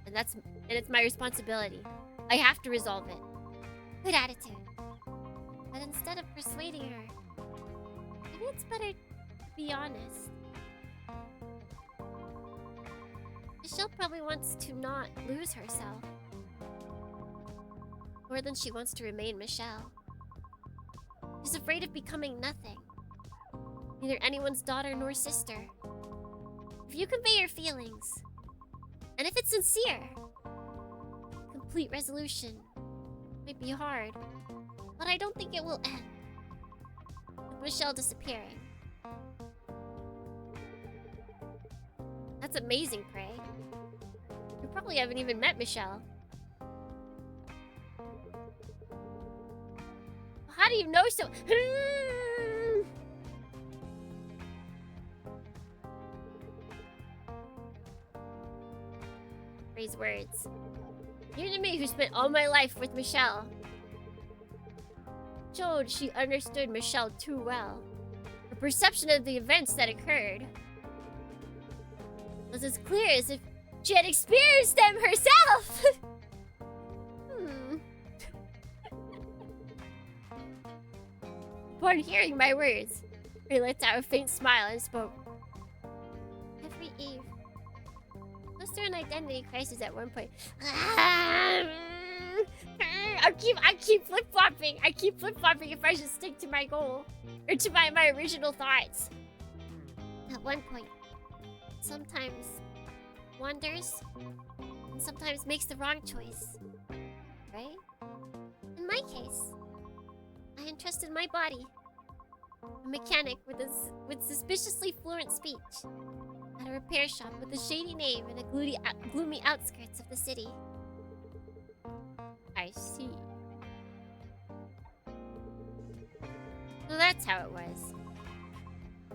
And it's my responsibility. I have to resolve it. Good attitude. But instead of persuading her, maybe it's better to be honest. Michelle probably wants to not lose herself. More than she wants to remain Michelle. She's afraid of becoming nothing. Neither anyone's daughter nor sister. If you convey your feelings, and if it's sincere, complete resolution might be hard, but I don't think it will end with Michelle disappearing. That's amazing, Prey. You probably haven't even met Michelle. How do you know so? Prey's words. Even to me, who spent all my life with Michelle, showed she understood Michelle too well. Her perception of the events that occurred was as clear as if she had experienced them herself. Upon hearing my words, Prey let out a faint smile and spoke. Every eve, goes through an identity crisis at one point. I keep flip-flopping. I keep flip-flopping if I should stick to my goal. Or to my original thoughts. At one point, sometimes wanders, and sometimes makes the wrong choice. Right? In my case, I entrusted my body, a mechanic with suspiciously fluent speech, at a repair shop with a shady name in the gloomy outskirts of the city. I see. that's how it was.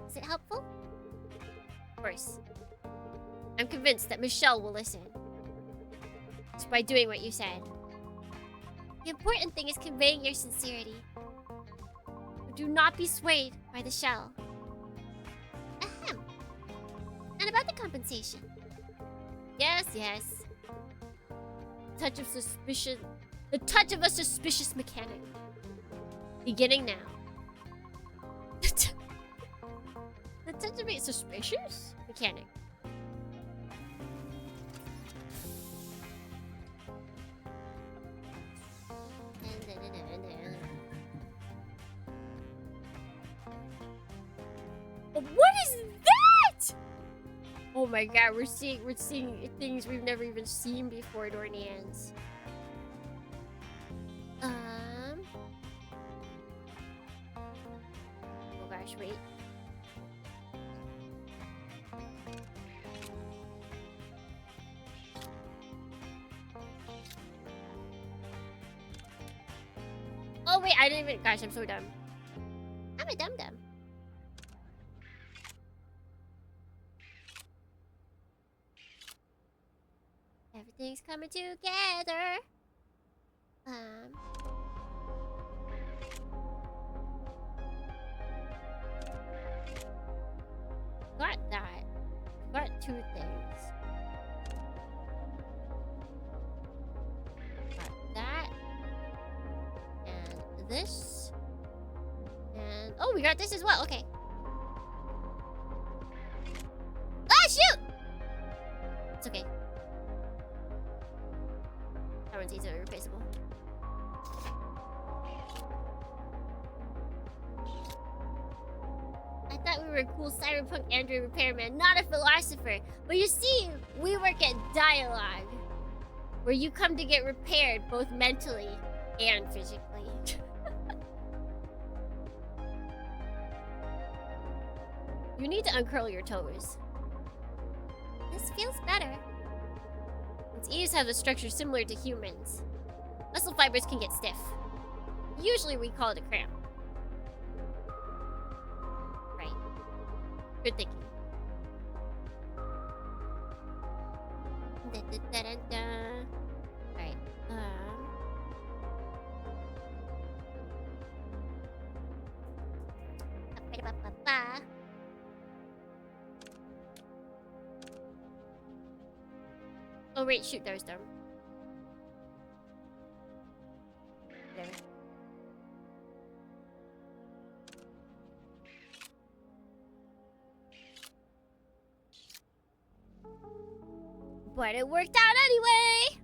Is it helpful? Of course. I'm convinced that Michelle will listen. Just by doing what you said. The important thing is conveying your sincerity. Do not be swayed by the shell. Ahem. And about the compensation. Yes, yes. Touch of suspicion. The touch of a suspicious mechanic. Beginning now. The touch of a suspicious mechanic. What is that? Oh my god, we're seeing things we've never even seen before, Dornians. Oh gosh, wait. Oh wait, I didn't even. Gosh, I'm so dumb. I'm a dum-dum. Everything's coming together. Got that. Got two things. Got that. And this. And oh, we got this as well. Okay. Ah, shoot! It's okay. That one's easily replaceable. I thought we were a cool cyberpunk android repairman, not a philosopher. But you see, we work at D1AL-ogue, where you come to get repaired both mentally and physically. You need to uncurl your toes. This feels better. Its ears have a structure similar to humans. Muscle fibers can get stiff. Usually we call it a cramp. Right. Good thinking. Alright. Oh wait, shoot, that was dumb. There. But it worked out anyway!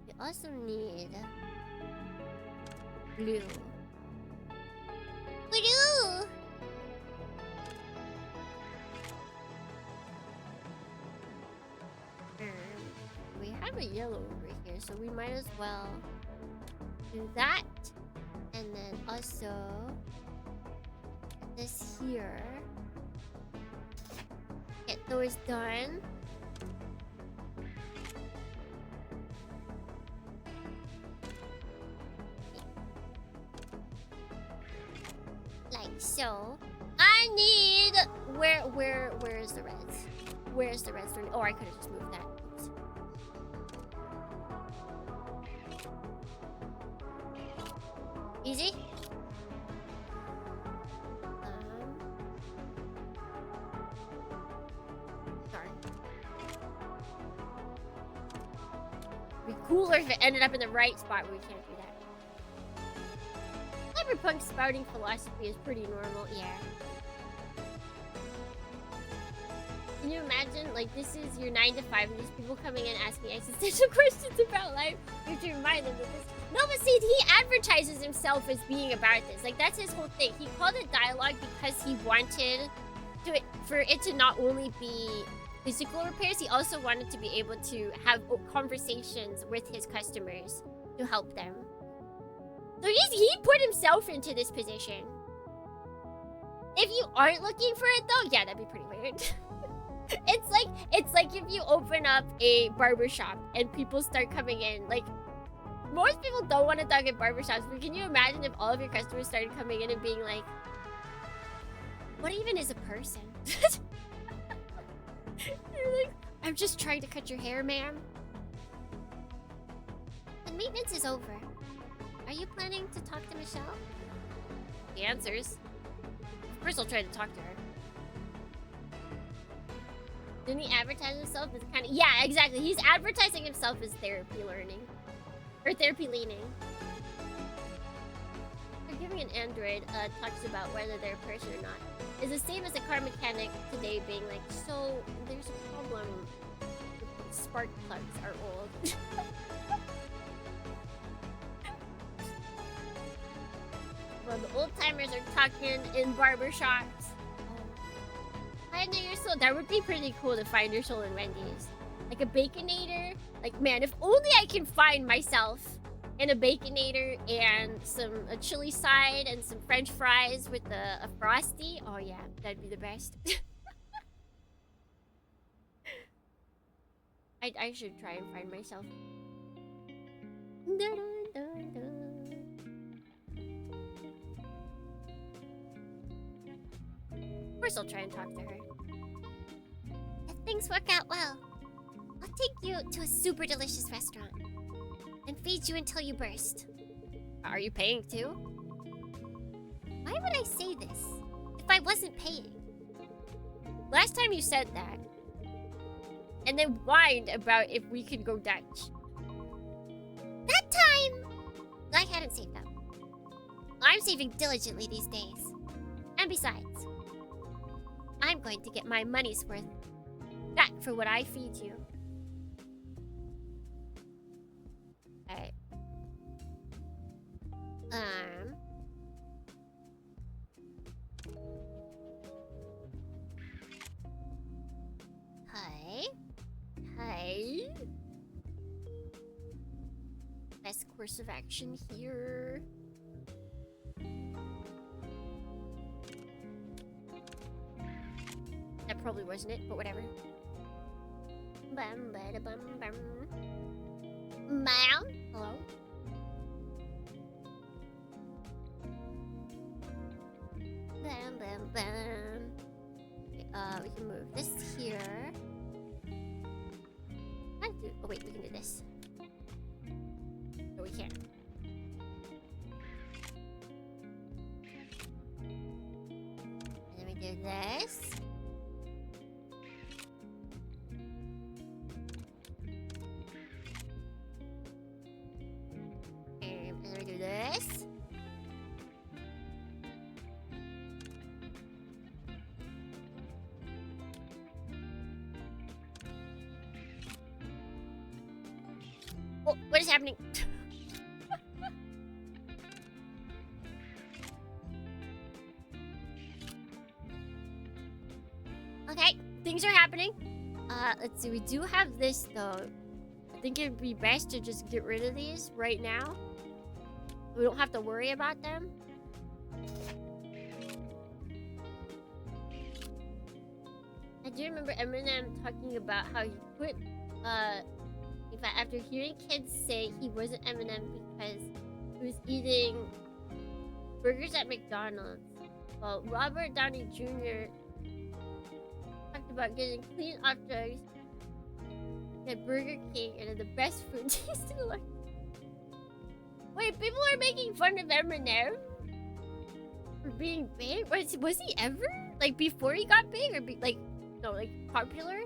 We also need blue. Blue! We have a yellow over here, so we might as well do that. And then also this here. Get those done. Like so. I need where is the reds? Where's the reds? Oh, I could have just moved that. Oops. Easy. Darn. It'd be cooler if it ended up in the right spot, but we can't do that. Cyberpunk spouting philosophy is pretty normal, yeah. Can you imagine, like, this is your 9 to 5 and these people coming in asking existential questions about life? You have to remind them that this... No, but see, he advertises himself as being about this. Like, that's his whole thing. He called it D1AL-ogue because he wanted for it to not only be physical repairs, he also wanted to be able to have conversations with his customers to help them. So he put himself into this position. If you aren't looking for it, though, yeah, that'd be pretty weird. It's like if you open up a barbershop and people start coming in. Like, most people don't want to talk at barbershops, but can you imagine if all of your customers started coming in and being like, what even is a person? You're like, I'm just trying to cut your hair, ma'am. The maintenance is over. Are you planning to talk to Michelle? The answers. Of course I'll try to talk to her. Didn't he advertise himself as kind of... Yeah, exactly. He's advertising himself as therapy learning. Or therapy leaning. Forgiving an android talks about whether they're a person or not. Is the same as a car mechanic today being like, so there's a problem. Spark plugs are old. Well, the old timers are talking in barbershops. Find your soul. That would be pretty cool to find your soul in Wendy's. Like a Baconator. Like, man, if only I can find myself in a Baconator and a chili side and some French fries with a Frosty. Oh yeah, that'd be the best. I should try and find myself. Dun, dun, dun, dun. Of course I'll try and talk to her. If things work out well, I'll take you to a super delicious restaurant and feed you until you burst. Are you paying too? Why would I say this if I wasn't paying? Last time you said that, and then whined about if we could go Dutch. That time, I hadn't saved up. I'm saving diligently these days. And besides, I'm going to get my money's worth back for what I feed you. Alright. Hi. Hi. Best course of action here. That probably wasn't it, but whatever. Bum, bada, bum, bum. Ma'am? Hello? Bum, bum, bum. Okay, we can move this here. Oh wait, we can do this. No, we can't. And then we do this. And then we do this. Oh, what is happening? Okay, things are happening. Let's see, we do have this though. I think it'd be best to just get rid of these right now. We don't have to worry about them. I do remember Eminem talking about how he quit, in fact, after hearing kids say he wasn't Eminem because he was eating burgers at McDonald's. Well, Robert Downey Jr. talked about getting clean off drugs at Burger King and the best food tasted like. Wait, people are making fun of Eminem for being big? Was he ever? Like, before he got big? Or, no, like, popular?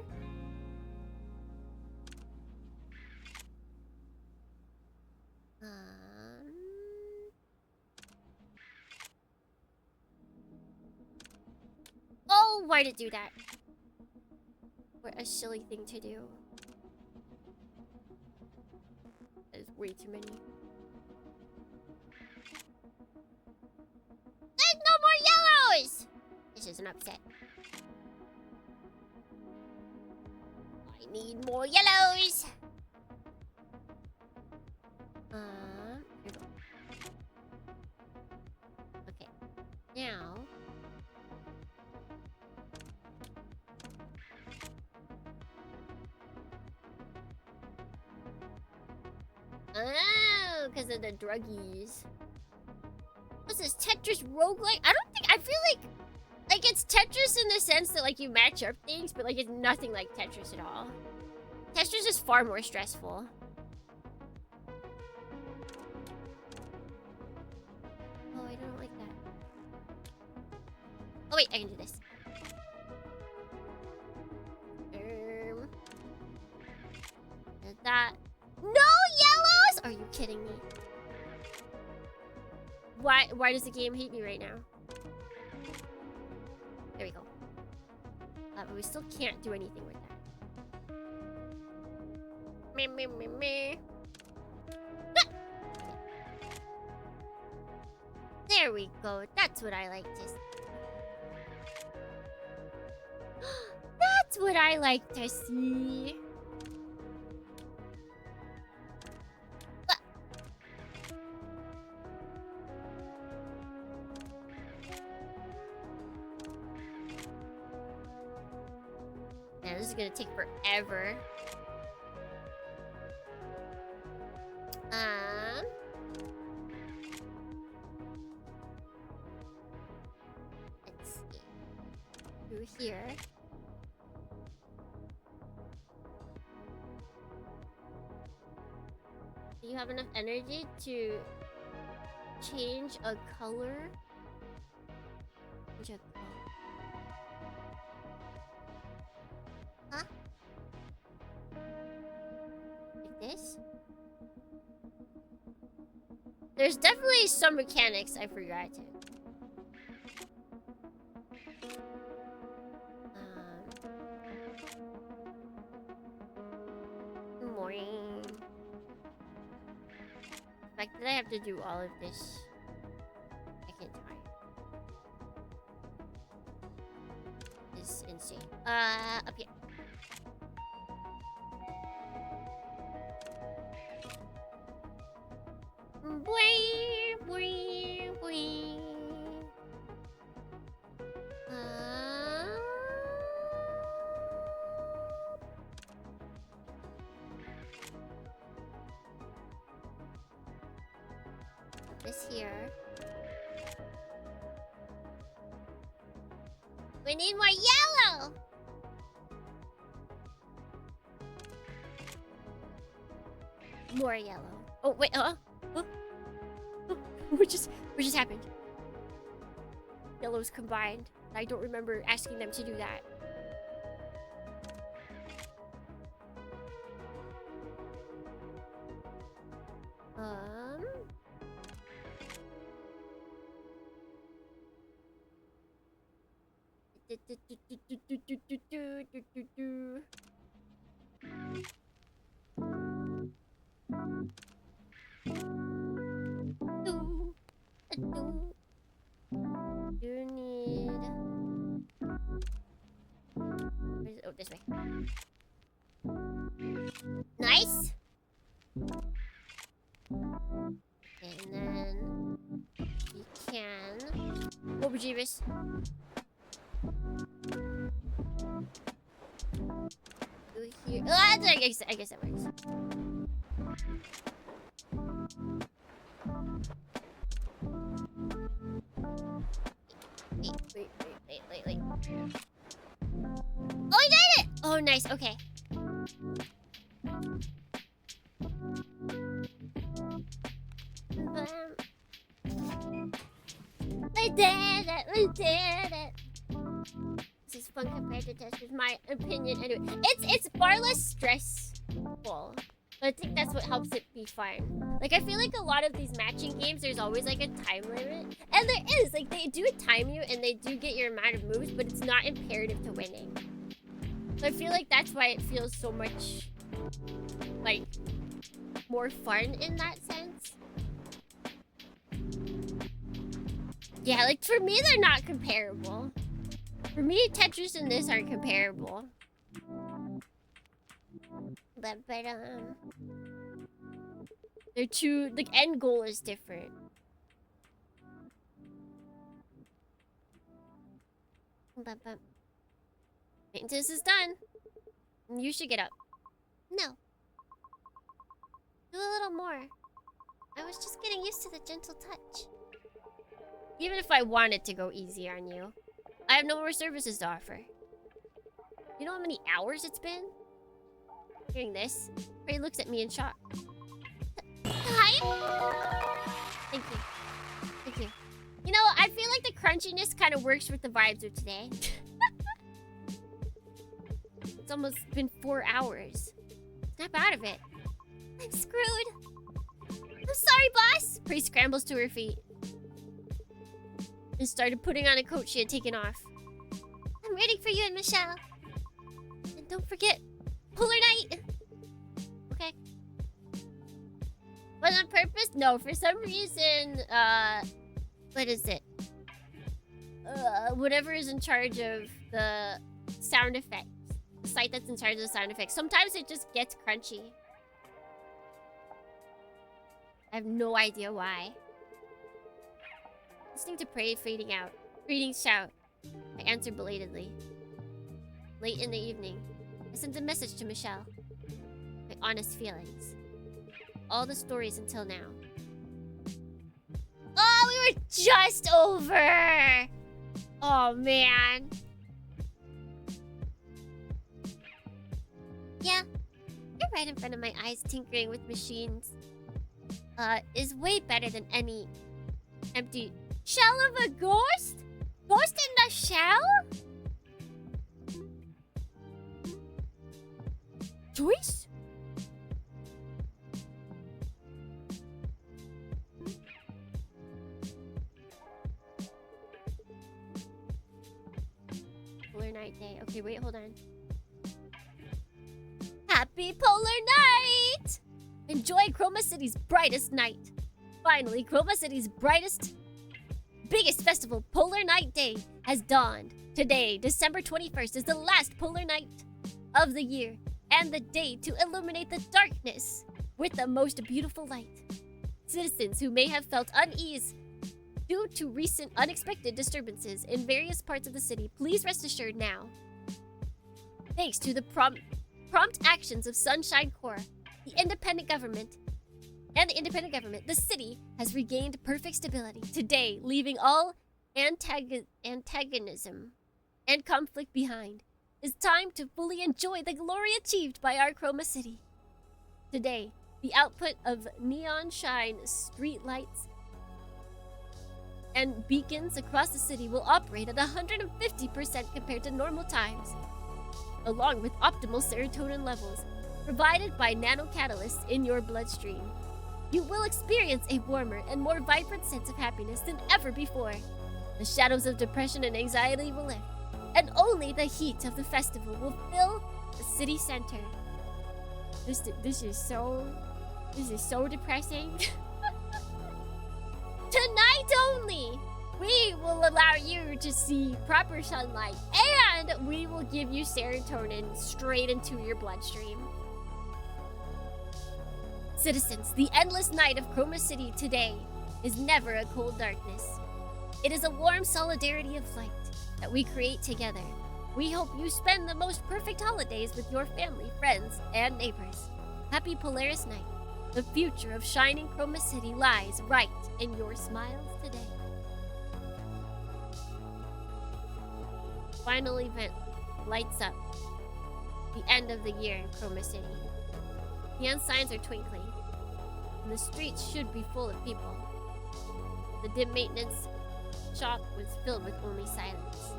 Oh, why did it do that? What a silly thing to do. That is way too many. There's no more yellows! This is an upset. I need more yellows! Here we go. Okay. Now... Oh, because of the druggies. What's this, Tetris roguelike? I feel like it's Tetris in the sense that like you match up things, but like it's nothing like Tetris at all. Tetris is far more stressful. Oh, I don't like that. Oh wait, I can do this. That. No yellows! Are you kidding me? Why does the game hate me right now? There we go. But we still can't do anything with that. Meh, meh, meh, meh. Ah! There we go. That's what I like to see. That's what I like to see. Man, this is gonna take forever. Let's see. Through here. Do you have enough energy to change a color? Change a color. Huh? Like this? There's definitely some mechanics I forgot to. Morning. The fact that I have to do all of this second time is insane. Up here. Boing, boing, boing. This here. We need more yellow. More yellow. Oh wait. What just happened? Yellows combined. I don't remember asking them to do that. You need. Where's it? Oh, this way. Nice. And then we can. Oh, bejeebus. Go here. Oh, I guess that works. Wait. Oh, I did it! Oh, nice. Okay. We did it! This is fun compared to Tetris, my opinion. Anyway, it's far less stressful. But I think that's what helps it be fun. Like, I feel like a lot of these matching games, there's always, like, a time limit. And there is. Like, they do time you, and they do get your amount of moves, but it's not imperative to winning. So I feel like that's why it feels so much, like, more fun in that sense. Yeah, like, for me, they're not comparable. For me, Tetris and this aren't comparable. But they're two, the end goal is different. Maintenance is done. You should get up. No. Do a little more. I was just getting used to the gentle touch. Even if I wanted to go easy on you, I have no more services to offer. You know how many hours it's been? Hearing this, Prey looks at me in shock. Hi? Thank you. Thank you. You know, I feel like the crunchiness kind of works with the vibes of today. It's almost been 4 hours. Snap out of it. I'm screwed. I'm sorry, boss. Prey scrambles to her feet and started putting on a coat she had taken off. I'm waiting for you and Michelle. And don't forget, Polar Night. Okay. Was on purpose? No, for some reason, what is it? Whatever is in charge of the sound effects. The site that's in charge of the sound effects. Sometimes it just gets crunchy. I have no idea why. Listening to Prey fading out. Greetings shout. I answered belatedly. Late in the evening, I sent a message to Michelle. My honest feelings. All the stories until now. Oh, we were just over! Oh, man. Yeah, you're right in front of my eyes tinkering with machines. Is way better than any empty shell of a ghost? Ghost in the shell? Joyce? Polar Night Day. Okay, wait, hold on. Happy Polar Night! Enjoy Chroma City's brightest night. Finally, Chroma City's biggest festival, Polar Night Day, has dawned. Today, December 21st, is the last Polar Night of the year and the day to illuminate the darkness with the most beautiful light. Citizens who may have felt unease due to recent unexpected disturbances in various parts of the city, please rest assured now. Thanks to the prompt actions of Sunshine Corps, the independent government, the city has regained perfect stability. Today, leaving all antagonism and conflict behind, it's time to fully enjoy the glory achieved by our Chroma City. Today, the output of neon shine street lights and beacons across the city will operate at 150% compared to normal times, along with optimal serotonin levels provided by nanocatalysts in your bloodstream. You will experience a warmer and more vibrant sense of happiness than ever before. The shadows of depression and anxiety will lift, and only the heat of the festival will fill the city center. This is so depressing. Tonight only, we will allow you to see proper sunlight, and we will give you serotonin straight into your bloodstream. Citizens, the endless night of Chroma City today is never a cold darkness. It is a warm solidarity of light that we create together. We hope you spend the most perfect holidays with your family, friends, and neighbors. Happy Polaris Night. The future of shining Chroma City lies right in your smiles today. Final event lights up. The end of the year in Chroma City. Neon signs are twinkling, and the streets should be full of people. The dim maintenance shop was filled with only silence.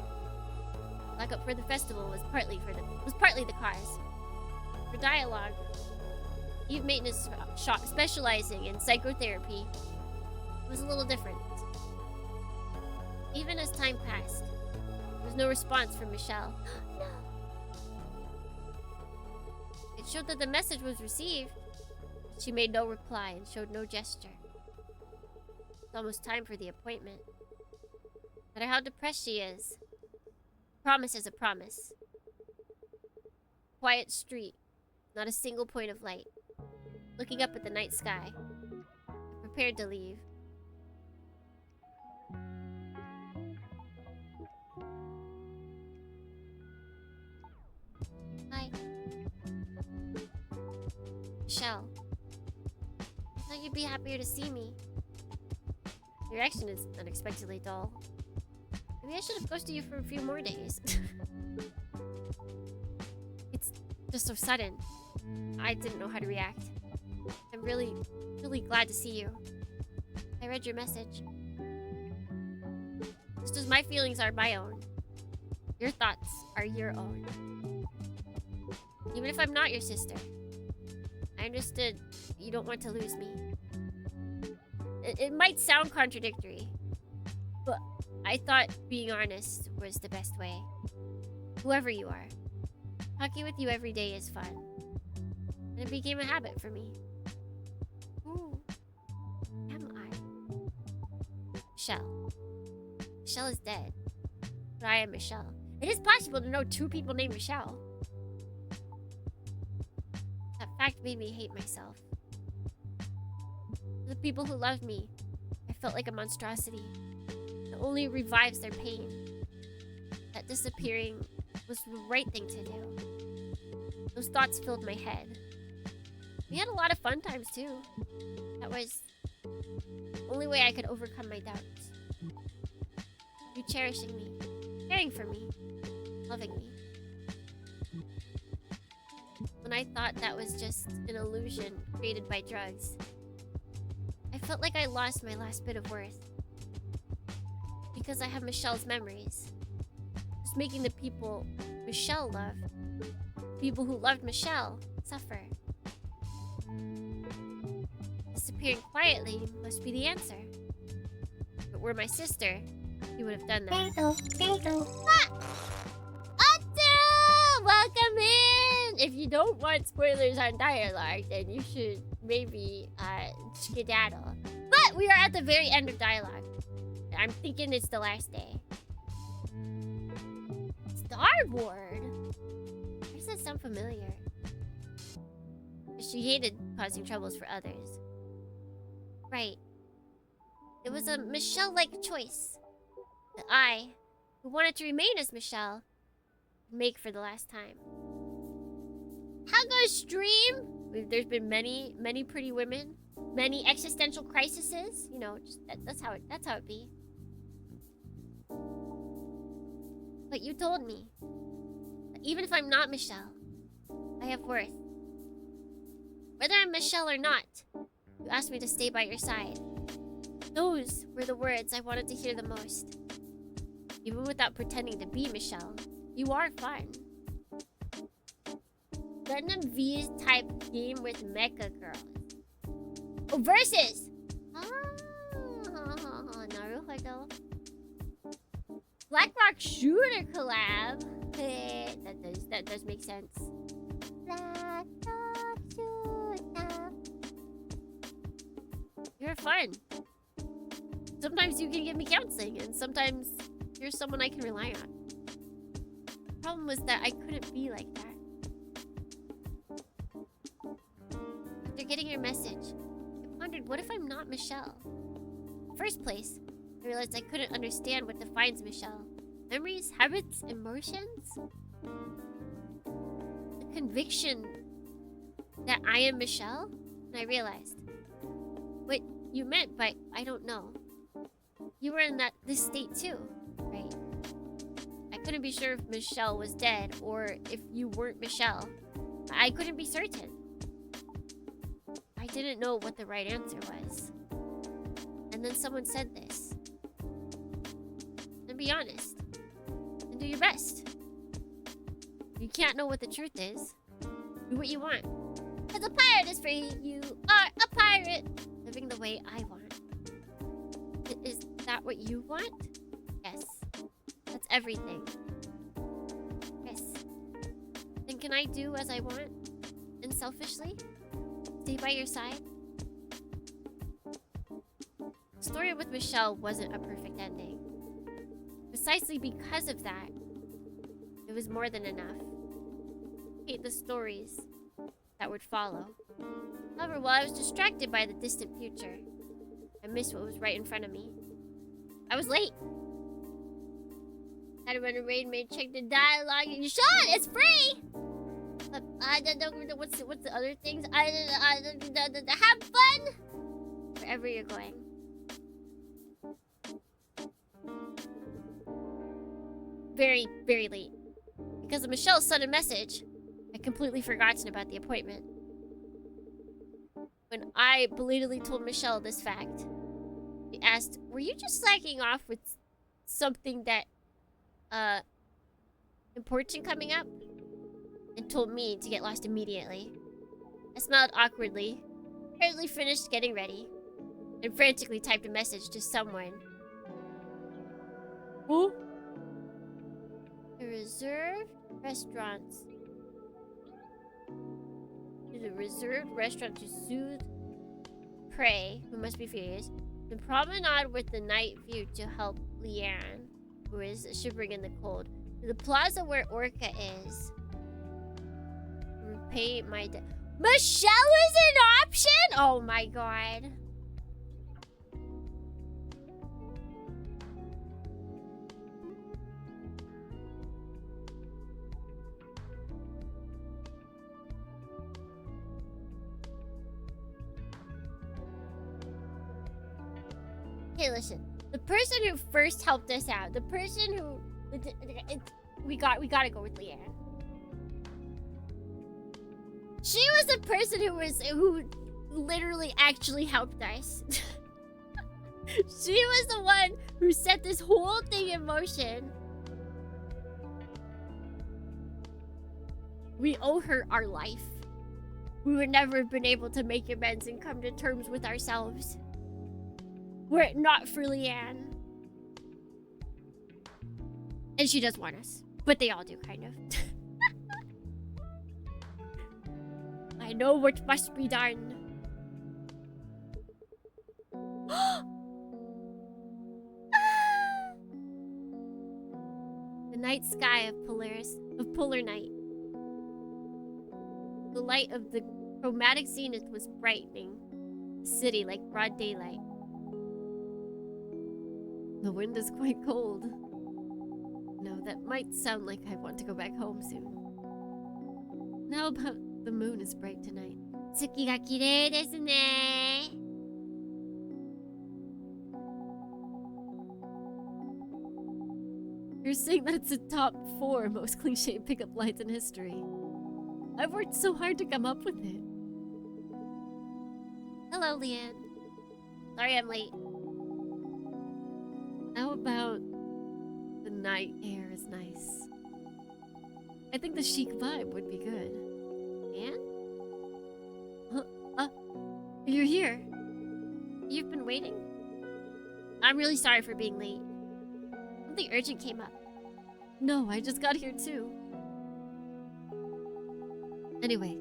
Backup for the festival was partly the cause. For D1AL-ogue, Eve maintenance shop specializing in psychotherapy was a little different. Even as time passed, there was no response from Michelle. No. It showed that the message was received. She made no reply and showed no gesture. It's almost time for the appointment. No matter how depressed she is, promise is a promise. Quiet street, not a single point of light. Looking up at the night sky, I prepared to leave. Hi. Michelle. Thought you'd be happier to see me. Your reaction is unexpectedly dull. Maybe I should have ghosted you for a few more days. It's just so sudden. I didn't know how to react. I'm really, really glad to see you. I read your message. Just as my feelings are my own, your thoughts are your own. Even if I'm not your sister, I understood you don't want to lose me. It might sound contradictory, but I thought being honest was the best way. Whoever you are, talking with you every day is fun. And it became a habit for me. Who am I? Michelle. Michelle is dead, but I am Michelle. It is possible to know two people named Michelle. That fact made me hate myself. The people who loved me, I felt like a monstrosity. It only revives their pain. That disappearing was the right thing to do. Those thoughts filled my head. We had a lot of fun times too. That was the only way I could overcome my doubts. You cherishing me, caring for me, loving me. When I thought that was just an illusion created by drugs, I felt like I lost my last bit of worth. Because I have Michelle's memories. Just making the people Michelle loved, people who loved Michelle, suffer. Disappearing quietly must be the answer. But were my sister, you would have done that. There you go. Otto! Welcome in! If you don't want spoilers on dialogue, then you should maybe skedaddle. But we are at the very end of dialogue. I'm thinking it's the last day. Starboard? Why does that sound familiar? She hated causing troubles for others. Right. It was a Michelle-like choice that I, who wanted to remain as Michelle, would make for the last time. How goes stream? There's been many, many pretty women, many existential crises. You know, just that's how it be. But you told me that even if I'm not Michelle, I have worth. Whether I'm Michelle or not, you asked me to stay by your side. Those were the words I wanted to hear the most. Even without pretending to be Michelle, you are fun. Gundam V's type game with mecha girls. Oh, versus! Naruhodo. Blackrock shooter collab. That does make sense. Blackrock shooter. You're fun. Sometimes you can give me counseling, and sometimes you're someone I can rely on. The problem was that I couldn't be like that. After getting your message, I pondered, what if I'm not Michelle? First place, I realized I couldn't understand what defines Michelle. Memories, habits, emotions? The conviction that I am Michelle? And I realized what you meant by I don't know. You were in this state too, right? I couldn't be sure if Michelle was dead or if you weren't Michelle. I couldn't be certain. I didn't know what the right answer was. And then someone said this. And be honest. And do your best. You can't know what the truth is. Do what you want. As a pirate is free, you are a pirate. Living the way I want. Is that what you want? Yes. That's everything. Yes. Then can I do as I want? And selfishly? Stay by your side? The story with Michelle wasn't a perfect ending. Precisely because of that, it was more than enough. I hate the stories that would follow. However, while I was distracted by the distant future, I missed what was right in front of me. I was late. Had to run a raid, made check the dialogue. You should! It's free! I don't know what's the other things. Have fun wherever you're going. Very, very late. Because of Michelle's sudden message, I completely forgotten about the appointment. When I belatedly told Michelle this fact, she asked, "Were you just slacking off with something that, important coming up?" And told me to get lost immediately. I smiled awkwardly, hurriedly finished getting ready, and frantically typed a message to someone. Who? The reserved restaurants. To the reserved restaurant to soothe prey, who must be furious. The promenade with the night view to help Leanne, who is shivering in the cold. To the plaza where Orca is. Repay my debt. Michelle is an option? Oh my god. Okay, listen. The person who first helped us out, the person who we gotta go with Leanne. She was the person who literally actually helped us. She was the one who set this whole thing in motion. We owe her our life. We would never have been able to make amends and come to terms with ourselves were it not for Leanne. And she does want us. But they all do, kind of. I know what must be done. The night sky of polar night. The light of the chromatic zenith was brightening the city like broad daylight. The wind is quite cold. No, that might sound like I want to go back home soon. How about the moon is bright tonight? Tsuki ga kirei desu ne. You're saying that it's the top 4 most cliche pickup lines in history. I've worked so hard to come up with it. Hello, Leanne. Sorry I'm late. How about the night air is nice? I think the chic vibe would be good. Anne? You're here. You've been waiting? I'm really sorry for being late. Something urgent came up. No, I just got here too. Anyway,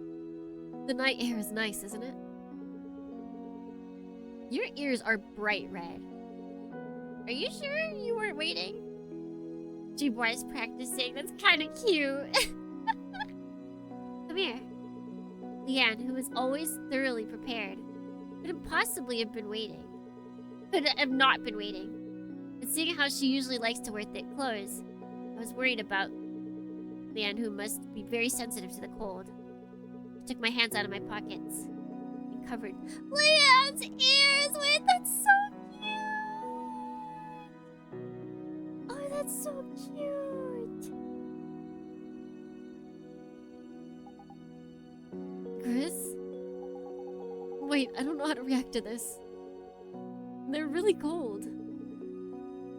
the night air is nice, isn't it? Your ears are bright red. Are you sure you weren't waiting? G-Boy's practicing. That's kind of cute. Come here. Leanne, who was always thoroughly prepared, couldn't possibly have been waiting. Could have not been waiting. And seeing how she usually likes to wear thick clothes, I was worried about Leanne, who must be very sensitive to the cold. I took my hands out of my pockets and covered Leanne's ears. Wait, that's so cute. Oh, that's so cute. Chris? Wait, I don't know how to react to this. They're really cold.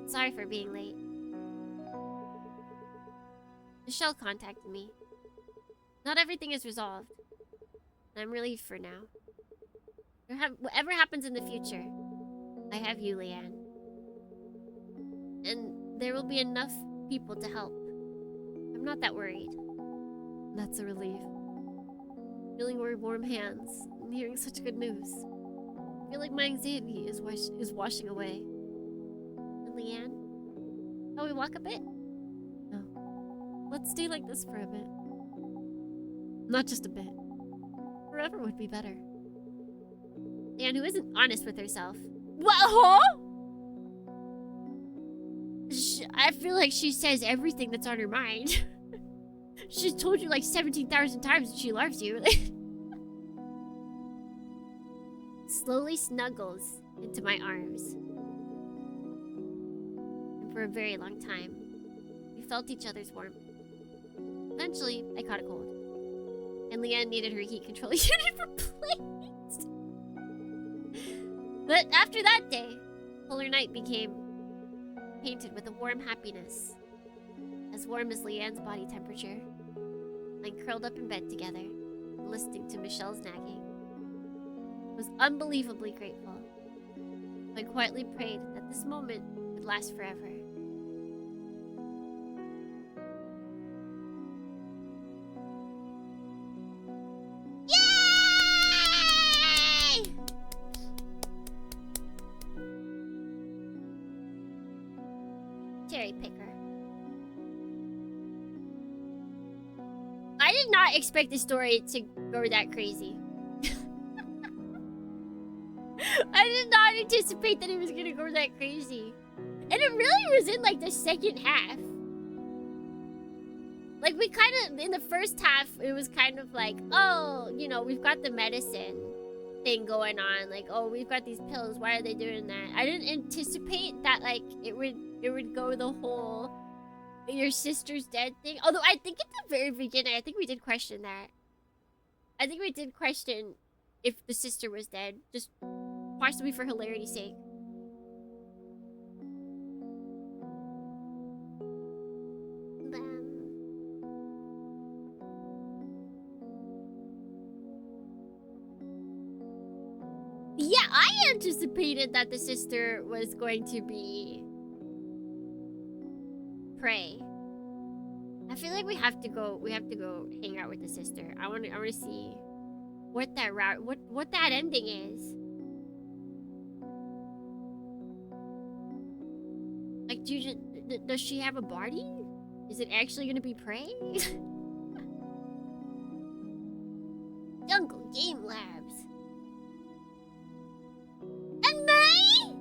Sorry for being late. Michelle contacted me. Not everything is resolved. I'm relieved for now. Whatever happens in the future, I have you, Leanne. And there will be enough people to help. I'm not that worried. That's a relief. Feeling your warm hands and hearing such good news. I feel like my anxiety is washing away. And Leanne? Shall we walk a bit? No. Let's stay like this for a bit. Not just a bit. Forever would be better. Leanne, who isn't honest with herself. What? Huh? I feel like she says everything that's on her mind. She's told you like 17,000 times that she loves you. Slowly snuggles into my arms. And for a very long time, we felt each other's warmth. Eventually, I caught a cold. And Leanne needed her heat control unit replaced. But after that day, Polar Night became painted with a warm happiness. As warm as Leanne's body temperature. And curled up in bed together, listening to Michelle's nagging. I was unbelievably grateful. I quietly prayed that this moment would last forever. Yay! Cherry picker. I did not expect the story to go that crazy. I did not anticipate that it was gonna go that crazy. And it really was in like the second half. Like we kind of, in the first half, it was kind of like, oh, you know, we've got the medicine thing going on. Like, oh, we've got these pills. Why are they doing that? I didn't anticipate that like it would go the whole your sister's dead thing. Although I think at the very beginning, I think we did question that. I think we did question if the sister was dead. Just possibly for hilarity's sake. Yeah, I anticipated that the sister was going to be prey. I feel like we have to go hang out with the sister. I want to see what that what that ending is. Like, does she have a body? Is it actually gonna be prey? Jungle Game Labs. And May?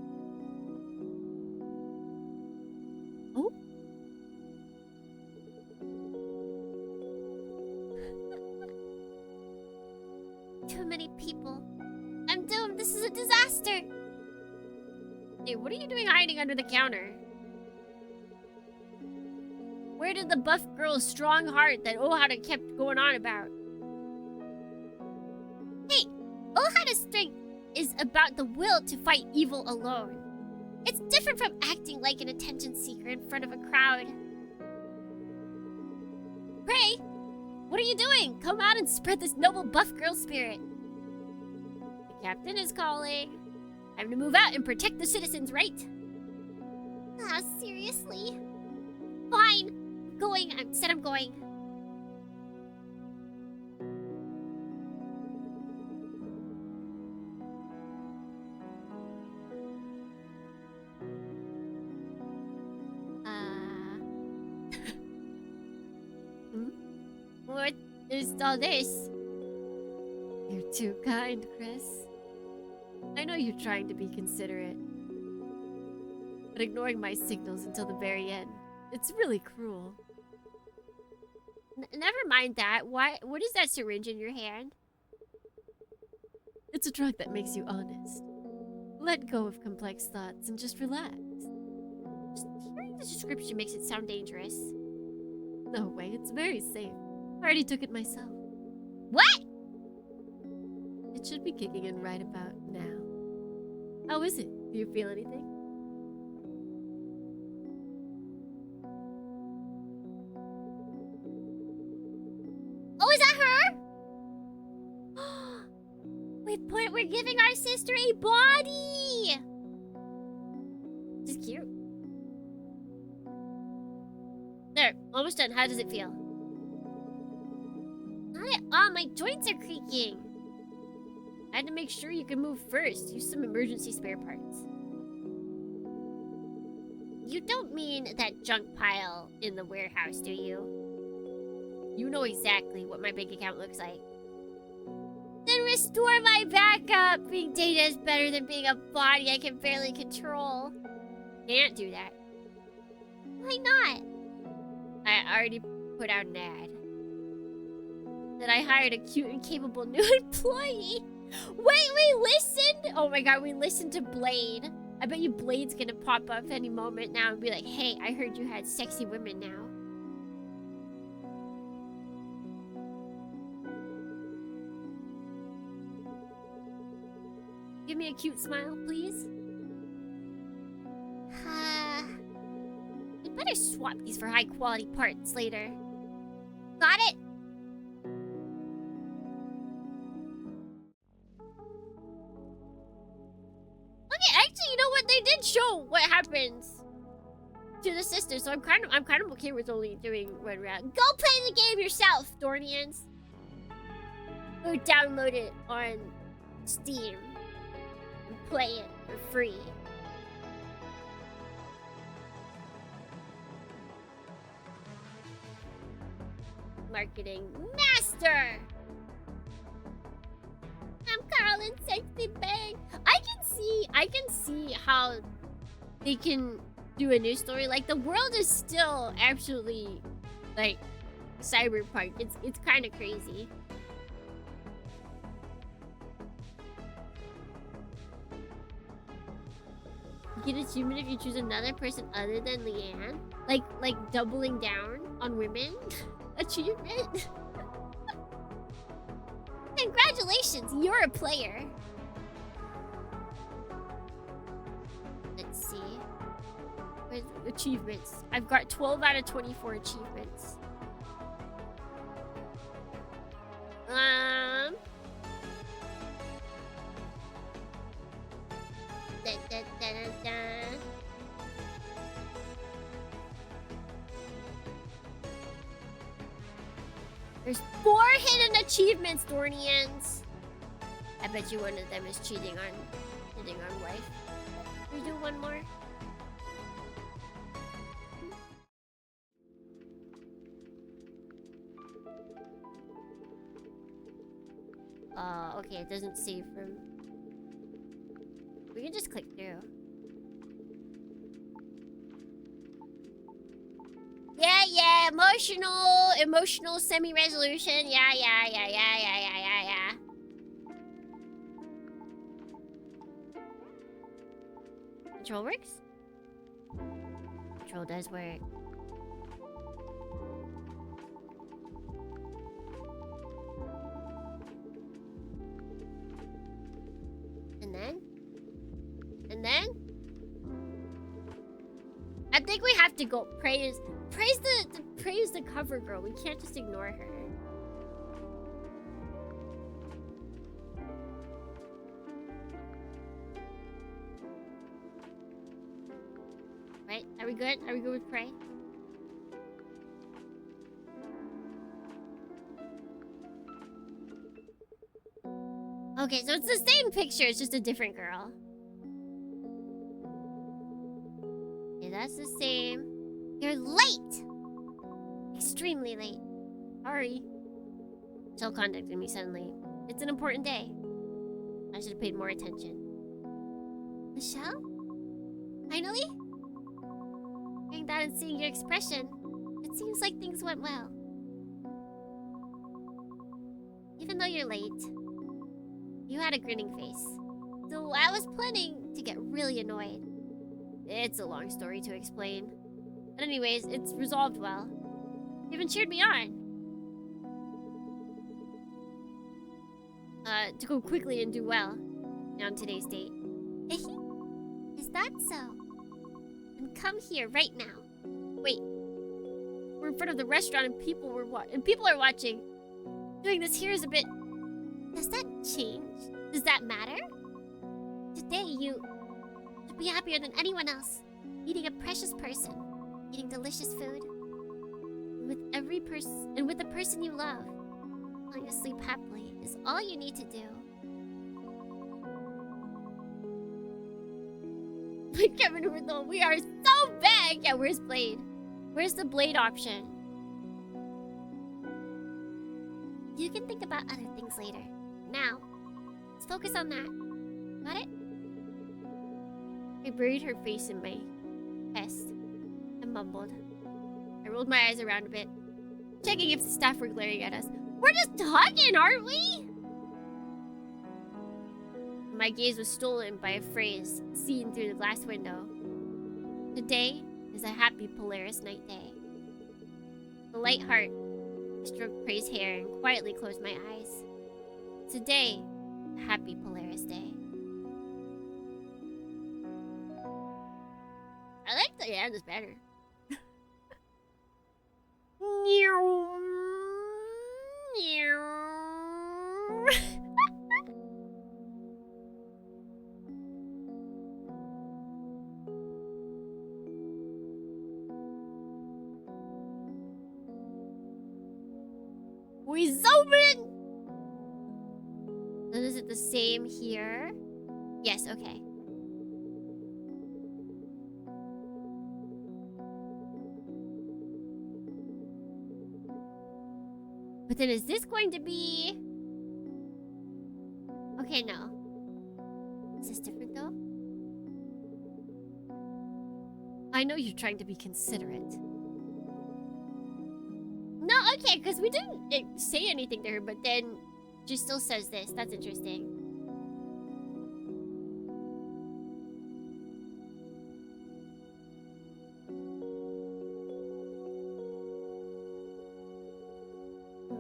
Oh? Too many people. I'm doomed. This is a disaster. Hey, what are you doing hiding under the counter? Where did the buff girl's strong heart that Ohana kept going on about? Hey, Ohana's strength is about the will to fight evil alone. It's different from acting like an attention seeker in front of a crowd. Prey, what are you doing? Come out and spread this noble buff girl spirit. The captain is calling. Time to move out and protect the citizens, right? Ah, seriously? Fine. Going. I said I'm going. What is all this? You're too kind, Chris. I know you're trying to be considerate, but ignoring my signals until the very end, it's really cruel. Never mind that. What is that syringe in your hand? It's a drug that makes you honest. Let go of complex thoughts and just relax. Just hearing the description makes it sound dangerous. No way, it's very safe. I already took it myself. What? It should be kicking in right about now. How is it? Do you feel anything? Oh, is that her? We're giving our sister a body! This is cute. There, almost done. How does it feel? Not at all. My joints are creaking. I had to make sure you can move first. Use some emergency spare parts. You don't mean that junk pile in the warehouse, do you? You know exactly what my bank account looks like. Then restore my backup! Being data is better than being a body I can barely control. Can't do that. Why not? I already put out an ad. that I hired a cute and capable new employee. Wait, we listened? Oh my god, we listened to Blade. I bet you Blade's gonna pop up any moment now and be like, hey, I heard you had sexy women now. Give me a cute smile, please. We'd better swap these for high quality parts later. Got it? Okay, actually, you know what? They did show what happens to the sisters, so I'm kind of okay with only doing one round. Go play the game yourself, Dornians. Or download it on Steam and play it for free. Marketing master. I'm Carlin Sexy Bang. I can see how they can do a new story. Like, the world is still absolutely like cyberpunk. It's kind of crazy. You get achievement if you choose another person other than Leanne. Like doubling down on women. Achievement. Congratulations, you're a player. Let's see. Where's achievements? I've got 12 out of 24 achievements. Da, da, da, da, da. There's 4 hidden achievements, Dornians. I bet you one of them is hitting on wife. Can we do one more? Okay, it doesn't save from... We can just click through. Yeah, emotional semi-resolution. Yeah. Control works? Control does work. And then? I think we have to go praise the cover girl. We can't just ignore her. Right? Are we good? Are we good with pray? Okay, so it's the same picture, it's just a different girl. Okay, that's the same. You're late! Extremely late. Sorry. Jill contacted me suddenly. It's an important day. I should have paid more attention. Michelle? Finally? Hearing that and seeing your expression, it seems like things went well. Even though you're late, you had a grinning face. So I was planning to get really annoyed. It's a long story to explain. But anyways, it's resolved well. You even cheered me on. To go quickly and do well on today's date. Is that so? Then come here right now. Wait. We're in front of the restaurant and people are watching. Doing this here is a bit... Does that change? Does that matter? Today you should be happier than anyone else. Meeting a precious person. Eating delicious food. And with the person you love. Falling asleep happily is all you need to do. Kevin Hurthel, we are so bad! Yeah, where's Blade? Where's the Blade option? You can think about other things later. Now, let's focus on that. Got it? I buried her face in my chest and mumbled. I rolled my eyes around a bit, checking if the staff were glaring at us. We're just talking, aren't we? My gaze was stolen by a phrase seen through the glass window. Today is a happy Polaris night day. The light heart stroked Prey's hair and quietly closed my eyes. Today, a happy Polaris day. I like the end is better. We zoom in! And is it the same here? Yes, okay. But then is this going to be... Okay, no. Is this different though? I know you're trying to be considerate. No, okay, because we didn't say anything to her, but then she still says this. That's interesting.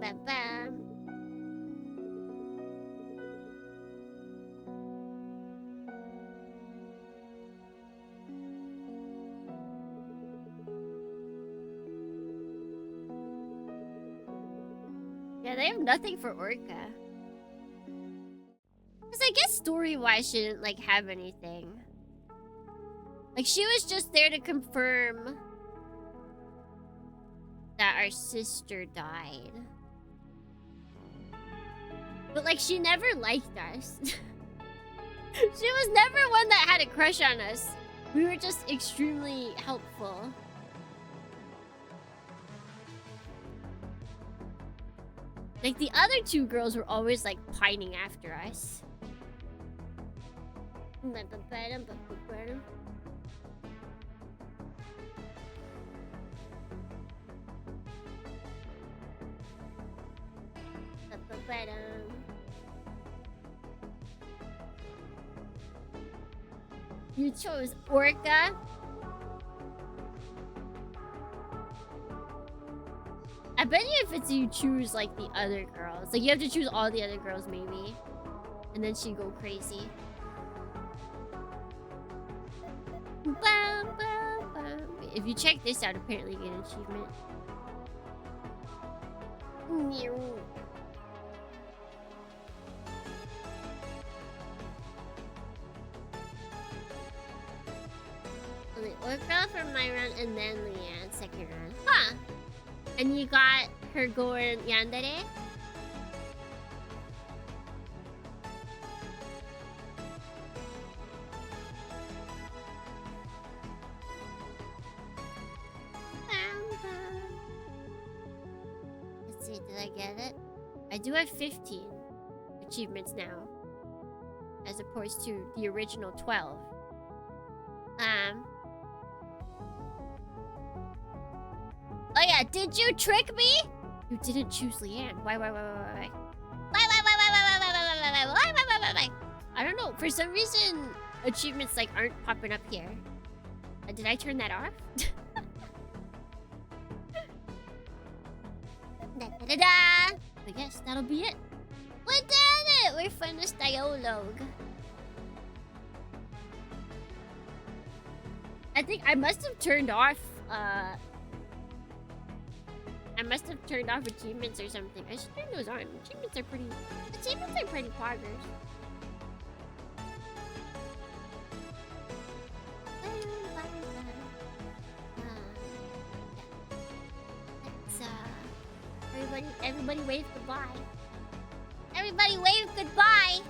Ba-bam. Yeah, they have nothing for Orca. Because I guess story-wise she didn't, like, have anything. Like, she was just there to confirm that our sister died. But, like, she never liked us. She was never one that had a crush on us. We were just extremely helpful. Like, the other two girls were always, like, pining after us. You chose Orca? I bet you if it's you choose like the other girls. Like you have to choose all the other girls maybe. And then she'd go crazy. Bum, bum, bum. If you check this out, apparently you get an achievement. Orca from my run and then Leanne second run. Huh. And you got her going yandere? Let's see, did I get it? I do have 15 achievements now. As opposed to the original 12. Oh yeah, did you trick me? You didn't choose Leanne. Why? Why? I don't know. For some reason, achievements like aren't popping up here. Did I turn that off? Da-da-da-da! But yes, that'll be it. We did it! We finished D1AL-ogue. I think I must have turned off, achievements or something. I should turn those on. Achievements are pretty poggers. Everybody wave goodbye. Everybody wave goodbye.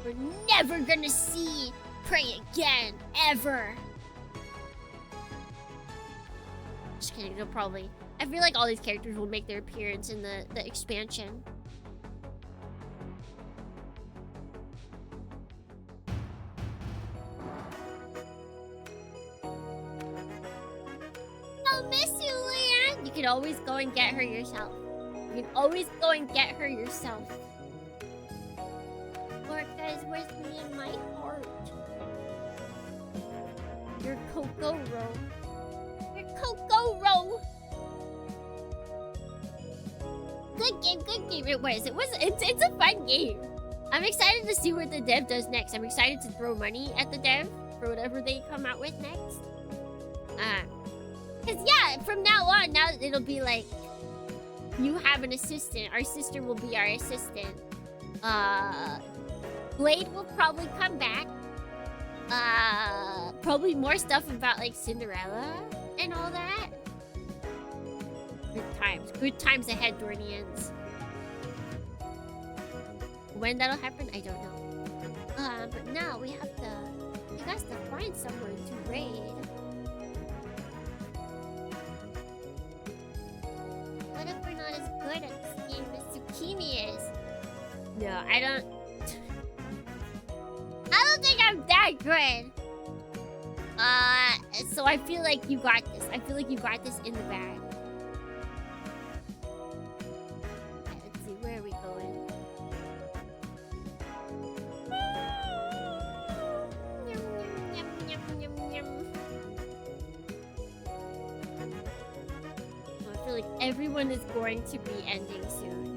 We're never gonna see Prey again, ever. Just kidding, they'll probably... I feel like all these characters will make their appearance in the expansion. I'll miss you, Leanne. You can always go and get her yourself. You can always go and get her yourself. Orca's with me in my heart. Your Kokoro. Your Kokoro. Good game, good game. It was. It's a fun game. I'm excited to see what the dev does next. I'm excited to throw money at the dev for whatever they come out with next. Cause yeah, from now on, now it'll be like you have an assistant. Our sister will be our assistant. Blade will probably come back. Probably more stuff about like Cinderella and all that. Good times ahead, Dornians. When that'll happen, I don't know. But now we got to find someone to raid. What if we're not as good at this game as Zucchini is? No, I don't think I'm that good. So I feel like you got this. I feel like you got this in the bag. Okay, let's see, where are we going? Yum, yum, yum, yum, yum. I feel like everyone is going to be ending soon.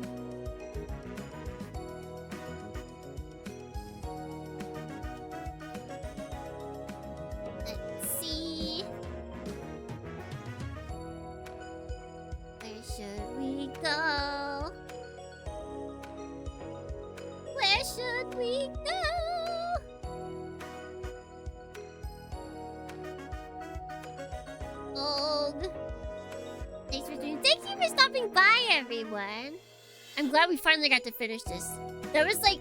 I'm glad we finally got to finish this. That was like,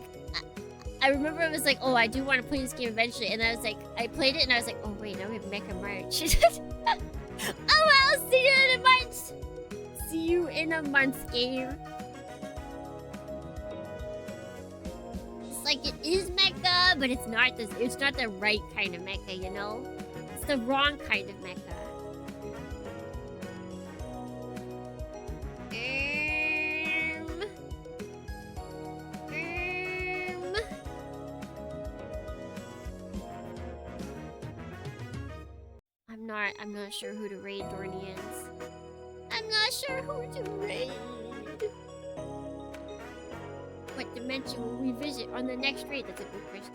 I remember I was like, oh, I do want to play this game eventually, and I was like, I played it and I was like, oh wait, now we have Mecha March. Oh well, see you in a month. See you in a month, game. It's like it is mecha, but it's not the right kind of mecha, you know? It's the wrong kind of mecha. I'm not sure who to raid, Dornians. I'm not sure who to raid. What dimension will we visit on the next raid? That's a good question.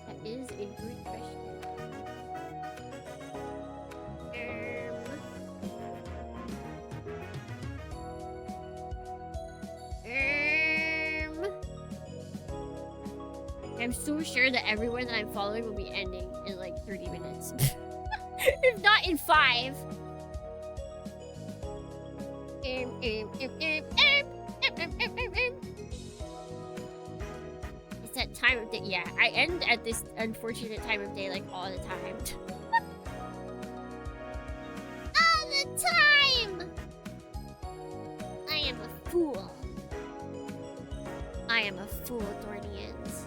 That is a good question. I'm so sure that everyone that I'm following will be ending in like 30 minutes. If not in 5. It's that time of day. Yeah, I end at this unfortunate time of day like all the time. All the time! I am a fool. I am a fool, Dornians.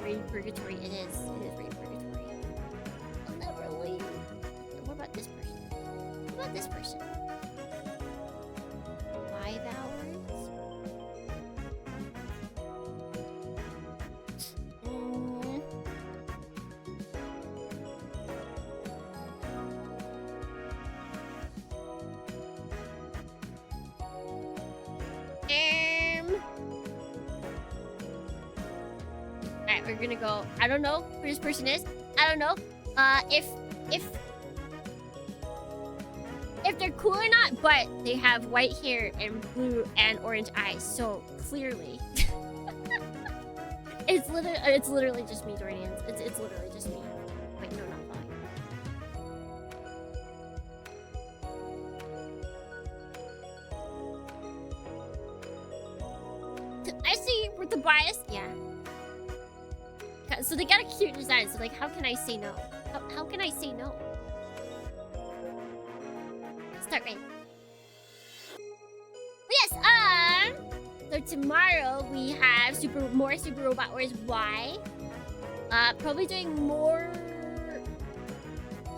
Raid Purgatory, it is. It is Raid Purgatory. I'll never leave. What about this person? What about this person? 5 hours? Alright, we're gonna go. I don't know who this person is. I don't know. If they're cool or not, but they have white hair and blue and orange eyes, so clearly. It's literally just me, Dornians. It's literally just me. Wait, no, not following. I see with the bias. Yeah. So they got a cute design. So like, how can I say no? How can I say no? Start right. Yes. So tomorrow we have more Super Robot Wars Y. Probably doing more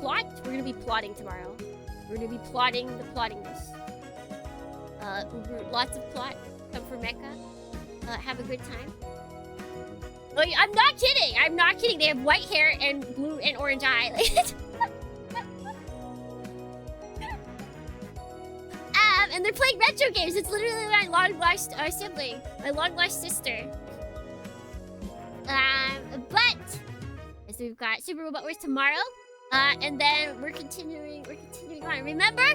plot? We're gonna be plotting tomorrow. We're gonna be plotting the plottingness. Lots of plot. Come for Mecca. Have a good time. Oh, I'm not kidding. I'm not kidding. They have white hair and blue and orange eye. And they're playing retro games. It's literally my long-lost sibling, my long-lost sister. But so we've got Super Robot Wars tomorrow, and then we're continuing on. Remember,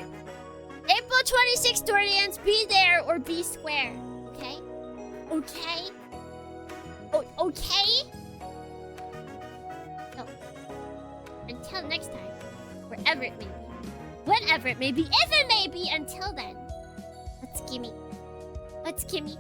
April 26th, Dorians, be there or be square. Okay, okay, okay. So, until next time, wherever it may be, whenever it may be, if it may be. Until then, let's gimme.